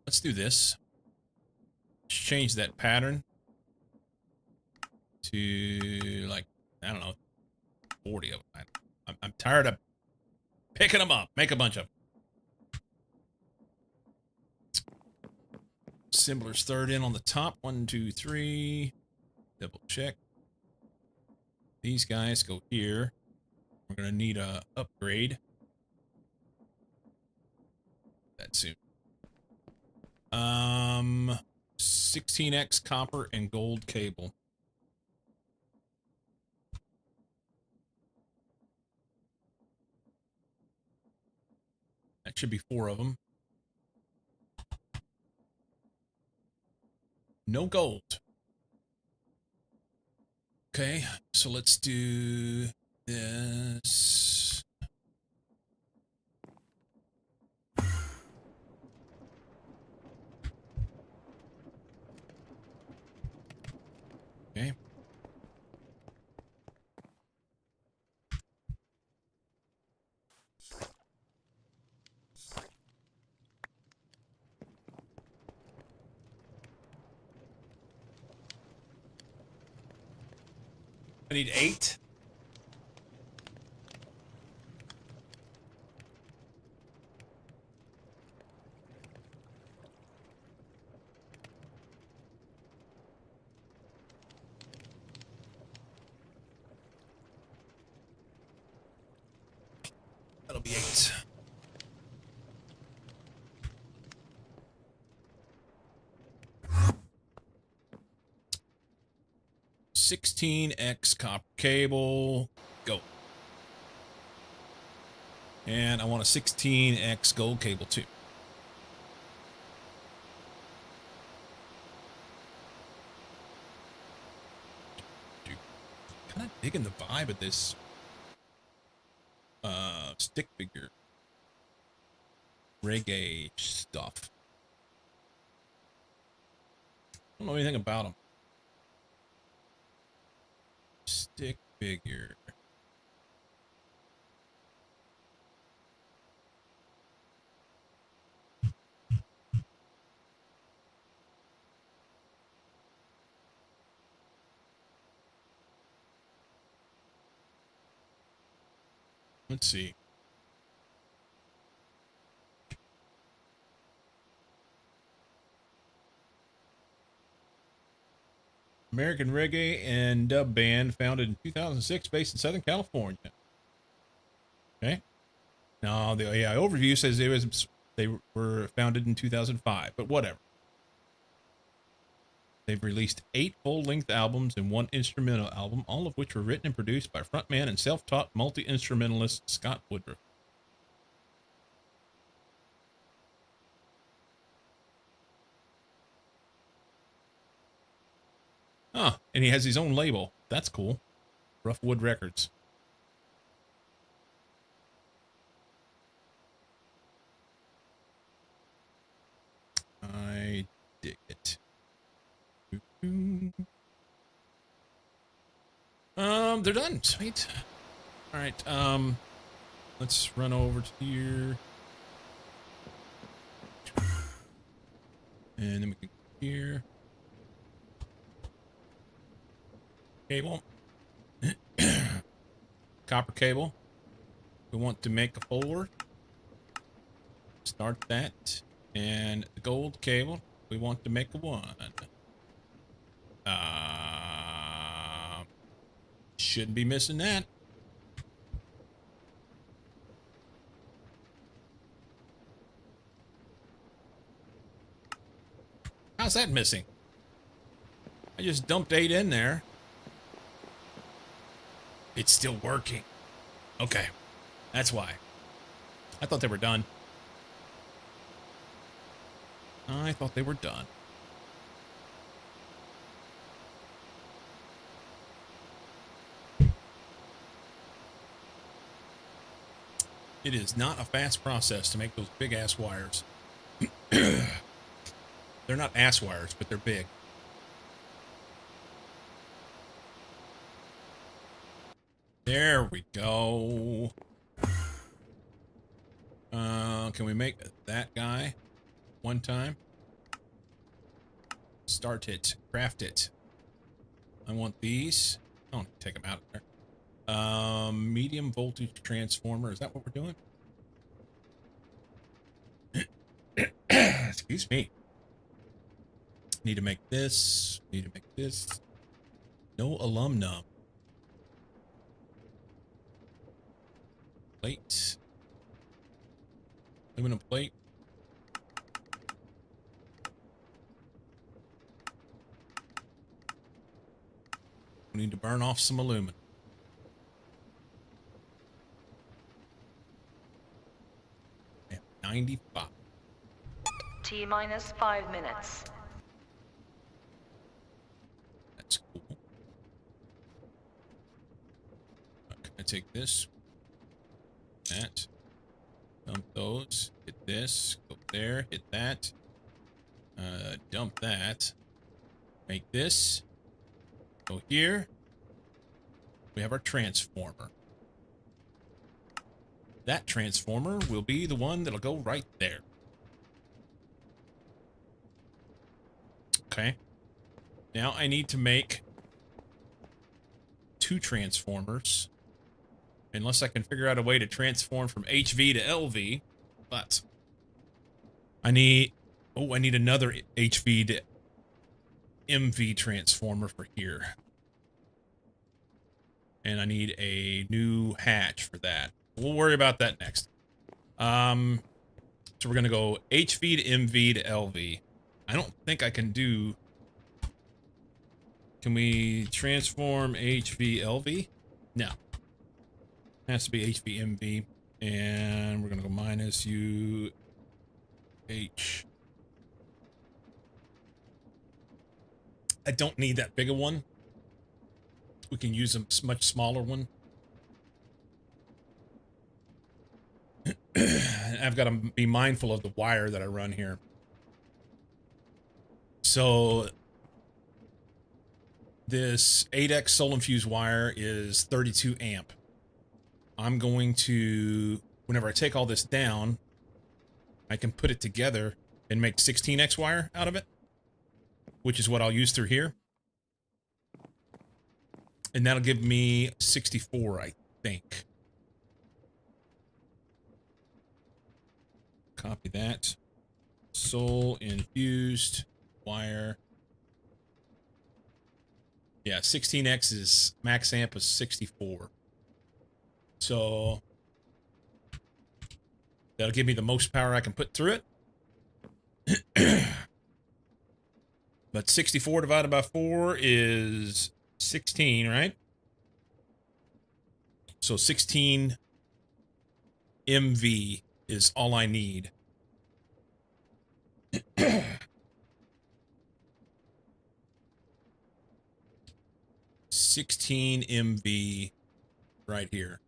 Let's do this. Let's change that pattern to, like, I don't know, 40 of them. I'm tired of picking them up. Make a bunch of them. Assemblers third in on the top. 1, 2, 3. Double check. These guys go here. We're going to need a upgrade. That soon. 16x copper and gold cable. That should be 4 of them. No gold. Okay, so let's do this. I need 8. That'll be 8. $16X copper cable. Go. And I want a 16X gold cable too. Dude, kind of digging the vibe of this stick figure reggae stuff. I don't know anything about them. Stick figure. Let's see. American reggae and dub band founded in 2006, based in Southern California. Okay. Now the overview says they were founded in 2005, but whatever. They've released 8 full-length albums and 1 instrumental album, all of which were written and produced by frontman and self-taught multi-instrumentalist Scott Woodruff. Oh, and he has his own label. That's cool. Rough Wood Records. I dig it. They're done. Sweet. All right. Let's run over to here. And then we can go here. Cable. Copper cable. We want to make a 4. Start that. And the gold cable. We want to make a 1. Shouldn't be missing that. How's that missing? I just dumped 8 in there. It's still working. Okay. That's why. I thought they were done. I thought they were done. It is not a fast process to make those big ass wires. They're not ass wires, but they're big. There we go. Can we make that guy one time? Start it. Craft it. I want these. Oh, take them out of there. Medium voltage transformer. Is that what we're doing? Excuse me. Need to make this. Need to make this. No aluminum. Plate. Aluminum plate. We need to burn off some aluminum. Yeah, 95. T-minus 5 minutes. That's cool. Can I take this? That. Dump those. Hit this. Go there. Hit that. Dump that. Make this. Go here. We have our transformer. That transformer will be the one that'll go right there. Okay. Now I need to make 2 transformers. Unless I can figure out a way to transform from HV to LV. But I need... Oh, I need another HV to MV transformer for here. And I need a new hatch for that. We'll worry about that next. So we're going to go HV to MV to LV. I don't think I can do... Can we transform HV LV? No. Has to be HV MV. And we're going to go minus U H. I don't need that bigger one. We can use a much smaller one. I've got to be mindful of the wire that I run here. So this 8X solar infused wire is 32 amp. I'm going to, whenever I take all this down, I can put it together and make 16X wire out of it, which is what I'll use through here. And that'll give me 64, I think. Copy that. Soul infused wire. Yeah, 16X is max amp is 64. So that'll give me the most power I can put through it. But 64 divided by 4 is 16, right? So 16 MV is all I need. 16 MV right here.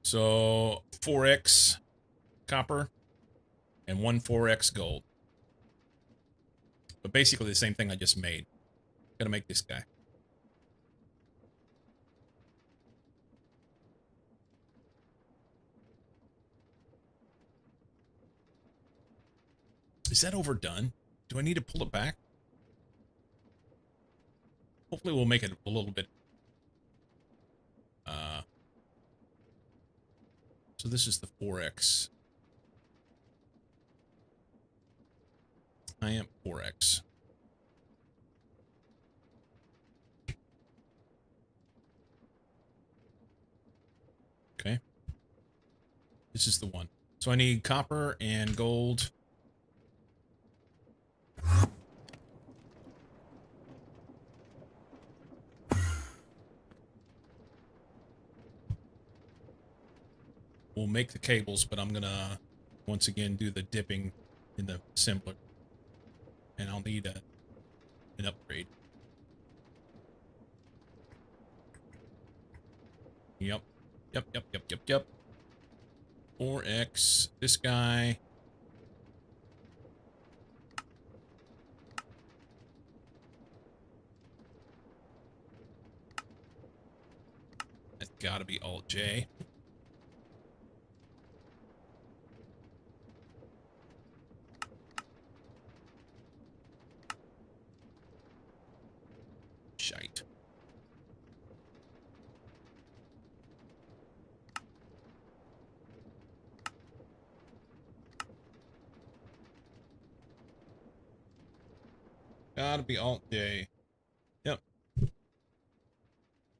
So 4X copper and 1 4X gold. But basically the same thing I just made. Gotta make this guy. Is that overdone? Do I need to pull it back? Hopefully we'll make it a little bit. So this is the 4X. I am 4X. Okay. This is the one. So I need copper and gold. We'll make the cables, but I'm gonna once again do the dipping in the assembler. And I'll need an upgrade. Yep. Yep. 4X. This guy. That's gotta be Alt J. Shite. Gotta be Alt J. Yep.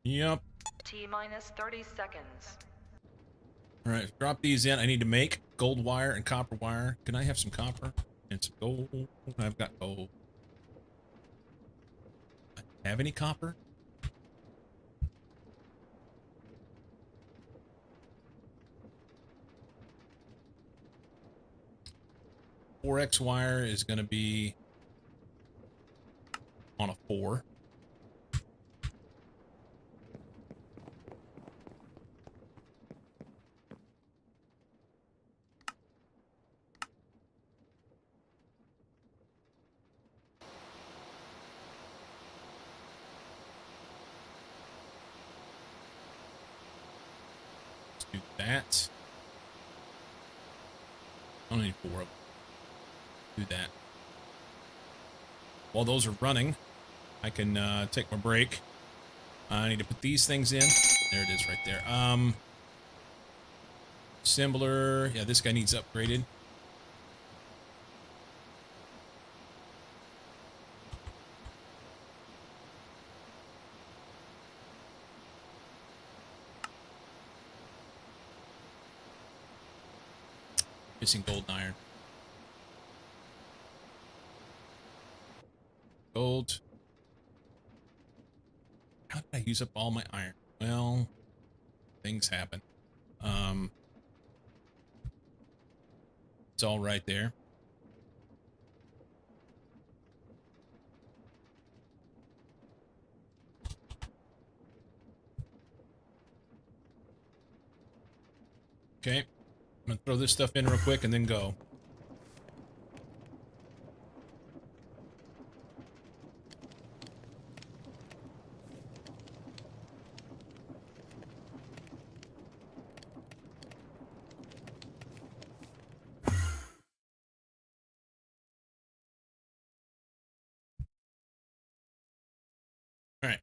Yep. T minus 30 seconds. Alright, drop these in. I need to make gold wire and copper wire. Can I have some copper and some gold? I've got gold. Have any copper? .4X wire is going to be on a 4. that. I don't need 4 of them. Do that. While those are running, I can take my break. I need to put these things in. There it is right there. Assembler. Yeah, this guy needs upgraded. Missing gold and iron. Gold. How did I use up all my iron? Well, things happen. It's all right there. Okay. I'm gonna throw this stuff in real quick and then go. All right.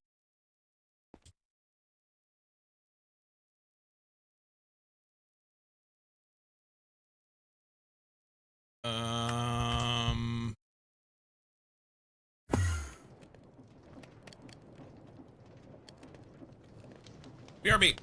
BRB.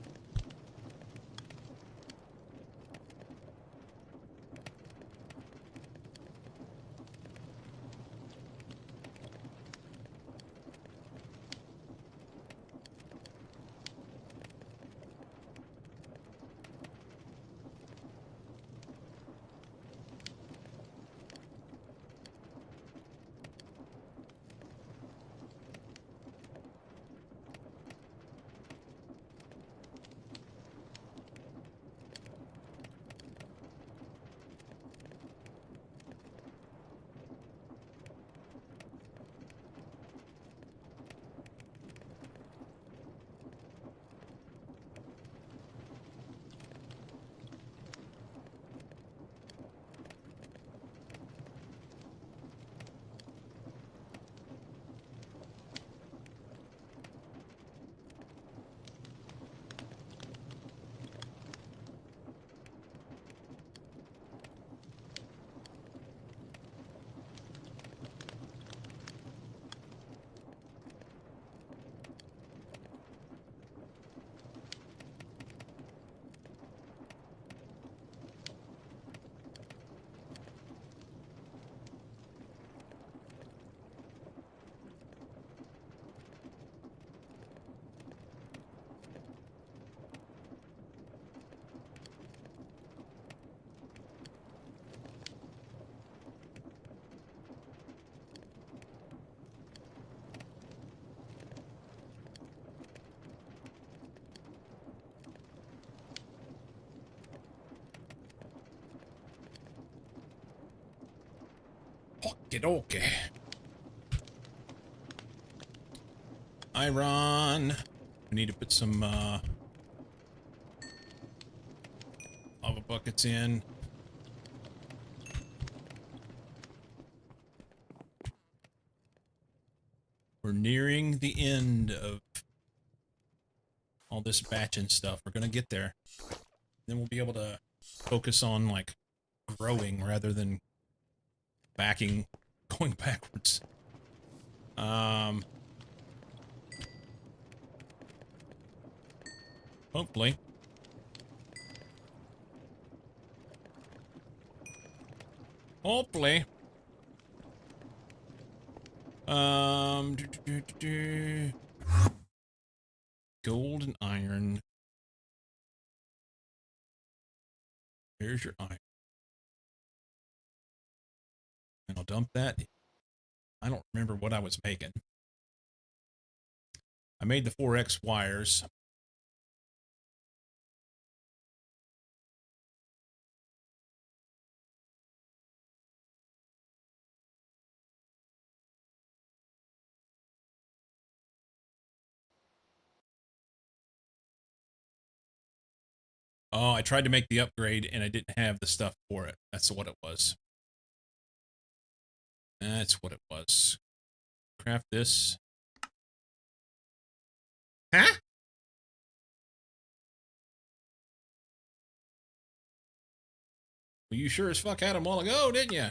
Okay. Iron. We need to put some lava buckets in. We're nearing the end of all this batching stuff. We're gonna get there. Then we'll be able to focus on like growing rather than going backwards. Hopefully. Hopefully. Gold and iron. There's your iron. And I'll dump that. I don't remember what I was making. I made the 4X wires. Oh, I tried to make the upgrade and I didn't have the stuff for it. That's what it was. That's what it was. Craft this. Huh? Well, you sure as fuck had them all ago, didn't you?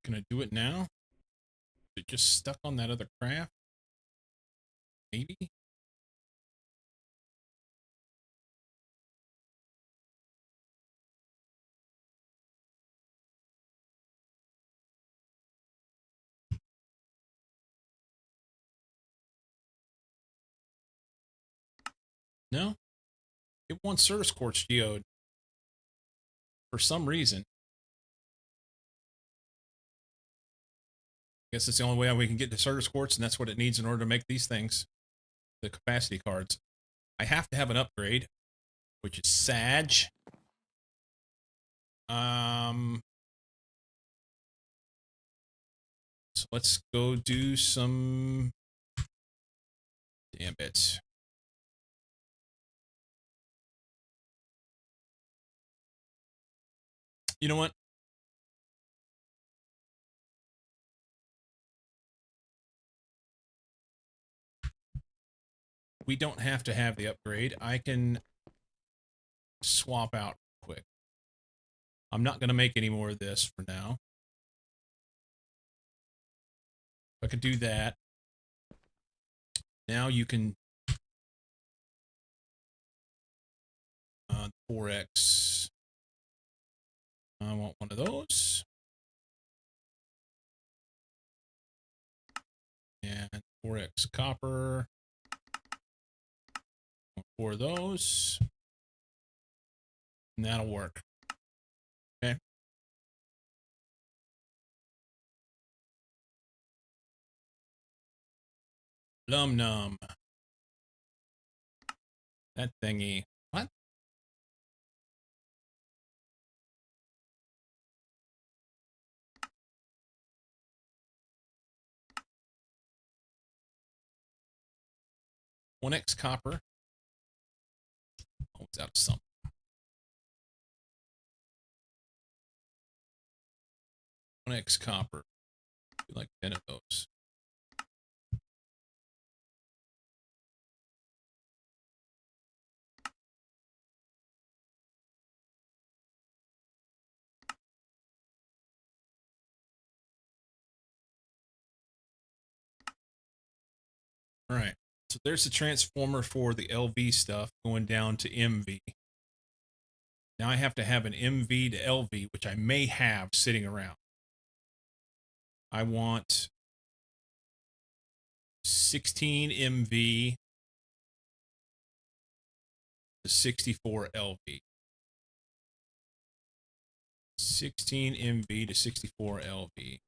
Can I do it now? Is it just stuck on that other craft? Maybe? No? It wants Service Quartz Geode. For some reason. I guess it's the only way we can get to Service Quartz, and that's what it needs in order to make these things. The capacity cards. I have to have an upgrade, which is Sag. So let's go do some... Damn it. You know what? We don't have to have the upgrade. I can swap out quick. I'm not going to make any more of this for now. I could do that. Now you can 4x. I want one of those. And 4x copper. Four of those. And that'll work. Okay. Lum num. That thingy. What? One X copper. Oh, it's out of something. One X copper. Do like 10 of those. All right. So there's the transformer for the LV stuff going down to MV. Now I have to have an MV to LV, which I may have sitting around. I want 16 MV to 64 LV. 16 MV to 64 LV.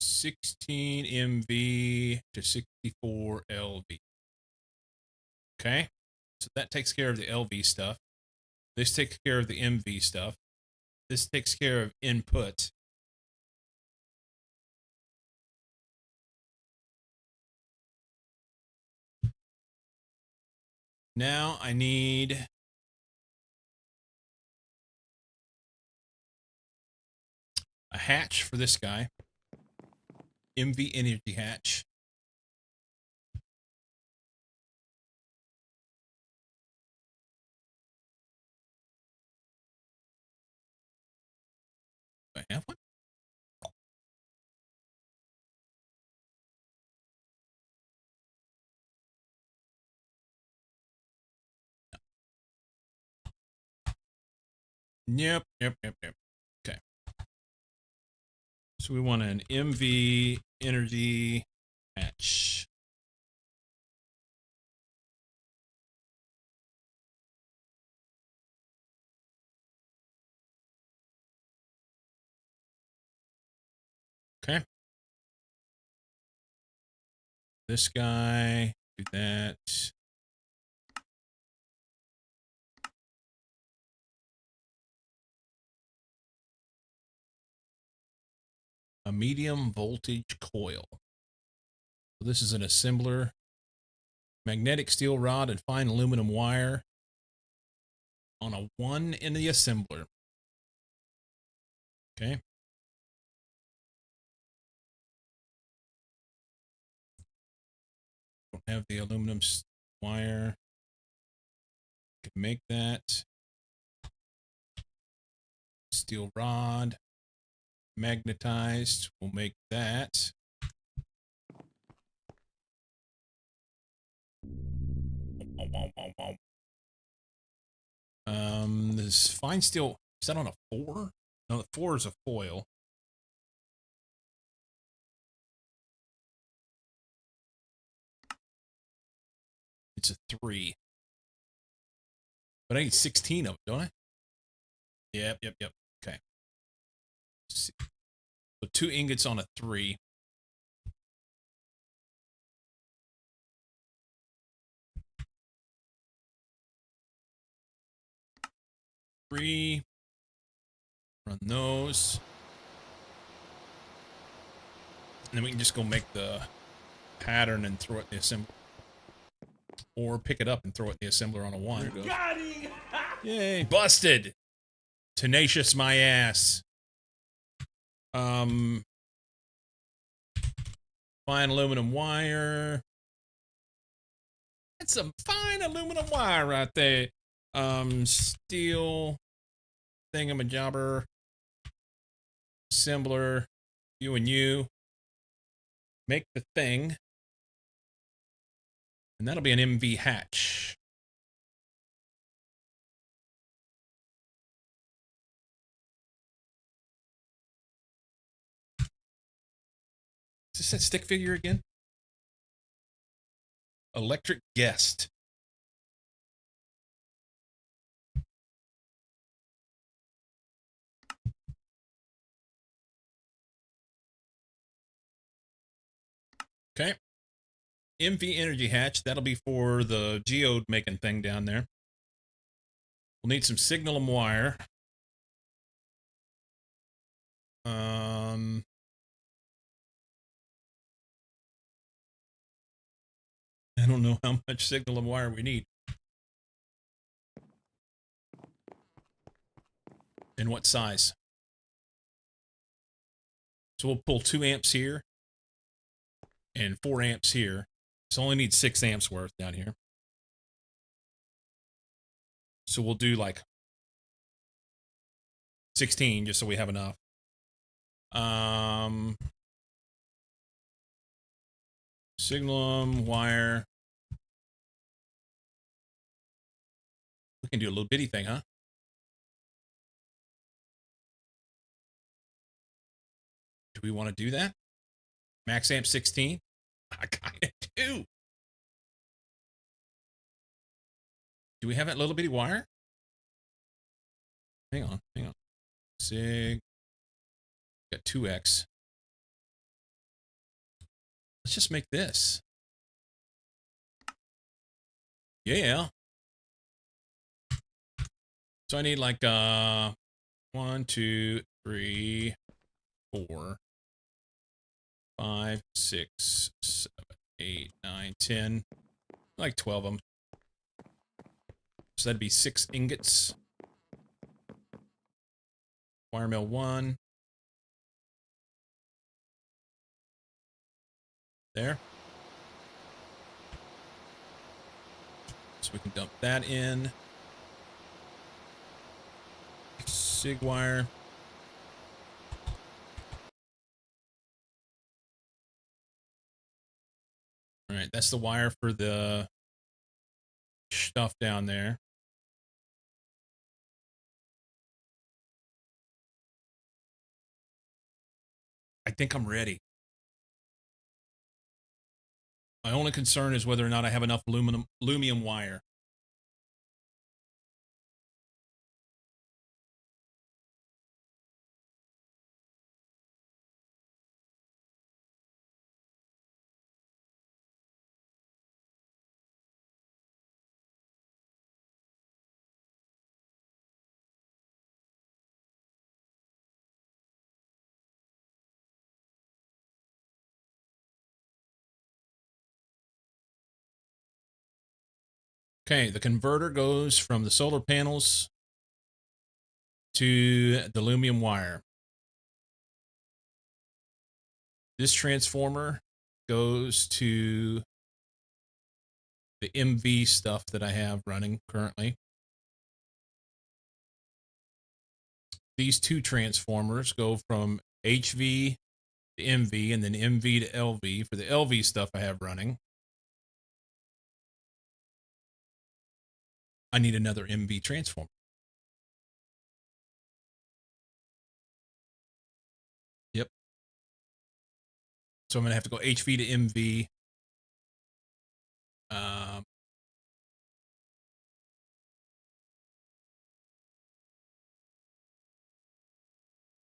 $16 MV to 64 LV. Okay, so that takes care of the LV stuff. This takes care of the MV stuff. This takes care of input. Now I need a hatch for this guy. MV energy hatch. Do I have one? Yep. Okay. So we want an MV energy hatch. Okay. This guy, do that. A medium voltage coil. So this is an assembler. Magnetic steel rod and fine aluminum wire on a 1 in the assembler. Okay. Don't have the aluminum wire. Can make that. Steel rod. Magnetized. We'll make that. This fine steel, is that on a 4? No, the 4 is a foil. It's a 3. But I need 16 of them, don't I? Yep. Okay. Let's see. So 2 ingots on a 3. Run those. And then we can just go make the pattern and throw it in the assembler. Or pick it up and throw it in the assembler on a 1. There it goes. Yay. Busted. Tenacious my ass. Fine aluminum wire. That's some fine aluminum wire right there. Steel thingamajobber. Assembler. You and you. Make the thing. And that'll be an MV hatch. Is this that stick figure again? Electric guest. Okay. MV energy hatch. That'll be for the geode making thing down there. We'll need some signalum wire. I don't know how much signalum wire we need. And what size. So we'll pull 2 amps here. And 4 amps here. So only need 6 amps worth down here. So we'll do like 16 just so we have enough. Signalum wire. We can do a little bitty thing, huh? Do we want to do that? Max amp 16? I kind of do. Do we have that little bitty wire? Hang on. Sig. Got 2x. Let's just make this. Yeah. So I need like 1, 2, 3, 4, 5, 6, 7, 8, 9, 10. Like 12 of them. So that'd be 6 ingots. Wire mill 1. There. So we can dump that in. Sig wire. All right, that's the wire for the stuff down there. I think I'm ready. My only concern is whether or not I have enough aluminum wire. Okay, the converter goes from the solar panels to the aluminum wire. This transformer goes to the MV stuff that I have running currently. These two transformers go from HV to MV and then MV to LV for the LV stuff I have running. I need another MV transformer. Yep. So I'm going to have to go HV to MV. I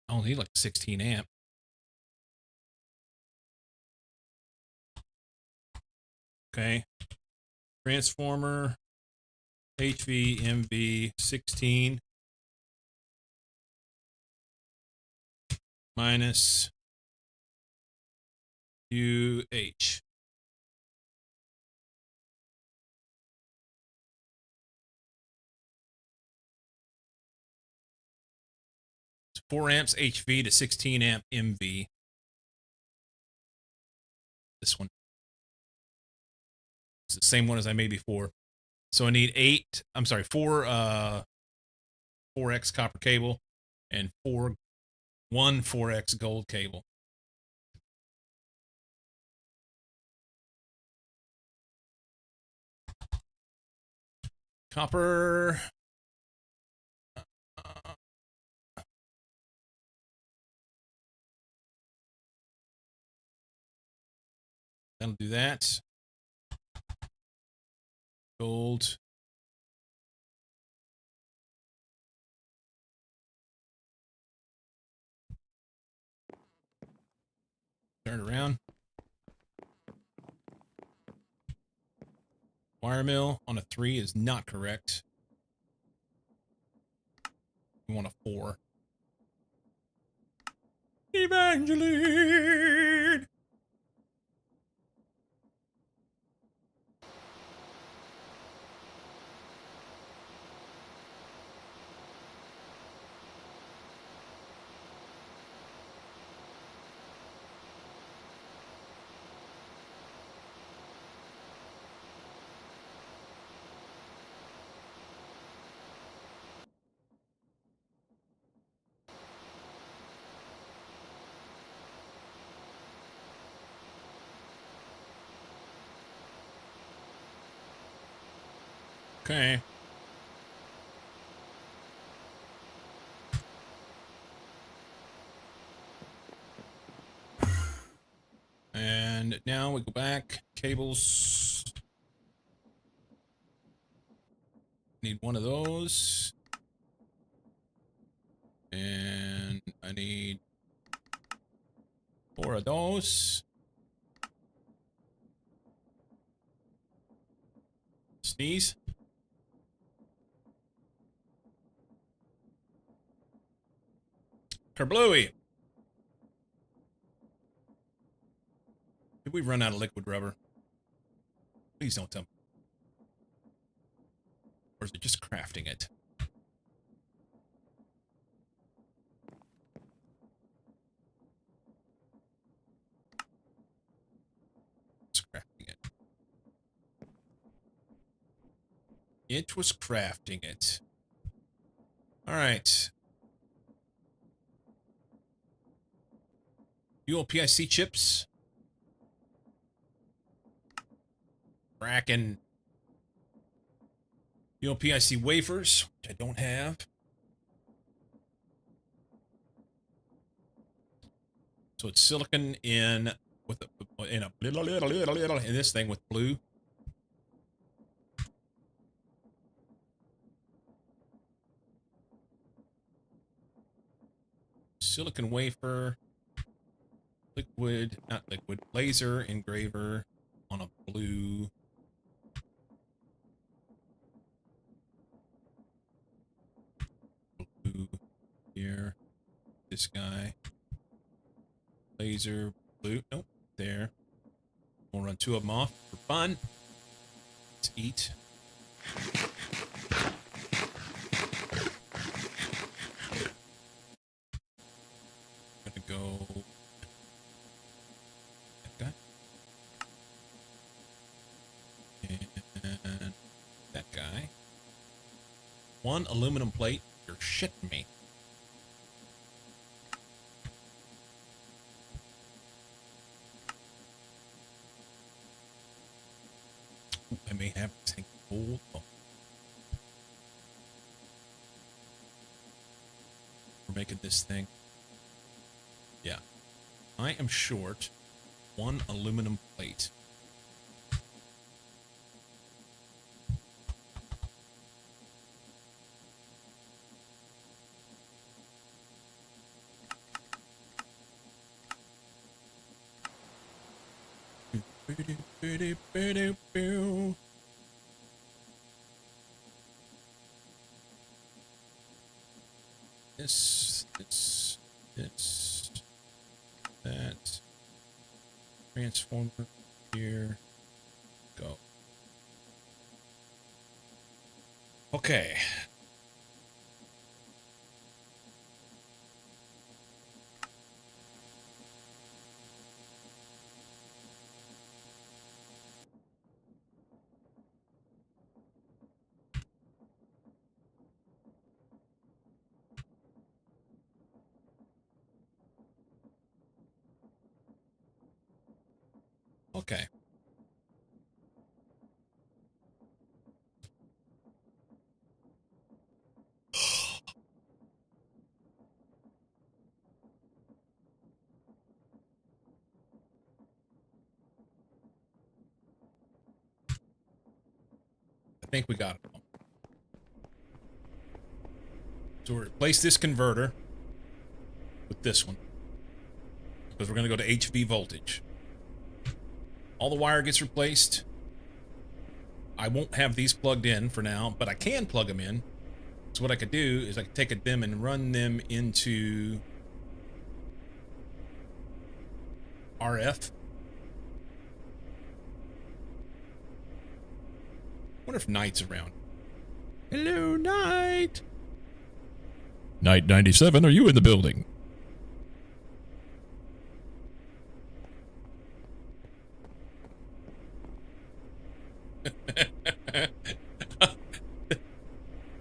only need like 16 amp. Okay. Transformer, HV, MV, 16 minus UH. It's 4 amps HV to 16 amp MV. This one. It's the same one as I made before. So I need 4x copper cable and one 4x gold cable. Copper. That'll do that. Gold. Turn it around. Wire mill on a 3 is not correct. We want a 4. Evangeline! Okay. And now we go back. Cables. Need one of those. And I need 4 of those. Sneeze. Kerblooey. Did we run out of liquid rubber? Please don't tell me. Or is it just crafting it? It's crafting it. It was crafting it. All right. ULPIC chips. Bracken. ULPIC wafers, which I don't have. So it's silicon in with a in this thing with blue. Silicon wafer, liquid, not liquid, laser engraver on a blue. Blue here. This guy. Laser, blue. Nope, there. We'll run 2 of them off for fun. Let's eat. Gonna go that guy. And that guy. 1 aluminum plate. You're shitting me. Ooh, I may have to take gold. Oh. We're making this thing. Yeah. I am short 1 aluminum plate. This, that. Transformer here. Go. Okay. Okay. I think we got it. So we'll replace this converter with this one, because we're going to go to HV voltage. All the wire gets replaced. I won't have these plugged in for now, but I can plug them in. So what I could do is I could take them and run them into RF. Wonder if Knight's around. Hello, Knight. Knight 97, are you in the building?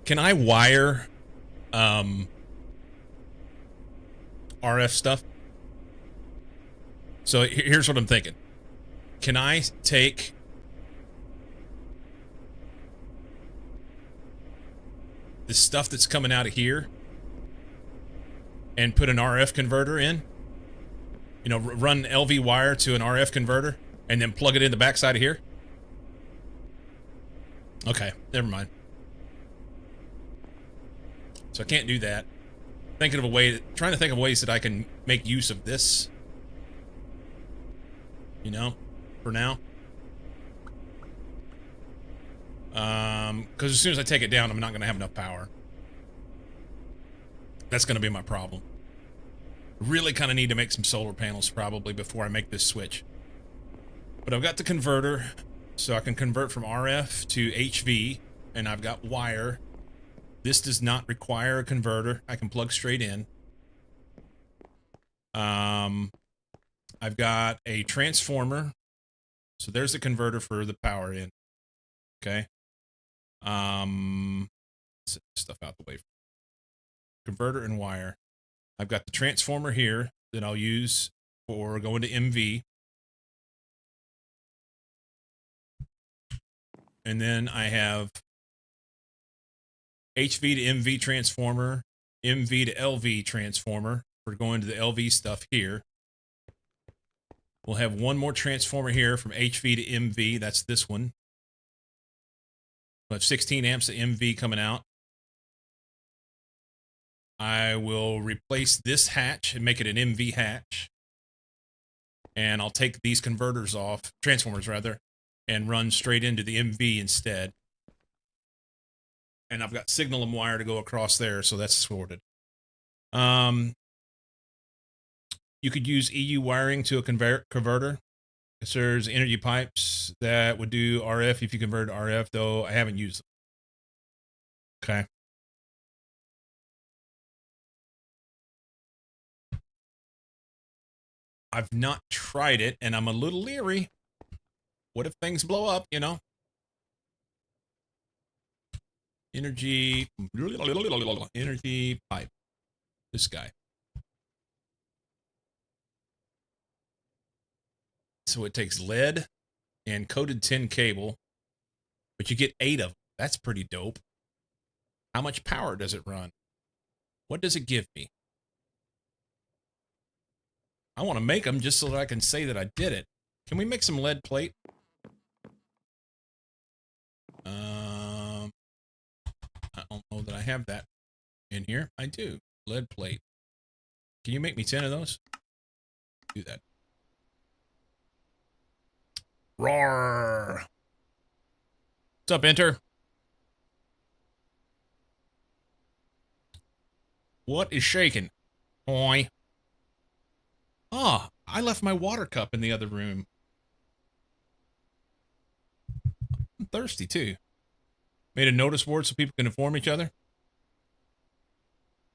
Can I wire RF stuff? So here's what I'm thinking. Can I take the stuff that's coming out of here and put an RF converter in? You know, run LV wire to an RF converter and then plug it in the backside of here? Okay, never mind. So I can't do that. Trying to think of ways that I can make use of this. You know, for now. Because as soon as I take it down, I'm not going to have enough power. That's going to be my problem. Really kind of need to make some solar panels probably before I make this switch. But I've got the converter, so I can convert from RF to HV, and I've got wire. This does not require a converter. I can plug straight in. I've got a transformer. So there's the converter for the power in. Okay. Set stuff out the way. Converter and wire. I've got the transformer here that I'll use for going to MV. And then I have HV to MV transformer, MV to LV transformer for going to the LV stuff here. We'll have one more transformer here from HV to MV. That's this one. We'll have 16 amps of MV coming out. I will replace this hatch and make it an MV hatch. And I'll take these converters off, transformers rather, and run straight into the MV instead. And I've got signal and wire to go across there, so that's sorted. You could use EU wiring to a converter. There's energy pipes that would do RF if you convert to RF, though I haven't used them. Okay. I've not tried it, and I'm a little leery. What if things blow up, you know? Energy pipe. This guy. So it takes lead and coated tin cable, but you get 8 of them. That's pretty dope. How much power does it run? What does it give me? I want to make them just so that I can say that I did it. Can we make some lead plate? I don't know that I have that in here. I do. Lead plate. Can you make me 10 of those? Do that. Roar! What's up, Enter? What is shaking? Oi. Ah, I left my water cup in the other room. I'm thirsty, too. Made a notice board so people can inform each other.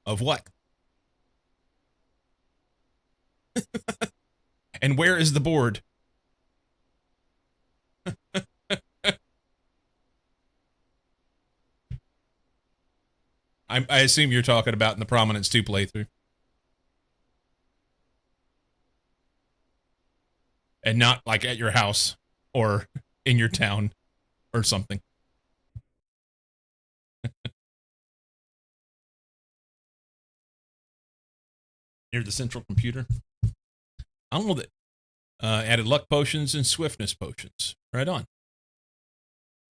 Of what? And where is the board? I assume you're talking about in the Prominence 2 playthrough. And not like at your house or in your town or something. Near the central computer. I don't know that. Added luck potions and swiftness potions. Right on.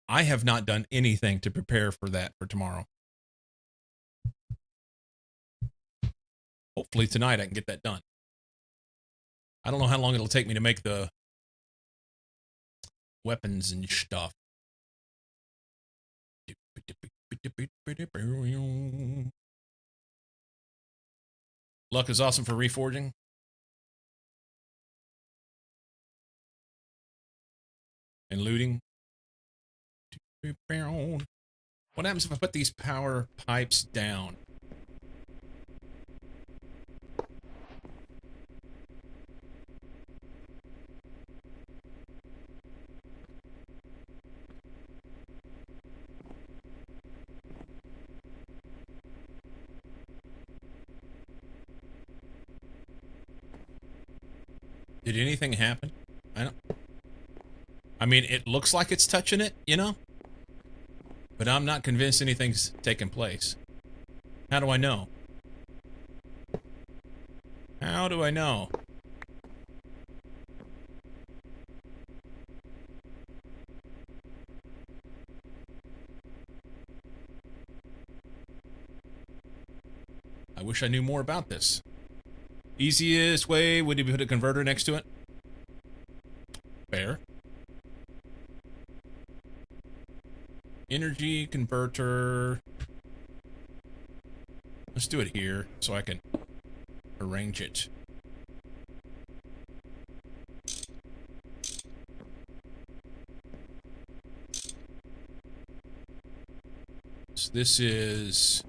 I have not done anything to prepare for that for tomorrow. Hopefully tonight I can get that done. I don't know how long it'll take me to make the weapons and stuff. Luck is awesome for reforging. And looting. What happens if I put these power pipes down? Did anything happen? I mean, it looks like it's touching it, you know? But I'm not convinced anything's taken place. How do I know? How do I know? I wish I knew more about this. Easiest way would you put a converter next to it? Fair. Energy converter. Let's do it here so I can arrange it. So this is...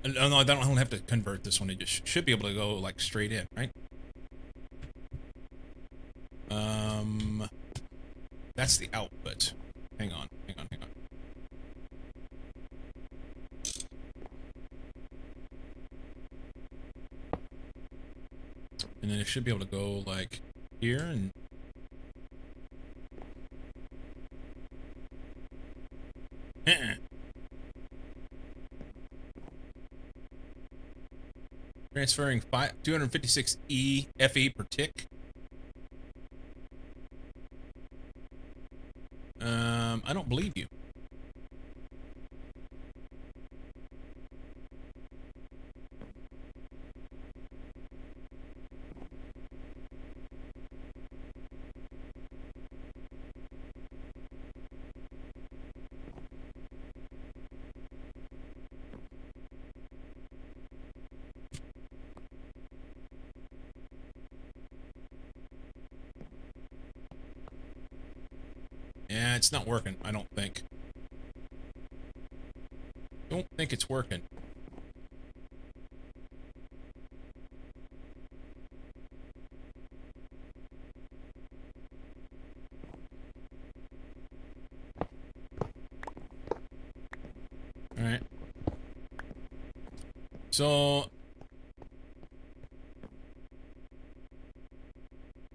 No, I don't have to convert this one. It just should be able to go like straight in, right? That's the output. Hang on. And then it should be able to go like here and transferring 256 FE per tick. I don't believe you. Yeah, it's not working, I don't think. Don't think it's working. Alright. So...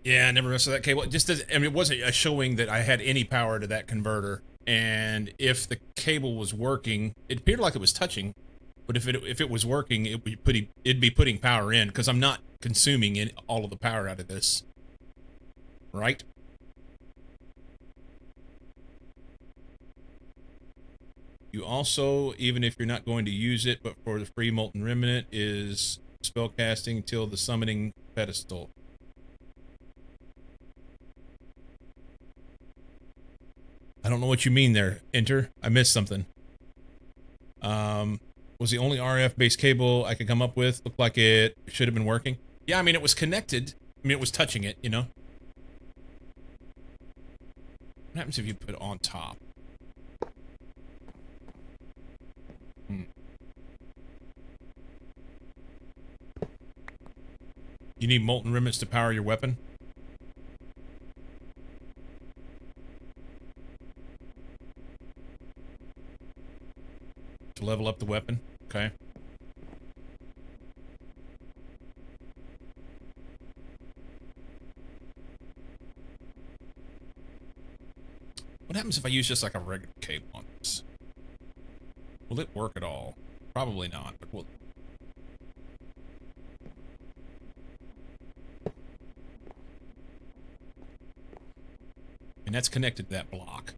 yeah, I never messed with that cable. It just doesn't, I mean, it wasn't a showing that I had any power to that converter. And if the cable was working, it appeared like it was touching. But if it was working, it'd be putting power in, because I'm not consuming all of the power out of this. Right? You also, even if you're not going to use it, but for the free Molten Remnant, is spellcasting till the summoning pedestal. I don't know what you mean there, Enter. I missed something. Was the only RF-based cable I could come up with. Looked like it should have been working. Yeah, I mean, it was connected. I mean, it was touching it, you know? What happens if you put it on top? You need molten remnants to power your weapon? To level up the weapon? Okay. What happens if I use just like a regular cable on this? Will it work at all? Probably not, but will... and that's connected to that block.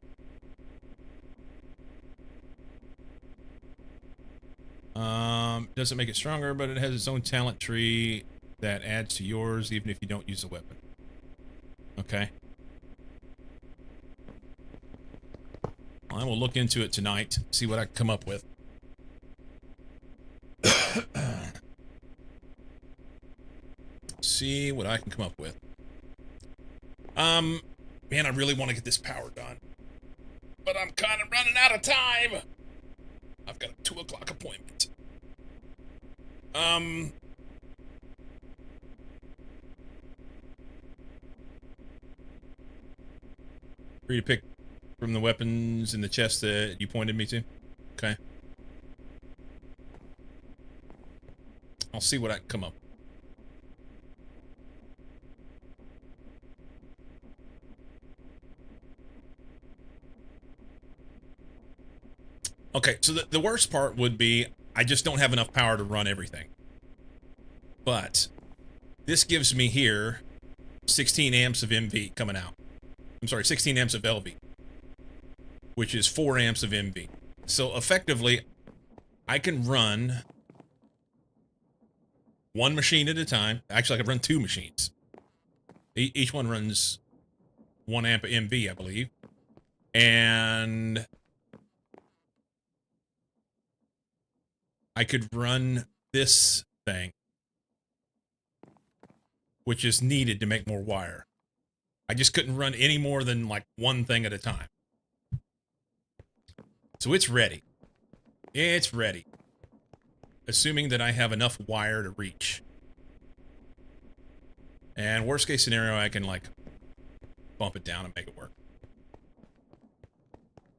Doesn't make it stronger, but it has its own talent tree that adds to yours, even if you don't use the weapon. Okay. Well, I will look into it tonight, see what I can come up with. See what I can come up with. Man, I really want to get this power done. But I'm kind of running out of time. I've got a 2 o'clock appointment. Free to pick from the weapons in the chest that you pointed me to? Okay. I'll see what I can come up with. Okay, so the worst part would be I just don't have enough power to run everything. But this gives me here 16 amps of MV coming out. I'm sorry, 16 amps of LV, which is 4 amps of MV. So effectively, I can run one machine at a time. Actually, I can run 2 machines. Each one runs 1 amp of MV, I believe. And I could run this thing, which is needed to make more wire. I just couldn't run any more than like one thing at a time. So it's ready. It's ready. Assuming that I have enough wire to reach. And worst case scenario, I can like bump it down and make it work.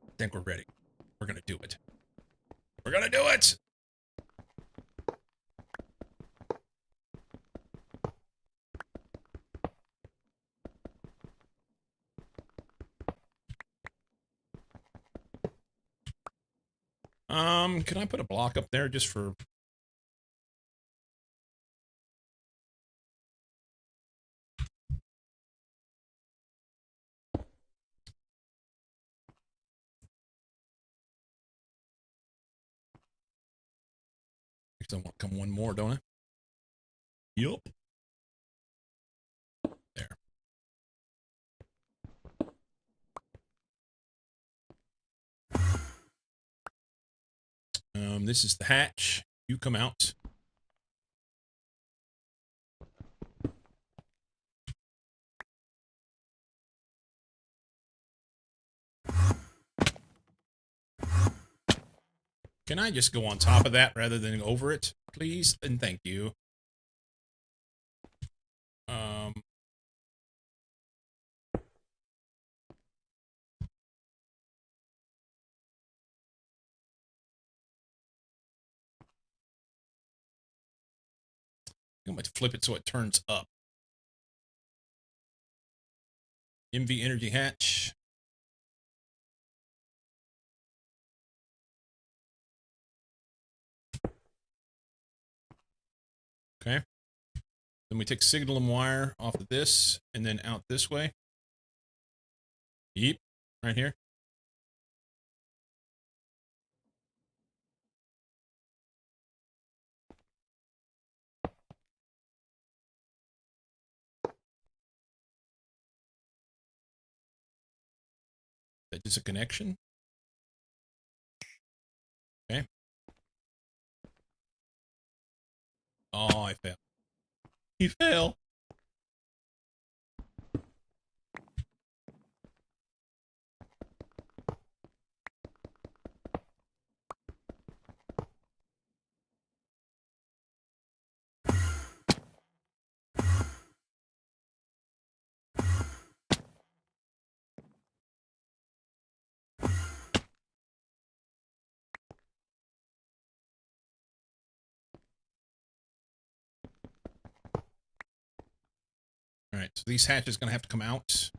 I think we're ready. We're gonna do it. We're gonna do it! Can I put a block up there just for... I want to come one more, don't I? Yup. There. This is the hatch. You come out. Can I just go on top of that rather than over it, please? And thank you. I'm going to flip it so it turns up. MV energy hatch. Okay. Then we take signal and wire off of this and then out this way. Yeep. Right here. That is a connection. Okay. Oh, I failed. He failed. All right, so these hatches going to have to come out.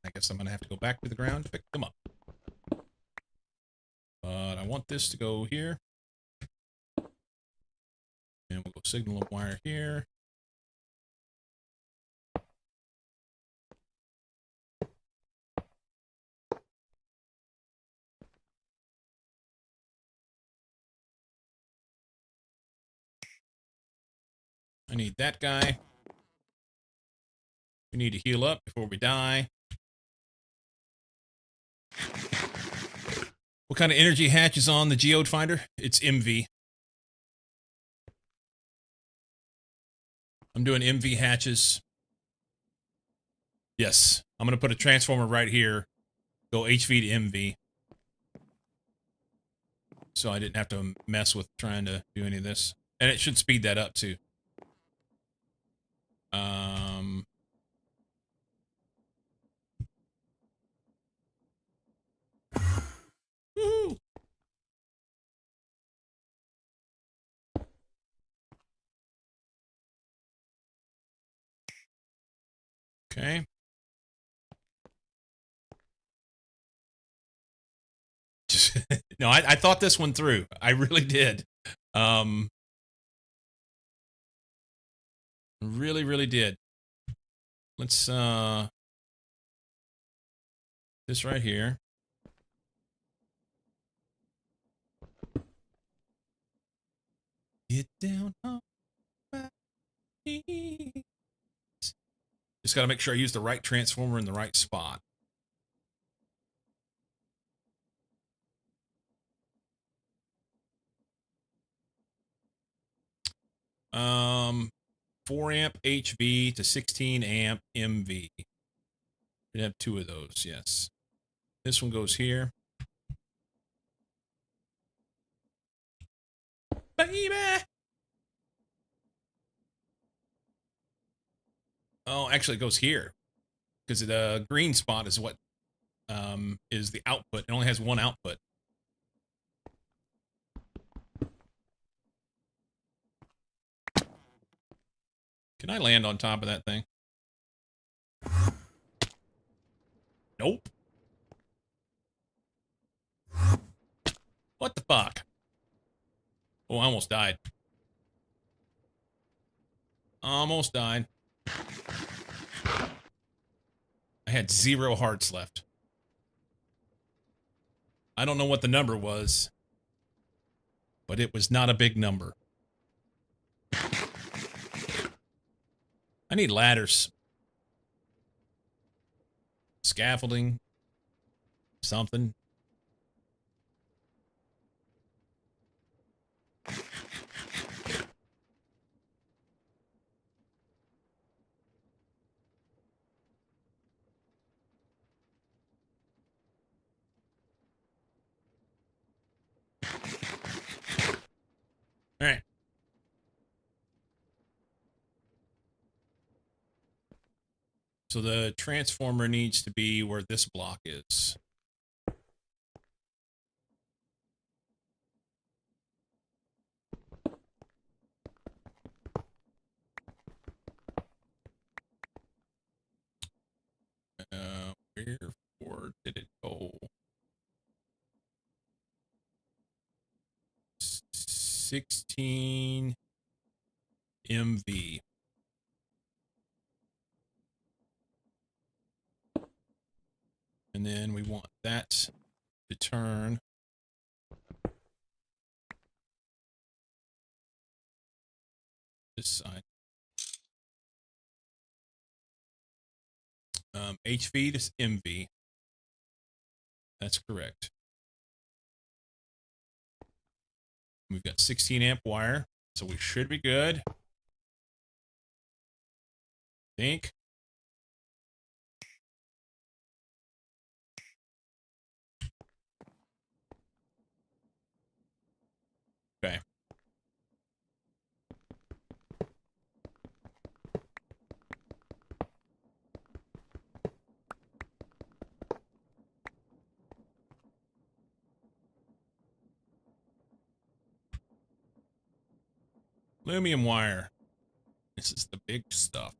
I guess I'm going to have to go back to the ground to pick them up. But I want this to go here. And we'll go signal and wire here. I need that guy. We need to heal up before we die. What kind of energy hatch is on the geode finder? It's MV. I'm doing MV hatches. Yes. I'm going to put a transformer right here. Go HV to MV. So I didn't have to mess with trying to do any of this. And it should speed that up too. Woo! Okay. No, I thought this one through. I really did. Really, really did. Let's, this right here. Get down on my knees. Just got to make sure I use the right transformer in the right spot. Um, 4 amp HV to 16 amp MV. We have 2 of those, yes. This one goes here. Baby! Oh, actually it goes here. Because the green spot is what is the output. It only has one output. Can I land on top of that thing? Nope. What the fuck? Oh, I almost died. Almost died. I had 0 hearts left. I don't know what the number was, but it was not a big number. I need ladders. Scaffolding. Something. All right. So the transformer needs to be where this block is. Where did it go? 16 MV. And then we want that to turn this side. HV to MV. That's correct. We've got 16 amp wire, so we should be good. Think. Okay. Aluminum wire. This is the big stuff.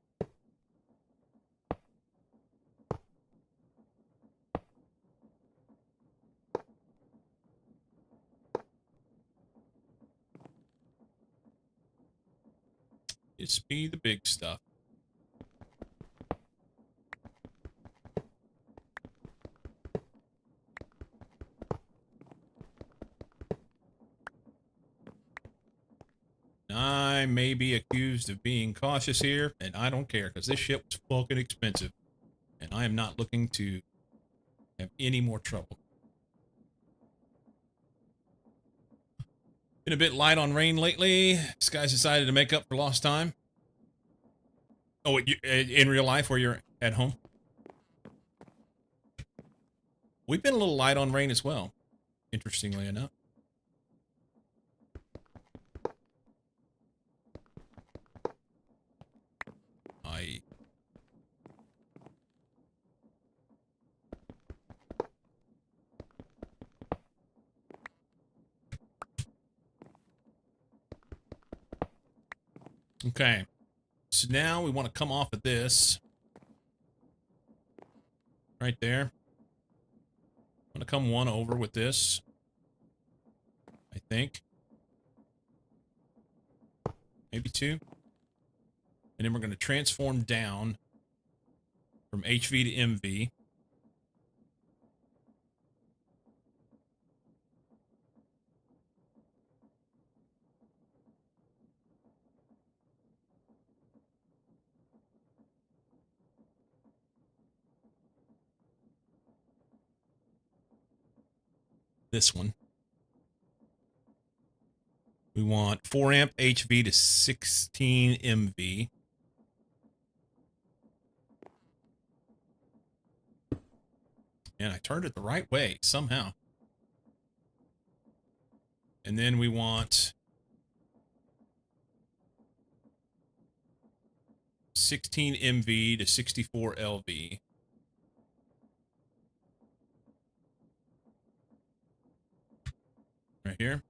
It's be the big stuff. I may be accused of being cautious here, and I don't care, because this shit was fucking expensive. And I am not looking to have any more trouble. Been a bit light on rain lately. This guy's decided to make up for lost time. Oh, in real life, where you're at home? We've been a little light on rain as well, interestingly enough. Okay. So now we want to come off of this. Right there. I'm going to come one over with this. I think. Maybe 2. And then we're going to transform down from HV to MV. This one. We want 4 amp HV to 16 MV. And I turned it the right way somehow. And then we want 16 MV to 64 LV. Right here.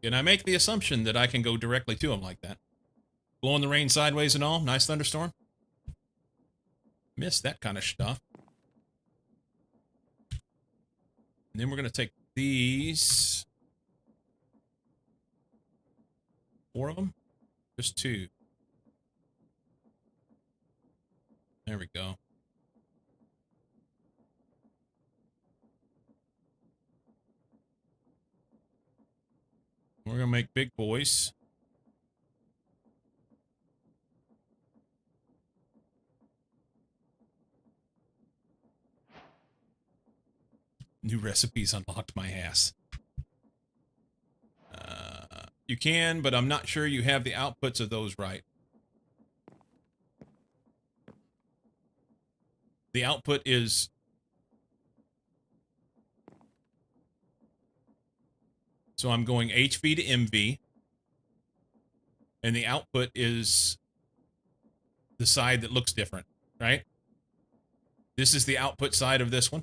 And I make the assumption that I can go directly to them like that. Blowing the rain sideways and all. Nice thunderstorm. miss that kind of stuff. And then we're going to take these. 4 of them? Just 2. There we go. We're going to make big boys. New recipes unlocked my ass. You can, but I'm not sure you have the outputs of those right. The output is... So I'm going HV to MV. And the output is the side that looks different, right? This is the output side of this one.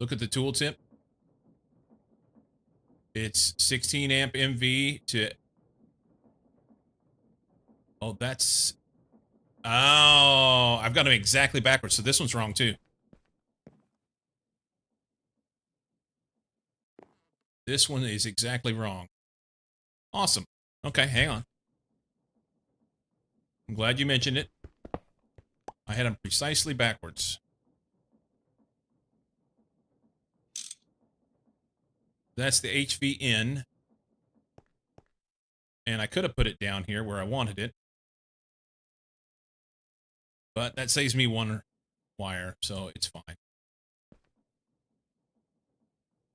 Look at the tooltip. It's 16 amp MV to... Oh, that's... Oh, I've got them exactly backwards. So this one's wrong too. This one is exactly wrong. Awesome. Okay, hang on. I'm glad you mentioned it. I had them precisely backwards. That's the HV in. And I could have put it down here where I wanted it. But that saves me 1 wire, so it's fine.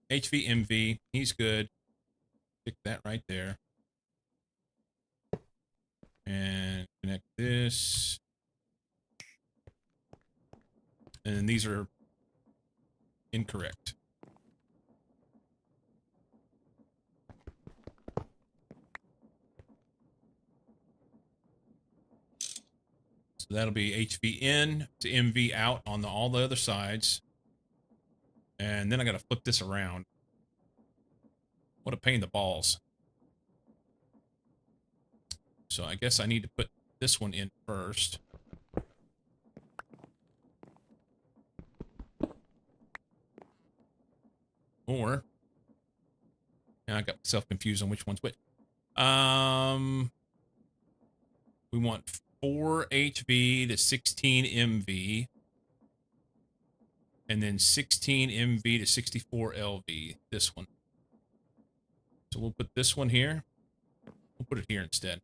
HV MV, he's good. Stick that right there. And connect this. And these are incorrect. So that'll be HV in to MV out on all the other sides. And then I got to flip this around. What a pain in the balls. So I guess I need to put this one in first. Or, now I got myself confused on which one's which. We want 4 HV to 16 MV. And then 16 MV to 64 LV. This one. So we'll put this one here. We'll put it here instead.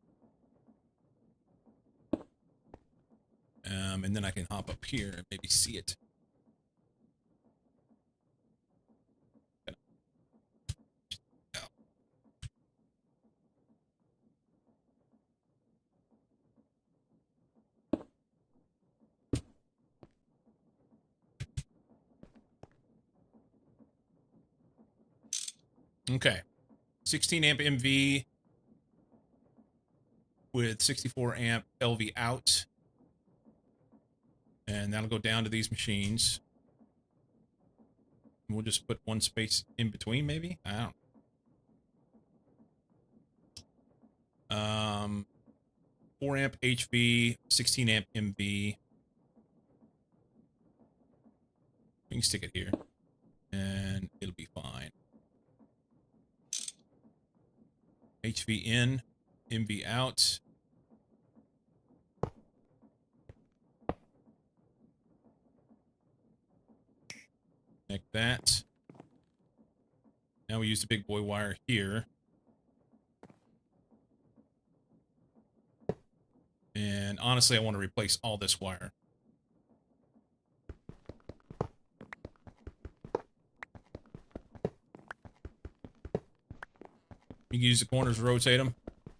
And then I can hop up here and maybe see it. Okay. 16 amp MV with 64 amp LV out. And that'll go down to these machines. And we'll just put 1 space in between, maybe? I don't. 4 amp HV, 16 amp MV. We can stick it here. And it'll be fine. HV in, MV out. Connect that. Now we use the big boy wire here. And honestly, I want to replace all this wire. You can use the corners to rotate them.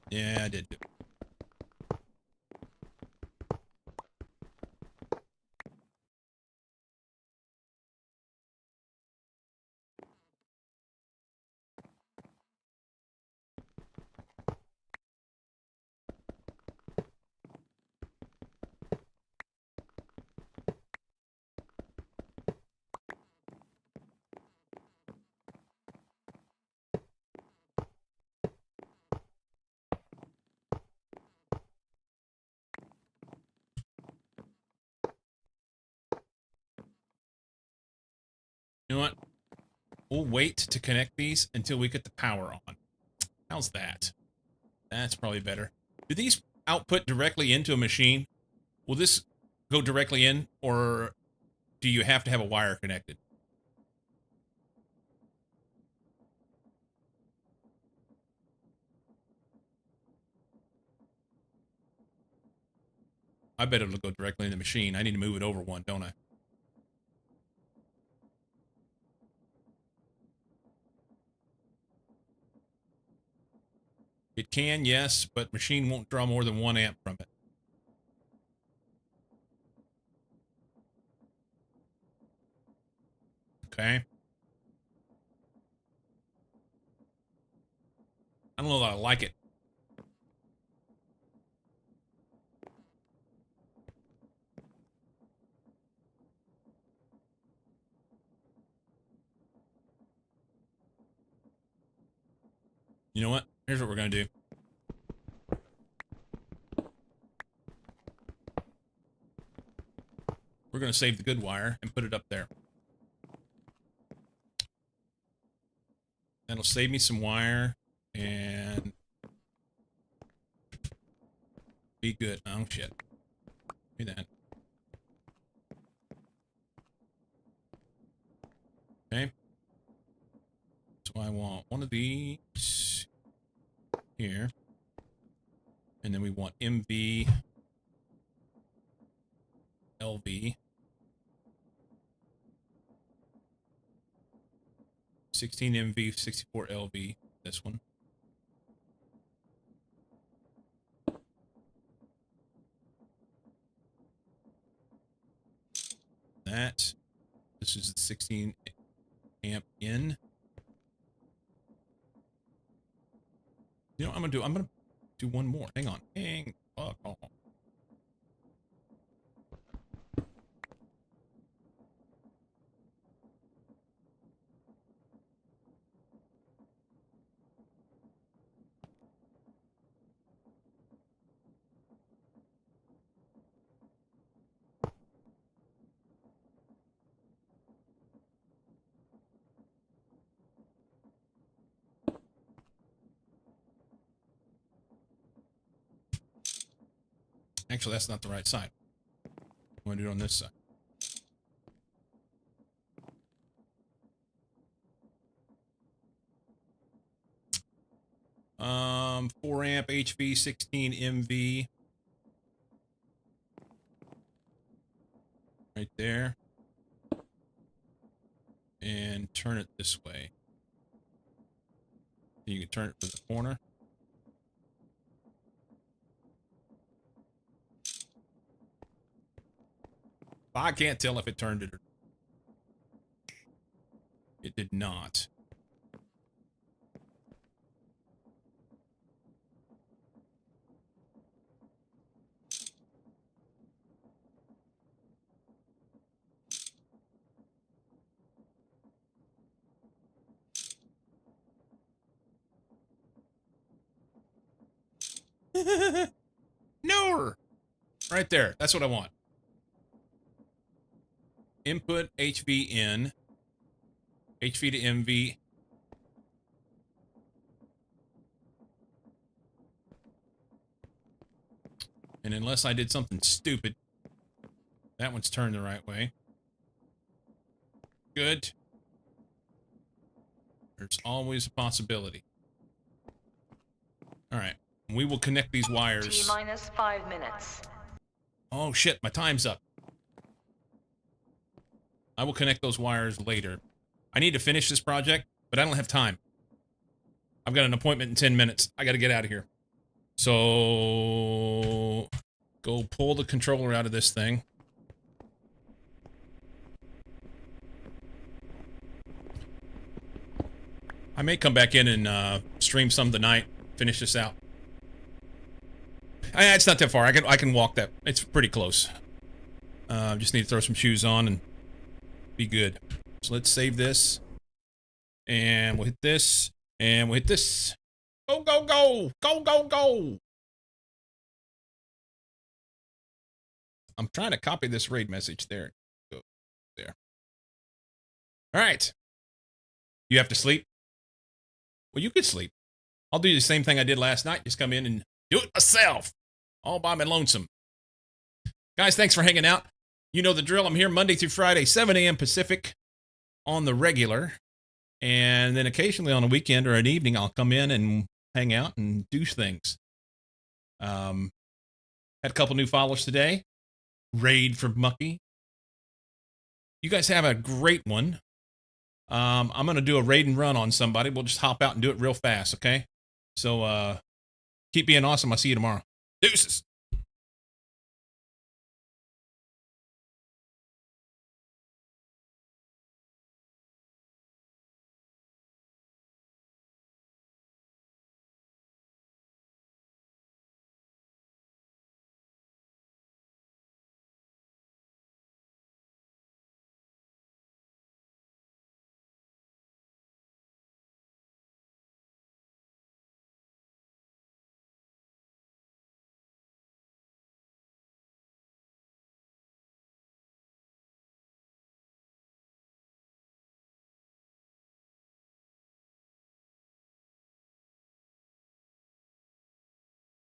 Yeah, I did. We'll wait to connect these until we get the power on. How's that? That's probably better. Do these output directly into a machine? Will this go directly in, or do you have to have a wire connected? I bet it'll go directly in the machine. I need to move it over one, don't I? It can, yes, but machine won't draw more than 1 amp from it. Okay. I don't know that I like it. You know what? Here's what we're going to do. We're going to save the good wire and put it up there. That'll save me some wire and be good. Oh, shit. Do that. Okay. So I want one of these here. And then we want MV, LV. 16 MV, 64 LV, this one. That. This is the 16 amp in. You know what I'm gonna do? I'm gonna do one more. Hang on. Hang fuck on. Actually, that's not the right side. I'm gonna do it on this side. Um, 4 amp HV, 16 MV. Right there. And turn it this way. You can turn it to the corner. I can't tell if it turned it or it did not. No! Right there. That's what I want. Input HV in. HV to MV. And unless I did something stupid, that one's turned the right way. Good. There's always a possibility. All right. We will connect these wires. T-minus 5 minutes. Oh shit, my time's up. I will connect those wires later. I need to finish this project, but I don't have time. I've got an appointment in 10 minutes. I got to get out of here. So go pull the controller out of this thing. I may come back in and stream some tonight. Finish this out. It's not that far. I can walk that. It's pretty close. Just need to throw some shoes on and be good. So let's save this. And we'll hit this. And we'll hit this. Go, go, go! Go, go, go! I'm trying to copy this raid message there. Go there. All right. You have to sleep? Well, you could sleep. I'll do the same thing I did last night. Just come in and do it myself. All by my lonesome. Guys, thanks for hanging out. You know the drill. I'm here Monday through Friday, 7 a.m. Pacific on the regular. And then occasionally on a weekend or an evening, I'll come in and hang out and do things. Had a couple new followers today. Raid for Mucky. You guys have a great one. I'm going to do a raid and run on somebody. We'll just hop out and do it real fast, okay? So keep being awesome. I'll see you tomorrow. Deuces.